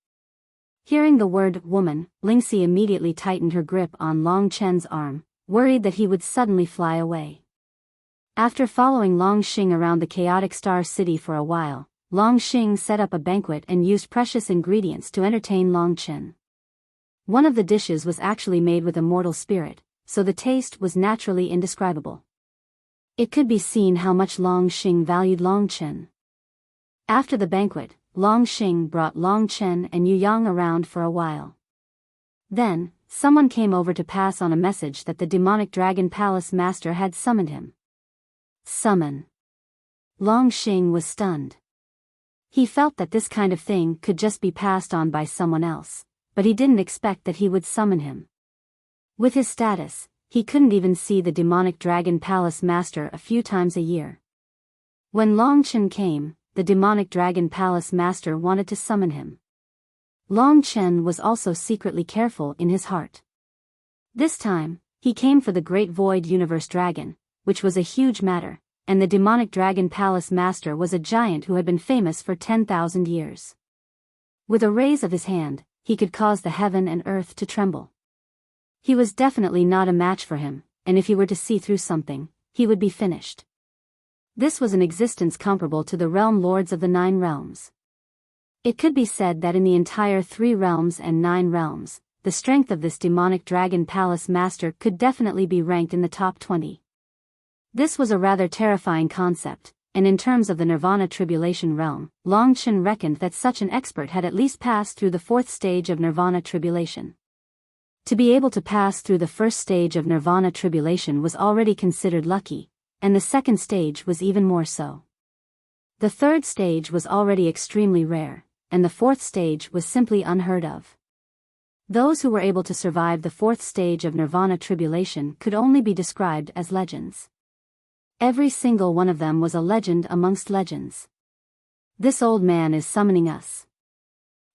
Hearing the word woman, Lingxi immediately tightened her grip on Long Chen's arm, worried that he would suddenly fly away. After following Long Xing around the chaotic star city for a while, Long Xing set up a banquet and used precious ingredients to entertain Long Chen. One of the dishes was actually made with a mortal spirit, so the taste was naturally indescribable. It could be seen how much Long Xing valued Long Chen. After the banquet, Long Xing brought Long Chen and Yu Yang around for a while. Then, someone came over to pass on a message that the demonic dragon palace master had summoned him. Summon. Long Xing was stunned. He felt that this kind of thing could just be passed on by someone else, but he didn't expect that he would summon him. With his status, he couldn't even see the demonic dragon palace master a few times a year. When Long Chen came, the demonic dragon palace master wanted to summon him. Long Chen was also secretly careful in his heart. This time, he came for the Great Void Universe Dragon, which was a huge matter, and the demonic dragon palace master was a giant who had been famous for 10,000 years. With a raise of his hand, he could cause the heaven and earth to tremble. He was definitely not a match for him, and if he were to see through something, he would be finished. This was an existence comparable to the realm lords of the 9 realms. It could be said that in the entire 3 realms and 9 realms, the strength of this demonic dragon palace master could definitely be ranked in the top 20. This was a rather terrifying concept, and in terms of the Nirvana Tribulation realm, Long Chen reckoned that such an expert had at least passed through the 4th stage of Nirvana Tribulation. To be able to pass through the 1st stage of Nirvana Tribulation was already considered lucky, and the 2nd stage was even more so. The 3rd stage was already extremely rare, and the 4th stage was simply unheard of. Those who were able to survive the 4th stage of Nirvana Tribulation could only be described as legends. Every single one of them was a legend amongst legends. This old man is summoning us.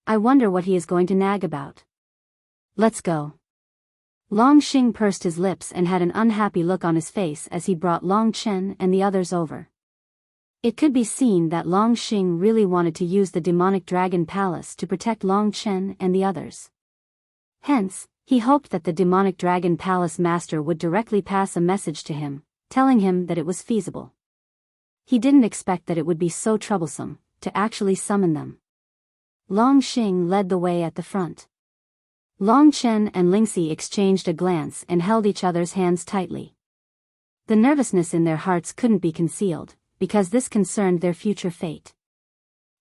I wonder what he is going to nag about. Let's go. Long Xing pursed his lips and had an unhappy look on his face as he brought Long Chen and the others over. It could be seen that Long Xing really wanted to use the demonic dragon palace to protect Long Chen and the others. Hence, he hoped that the demonic dragon palace master would directly pass a message to him, telling him that it was feasible. He didn't expect that it would be so troublesome to actually summon them. Long Xing led the way at the front. Long Chen and Lingxi exchanged a glance and held each other's hands tightly. The nervousness in their hearts couldn't be concealed, because this concerned their future fate.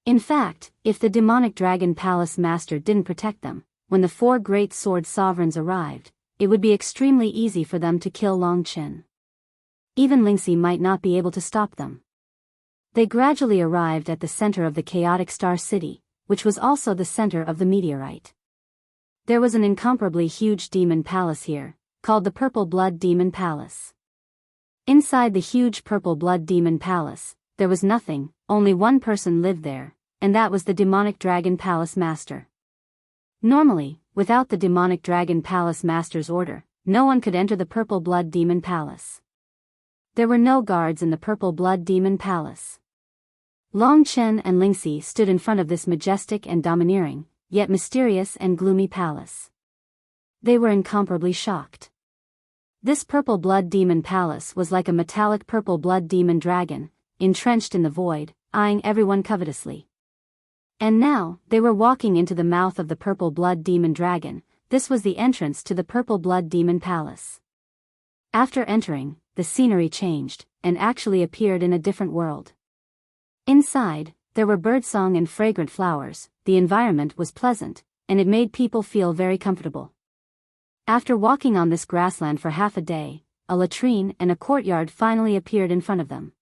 In fact, if the demonic dragon palace master didn't protect them, when the 4 great sword sovereigns arrived, it would be extremely easy for them to kill Long Chen. Even Lingxi might not be able to stop them. They gradually arrived at the center of the chaotic star city, which was also the center of the meteorite. There was an incomparably huge demon palace here, called the Purple Blood Demon Palace. Inside the huge Purple Blood Demon Palace, there was nothing, only one person lived there, and that was the demonic dragon palace master. Normally, without the demonic dragon palace master's order, no one could enter the Purple Blood Demon Palace. There were no guards in the Purple Blood Demon Palace. Long Chen and Lingxi stood in front of this majestic and domineering, yet mysterious and gloomy palace. They were incomparably shocked. This Purple Blood Demon Palace was like a metallic purple blood demon dragon, entrenched in the void, eyeing everyone covetously. And now, they were walking into the mouth of the Purple Blood Demon Dragon. This was the entrance to the Purple Blood Demon Palace. After entering, the scenery changed, and actually appeared in a different world. Inside, there were birdsong and fragrant flowers, the environment was pleasant, and it made people feel very comfortable. After walking on this grassland for half a day, a latrine and a courtyard finally appeared in front of them.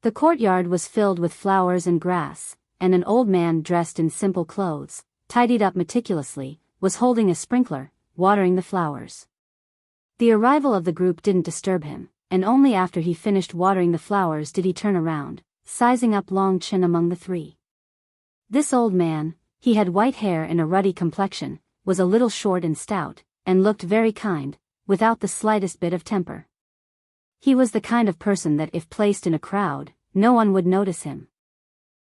The courtyard was filled with flowers and grass, and an old man dressed in simple clothes, tidied up meticulously, was holding a sprinkler, watering the flowers. The arrival of the group didn't disturb him, and only after he finished watering the flowers did he turn around, sizing up Long Chen among the 3. This old man, he had white hair and a ruddy complexion, was a little short and stout, and looked very kind, without the slightest bit of temper. He was the kind of person that if placed in a crowd, no one would notice him.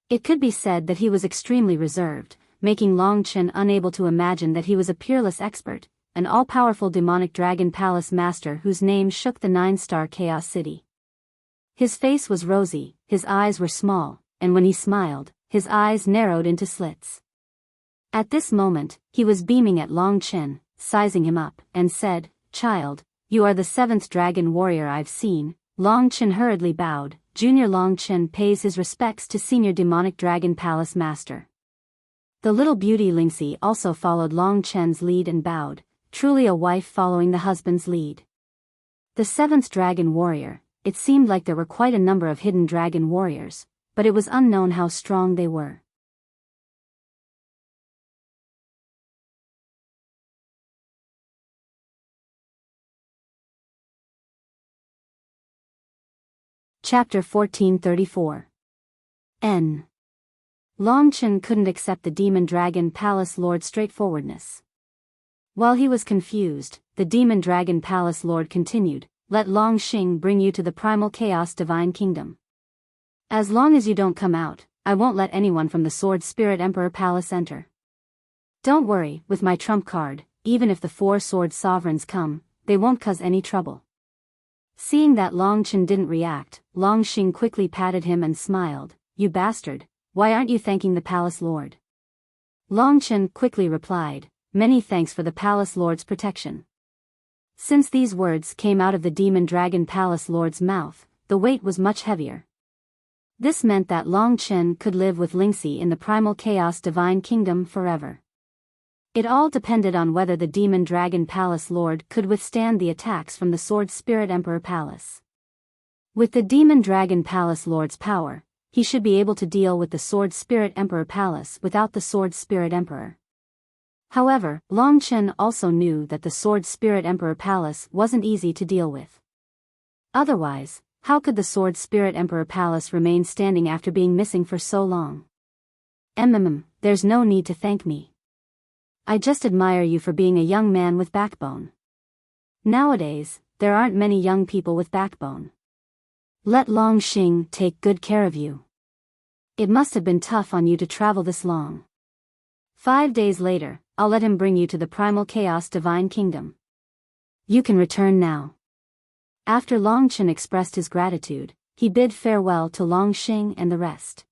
It could be said that he was extremely reserved, making Long Chen unable to imagine that he was a peerless expert, an all-powerful demonic dragon palace master whose name shook the 9-star Chaos City. His face was rosy, his eyes were small, and when he smiled, his eyes narrowed into slits. At this moment, he was beaming at Long Chen, sizing him up, and said, "Child, you are the 7th dragon warrior I've seen." Long Chen hurriedly bowed. Junior Long Chen pays his respects to Senior Demonic Dragon Palace Master. The little beauty Lingxi also followed Long Chen's lead and bowed, truly a wife following the husband's lead. The 7th dragon warrior, it seemed like there were quite a number of hidden dragon warriors, but it was unknown how strong they were. Chapter 1434. N. Long Chen couldn't accept the Demon Dragon Palace Lord's straightforwardness. While he was confused, the Demon Dragon Palace Lord continued, "Let Long Xing bring you to the Primal Chaos Divine Kingdom. As long as you don't come out, I won't let anyone from the Sword Spirit Emperor Palace enter. Don't worry, with my trump card, even if the 4 sword sovereigns come, they won't cause any trouble." Seeing that Long Chen didn't react, Long Xing quickly patted him and smiled, "You bastard, why aren't you thanking the Palace Lord?" Long Chen quickly replied, "Many thanks for the Palace Lord's protection." Since these words came out of the Demon Dragon Palace Lord's mouth, the weight was much heavier. This meant that Long Chen could live with Lingxi in the Primal Chaos Divine Kingdom forever. It all depended on whether the Demon Dragon Palace Lord could withstand the attacks from the Sword Spirit Emperor Palace. With the Demon Dragon Palace Lord's power, he should be able to deal with the Sword Spirit Emperor Palace without the Sword Spirit Emperor. However, Long Chen also knew that the Sword Spirit Emperor Palace wasn't easy to deal with. Otherwise, how could the Sword Spirit Emperor Palace remain standing after being missing for so long? There's no need to thank me. I just admire you for being a young man with backbone. Nowadays, there aren't many young people with backbone. Let Long Xing take good care of you. It must have been tough on you to travel this long. 5 days later, I'll let him bring you to the Primal Chaos Divine Kingdom. You can return now." After Long Chen expressed his gratitude, he bid farewell to Long Xing and the rest.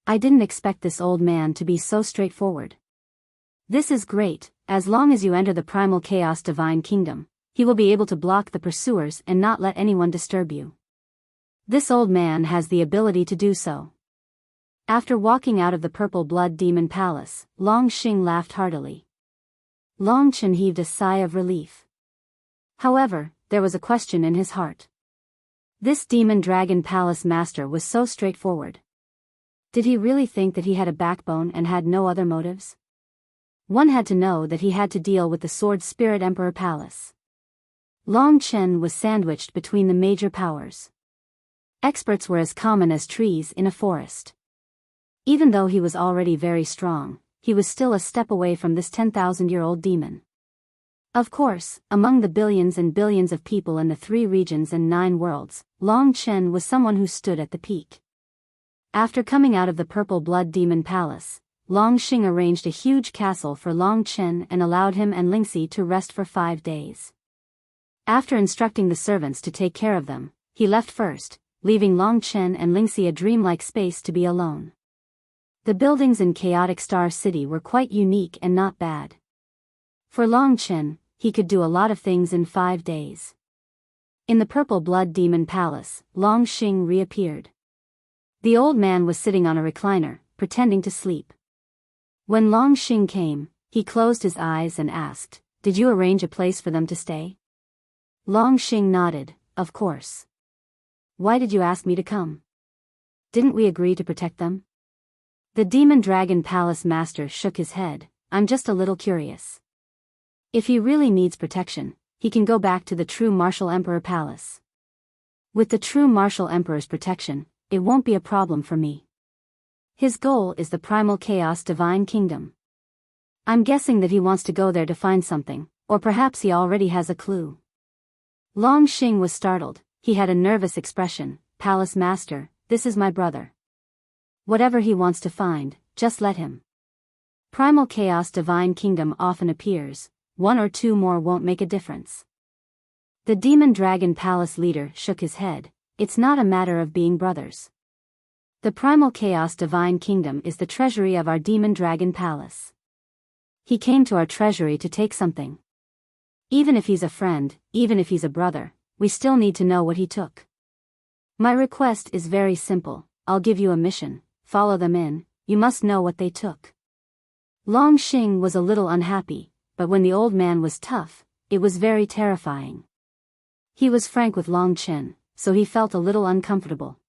"I didn't expect this old man to be so straightforward. This is great. As long as you enter the Primal Chaos Divine Kingdom, he will be able to block the pursuers and not let anyone disturb you. This old man has the ability to do so." After walking out of the Purple Blood Demon Palace, Long Xing laughed heartily. Long Chen heaved a sigh of relief. However, there was a question in his heart. This Demon Dragon Palace Master was so straightforward. Did he really think that he had a backbone and had no other motives? One had to know that he had to deal with the Sword Spirit Emperor Palace. Long Chen was sandwiched between the major powers. Experts were as common as trees in a forest. Even though he was already very strong, he was still a step away from this 10,000-year-old demon. Of course, among the billions and billions of people in the 3 regions and 9 worlds, Long Chen was someone who stood at the peak. After coming out of the Purple Blood Demon Palace, Long Xing arranged a huge castle for Long Chen and allowed him and Lingxi to rest for 5 days. After instructing the servants to take care of them, he left first, leaving Long Chen and Lingxi a dreamlike space to be alone. The buildings in Chaotic Star City were quite unique and not bad. For Long Chen, he could do a lot of things in 5 days. In the Purple Blood Demon Palace, Long Xing reappeared. The old man was sitting on a recliner, pretending to sleep. When Long Xing came, he closed his eyes and asked, "Did you arrange a place for them to stay?" Long Xing nodded, "Of course. Why did you ask me to come? Didn't we agree to protect them?" The Demon Dragon Palace Master shook his head, "I'm just a little curious. If he really needs protection, he can go back to the True Martial Emperor Palace. With the True Martial Emperor's protection, it won't be a problem for me. His goal is the Primal Chaos Divine Kingdom. I'm guessing that he wants to go there to find something, or perhaps he already has a clue." Long Xing was startled. He had a nervous expression. "Palace Master, this is my brother. Whatever he wants to find, just let him. Primal Chaos Divine Kingdom often appears, 1 or 2 more won't make a difference." The Demon Dragon Palace leader shook his head. it's not a matter of being brothers. The primal chaos divine kingdom is the treasury of our demon dragon palace. He came to our treasury to take something. Even if he's a friend, even if he's a brother, we still need to know what he took. My request is very simple. I'll give you a mission, follow them in, you must know what they took. Long Xing was a little unhappy, but when the old man was tough, it was very terrifying. He was frank with Long Chen, so he felt a little uncomfortable.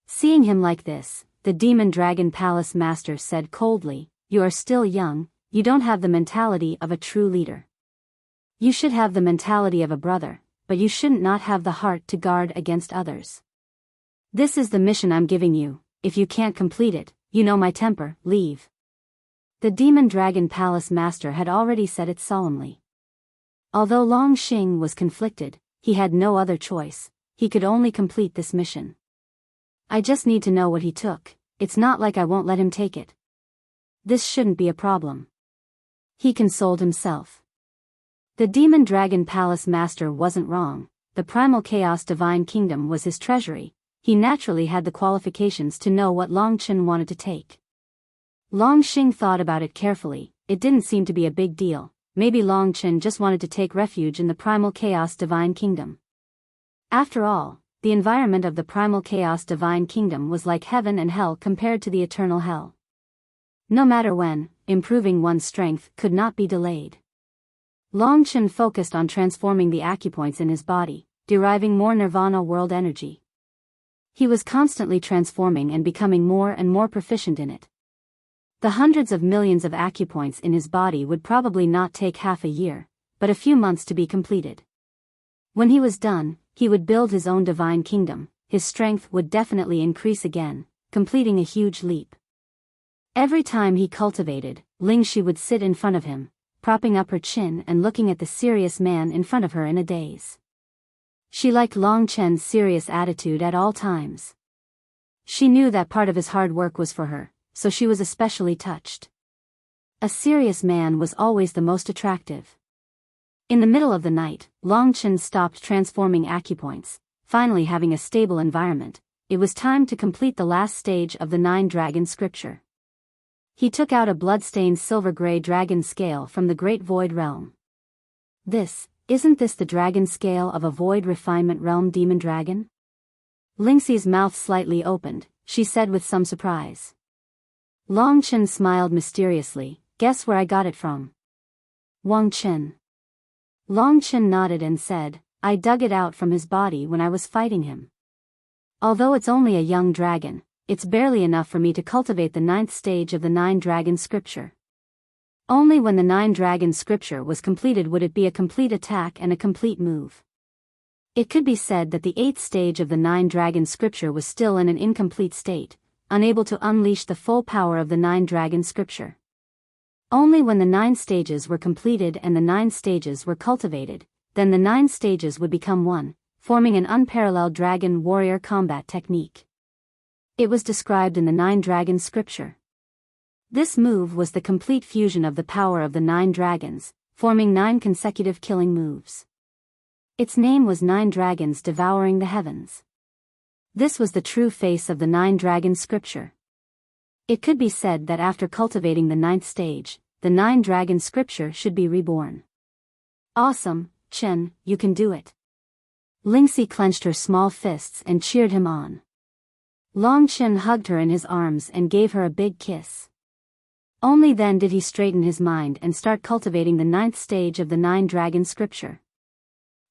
Seeing him like this, the Demon Dragon Palace Master said coldly, "You are still young, you don't have the mentality of a true leader. You should have the mentality of a brother, but you shouldn't not have the heart to guard against others. This is the mission I'm giving you, if you can't complete it, you know my temper, leave." The Demon Dragon Palace Master had already said it solemnly. Although Long Xing was conflicted, he had no other choice, he could only complete this mission. I just need to know what he took, it's not like I won't let him take it. This shouldn't be a problem. He consoled himself. The Demon Dragon Palace Master wasn't wrong, the Primal Chaos Divine Kingdom was his treasury, he naturally had the qualifications to know what Long Chen wanted to take. Long Xing thought about it carefully, it didn't seem to be a big deal, maybe Long Chen just wanted to take refuge in the Primal Chaos Divine Kingdom. After all, the environment of the Primal Chaos Divine Kingdom was like heaven and hell compared to the eternal hell. No matter when, improving one's strength could not be delayed. Long Chen focused on transforming the acupoints in his body, deriving more Nirvana world energy. He was constantly transforming and becoming more and more proficient in it. The hundreds of millions of acupoints in his body would probably not take half a year, but a few months to be completed. When he was done, he would build his own divine kingdom, his strength would definitely increase again, completing a huge leap. Every time he cultivated, Lingxi would sit in front of him, propping up her chin and looking at the serious man in front of her in a daze. She liked Long Chen's serious attitude at all times. She knew that part of his hard work was for her, so she was especially touched. A serious man was always the most attractive. In the middle of the night, Long Chen stopped transforming acupoints, finally having a stable environment. It was time to complete the last stage of the 9-dragon scripture. He took out a blood-stained silver-gray dragon scale from the Great Void Realm. Isn't this the dragon scale of a Void Refinement Realm demon dragon? Lingxi's mouth slightly opened, she said with some surprise. Long Chen smiled mysteriously, "Guess where I got it from?" "Wang Chen." Long Chen nodded and said, "I dug it out from his body when I was fighting him. Although it's only a young dragon, it's barely enough for me to cultivate the 9th stage of the 9-dragon scripture. Only when the 9-dragon scripture was completed would it be a complete attack and a complete move. It could be said that the 8th stage of the 9-dragon scripture was still in an incomplete state, unable to unleash the full power of the 9-dragon scripture. Only when the 9 stages were completed and the 9 stages were cultivated, then the 9 stages would become one, forming an unparalleled dragon warrior combat technique. It was described in the 9-dragon scripture. This move was the complete fusion of the power of the 9 dragons, forming 9 consecutive killing moves. Its name was 9 dragons devouring the heavens. This was the true face of the 9-dragon scripture. It could be said that after cultivating the 9th stage, the 9-dragon scripture should be reborn. "Awesome, Chen, you can do it." Lingxi clenched her small fists and cheered him on. Long Chen hugged her in his arms and gave her a big kiss. Only then did he straighten his mind and start cultivating the 9th stage of the 9-dragon scripture.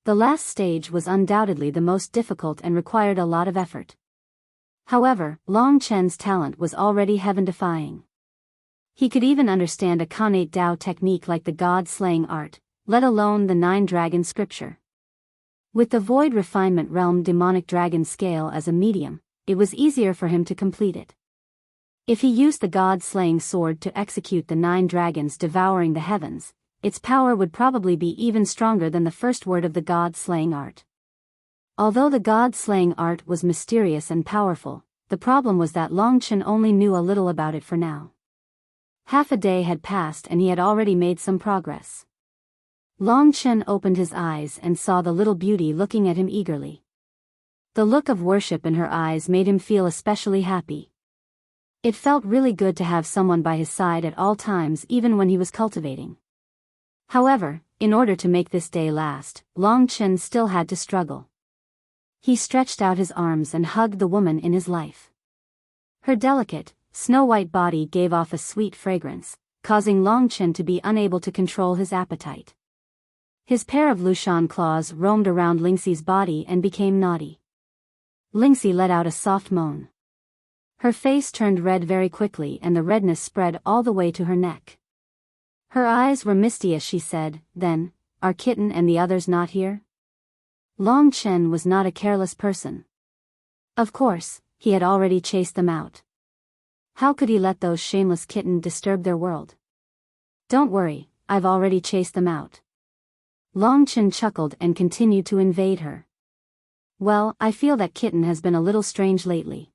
The last stage was undoubtedly the most difficult and required a lot of effort. However, Long Chen's talent was already heaven-defying. He could even understand a Khanate Dao technique like the god-slaying art, let alone the 9-dragon scripture. With the Void Refinement Realm demonic dragon scale as a medium, it was easier for him to complete it. If he used the god-slaying sword to execute the 9 dragons devouring the heavens, its power would probably be even stronger than the first word of the god-slaying art. Although the god-slaying art was mysterious and powerful, the problem was that Long Chen only knew a little about it for now. Half a day had passed and he had already made some progress. Long Chen opened his eyes and saw the little beauty looking at him eagerly. The look of worship in her eyes made him feel especially happy. It felt really good to have someone by his side at all times, even when he was cultivating. However, in order to make this day last, Long Chen still had to struggle. He stretched out his arms and hugged the woman in his life. Her delicate, snow-white body gave off a sweet fragrance, causing Long Chen to be unable to control his appetite. His pair of Lushan claws roamed around Lingxi's body and became naughty. Lingxi let out a soft moan. Her face turned red very quickly and the redness spread all the way to her neck. Her eyes were misty as she said, "Then, are Kitten and the others not here?" Long Chen was not a careless person. Of course, he had already chased them out. How could he let those shameless kitten disturb their world? "Don't worry, I've already chased them out." Long Chen chuckled and continued to invade her. "Well, I feel that Kitten has been a little strange lately.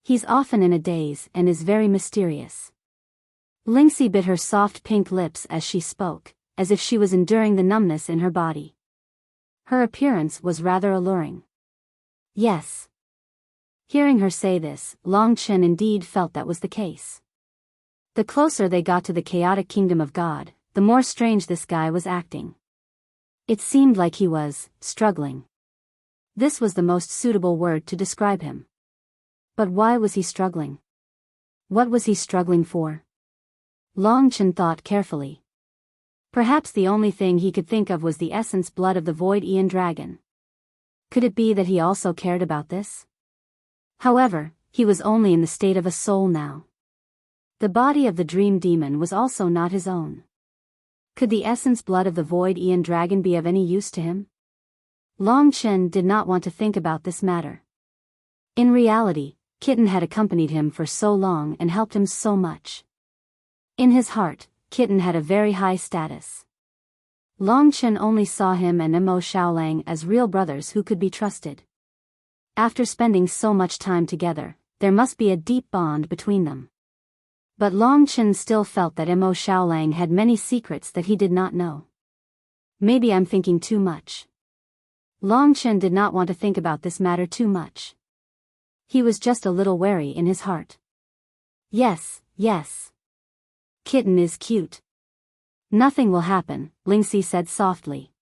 He's often in a daze and is very mysterious." Lingxi bit her soft pink lips as she spoke, as if she was enduring the numbness in her body. Her appearance was rather alluring. Yes. Hearing her say this, Long Chen indeed felt that was the case. The closer they got to the chaotic kingdom of God, the more strange this guy was acting. It seemed like he was struggling. This was the most suitable word to describe him. But why was he struggling? What was he struggling for? Long Chen thought carefully. Perhaps the only thing he could think of was the essence blood of the Void Aeon Dragon. Could it be that he also cared about this? However, he was only in the state of a soul now. The body of the Dream Demon was also not his own. Could the essence blood of the Void Aeon Dragon be of any use to him? Long Chen did not want to think about this matter. In reality, Kitten had accompanied him for so long and helped him so much. In his heart, Kitten had a very high status. Long Chen only saw him and Mo Xiaolang as real brothers who could be trusted. After spending so much time together, there must be a deep bond between them. But Long Chen still felt that Mo Xiaolang had many secrets that he did not know. Maybe I'm thinking too much. Long Chen did not want to think about this matter too much. He was just a little wary in his heart. Yes. Kitten is cute. Nothing will happen, Lingxi said softly.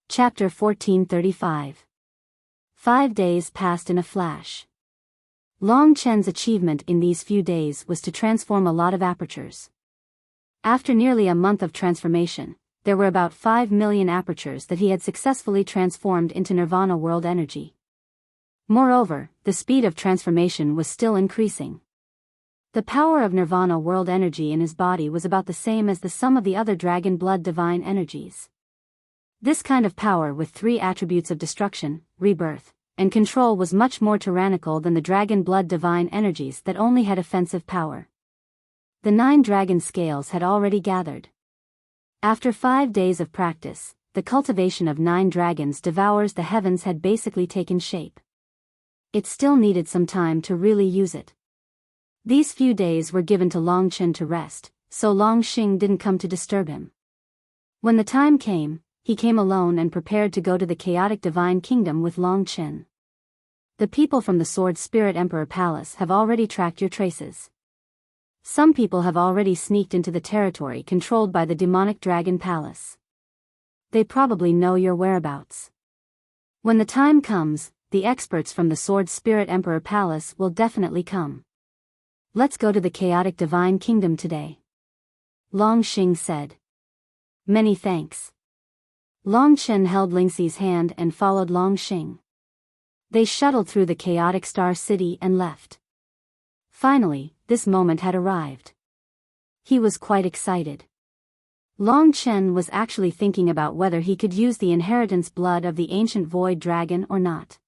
Chapter 1435. 5 days passed in a flash. Long Chen's achievement in these few days was to transform a lot of apertures. After nearly a month of transformation, there were about 5 million apertures that he had successfully transformed into Nirvana world energy. Moreover, the speed of transformation was still increasing. The power of Nirvana world energy in his body was about the same as the sum of the other dragon blood divine energies. This kind of power with 3 attributes of destruction, rebirth, and control was much more tyrannical than the dragon blood divine energies that only had offensive power. The 9 dragon scales had already gathered. After 5 days of practice, the cultivation of 9 dragons devours the heavens had basically taken shape. It still needed some time to really use it. These few days were given to Long Chen to rest, so Long Xing didn't come to disturb him. When the time came, he came alone and prepared to go to the chaotic divine kingdom with Long Chen. The people from the Sword Spirit Emperor Palace have already tracked your traces. Some people have already sneaked into the territory controlled by the demonic dragon palace. They probably know your whereabouts. When the time comes, the experts from the Sword Spirit Emperor Palace will definitely come. Let's go to the chaotic divine kingdom today. Long Xing said. Many thanks. Long Chen held Lingxi's hand and followed Long Xing. They shuttled through the chaotic star city and left. Finally, this moment had arrived. He was quite excited. Long Chen was actually thinking about whether he could use the inheritance blood of the ancient void dragon or not.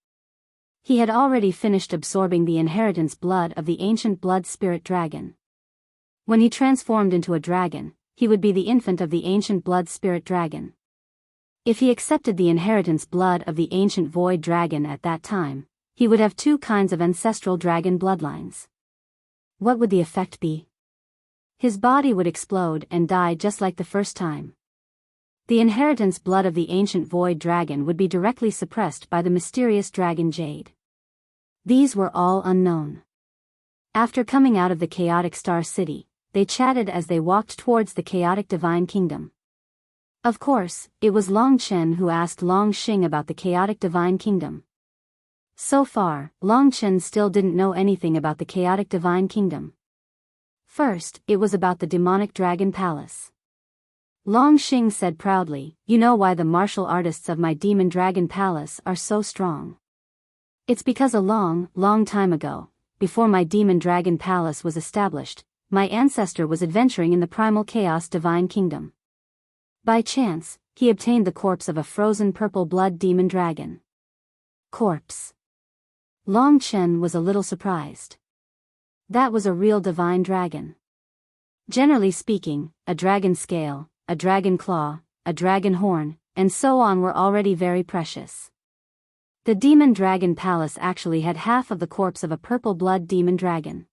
He had already finished absorbing the inheritance blood of the ancient blood spirit dragon. When he transformed into a dragon, he would be the infant of the ancient blood spirit dragon. If he accepted the inheritance blood of the ancient void dragon at that time, he would have 2 kinds of ancestral dragon bloodlines. What would the effect be? His body would explode and die just like the first time. The inheritance blood of the ancient void dragon would be directly suppressed by the mysterious dragon Jade. These were all unknown. After coming out of the chaotic Star City, they chatted as they walked towards the chaotic Divine Kingdom. Of course, it was Long Chen who asked Long Xing about the chaotic Divine Kingdom. So far, Long Chen still didn't know anything about the chaotic Divine Kingdom. First, it was about the demonic Dragon Palace. Long Xing said proudly, "You know why the martial artists of my Demon Dragon Palace are so strong? It's because a long, long time ago, before my Demon Dragon Palace was established, my ancestor was adventuring in the primal chaos Divine Kingdom. By chance, he obtained the corpse of a frozen purple blood demon dragon." Corpse. Long Chen was a little surprised. That was a real divine dragon. Generally speaking, a dragon scale, a dragon claw, a dragon horn, and so on were already very precious. The Demon Dragon Palace actually had half of the corpse of a purple blood demon dragon.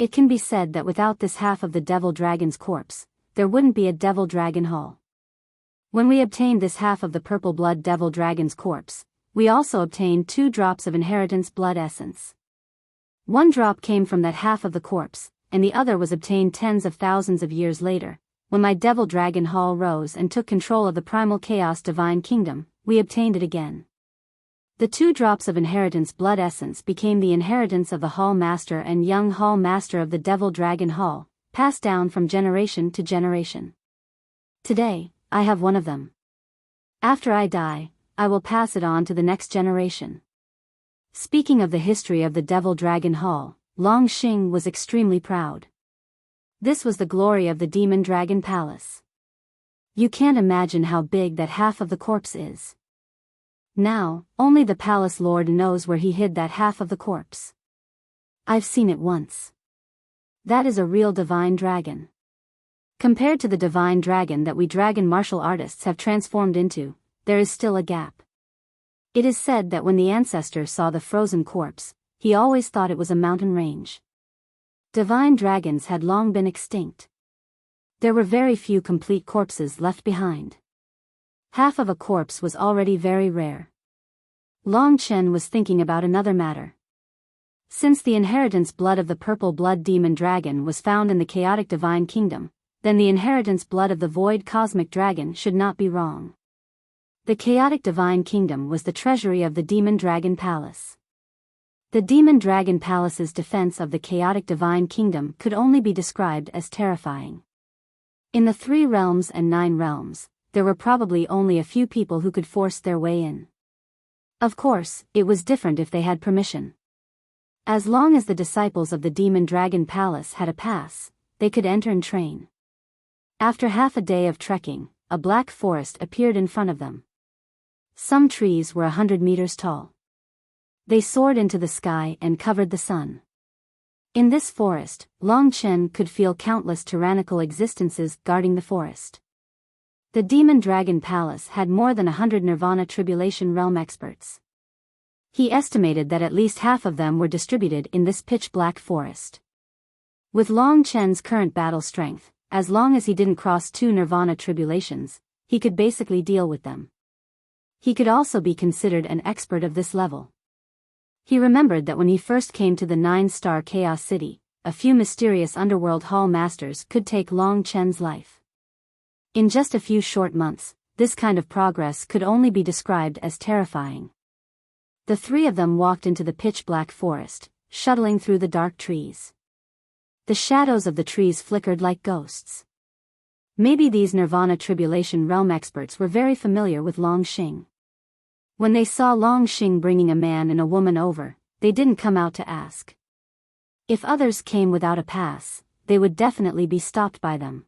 It can be said that without this half of the devil dragon's corpse, there wouldn't be a devil dragon hall. When we obtained this half of the purple blood devil dragon's corpse, we also obtained 2 drops of inheritance blood essence. 1 drop came from that half of the corpse, and the other was obtained tens of thousands of years later, when my devil dragon hall rose and took control of the primal chaos Divine Kingdom. We obtained it again. The 2 drops of inheritance blood essence became the inheritance of the Hall Master and young Hall Master of the Devil Dragon Hall, passed down from generation to generation. Today, I have one of them. After I die, I will pass it on to the next generation. Speaking of the history of the Devil Dragon Hall, Long Xing was extremely proud. This was the glory of the Demon Dragon Palace. You can't imagine how big that half of the corpse is. Now, only the palace lord knows where he hid that half of the corpse. I've seen it once. That is a real divine dragon. Compared to the divine dragon that we dragon martial artists have transformed into, there is still a gap. It is said that when the ancestor saw the frozen corpse, he always thought it was a mountain range. Divine dragons had long been extinct. There were very few complete corpses left behind. Half of a corpse was already very rare. Long Chen was thinking about another matter. Since the inheritance blood of the purple blood demon dragon was found in the chaotic Divine Kingdom, then the inheritance blood of the void cosmic dragon should not be wrong. The chaotic Divine Kingdom was the treasury of the Demon Dragon Palace. The Demon Dragon Palace's defense of the chaotic Divine Kingdom could only be described as terrifying. In the 3 realms and 9 realms, there were probably only a few people who could force their way in. Of course, it was different if they had permission. As long as the disciples of the Demon Dragon Palace had a pass, they could enter and train. After half a day of trekking, a black forest appeared in front of them. Some trees were 100 meters tall. They soared into the sky and covered the sun. In this forest, Long Chen could feel countless tyrannical existences guarding the forest. The Demon Dragon Palace had more than 100 Nirvana Tribulation Realm experts. He estimated that at least half of them were distributed in this pitch-black forest. With Long Chen's current battle strength, as long as he didn't cross 2 Nirvana Tribulations, he could basically deal with them. He could also be considered an expert of this level. He remembered that when he first came to the 9-star Chaos City, a few mysterious underworld hall masters could take Long Chen's life. In just a few short months, this kind of progress could only be described as terrifying. The 3 of them walked into the pitch-black forest, shuttling through the dark trees. The shadows of the trees flickered like ghosts. Maybe these Nirvana Tribulation Realm experts were very familiar with Long Xing. When they saw Long Xing bringing a man and a woman over, they didn't come out to ask. If others came without a pass, they would definitely be stopped by them.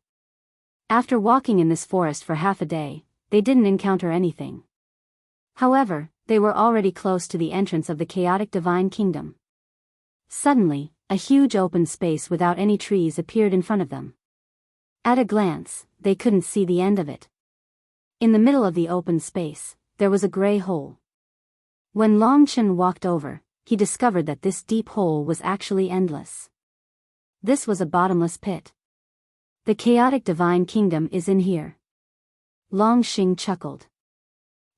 After walking in this forest for half a day, they didn't encounter anything. However, they were already close to the entrance of the chaotic Divine Kingdom. Suddenly, a huge open space without any trees appeared in front of them. At a glance, they couldn't see the end of it. In the middle of the open space, there was a gray hole. When Long Chen walked over, he discovered that this deep hole was actually endless. This was a bottomless pit. The chaotic divine kingdom is in here. Long Xing chuckled.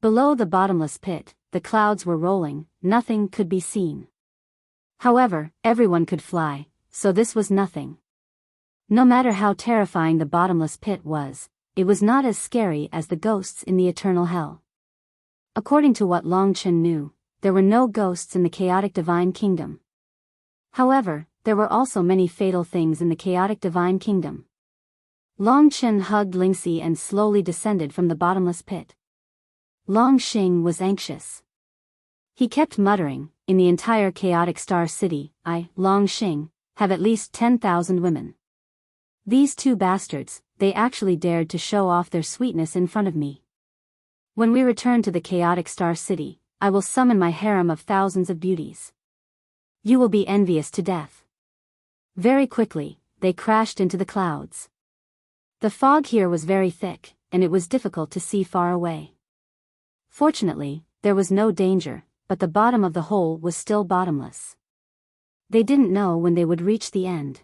Below the bottomless pit, the clouds were rolling, nothing could be seen. However, everyone could fly, so this was nothing. No matter how terrifying the bottomless pit was, it was not as scary as the ghosts in the eternal hell. According to what Long Chen knew, there were no ghosts in the chaotic divine kingdom. However, there were also many fatal things in the chaotic divine kingdom. Long Chen hugged Lingxi and slowly descended from the bottomless pit. Long Xing was anxious. He kept muttering, in the entire chaotic star city, I, Long Xing, have at least 10,000 women. These two bastards, they actually dared to show off their sweetness in front of me. When we return to the chaotic star city, I will summon my harem of thousands of beauties. You will be envious to death. Very quickly, they crashed into the clouds. The fog here was very thick, and it was difficult to see far away. Fortunately, there was no danger, but the bottom of the hole was still bottomless. They didn't know when they would reach the end.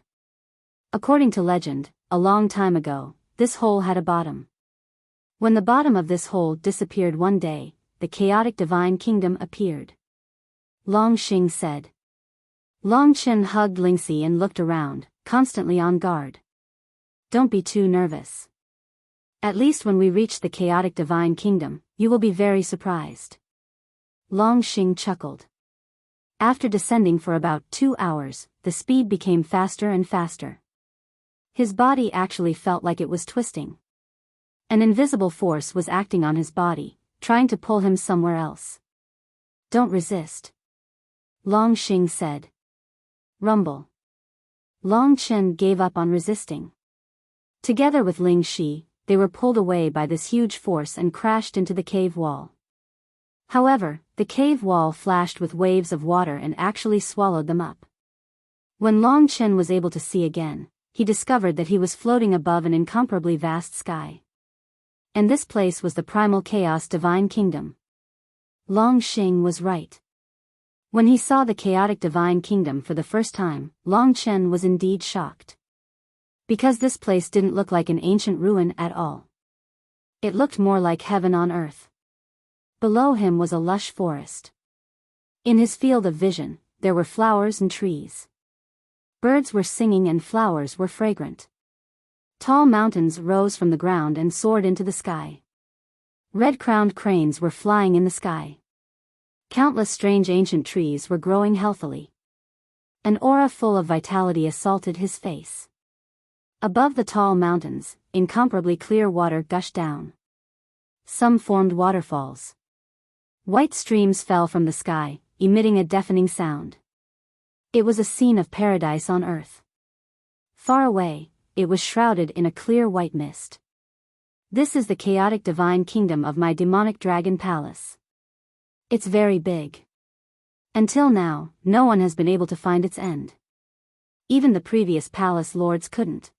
According to legend, a long time ago, this hole had a bottom. When the bottom of this hole disappeared one day, the chaotic divine kingdom appeared. Long Xing said. Long Chen hugged Lingxi and looked around, constantly on guard. Don't be too nervous. At least when we reach the chaotic divine kingdom, you will be very surprised. Long Xing chuckled. After descending for about 2 hours, the speed became faster and faster. His body actually felt like it was twisting. An invisible force was acting on his body, trying to pull him somewhere else. Don't resist. Long Xing said. Rumble. Long Chen gave up on resisting. Together with Ling Shi, they were pulled away by this huge force and crashed into the cave wall. However, the cave wall flashed with waves of water and actually swallowed them up. When Long Chen was able to see again, he discovered that he was floating above an incomparably vast sky. And this place was the primal chaos divine kingdom. Long Xing was right. When he saw the chaotic divine kingdom for the first time, Long Chen was indeed shocked. Because this place didn't look like an ancient ruin at all. It looked more like heaven on earth. Below him was a lush forest. In his field of vision, there were flowers and trees. Birds were singing and flowers were fragrant. Tall mountains rose from the ground and soared into the sky. Red-crowned cranes were flying in the sky. Countless strange ancient trees were growing healthily. An aura full of vitality assaulted his face. Above the tall mountains, incomparably clear water gushed down. Some formed waterfalls. White streams fell from the sky, emitting a deafening sound. It was a scene of paradise on earth. Far away, it was shrouded in a clear white mist. This is the chaotic divine kingdom of my demonic dragon palace. It's very big. Until now, no one has been able to find its end. Even the previous palace lords couldn't.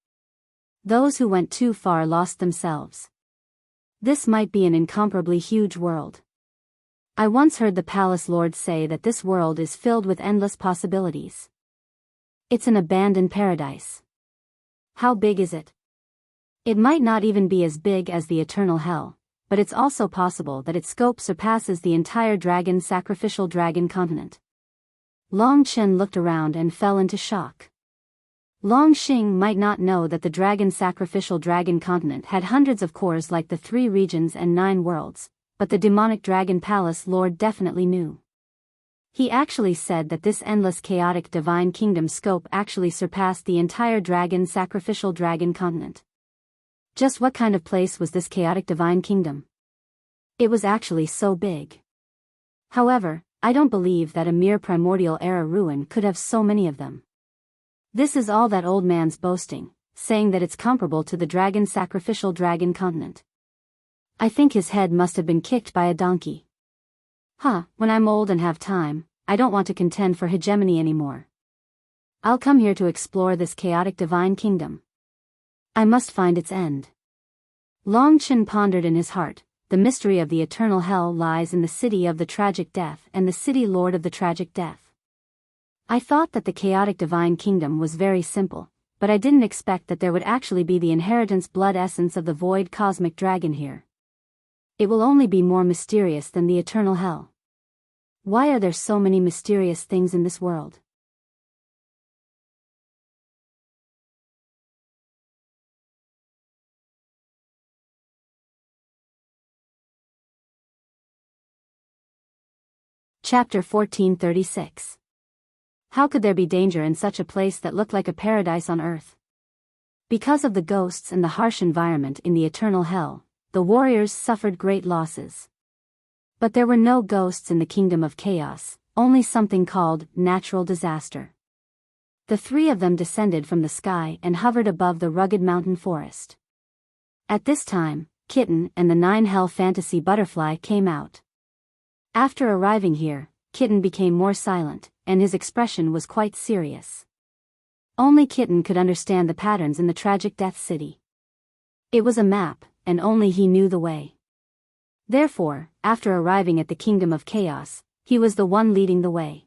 Those who went too far lost themselves. This might be an incomparably huge world. I once heard the palace lords say that this world is filled with endless possibilities. It's an abandoned paradise. How big is it? It might not even be as big as the eternal hell, but it's also possible that its scope surpasses the entire sacrificial dragon continent. Long Chen looked around and fell into shock. Long Xing might not know that the sacrificial dragon continent had hundreds of cores like the 3 regions and 9 worlds, but the demonic dragon palace lord definitely knew. He actually said that this endless chaotic divine kingdom scope actually surpassed the entire sacrificial dragon continent. Just what kind of place was this chaotic divine kingdom? It was actually so big. However, I don't believe that a mere primordial era ruin could have so many of them. This is all that old man's boasting, saying that it's comparable to the sacrificial dragon continent. I think his head must have been kicked by a donkey. When I'm old and have time, I don't want to contend for hegemony anymore. I'll come here to explore this chaotic divine kingdom. I must find its end. Long Chen pondered in his heart, the mystery of the eternal hell lies in the city of the tragic death and the city lord of the tragic death. I thought that the chaotic divine kingdom was very simple, but I didn't expect that there would actually be the inheritance blood essence of the void cosmic dragon here. It will only be more mysterious than the eternal hell. Why are there so many mysterious things in this world? Chapter 1436. How could there be danger in such a place that looked like a paradise on earth? Because of the ghosts and the harsh environment in the eternal hell, the warriors suffered great losses. But there were no ghosts in the kingdom of chaos, only something called natural disaster. The three of them descended from the sky and hovered above the rugged mountain forest. At this time, Kitten and the 9 Hell Fantasy Butterfly came out. After arriving here, Kitten became more silent, and his expression was quite serious. Only Kitten could understand the patterns in the tragic Death City. It was a map, and only he knew the way. Therefore, after arriving at the Kingdom of Chaos, he was the one leading the way.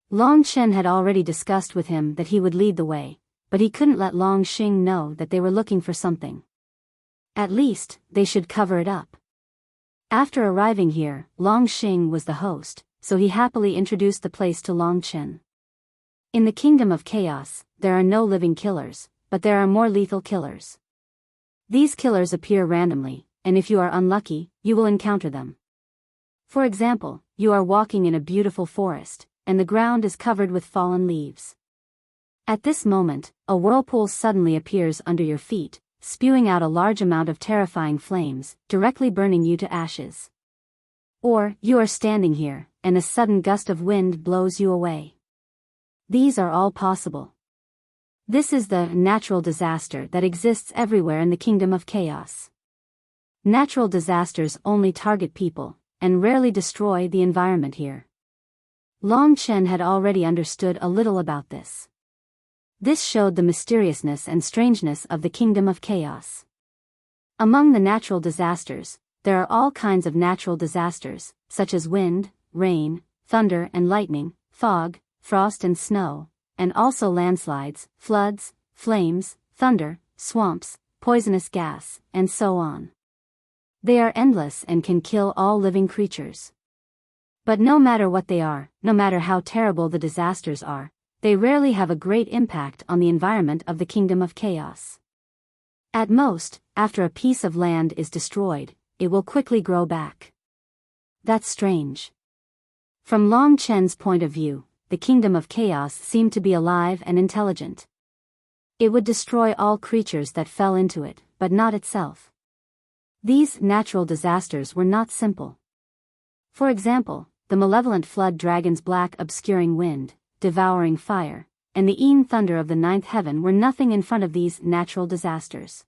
Long Chen had already discussed with him that he would lead the way, but he couldn't let Long Xing know that they were looking for something. At least, they should cover it up. After arriving here, Long Xing was the host, so he happily introduced the place to Long Chen. In the Kingdom of Chaos, there are no living killers, but there are more lethal killers. These killers appear randomly, and if you are unlucky, you will encounter them. For example, you are walking in a beautiful forest, and the ground is covered with fallen leaves. At this moment, a whirlpool suddenly appears under your feet, spewing out a large amount of terrifying flames, directly burning you to ashes. Or, you are standing here, and a sudden gust of wind blows you away. These are all possible. This is the natural disaster that exists everywhere in the Kingdom of Chaos. Natural disasters only target people, and rarely destroy the environment here. Long Chen had already understood a little about this. This showed the mysteriousness and strangeness of the Kingdom of Chaos. Among the natural disasters, there are all kinds of natural disasters, such as wind, rain, thunder and lightning, fog, frost and snow, and also landslides, floods, flames, thunder, swamps, poisonous gas, and so on. They are endless and can kill all living creatures. But no matter what they are, no matter how terrible the disasters are, they rarely have a great impact on the environment of the Kingdom of Chaos. At most, after a piece of land is destroyed, it will quickly grow back. That's strange. From Long Chen's point of view, the Kingdom of Chaos seemed to be alive and intelligent. It would destroy all creatures that fell into it, but not itself. These natural disasters were not simple. For example, the malevolent flood dragon's black obscuring wind, devouring fire, and the een thunder of the 9th heaven were nothing in front of these natural disasters.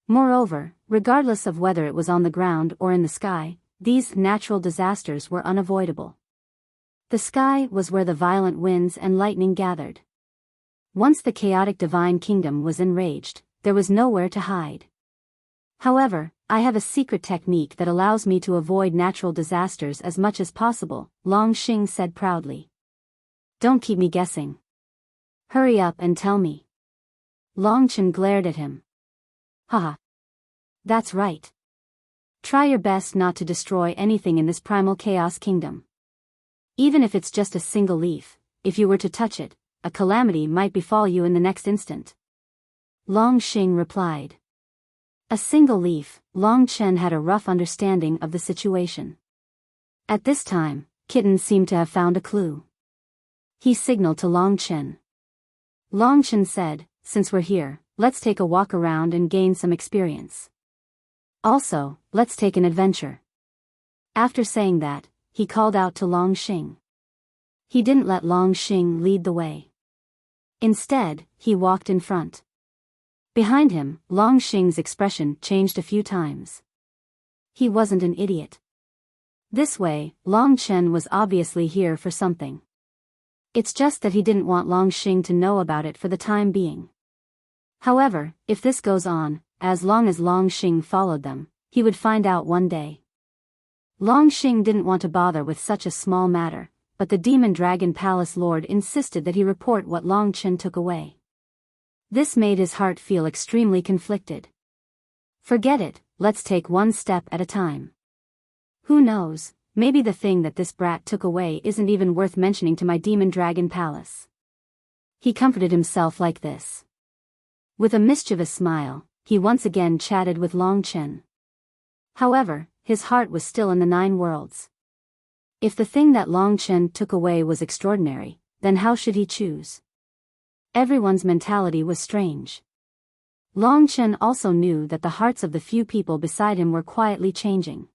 Moreover, regardless of whether it was on the ground or in the sky, these natural disasters were unavoidable. The sky was where the violent winds and lightning gathered. Once the chaotic divine kingdom was enraged, there was nowhere to hide. However, I have a secret technique that allows me to avoid natural disasters as much as possible, Long Xing said proudly. Don't keep me guessing. Hurry up and tell me. Long Chen glared at him. Haha. That's right. Try your best not to destroy anything in this primal chaos kingdom. Even if it's just a single leaf, if you were to touch it, a calamity might befall you in the next instant. Long Xing replied. A single leaf, Long Chen had a rough understanding of the situation. At this time, Kitten seemed to have found a clue. He signaled to Long Chen. Long Chen said, since we're here, let's take a walk around and gain some experience. Also, let's take an adventure. After saying that, he called out to Long Xing. He didn't let Long Xing lead the way. Instead, he walked in front. Behind him, Long Xing's expression changed a few times. He wasn't an idiot. This way, Long Chen was obviously here for something. It's just that he didn't want Long Xing to know about it for the time being. However, if this goes on, as long as Long Xing followed them, he would find out one day. Long Xing didn't want to bother with such a small matter, but the Demon Dragon Palace Lord insisted that he report what Long Chen took away. This made his heart feel extremely conflicted. Forget it, let's take one step at a time. Who knows, maybe the thing that this brat took away isn't even worth mentioning to my demon dragon palace. He comforted himself like this. With a mischievous smile, he once again chatted with Long Chen. However, his heart was still in the 9 worlds. If the thing that Long Chen took away was extraordinary, then how should he choose? Everyone's mentality was strange. Long Chen also knew that the hearts of the few people beside him were quietly changing.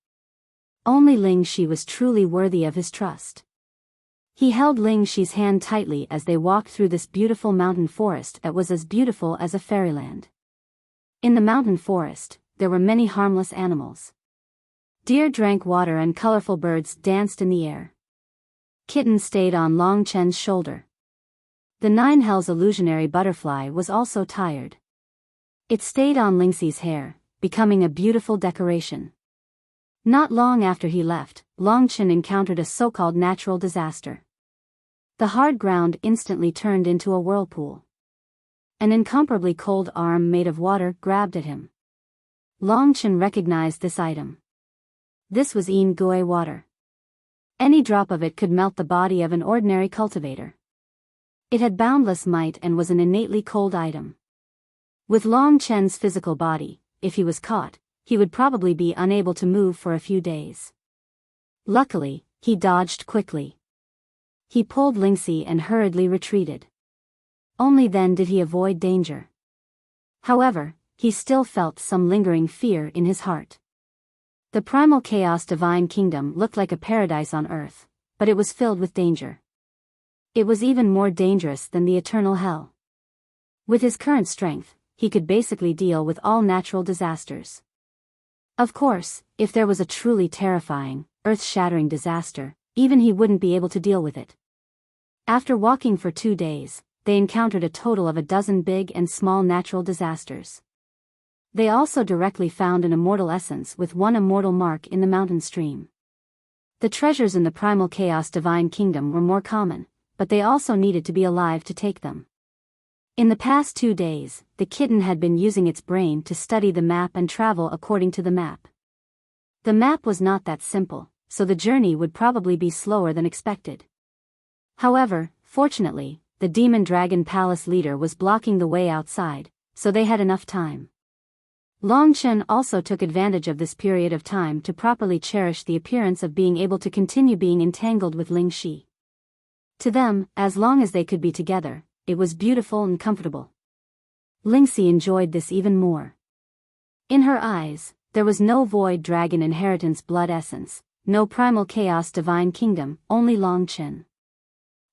Only Ling Shi was truly worthy of his trust. He held Ling Shi's hand tightly as they walked through this beautiful mountain forest that was as beautiful as a fairyland. In the mountain forest, there were many harmless animals. Deer drank water and colorful birds danced in the air. Kitten stayed on Long Chen's shoulder. The 9 hells illusionary butterfly was also tired. It stayed on Lingxi's hair, becoming a beautiful decoration. Not long after he left, Long Chen encountered a so-called natural disaster. The hard ground instantly turned into a whirlpool. An incomparably cold arm made of water grabbed at him. Long Chen recognized this item. This was Yin Gui water. Any drop of it could melt the body of an ordinary cultivator. It had boundless might and was an innately cold item. With Long Chen's physical body, if he was caught, he would probably be unable to move for a few days. Luckily, he dodged quickly. He pulled Lingxi and hurriedly retreated. Only then did he avoid danger. However, he still felt some lingering fear in his heart. The primal chaos divine kingdom looked like a paradise on earth, but it was filled with danger. It was even more dangerous than the eternal hell. With his current strength, he could basically deal with all natural disasters. Of course, if there was a truly terrifying, earth-shattering disaster, even he wouldn't be able to deal with it. After walking for 2 days, they encountered a total of 12 big and small natural disasters. They also directly found an immortal essence with 1 immortal mark in the mountain stream. The treasures in the primal chaos divine kingdom were more common, but they also needed to be alive to take them. In the past 2 days, the kitten had been using its brain to study the map and travel according to the map. The map was not that simple, so the journey would probably be slower than expected. However, fortunately, the Demon Dragon Palace leader was blocking the way outside, so they had enough time. Long Chen also took advantage of this period of time to properly cherish the appearance of being able to continue being entangled with Ling Shi. To them, as long as they could be together, it was beautiful and comfortable. Lingxi enjoyed this even more. In her eyes, there was no void dragon inheritance blood essence, no primal chaos divine kingdom, only Long Chen.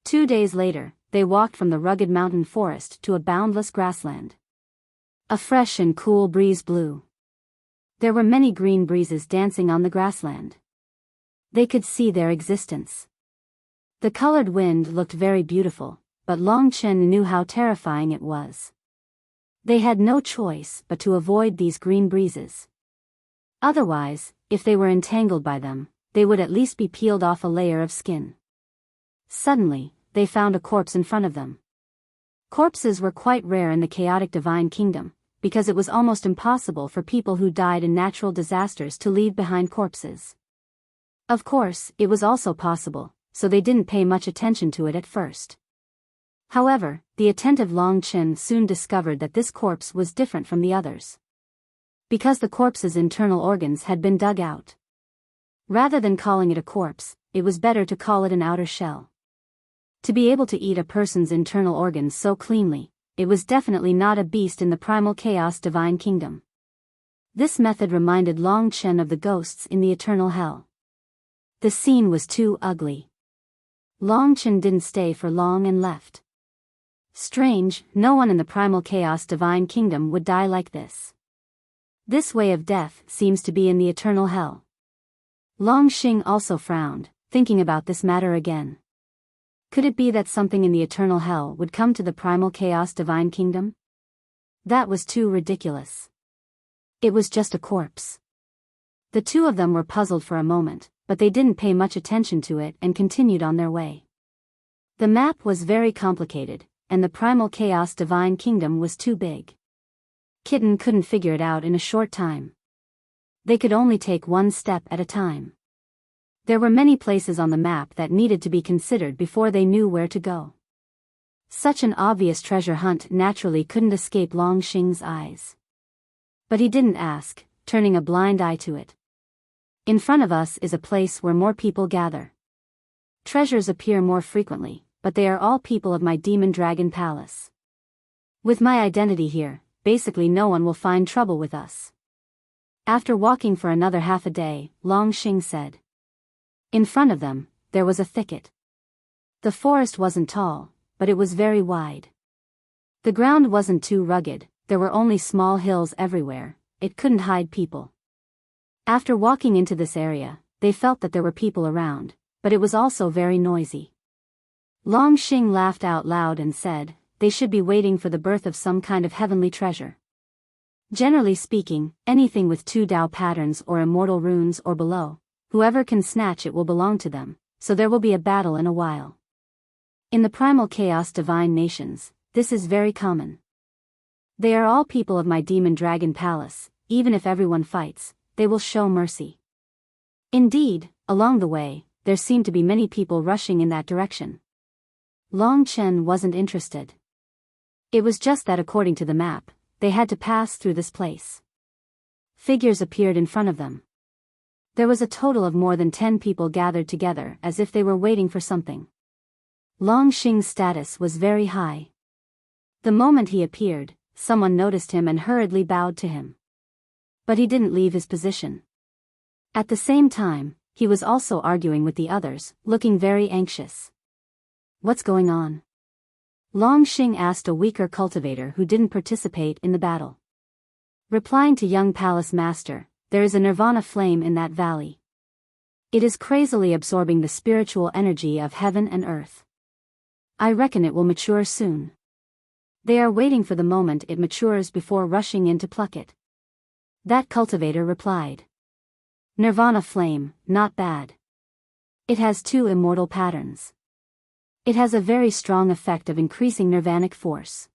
2 days later, they walked from the rugged mountain forest to a boundless grassland. A fresh and cool breeze blew. There were many green breezes dancing on the grassland. They could see their existence. The colored wind looked very beautiful, but Long Chen knew how terrifying it was. They had no choice but to avoid these green breezes. Otherwise, if they were entangled by them, they would at least be peeled off a layer of skin. Suddenly, they found a corpse in front of them. Corpses were quite rare in the chaotic divine kingdom, because it was almost impossible for people who died in natural disasters to leave behind corpses. Of course, it was also possible, so they didn't pay much attention to it at first. However, the attentive Long Chen soon discovered that this corpse was different from the others. Because the corpse's internal organs had been dug out. Rather than calling it a corpse, it was better to call it an outer shell. To be able to eat a person's internal organs so cleanly, it was definitely not a beast in the primal chaos divine kingdom. This method reminded Long Chen of the ghosts in the eternal hell. The scene was too ugly. Long Chen didn't stay for long and left. Strange, no one in the primal chaos divine kingdom would die like this. This way of death seems to be in the eternal hell. Long Xing also frowned, thinking about this matter again. Could it be that something in the eternal hell would come to the primal chaos divine kingdom? That was too ridiculous. It was just a corpse. The two of them were puzzled for a moment, but they didn't pay much attention to it and continued on their way. The map was very complicated, and the primal chaos divine kingdom was too big. Kitten couldn't figure it out in a short time. They could only take one step at a time. There were many places on the map that needed to be considered before they knew where to go. Such an obvious treasure hunt naturally couldn't escape Longxing's eyes. But he didn't ask, turning a blind eye to it. In front of us is a place where more people gather. Treasures appear more frequently, but they are all people of my demon dragon palace. With my identity here, basically no one will find trouble with us. After walking for another half a day, Longxing said. In front of them, there was a thicket. The forest wasn't tall, but it was very wide. The ground wasn't too rugged, there were only small hills everywhere, it couldn't hide people. After walking into this area, they felt that there were people around, but it was also very noisy. Longxing laughed out loud and said, they should be waiting for the birth of some kind of heavenly treasure. Generally speaking, anything with 2 Dao patterns or immortal runes or below, whoever can snatch it will belong to them, so there will be a battle in a while. In the primal chaos divine nations, this is very common. They are all people of my demon dragon palace, even if everyone fights, they will show mercy. Indeed, along the way, there seemed to be many people rushing in that direction. Long Chen wasn't interested. It was just that according to the map, they had to pass through this place. Figures appeared in front of them. There was a total of more than 10 people gathered together as if they were waiting for something. Longxing's status was very high. The moment he appeared, someone noticed him and hurriedly bowed to him. But he didn't leave his position. At the same time, he was also arguing with the others, looking very anxious. What's going on? Longxing asked a weaker cultivator who didn't participate in the battle. Replying to young palace master, there is a nirvana flame in that valley. It is crazily absorbing the spiritual energy of heaven and earth. I reckon it will mature soon. They are waiting for the moment it matures before rushing in to pluck it. That cultivator replied. Nirvana flame, not bad. It has 2 immortal patterns. It has a very strong effect of increasing nirvanic force.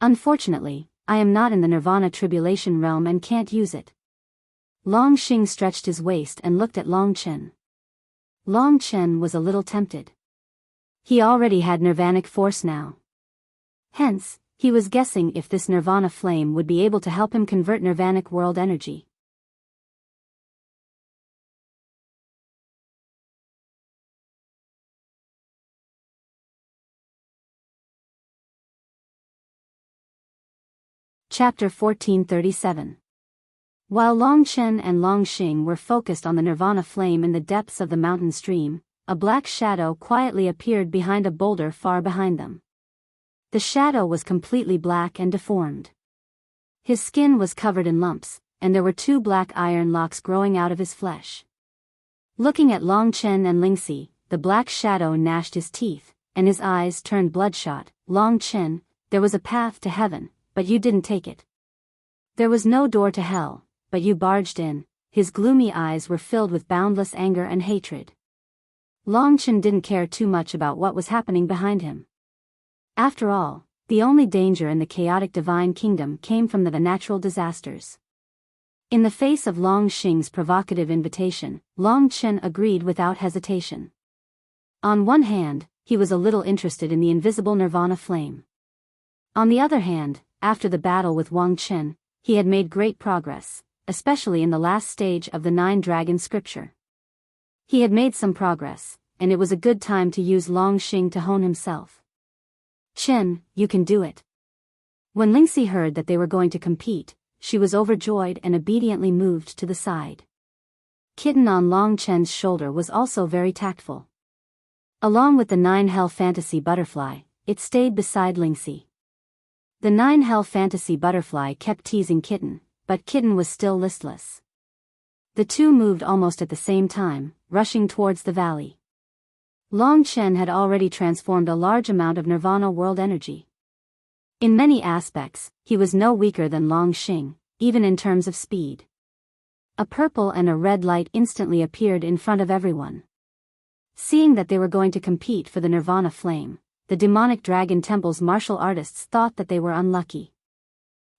Unfortunately, I am not in the nirvana tribulation realm and can't use it. Longxing stretched his waist and looked at Longchen. Longchen was a little tempted. He already had nirvanic force now. Hence, he was guessing if this nirvana flame would be able to help him convert nirvanic world energy. Chapter 1437. While Longchen and Longxing were focused on the nirvana flame in the depths of the mountain stream, a black shadow quietly appeared behind a boulder far behind them. The shadow was completely black and deformed. His skin was covered in lumps, and there were 2 black iron locks growing out of his flesh. Looking at Longchen and Lingxi, the black shadow gnashed his teeth, and his eyes turned bloodshot. Longchen, there was a path to heaven, but you didn't take it. There was no door to hell, but you barged in. His gloomy eyes were filled with boundless anger and hatred. Longchen didn't care too much about what was happening behind him. After all, the only danger in the chaotic divine kingdom came from the natural disasters. In the face of Longxing's provocative invitation, Longchen agreed without hesitation. On one hand, he was a little interested in the invisible nirvana flame. On the other hand, after the battle with Wang Chen, he had made great progress, especially in the last stage of the 9 dragon scripture. He had made some progress, and it was a good time to use Longxing to hone himself. Chen, you can do it. When Lingxi heard that they were going to compete, she was overjoyed and obediently moved to the side. Kitten on Longchen's shoulder was also very tactful. Along with the 9 hell fantasy butterfly, it stayed beside Lingxi. The 9 hell fantasy butterfly kept teasing Kitten, but Kitten was still listless. The 2 moved almost at the same time, rushing towards the valley. Longchen had already transformed a large amount of nirvana world energy. In many aspects, he was no weaker than Longxing, even in terms of speed. A purple and a red light instantly appeared in front of everyone. Seeing that they were going to compete for the nirvana flame, the demonic dragon temple's martial artists thought that they were unlucky.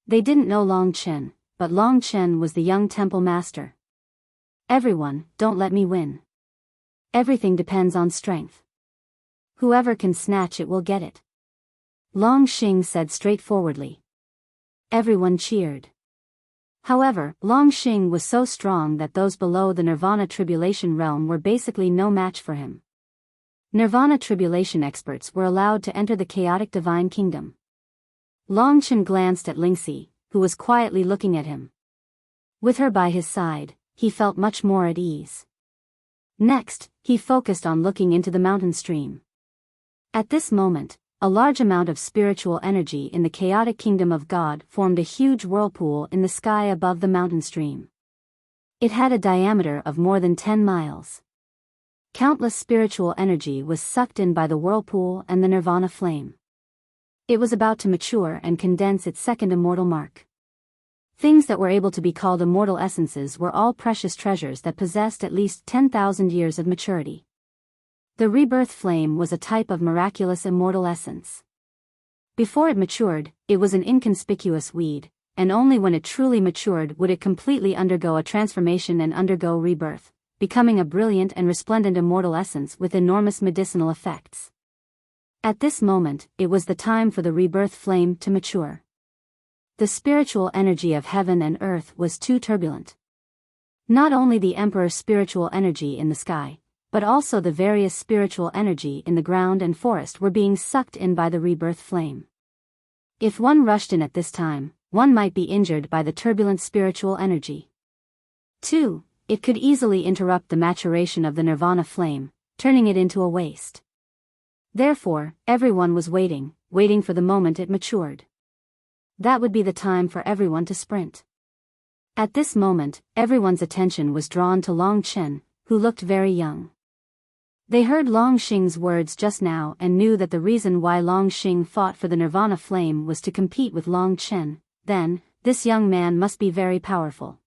They didn't know Long Chen, but Long Chen was the young temple master. Everyone, don't let me win. Everything depends on strength. Whoever can snatch it will get it. Long Xing said straightforwardly. Everyone cheered. However, Long Xing was so strong that those below the Nirvana Tribulation realm were basically no match for him. Nirvana Tribulation experts were allowed to enter the chaotic divine kingdom. Long Chen glanced at Lingxi, who was quietly looking at him. With her by his side, he felt much more at ease. Next, he focused on looking into the mountain stream. At this moment, a large amount of spiritual energy in the chaotic kingdom of God formed a huge whirlpool in the sky above the mountain stream. It had a diameter of more than 10 miles. Countless spiritual energy was sucked in by the whirlpool and the nirvana flame. It was about to mature and condense its second immortal mark. Things that were able to be called immortal essences were all precious treasures that possessed at least 10,000 years of maturity. The rebirth flame was a type of miraculous immortal essence. Before it matured, it was an inconspicuous weed, and only when it truly matured would it completely undergo a transformation and undergo rebirth, becoming a brilliant and resplendent immortal essence with enormous medicinal effects. At this moment, it was the time for the rebirth flame to mature. The spiritual energy of heaven and earth was too turbulent. Not only the Emperor's spiritual energy in the sky, but also the various spiritual energy in the ground and forest were being sucked in by the rebirth flame. If one rushed in at this time, one might be injured by the turbulent spiritual energy. 2. It could easily interrupt the maturation of the nirvana flame, turning it into a waste. Therefore, everyone was waiting for the moment it matured. That would be the time for everyone to sprint. At this moment, everyone's attention was drawn to Long Chen, who looked very young. They heard Long Xing's words just now and knew that the reason why Long Xing fought for the nirvana flame was to compete with Long Chen. Then, this young man must be very powerful.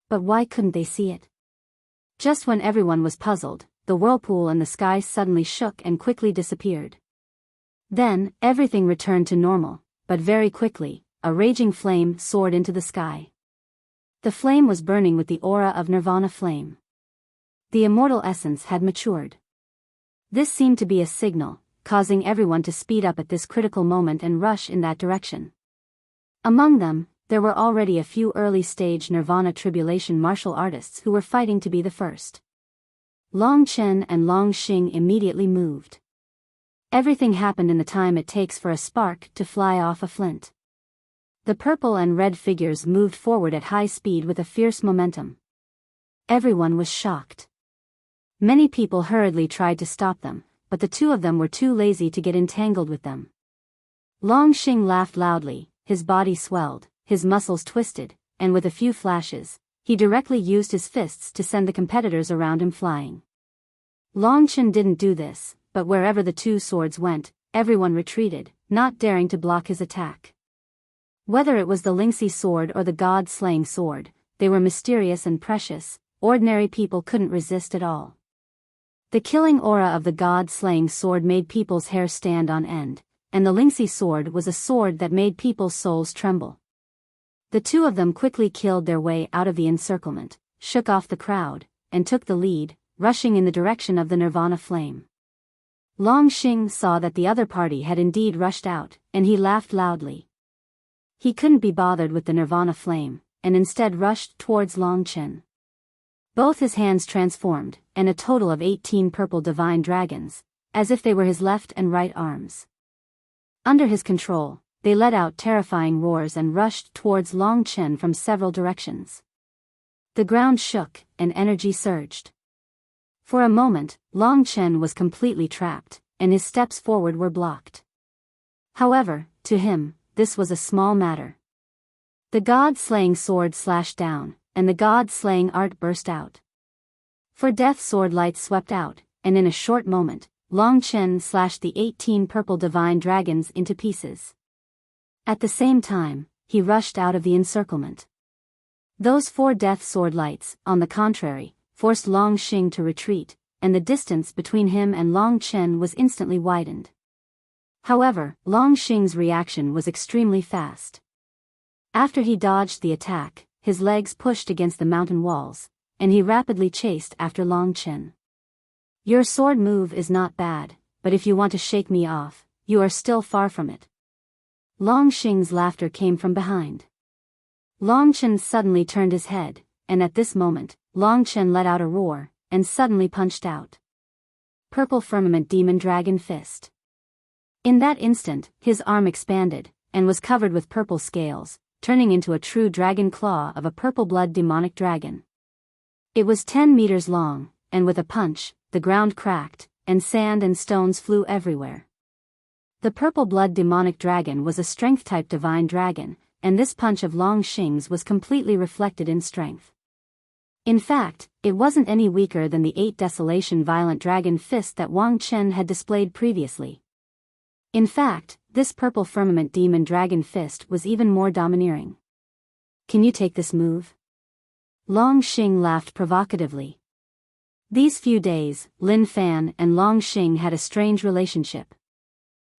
But why couldn't they see it? Just when everyone was puzzled, the whirlpool in the sky suddenly shook and quickly disappeared. Then, everything returned to normal, but very quickly, a raging flame soared into the sky. The flame was burning with the aura of nirvana flame. The immortal essence had matured. This seemed to be a signal, causing everyone to speed up at this critical moment and rush in that direction. Among them, there were already a few early-stage Nirvana Tribulation martial artists who were fighting to be the first. Long Chen and Long Xing immediately moved. Everything happened in the time it takes for a spark to fly off a flint. The purple and red figures moved forward at high speed with a fierce momentum. Everyone was shocked. Many people hurriedly tried to stop them, but the two of them were too lazy to get entangled with them. Long Xing laughed loudly, his body swelled, his muscles twisted, and with a few flashes, he directly used his fists to send the competitors around him flying. Long Chen didn't do this, but wherever the two swords went, everyone retreated, not daring to block his attack. Whether it was the Lingxi sword or the god-slaying sword, they were mysterious and precious, ordinary people couldn't resist at all. The killing aura of the god-slaying sword made people's hair stand on end, and the Lingxi sword was a sword that made people's souls tremble. The two of them quickly killed their way out of the encirclement, shook off the crowd, and took the lead, rushing in the direction of the nirvana flame. Long Xing saw that the other party had indeed rushed out, and he laughed loudly. He couldn't be bothered with the nirvana flame, and instead rushed towards Long Chen. Both his hands transformed, and a total of 18 purple divine dragons, as if they were his left and right arms. Under his control, they let out terrifying roars and rushed towards Long Chen from several directions. The ground shook, and energy surged. For a moment, Long Chen was completely trapped, and his steps forward were blocked. However, to him, this was a small matter. The god-slaying sword slashed down, and the god-slaying art burst out. For death sword lights swept out, and in a short moment, Long Chen slashed the 18 purple divine dragons into pieces. At the same time, he rushed out of the encirclement. Those 4 death sword lights, on the contrary, forced Long Xing to retreat, and the distance between him and Long Chen was instantly widened. However, Long Xing's reaction was extremely fast. After he dodged the attack, his legs pushed against the mountain walls, and he rapidly chased after Long Chen. Your sword move is not bad, but if you want to shake me off, you are still far from it. Long Xing's laughter came from behind. Long Chen suddenly turned his head, and at this moment, Long Chen let out a roar, and suddenly punched out. Purple Firmament Demon Dragon Fist. In that instant, his arm expanded, and was covered with purple scales, turning into a true dragon claw of a purple blood demonic dragon. It was 10 meters long, and with a punch, the ground cracked, and sand and stones flew everywhere. The purple blood demonic dragon was a strength-type divine dragon, and this punch of Long Xing's was completely reflected in strength. In fact, it wasn't any weaker than the 8 Desolation Violent Dragon Fist that Wang Chen had displayed previously. In fact, this purple firmament demon dragon fist was even more domineering. Can you take this move? Long Xing laughed provocatively. These few days, Lin Fan and Long Xing had a strange relationship.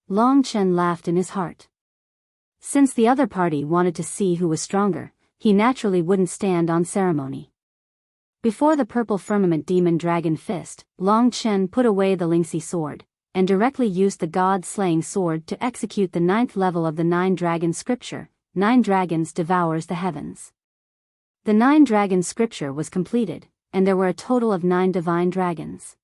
Long Chen laughed in his heart. Since the other party wanted to see who was stronger, he naturally wouldn't stand on ceremony. Before the purple firmament demon dragon fist, Long Chen put away the Lingxi sword, and directly used the god-slaying sword to execute the 9th level of the 9 dragon scripture, 9 dragons devours the heavens. The 9 dragon scripture was completed, and there were a total of 9 divine dragons.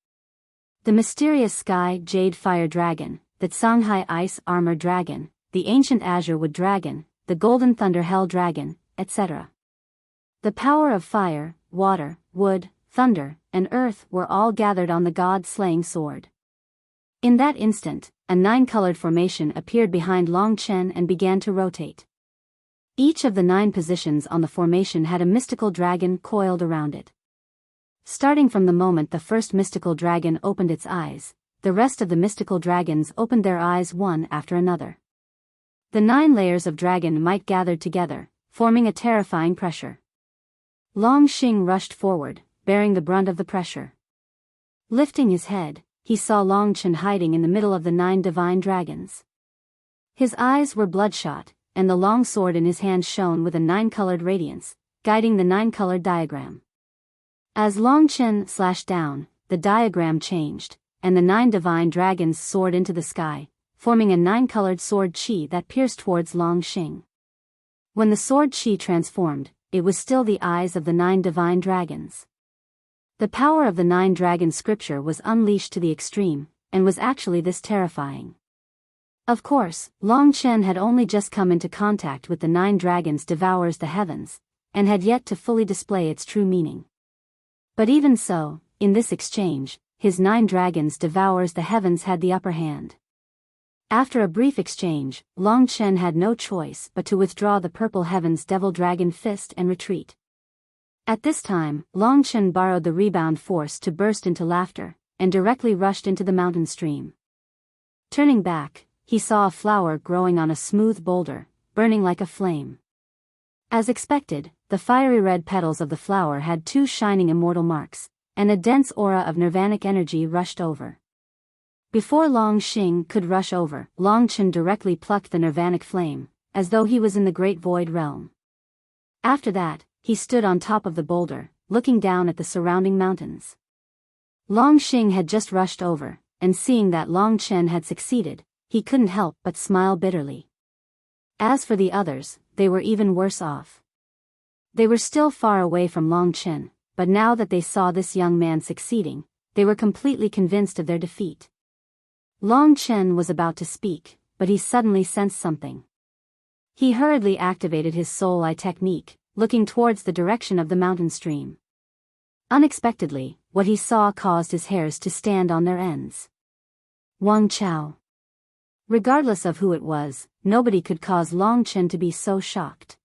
The mysterious sky jade fire dragon, the Songhai ice armor dragon, the ancient azure wood dragon, the golden thunder hell dragon, etc. The power of fire, water, wood, thunder, and earth were all gathered on the god-slaying sword. In that instant, a 9-colored formation appeared behind Long Chen and began to rotate. Each of the 9 positions on the formation had a mystical dragon coiled around it. Starting from the moment the first mystical dragon opened its eyes, the rest of the mystical dragons opened their eyes one after another. The 9 layers of dragon might gathered together, forming a terrifying pressure. Long Xing rushed forward, bearing the brunt of the pressure. Lifting his head, he saw Long Chen hiding in the middle of the 9 divine dragons. His eyes were bloodshot, and the long sword in his hand shone with a 9-colored radiance, guiding the 9-colored diagram. As Long Chen slashed down, the diagram changed, and the 9 divine dragons soared into the sky, forming a 9-colored sword chi that pierced towards Long Xing. When the sword chi transformed, it was still the eyes of the 9 divine dragons. The power of the 9 dragon scripture was unleashed to the extreme, and was actually this terrifying. Of course, Long Chen had only just come into contact with the 9 dragons devours the heavens, and had yet to fully display its true meaning. But even so, in this exchange, his 9 dragons devours the heavens had the upper hand. After a brief exchange, Long Chen had no choice but to withdraw the purple heavens devil dragon fist and retreat. At this time, Long Chen borrowed the rebound force to burst into laughter, and directly rushed into the mountain stream. Turning back, he saw a flower growing on a smooth boulder, burning like a flame. As expected, the fiery red petals of the flower had 2 shining immortal marks, and a dense aura of nirvanic energy rushed over. Before Long Xing could rush over, Long Chen directly plucked the nirvanic flame, as though he was in the great void realm. After that, he stood on top of the boulder, looking down at the surrounding mountains. Long Xing had just rushed over, and seeing that Long Chen had succeeded, he couldn't help but smile bitterly. As for the others, they were even worse off. They were still far away from Long Chen, but now that they saw this young man succeeding, they were completely convinced of their defeat. Long Chen was about to speak, but he suddenly sensed something. He hurriedly activated his soul eye technique, looking towards the direction of the mountain stream. Unexpectedly, what he saw caused his hairs to stand on their ends. Wang Chao. Regardless of who it was, nobody could cause Long Chen to be so shocked.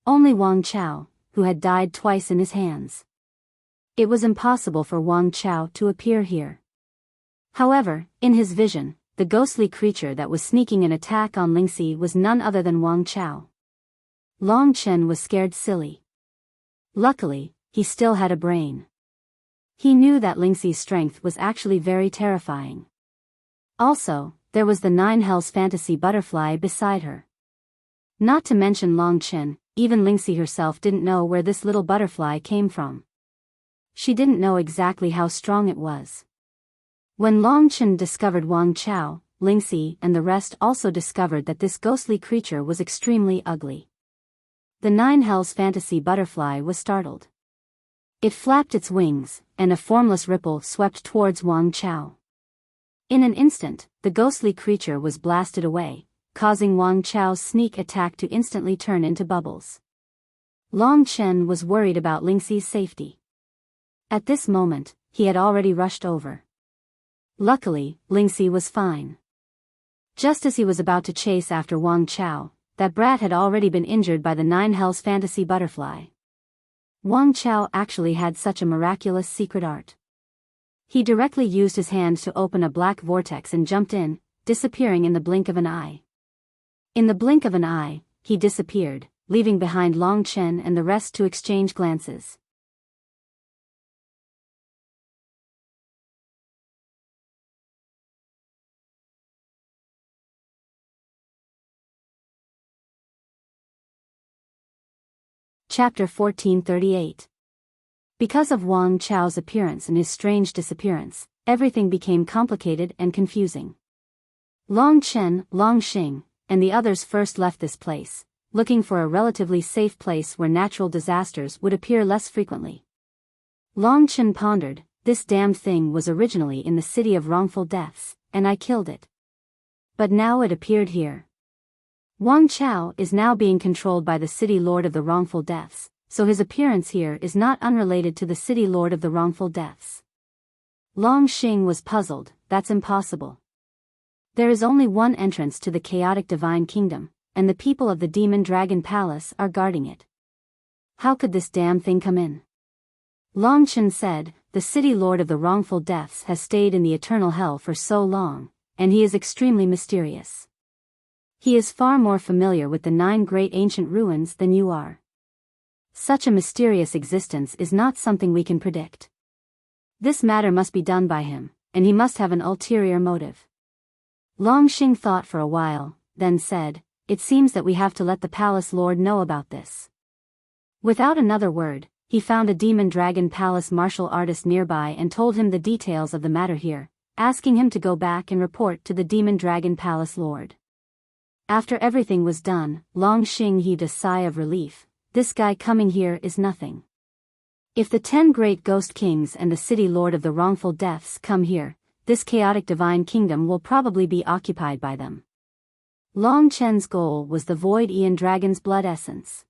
Only Wang Chao, who had died twice in his hands. It was impossible for Wang Chao to appear here. However, in his vision, the ghostly creature that was sneaking an attack on Lingxi was none other than Wang Chao. Long Chen was scared silly. Luckily, he still had a brain. He knew that Lingxi's strength was actually very terrifying. Also, there was the Nine Hells fantasy butterfly beside her. Not to mention Long Chen, even Lingxi herself didn't know where this little butterfly came from. She didn't know exactly how strong it was. When Long Chen discovered Wang Chao, Lingxi and the rest also discovered that this ghostly creature was extremely ugly. The Nine Hells fantasy butterfly was startled. It flapped its wings, and a formless ripple swept towards Wang Chao. In an instant, the ghostly creature was blasted away, causing Wang Chao's sneak attack to instantly turn into bubbles. Long Chen was worried about Lingxi's safety. At this moment, he had already rushed over. Luckily, Lingxi was fine. Just as he was about to chase after Wang Chao, that brat had already been injured by the Nine Hells fantasy butterfly. Wang Chao actually had such a miraculous secret art. He directly used his hand to open a black vortex and jumped in, disappearing in the blink of an eye. In the blink of an eye, he disappeared, leaving behind Long Chen and the rest to exchange glances. Chapter 1438. Because of Wang Chao's appearance and his strange disappearance, everything became complicated and confusing. Long Chen, Long Xing, and the others first left this place, looking for a relatively safe place where natural disasters would appear less frequently. Long Chen pondered, this damned thing was originally in the city of wrongful deaths, and I killed it. But now it appeared here. Wang Chao is now being controlled by the city lord of the wrongful deaths, so his appearance here is not unrelated to the city lord of the wrongful deaths. Long Xing was puzzled, that's impossible. There is only one entrance to the chaotic divine kingdom, and the people of the demon dragon palace are guarding it. How could this damn thing come in? Long Chen said, the city lord of the wrongful deaths has stayed in the eternal hell for so long, and he is extremely mysterious. He is far more familiar with the 9 great ancient ruins than you are. Such a mysterious existence is not something we can predict. This matter must be done by him, and he must have an ulterior motive. Long Xing thought for a while, then said, it seems that we have to let the palace lord know about this. Without another word, he found a demon dragon palace martial artist nearby and told him the details of the matter here, asking him to go back and report to the demon dragon palace lord. After everything was done, Long Xing heaved a sigh of relief. This guy coming here is nothing. If the 10 great ghost kings and the city lord of the wrongful deaths come here, this chaotic divine kingdom will probably be occupied by them. Long Chen's goal was the void Aeon dragon's blood essence.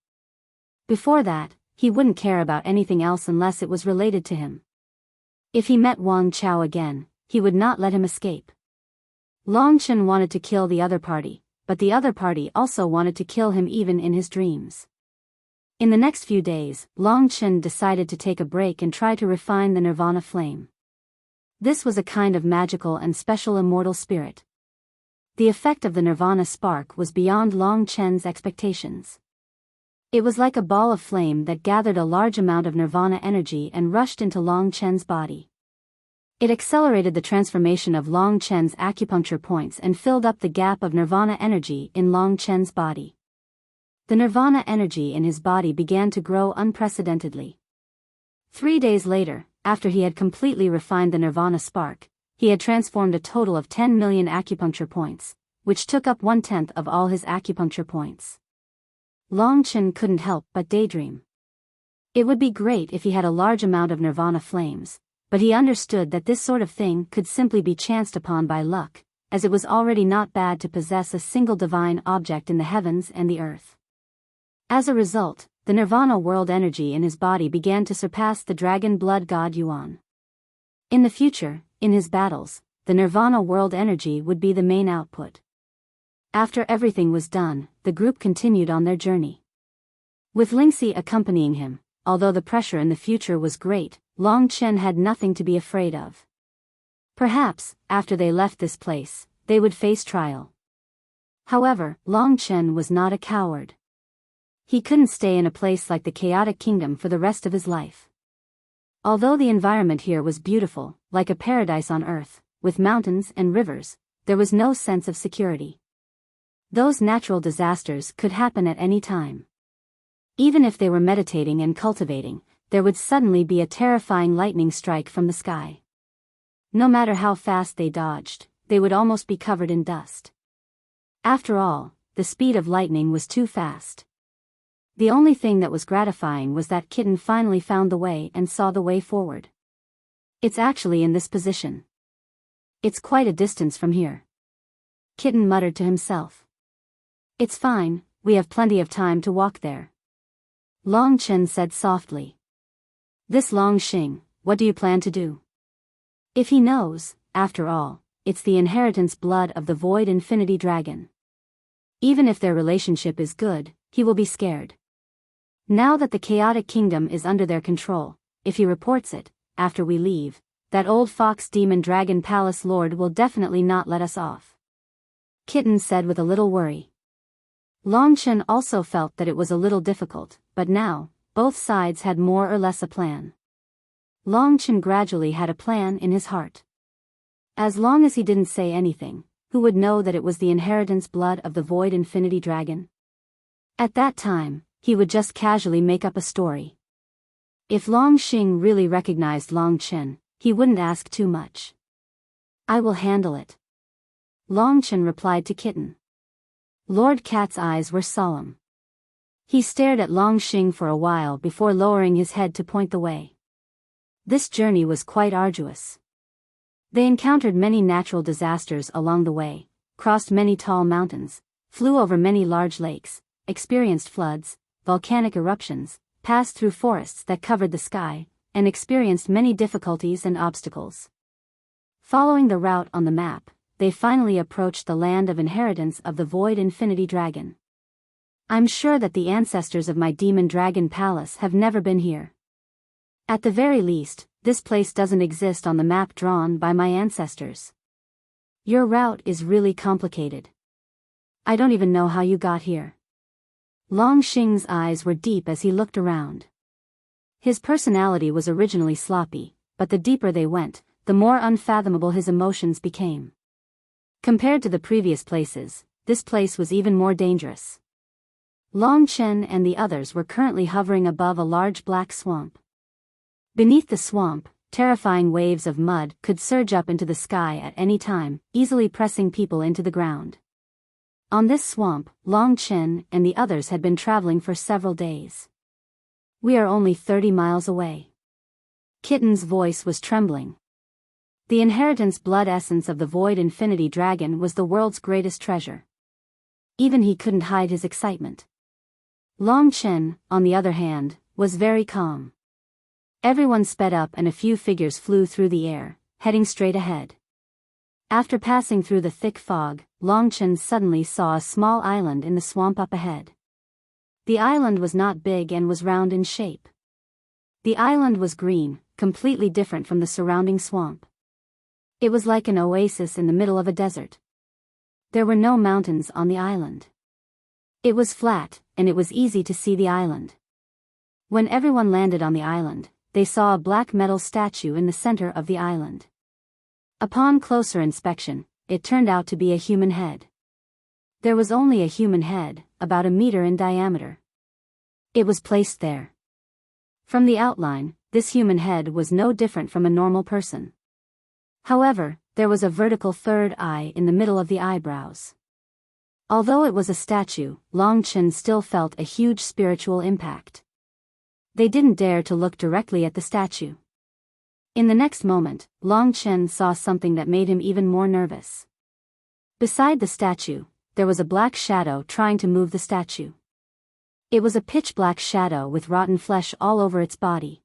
Before that, he wouldn't care about anything else unless it was related to him. If he met Wang Chao again, he would not let him escape. Long Chen wanted to kill the other party, but the other party also wanted to kill him even in his dreams. In the next few days, Long Chen decided to take a break and try to refine the nirvana flame. This was a kind of magical and special immortal spirit. The effect of the nirvana spark was beyond Long Chen's expectations. It was like a ball of flame that gathered a large amount of nirvana energy and rushed into Long Chen's body. It accelerated the transformation of Long Chen's acupuncture points and filled up the gap of nirvana energy in Long Chen's body. The nirvana energy in his body began to grow unprecedentedly. 3 days later, after he had completely refined the nirvana spark, he had transformed a total of 10 million acupuncture points, which took up 1/10 of all his acupuncture points. Long Chen couldn't help but daydream. It would be great if he had a large amount of nirvana flames, but he understood that this sort of thing could simply be chanced upon by luck, as it was already not bad to possess a single divine object in the heavens and the earth. As a result, the nirvana world energy in his body began to surpass the dragon blood god Yuan. In the future, in his battles, the nirvana world energy would be the main output. After everything was done, the group continued on their journey. With Lingxi accompanying him, although the pressure in the future was great, Long Chen had nothing to be afraid of. Perhaps, after they left this place, they would face trial. However, Long Chen was not a coward. He couldn't stay in a place like the chaotic kingdom for the rest of his life. Although the environment here was beautiful, like a paradise on earth, with mountains and rivers, there was no sense of security. Those natural disasters could happen at any time. Even if they were meditating and cultivating, there would suddenly be a terrifying lightning strike from the sky. No matter how fast they dodged, they would almost be covered in dust. After all, the speed of lightning was too fast. The only thing that was gratifying was that Kitten finally found the way and saw the way forward. It's actually in this position. It's quite a distance from here. Kitten muttered to himself. It's fine, we have plenty of time to walk there. Long Chen said softly. This Long Xing, what do you plan to do? If he knows, after all, it's the inheritance blood of the Void Infinity Dragon. Even if their relationship is good, he will be scared. Now that the chaotic kingdom is under their control, if he reports it, after we leave, that old fox demon dragon palace lord will definitely not let us off. Kitten said with a little worry. Long Chen also felt that it was a little difficult, but now, both sides had more or less a plan. Long Chen gradually had a plan in his heart. As long as he didn't say anything, who would know that it was the inheritance blood of the Void Infinity Dragon? At that time, he would just casually make up a story. If Long Xing really recognized Long Chen, he wouldn't ask too much. I will handle it. Long Chen replied to Kitten. Lord Cat's eyes were solemn. He stared at Long Xing for a while before lowering his head to point the way. This journey was quite arduous. They encountered many natural disasters along the way, crossed many tall mountains, flew over many large lakes, experienced floods, volcanic eruptions, passed through forests that covered the sky, and experienced many difficulties and obstacles. Following the route on the map, they finally approached the land of inheritance of the Void Infinity Dragon. I'm sure that the ancestors of my demon dragon palace have never been here. At the very least, this place doesn't exist on the map drawn by my ancestors. Your route is really complicated. I don't even know how you got here. Long Xing's eyes were deep as he looked around. His personality was originally sloppy, but the deeper they went, the more unfathomable his emotions became. Compared to the previous places, this place was even more dangerous. Long Chen and the others were currently hovering above a large black swamp. Beneath the swamp, terrifying waves of mud could surge up into the sky at any time, easily pressing people into the ground. On this swamp, Long Chen and the others had been traveling for several days. We are only 30 miles away. Kitten's voice was trembling. The inheritance blood essence of the Void Infinity Dragon was the world's greatest treasure. Even he couldn't hide his excitement. Long Chen, on the other hand, was very calm. Everyone sped up and a few figures flew through the air, heading straight ahead. After passing through the thick fog, Long Chen suddenly saw a small island in the swamp up ahead. The island was not big and was round in shape. The island was green, completely different from the surrounding swamp. It was like an oasis in the middle of a desert. There were no mountains on the island. It was flat, and it was easy to see the island. When everyone landed on the island, they saw a black metal statue in the center of the island. Upon closer inspection, it turned out to be a human head. There was only a human head, about a meter in diameter. It was placed there. From the outline, this human head was no different from a normal person. However, there was a vertical third eye in the middle of the eyebrows. Although it was a statue, Long Chen still felt a huge spiritual impact. They didn't dare to look directly at the statue. In the next moment, Long Chen saw something that made him even more nervous. Beside the statue, there was a black shadow trying to move the statue. It was a pitch-black shadow with rotten flesh all over its body.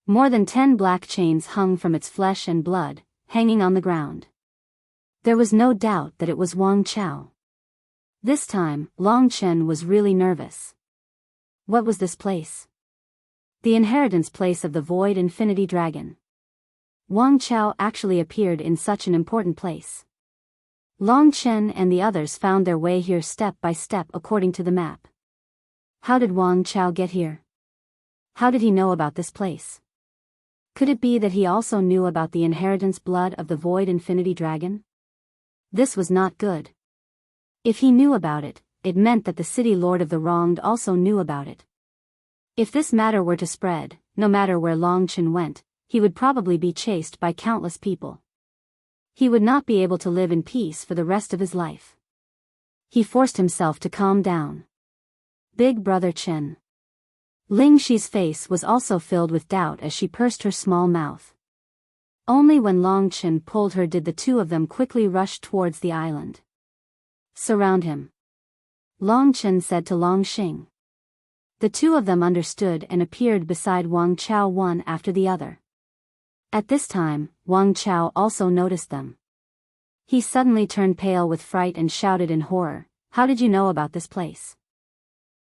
More than 10 black chains hung from its flesh and blood, hanging on the ground. There was no doubt that it was Wang Chao. This time, Long Chen was really nervous. What was this place? The inheritance place of the Void Infinity Dragon. Wang Chao actually appeared in such an important place. Long Chen and the others found their way here step by step according to the map. How did Wang Chao get here? How did he know about this place? Could it be that he also knew about the inheritance blood of the Void Infinity Dragon? This was not good. If he knew about it, it meant that the city lord of the wronged also knew about it. If this matter were to spread, no matter where Long Chen went, he would probably be chased by countless people. He would not be able to live in peace for the rest of his life. He forced himself to calm down. Big Brother Chen. Ling Shi's face was also filled with doubt as she pursed her small mouth. Only when Long Chen pulled her did the two of them quickly rush towards the island. Surround him, Long Chen said to Long Xing. The two of them understood and appeared beside Wang Chao one after the other. At this time, Wang Chao also noticed them. He suddenly turned pale with fright and shouted in horror, "How did you know about this place?"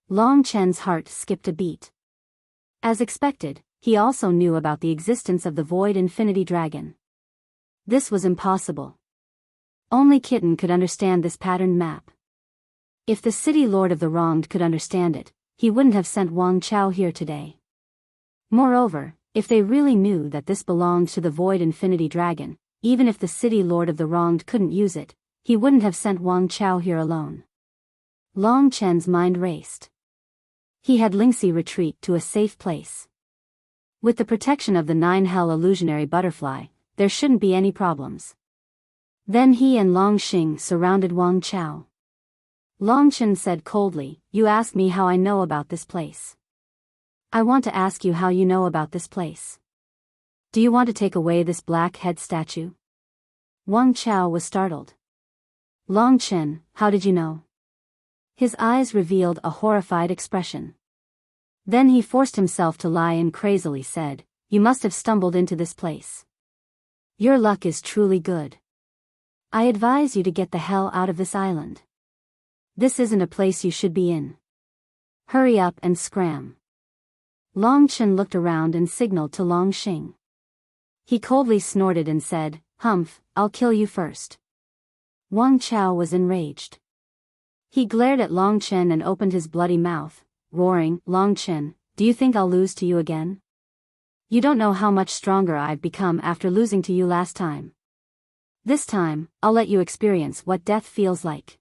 Long Chen's heart skipped a beat. As expected, he also knew about the existence of the Void Infinity Dragon. This was impossible. Only Kitten could understand this patterned map. If the city lord of the wronged could understand it, he wouldn't have sent Wang Chao here today. Moreover, if they really knew that this belonged to the Void Infinity Dragon, even if the city lord of the wronged couldn't use it, he wouldn't have sent Wang Chao here alone. Long Chen's mind raced. He had Lingxi retreat to a safe place. With the protection of the Nine Hell illusionary butterfly, there shouldn't be any problems. Then he and Long Xing surrounded Wang Chao. Long Chen said coldly, "You ask me how I know about this place. I want to ask you how you know about this place. Do you want to take away this black head statue?" Wang Chao was startled. "Long Chen, how did you know?" His eyes revealed a horrified expression. Then he forced himself to lie and crazily said, "You must have stumbled into this place. Your luck is truly good. I advise you to get the hell out of this island. This isn't a place you should be in. Hurry up and scram." Long Chen looked around and signaled to Long Xing. He coldly snorted and said, "Humph, I'll kill you first." Wang Chao was enraged. He glared at Long Chen and opened his bloody mouth, roaring, "Long Chen, do you think I'll lose to you again? You don't know how much stronger I've become after losing to you last time. This time, I'll let you experience what death feels like.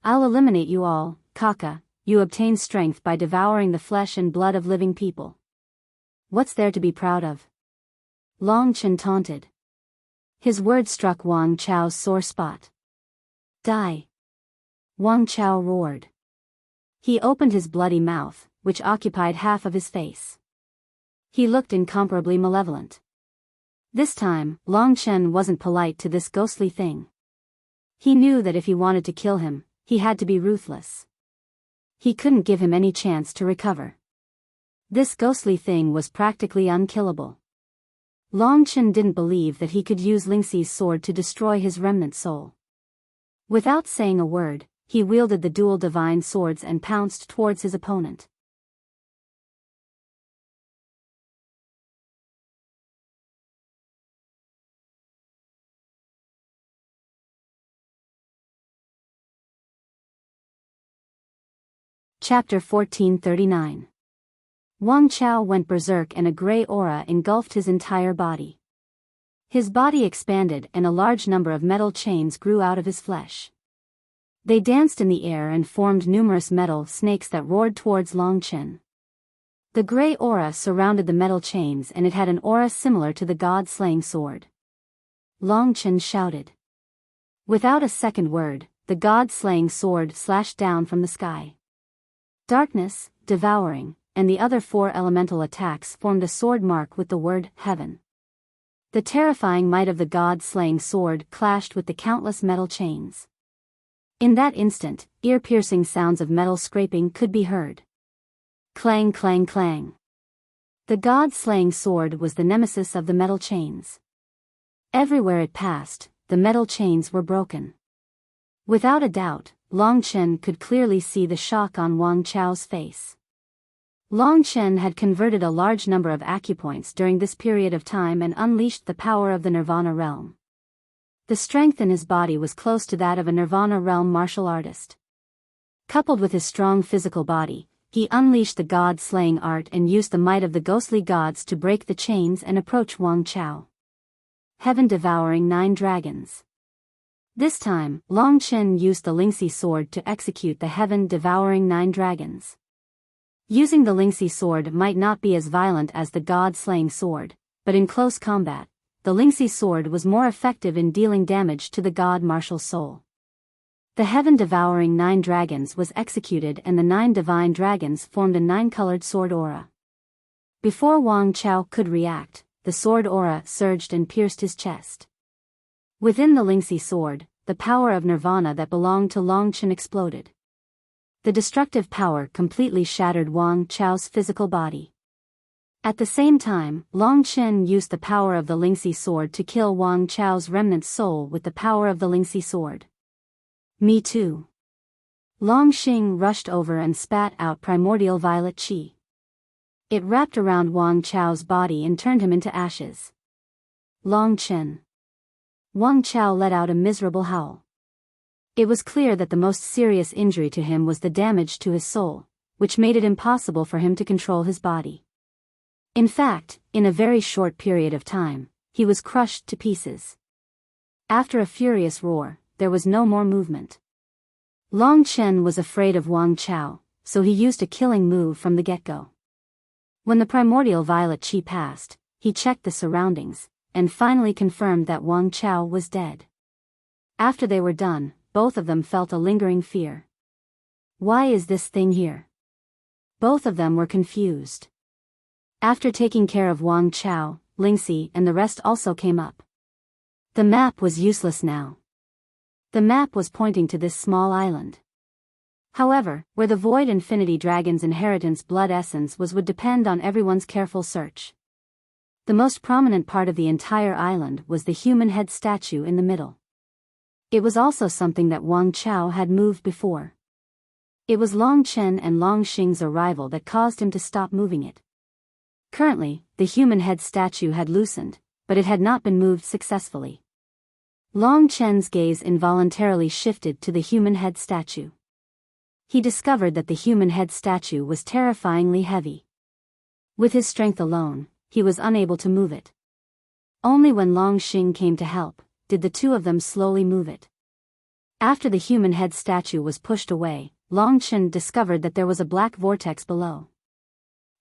I'll eliminate you all, Kaka. You obtain strength by devouring the flesh and blood of living people. What's there to be proud of?" Long Chen taunted. His words struck Wang Chao's sore spot. "Die!" Wang Chao roared. He opened his bloody mouth, which occupied half of his face. He looked incomparably malevolent. This time, Long Chen wasn't polite to this ghostly thing. He knew that if he wanted to kill him, he had to be ruthless. He couldn't give him any chance to recover. This ghostly thing was practically unkillable. Long Chen didn't believe that he could use Lingxi's sword to destroy his remnant soul. Without saying a word, he wielded the dual divine swords and pounced towards his opponent. Chapter 1439. Wang Chao went berserk and a grey aura engulfed his entire body. His body expanded and a large number of metal chains grew out of his flesh. They danced in the air and formed numerous metal snakes that roared towards Long Chen. The grey aura surrounded the metal chains and it had an aura similar to the god-slaying sword. Long Chen shouted. Without a second word, the god-slaying sword slashed down from the sky. Darkness, devouring, and the other four elemental attacks formed a sword mark with the word heaven. The terrifying might of the god-slaying sword clashed with the countless metal chains. In that instant, ear-piercing sounds of metal scraping could be heard. Clang, clang, clang. The god-slaying sword was the nemesis of the metal chains. Everywhere it passed, the metal chains were broken. Without a doubt, Long Chen could clearly see the shock on Wang Chao's face. Long Chen had converted a large number of acupoints during this period of time and unleashed the power of the Nirvana realm. The strength in his body was close to that of a Nirvana realm martial artist. Coupled with his strong physical body, he unleashed the god-slaying art and used the might of the ghostly gods to break the chains and approach Wang Chao. Heaven devouring 9 dragons. This time, Long Chen used the Lingxi sword to execute the heaven-devouring 9 dragons. Using the Lingxi sword might not be as violent as the god-slaying sword, but in close combat, the Lingxi sword was more effective in dealing damage to the god martial soul. The heaven-devouring 9 dragons was executed and the 9 divine dragons formed a 9-colored sword aura. Before Wang Chao could react, the sword aura surged and pierced his chest. Within the Lingxi sword, the power of nirvana that belonged to Long Chen exploded. The destructive power completely shattered Wang Chao's physical body. At the same time, Long Chen used the power of the Lingxi sword to kill Wang Chao's remnant soul with the power of the Lingxi sword. Me too. Long Xing rushed over and spat out primordial violet qi. It wrapped around Wang Chao's body and turned him into ashes. Long Chen. Wang Chao let out a miserable howl. It was clear that the most serious injury to him was the damage to his soul, which made it impossible for him to control his body. In fact, in a very short period of time, he was crushed to pieces. After a furious roar, there was no more movement. Long Chen was afraid of Wang Chao, so he used a killing move from the get-go. When the primordial violet qi passed, he checked the surroundings, and finally confirmed that Wang Chao was dead. After they were done, both of them felt a lingering fear. Why is this thing here? Both of them were confused. After taking care of Wang Chao, Lingxi and the rest also came up. The map was useless now. The map was pointing to this small island. However, where the Void Infinity Dragon's inheritance blood essence was would depend on everyone's careful search. The most prominent part of the entire island was the human head statue in the middle. It was also something that Wang Chao had moved before. It was Long Chen and Long Xing's arrival that caused him to stop moving it. Currently, the human head statue had loosened, but it had not been moved successfully. Long Chen's gaze involuntarily shifted to the human head statue. He discovered that the human head statue was terrifyingly heavy. With his strength alone, he was unable to move it. Only when Long Xing came to help, did the two of them slowly move it. After the human head statue was pushed away, Long Chen discovered that there was a black vortex below.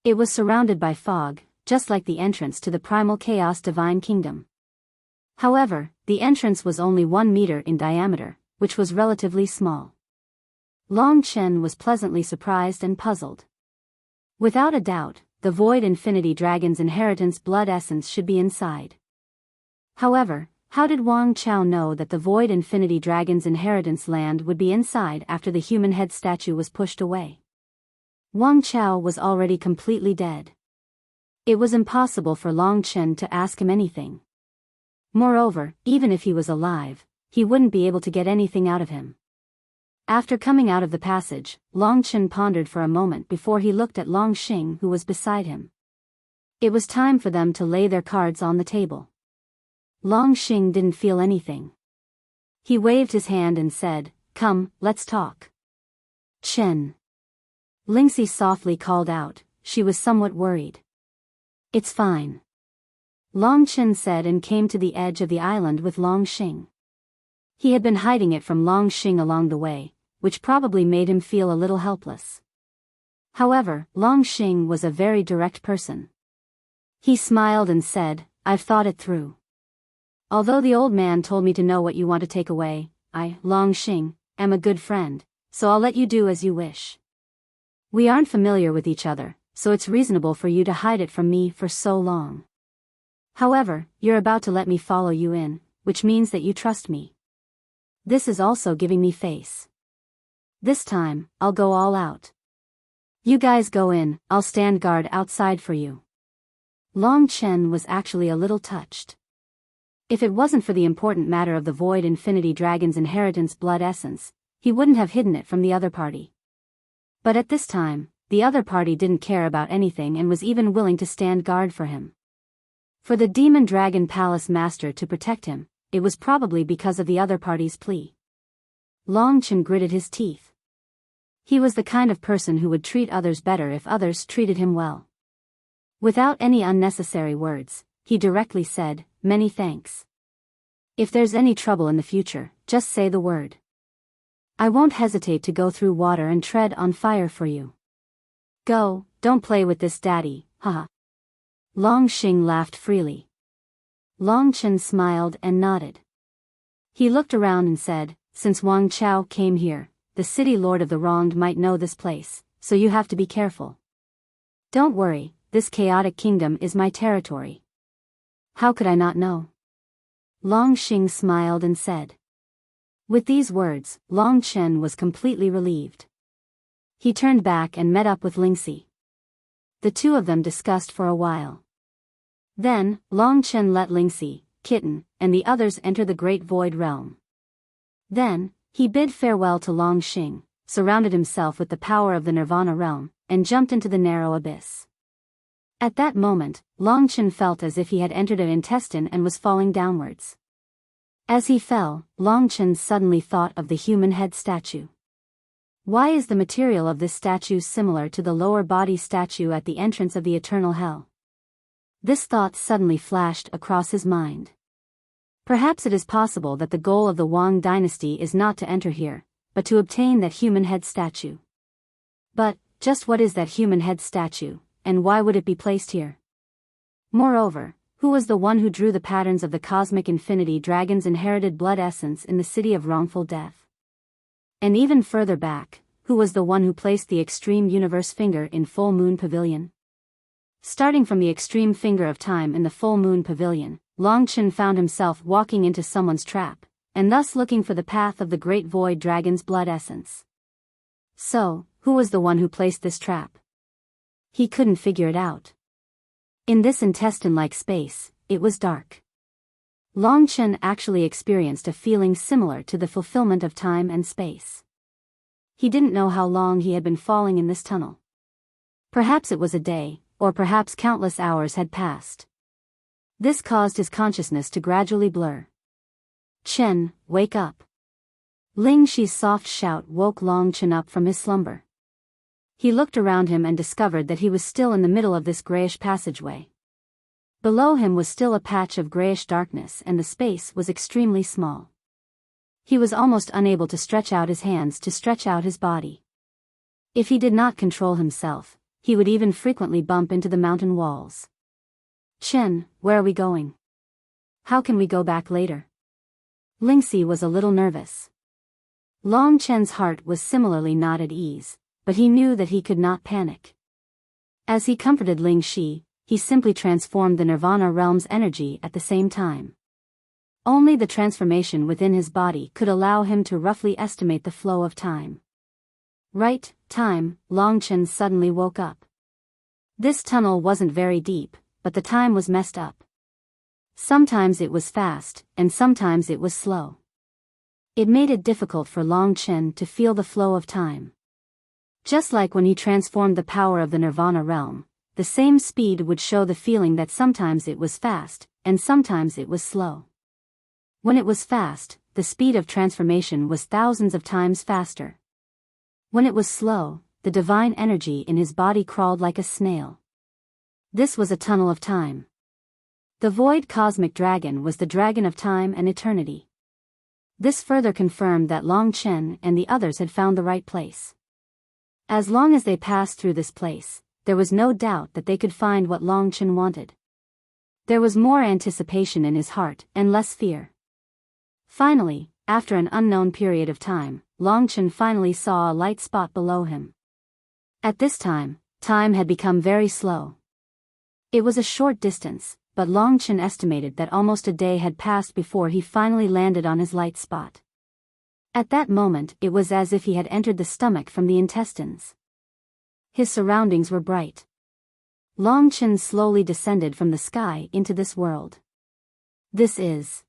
It was surrounded by fog, just like the entrance to the primal chaos divine kingdom. However, the entrance was only 1 meter in diameter, which was relatively small. Long Chen was pleasantly surprised and puzzled. Without a doubt, the Void Infinity Dragon's inheritance blood essence should be inside. However, how did Wang Chao know that the Void Infinity Dragon's inheritance land would be inside after the human head statue was pushed away? Wang Chao was already completely dead. It was impossible for Long Chen to ask him anything. Moreover, even if he was alive, he wouldn't be able to get anything out of him. After coming out of the passage, Long Chen pondered for a moment before he looked at Long Xing, who was beside him. It was time for them to lay their cards on the table. Long Xing didn't feel anything. He waved his hand and said, "Come, let's talk." Chen. Lingxi softly called out. She was somewhat worried. "It's fine," Long Chen said and came to the edge of the island with Long Xing. He had been hiding it from Long Xing along the way, which probably made him feel a little helpless. However, Long Xing was a very direct person. He smiled and said, "I've thought it through. Although the old man told me to know what you want to take away, I, Long Xing, am a good friend, so I'll let you do as you wish. We aren't familiar with each other, so it's reasonable for you to hide it from me for so long. However, you're about to let me follow you in, which means that you trust me. This is also giving me face. This time, I'll go all out. You guys go in, I'll stand guard outside for you." Long Chen was actually a little touched. If it wasn't for the important matter of the Void Infinity Dragon's inheritance blood essence, he wouldn't have hidden it from the other party. But at this time, the other party didn't care about anything and was even willing to stand guard for him. For the Demon Dragon Palace Master to protect him, it was probably because of the other party's plea. Long Chen gritted his teeth. He was the kind of person who would treat others better if others treated him well. Without any unnecessary words, he directly said, "Many thanks." If there's any trouble in the future, just say the word. I won't hesitate to go through water and tread on fire for you. Go, don't play with this, daddy, haha. Long Xing laughed freely. Long Chen smiled and nodded. He looked around and said, since Wang Chao came here, the city lord of the wronged might know this place, so you have to be careful. Don't worry, this chaotic kingdom is my territory. How could I not know? Long Xing smiled and said. With these words, Long Chen was completely relieved. He turned back and met up with Lingxi. The two of them discussed for a while. Then, Long Chen let Lingxi, Kitten, and the others enter the Great Void Realm. Then, he bid farewell to Long Xing, surrounded himself with the power of the Nirvana realm, and jumped into the narrow abyss. At that moment, Long Chen felt as if he had entered an intestine and was falling downwards. As he fell, Long Chen suddenly thought of the human head statue. Why is the material of this statue similar to the lower body statue at the entrance of the eternal hell? This thought suddenly flashed across his mind. Perhaps it is possible that the goal of the Wang dynasty is not to enter here, but to obtain that human head statue. But, just what is that human head statue, and why would it be placed here? Moreover, who was the one who drew the patterns of the cosmic infinity dragon's inherited blood essence in the city of wrongful death? And even further back, who was the one who placed the extreme universe finger in Full Moon Pavilion? Starting from the extreme finger of time in the Full Moon Pavilion, Long Chen found himself walking into someone's trap, and thus looking for the path of the Great Void Dragon's blood essence. So, who was the one who placed this trap? He couldn't figure it out. In this intestine-like space, it was dark. Long Chen actually experienced a feeling similar to the fulfillment of time and space. He didn't know how long he had been falling in this tunnel. Perhaps it was a day, or perhaps countless hours had passed. This caused his consciousness to gradually blur. Chen, wake up. Ling Shi's soft shout woke Long Chen up from his slumber. He looked around him and discovered that he was still in the middle of this grayish passageway. Below him was still a patch of grayish darkness and the space was extremely small. He was almost unable to stretch out his hands to stretch out his body. If he did not control himself, he would even frequently bump into the mountain walls. Chen, where are we going? How can we go back later? Lingxi was a little nervous. Long Chen's heart was similarly not at ease, but he knew that he could not panic. As he comforted Ling Shi, he simply transformed the Nirvana realm's energy at the same time. Only the transformation within his body could allow him to roughly estimate the flow of time. Right, time, Long Chen suddenly woke up. This tunnel wasn't very deep, but the time was messed up. Sometimes it was fast, and sometimes it was slow. It made it difficult for Long Chen to feel the flow of time. Just like when he transformed the power of the Nirvana realm, the same speed would show the feeling that sometimes it was fast, and sometimes it was slow. When it was fast, the speed of transformation was thousands of times faster. When it was slow, the divine energy in his body crawled like a snail. This was a tunnel of time. The void cosmic dragon was the dragon of time and eternity. This further confirmed that Long Chen and the others had found the right place. As long as they passed through this place, there was no doubt that they could find what Long Chen wanted. There was more anticipation in his heart and less fear. Finally, after an unknown period of time, Long Chen finally saw a light spot below him. At this time, time had become very slow. It was a short distance, but Long Chen estimated that almost a day had passed before he finally landed on his light spot. At that moment it was as if he had entered the stomach from the intestines. His surroundings were bright. Long Chen slowly descended from the sky into this world. This is...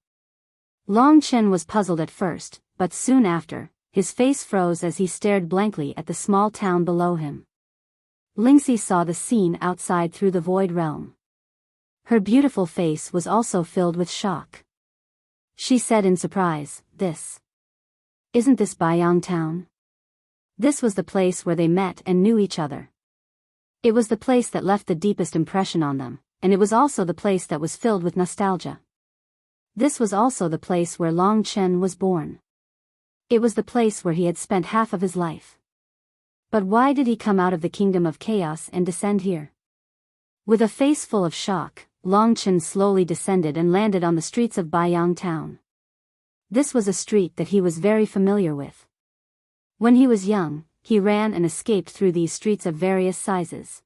Long Chen was puzzled at first, but soon after, his face froze as he stared blankly at the small town below him. Lingxi saw the scene outside through the void realm. Her beautiful face was also filled with shock. She said in surprise, Isn't this Biyao town? This was the place where they met and knew each other. It was the place that left the deepest impression on them, and it was also the place that was filled with nostalgia. This was also the place where Long Chen was born. It was the place where he had spent half of his life. But why did he come out of the kingdom of chaos and descend here? With a face full of shock, Long Chen slowly descended and landed on the streets of Biyao town. This was a street that he was very familiar with. When he was young, he ran and escaped through these streets of various sizes.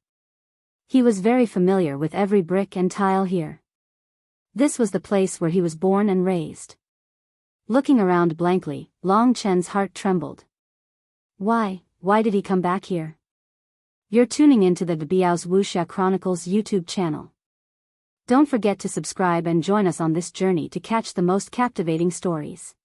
He was very familiar with every brick and tile here. This was the place where he was born and raised. Looking around blankly, Long Chen's heart trembled. Why did he come back here? You're tuning into the Biyao's Wuxia Chronicles YouTube channel. Don't forget to subscribe and join us on this journey to catch the most captivating stories.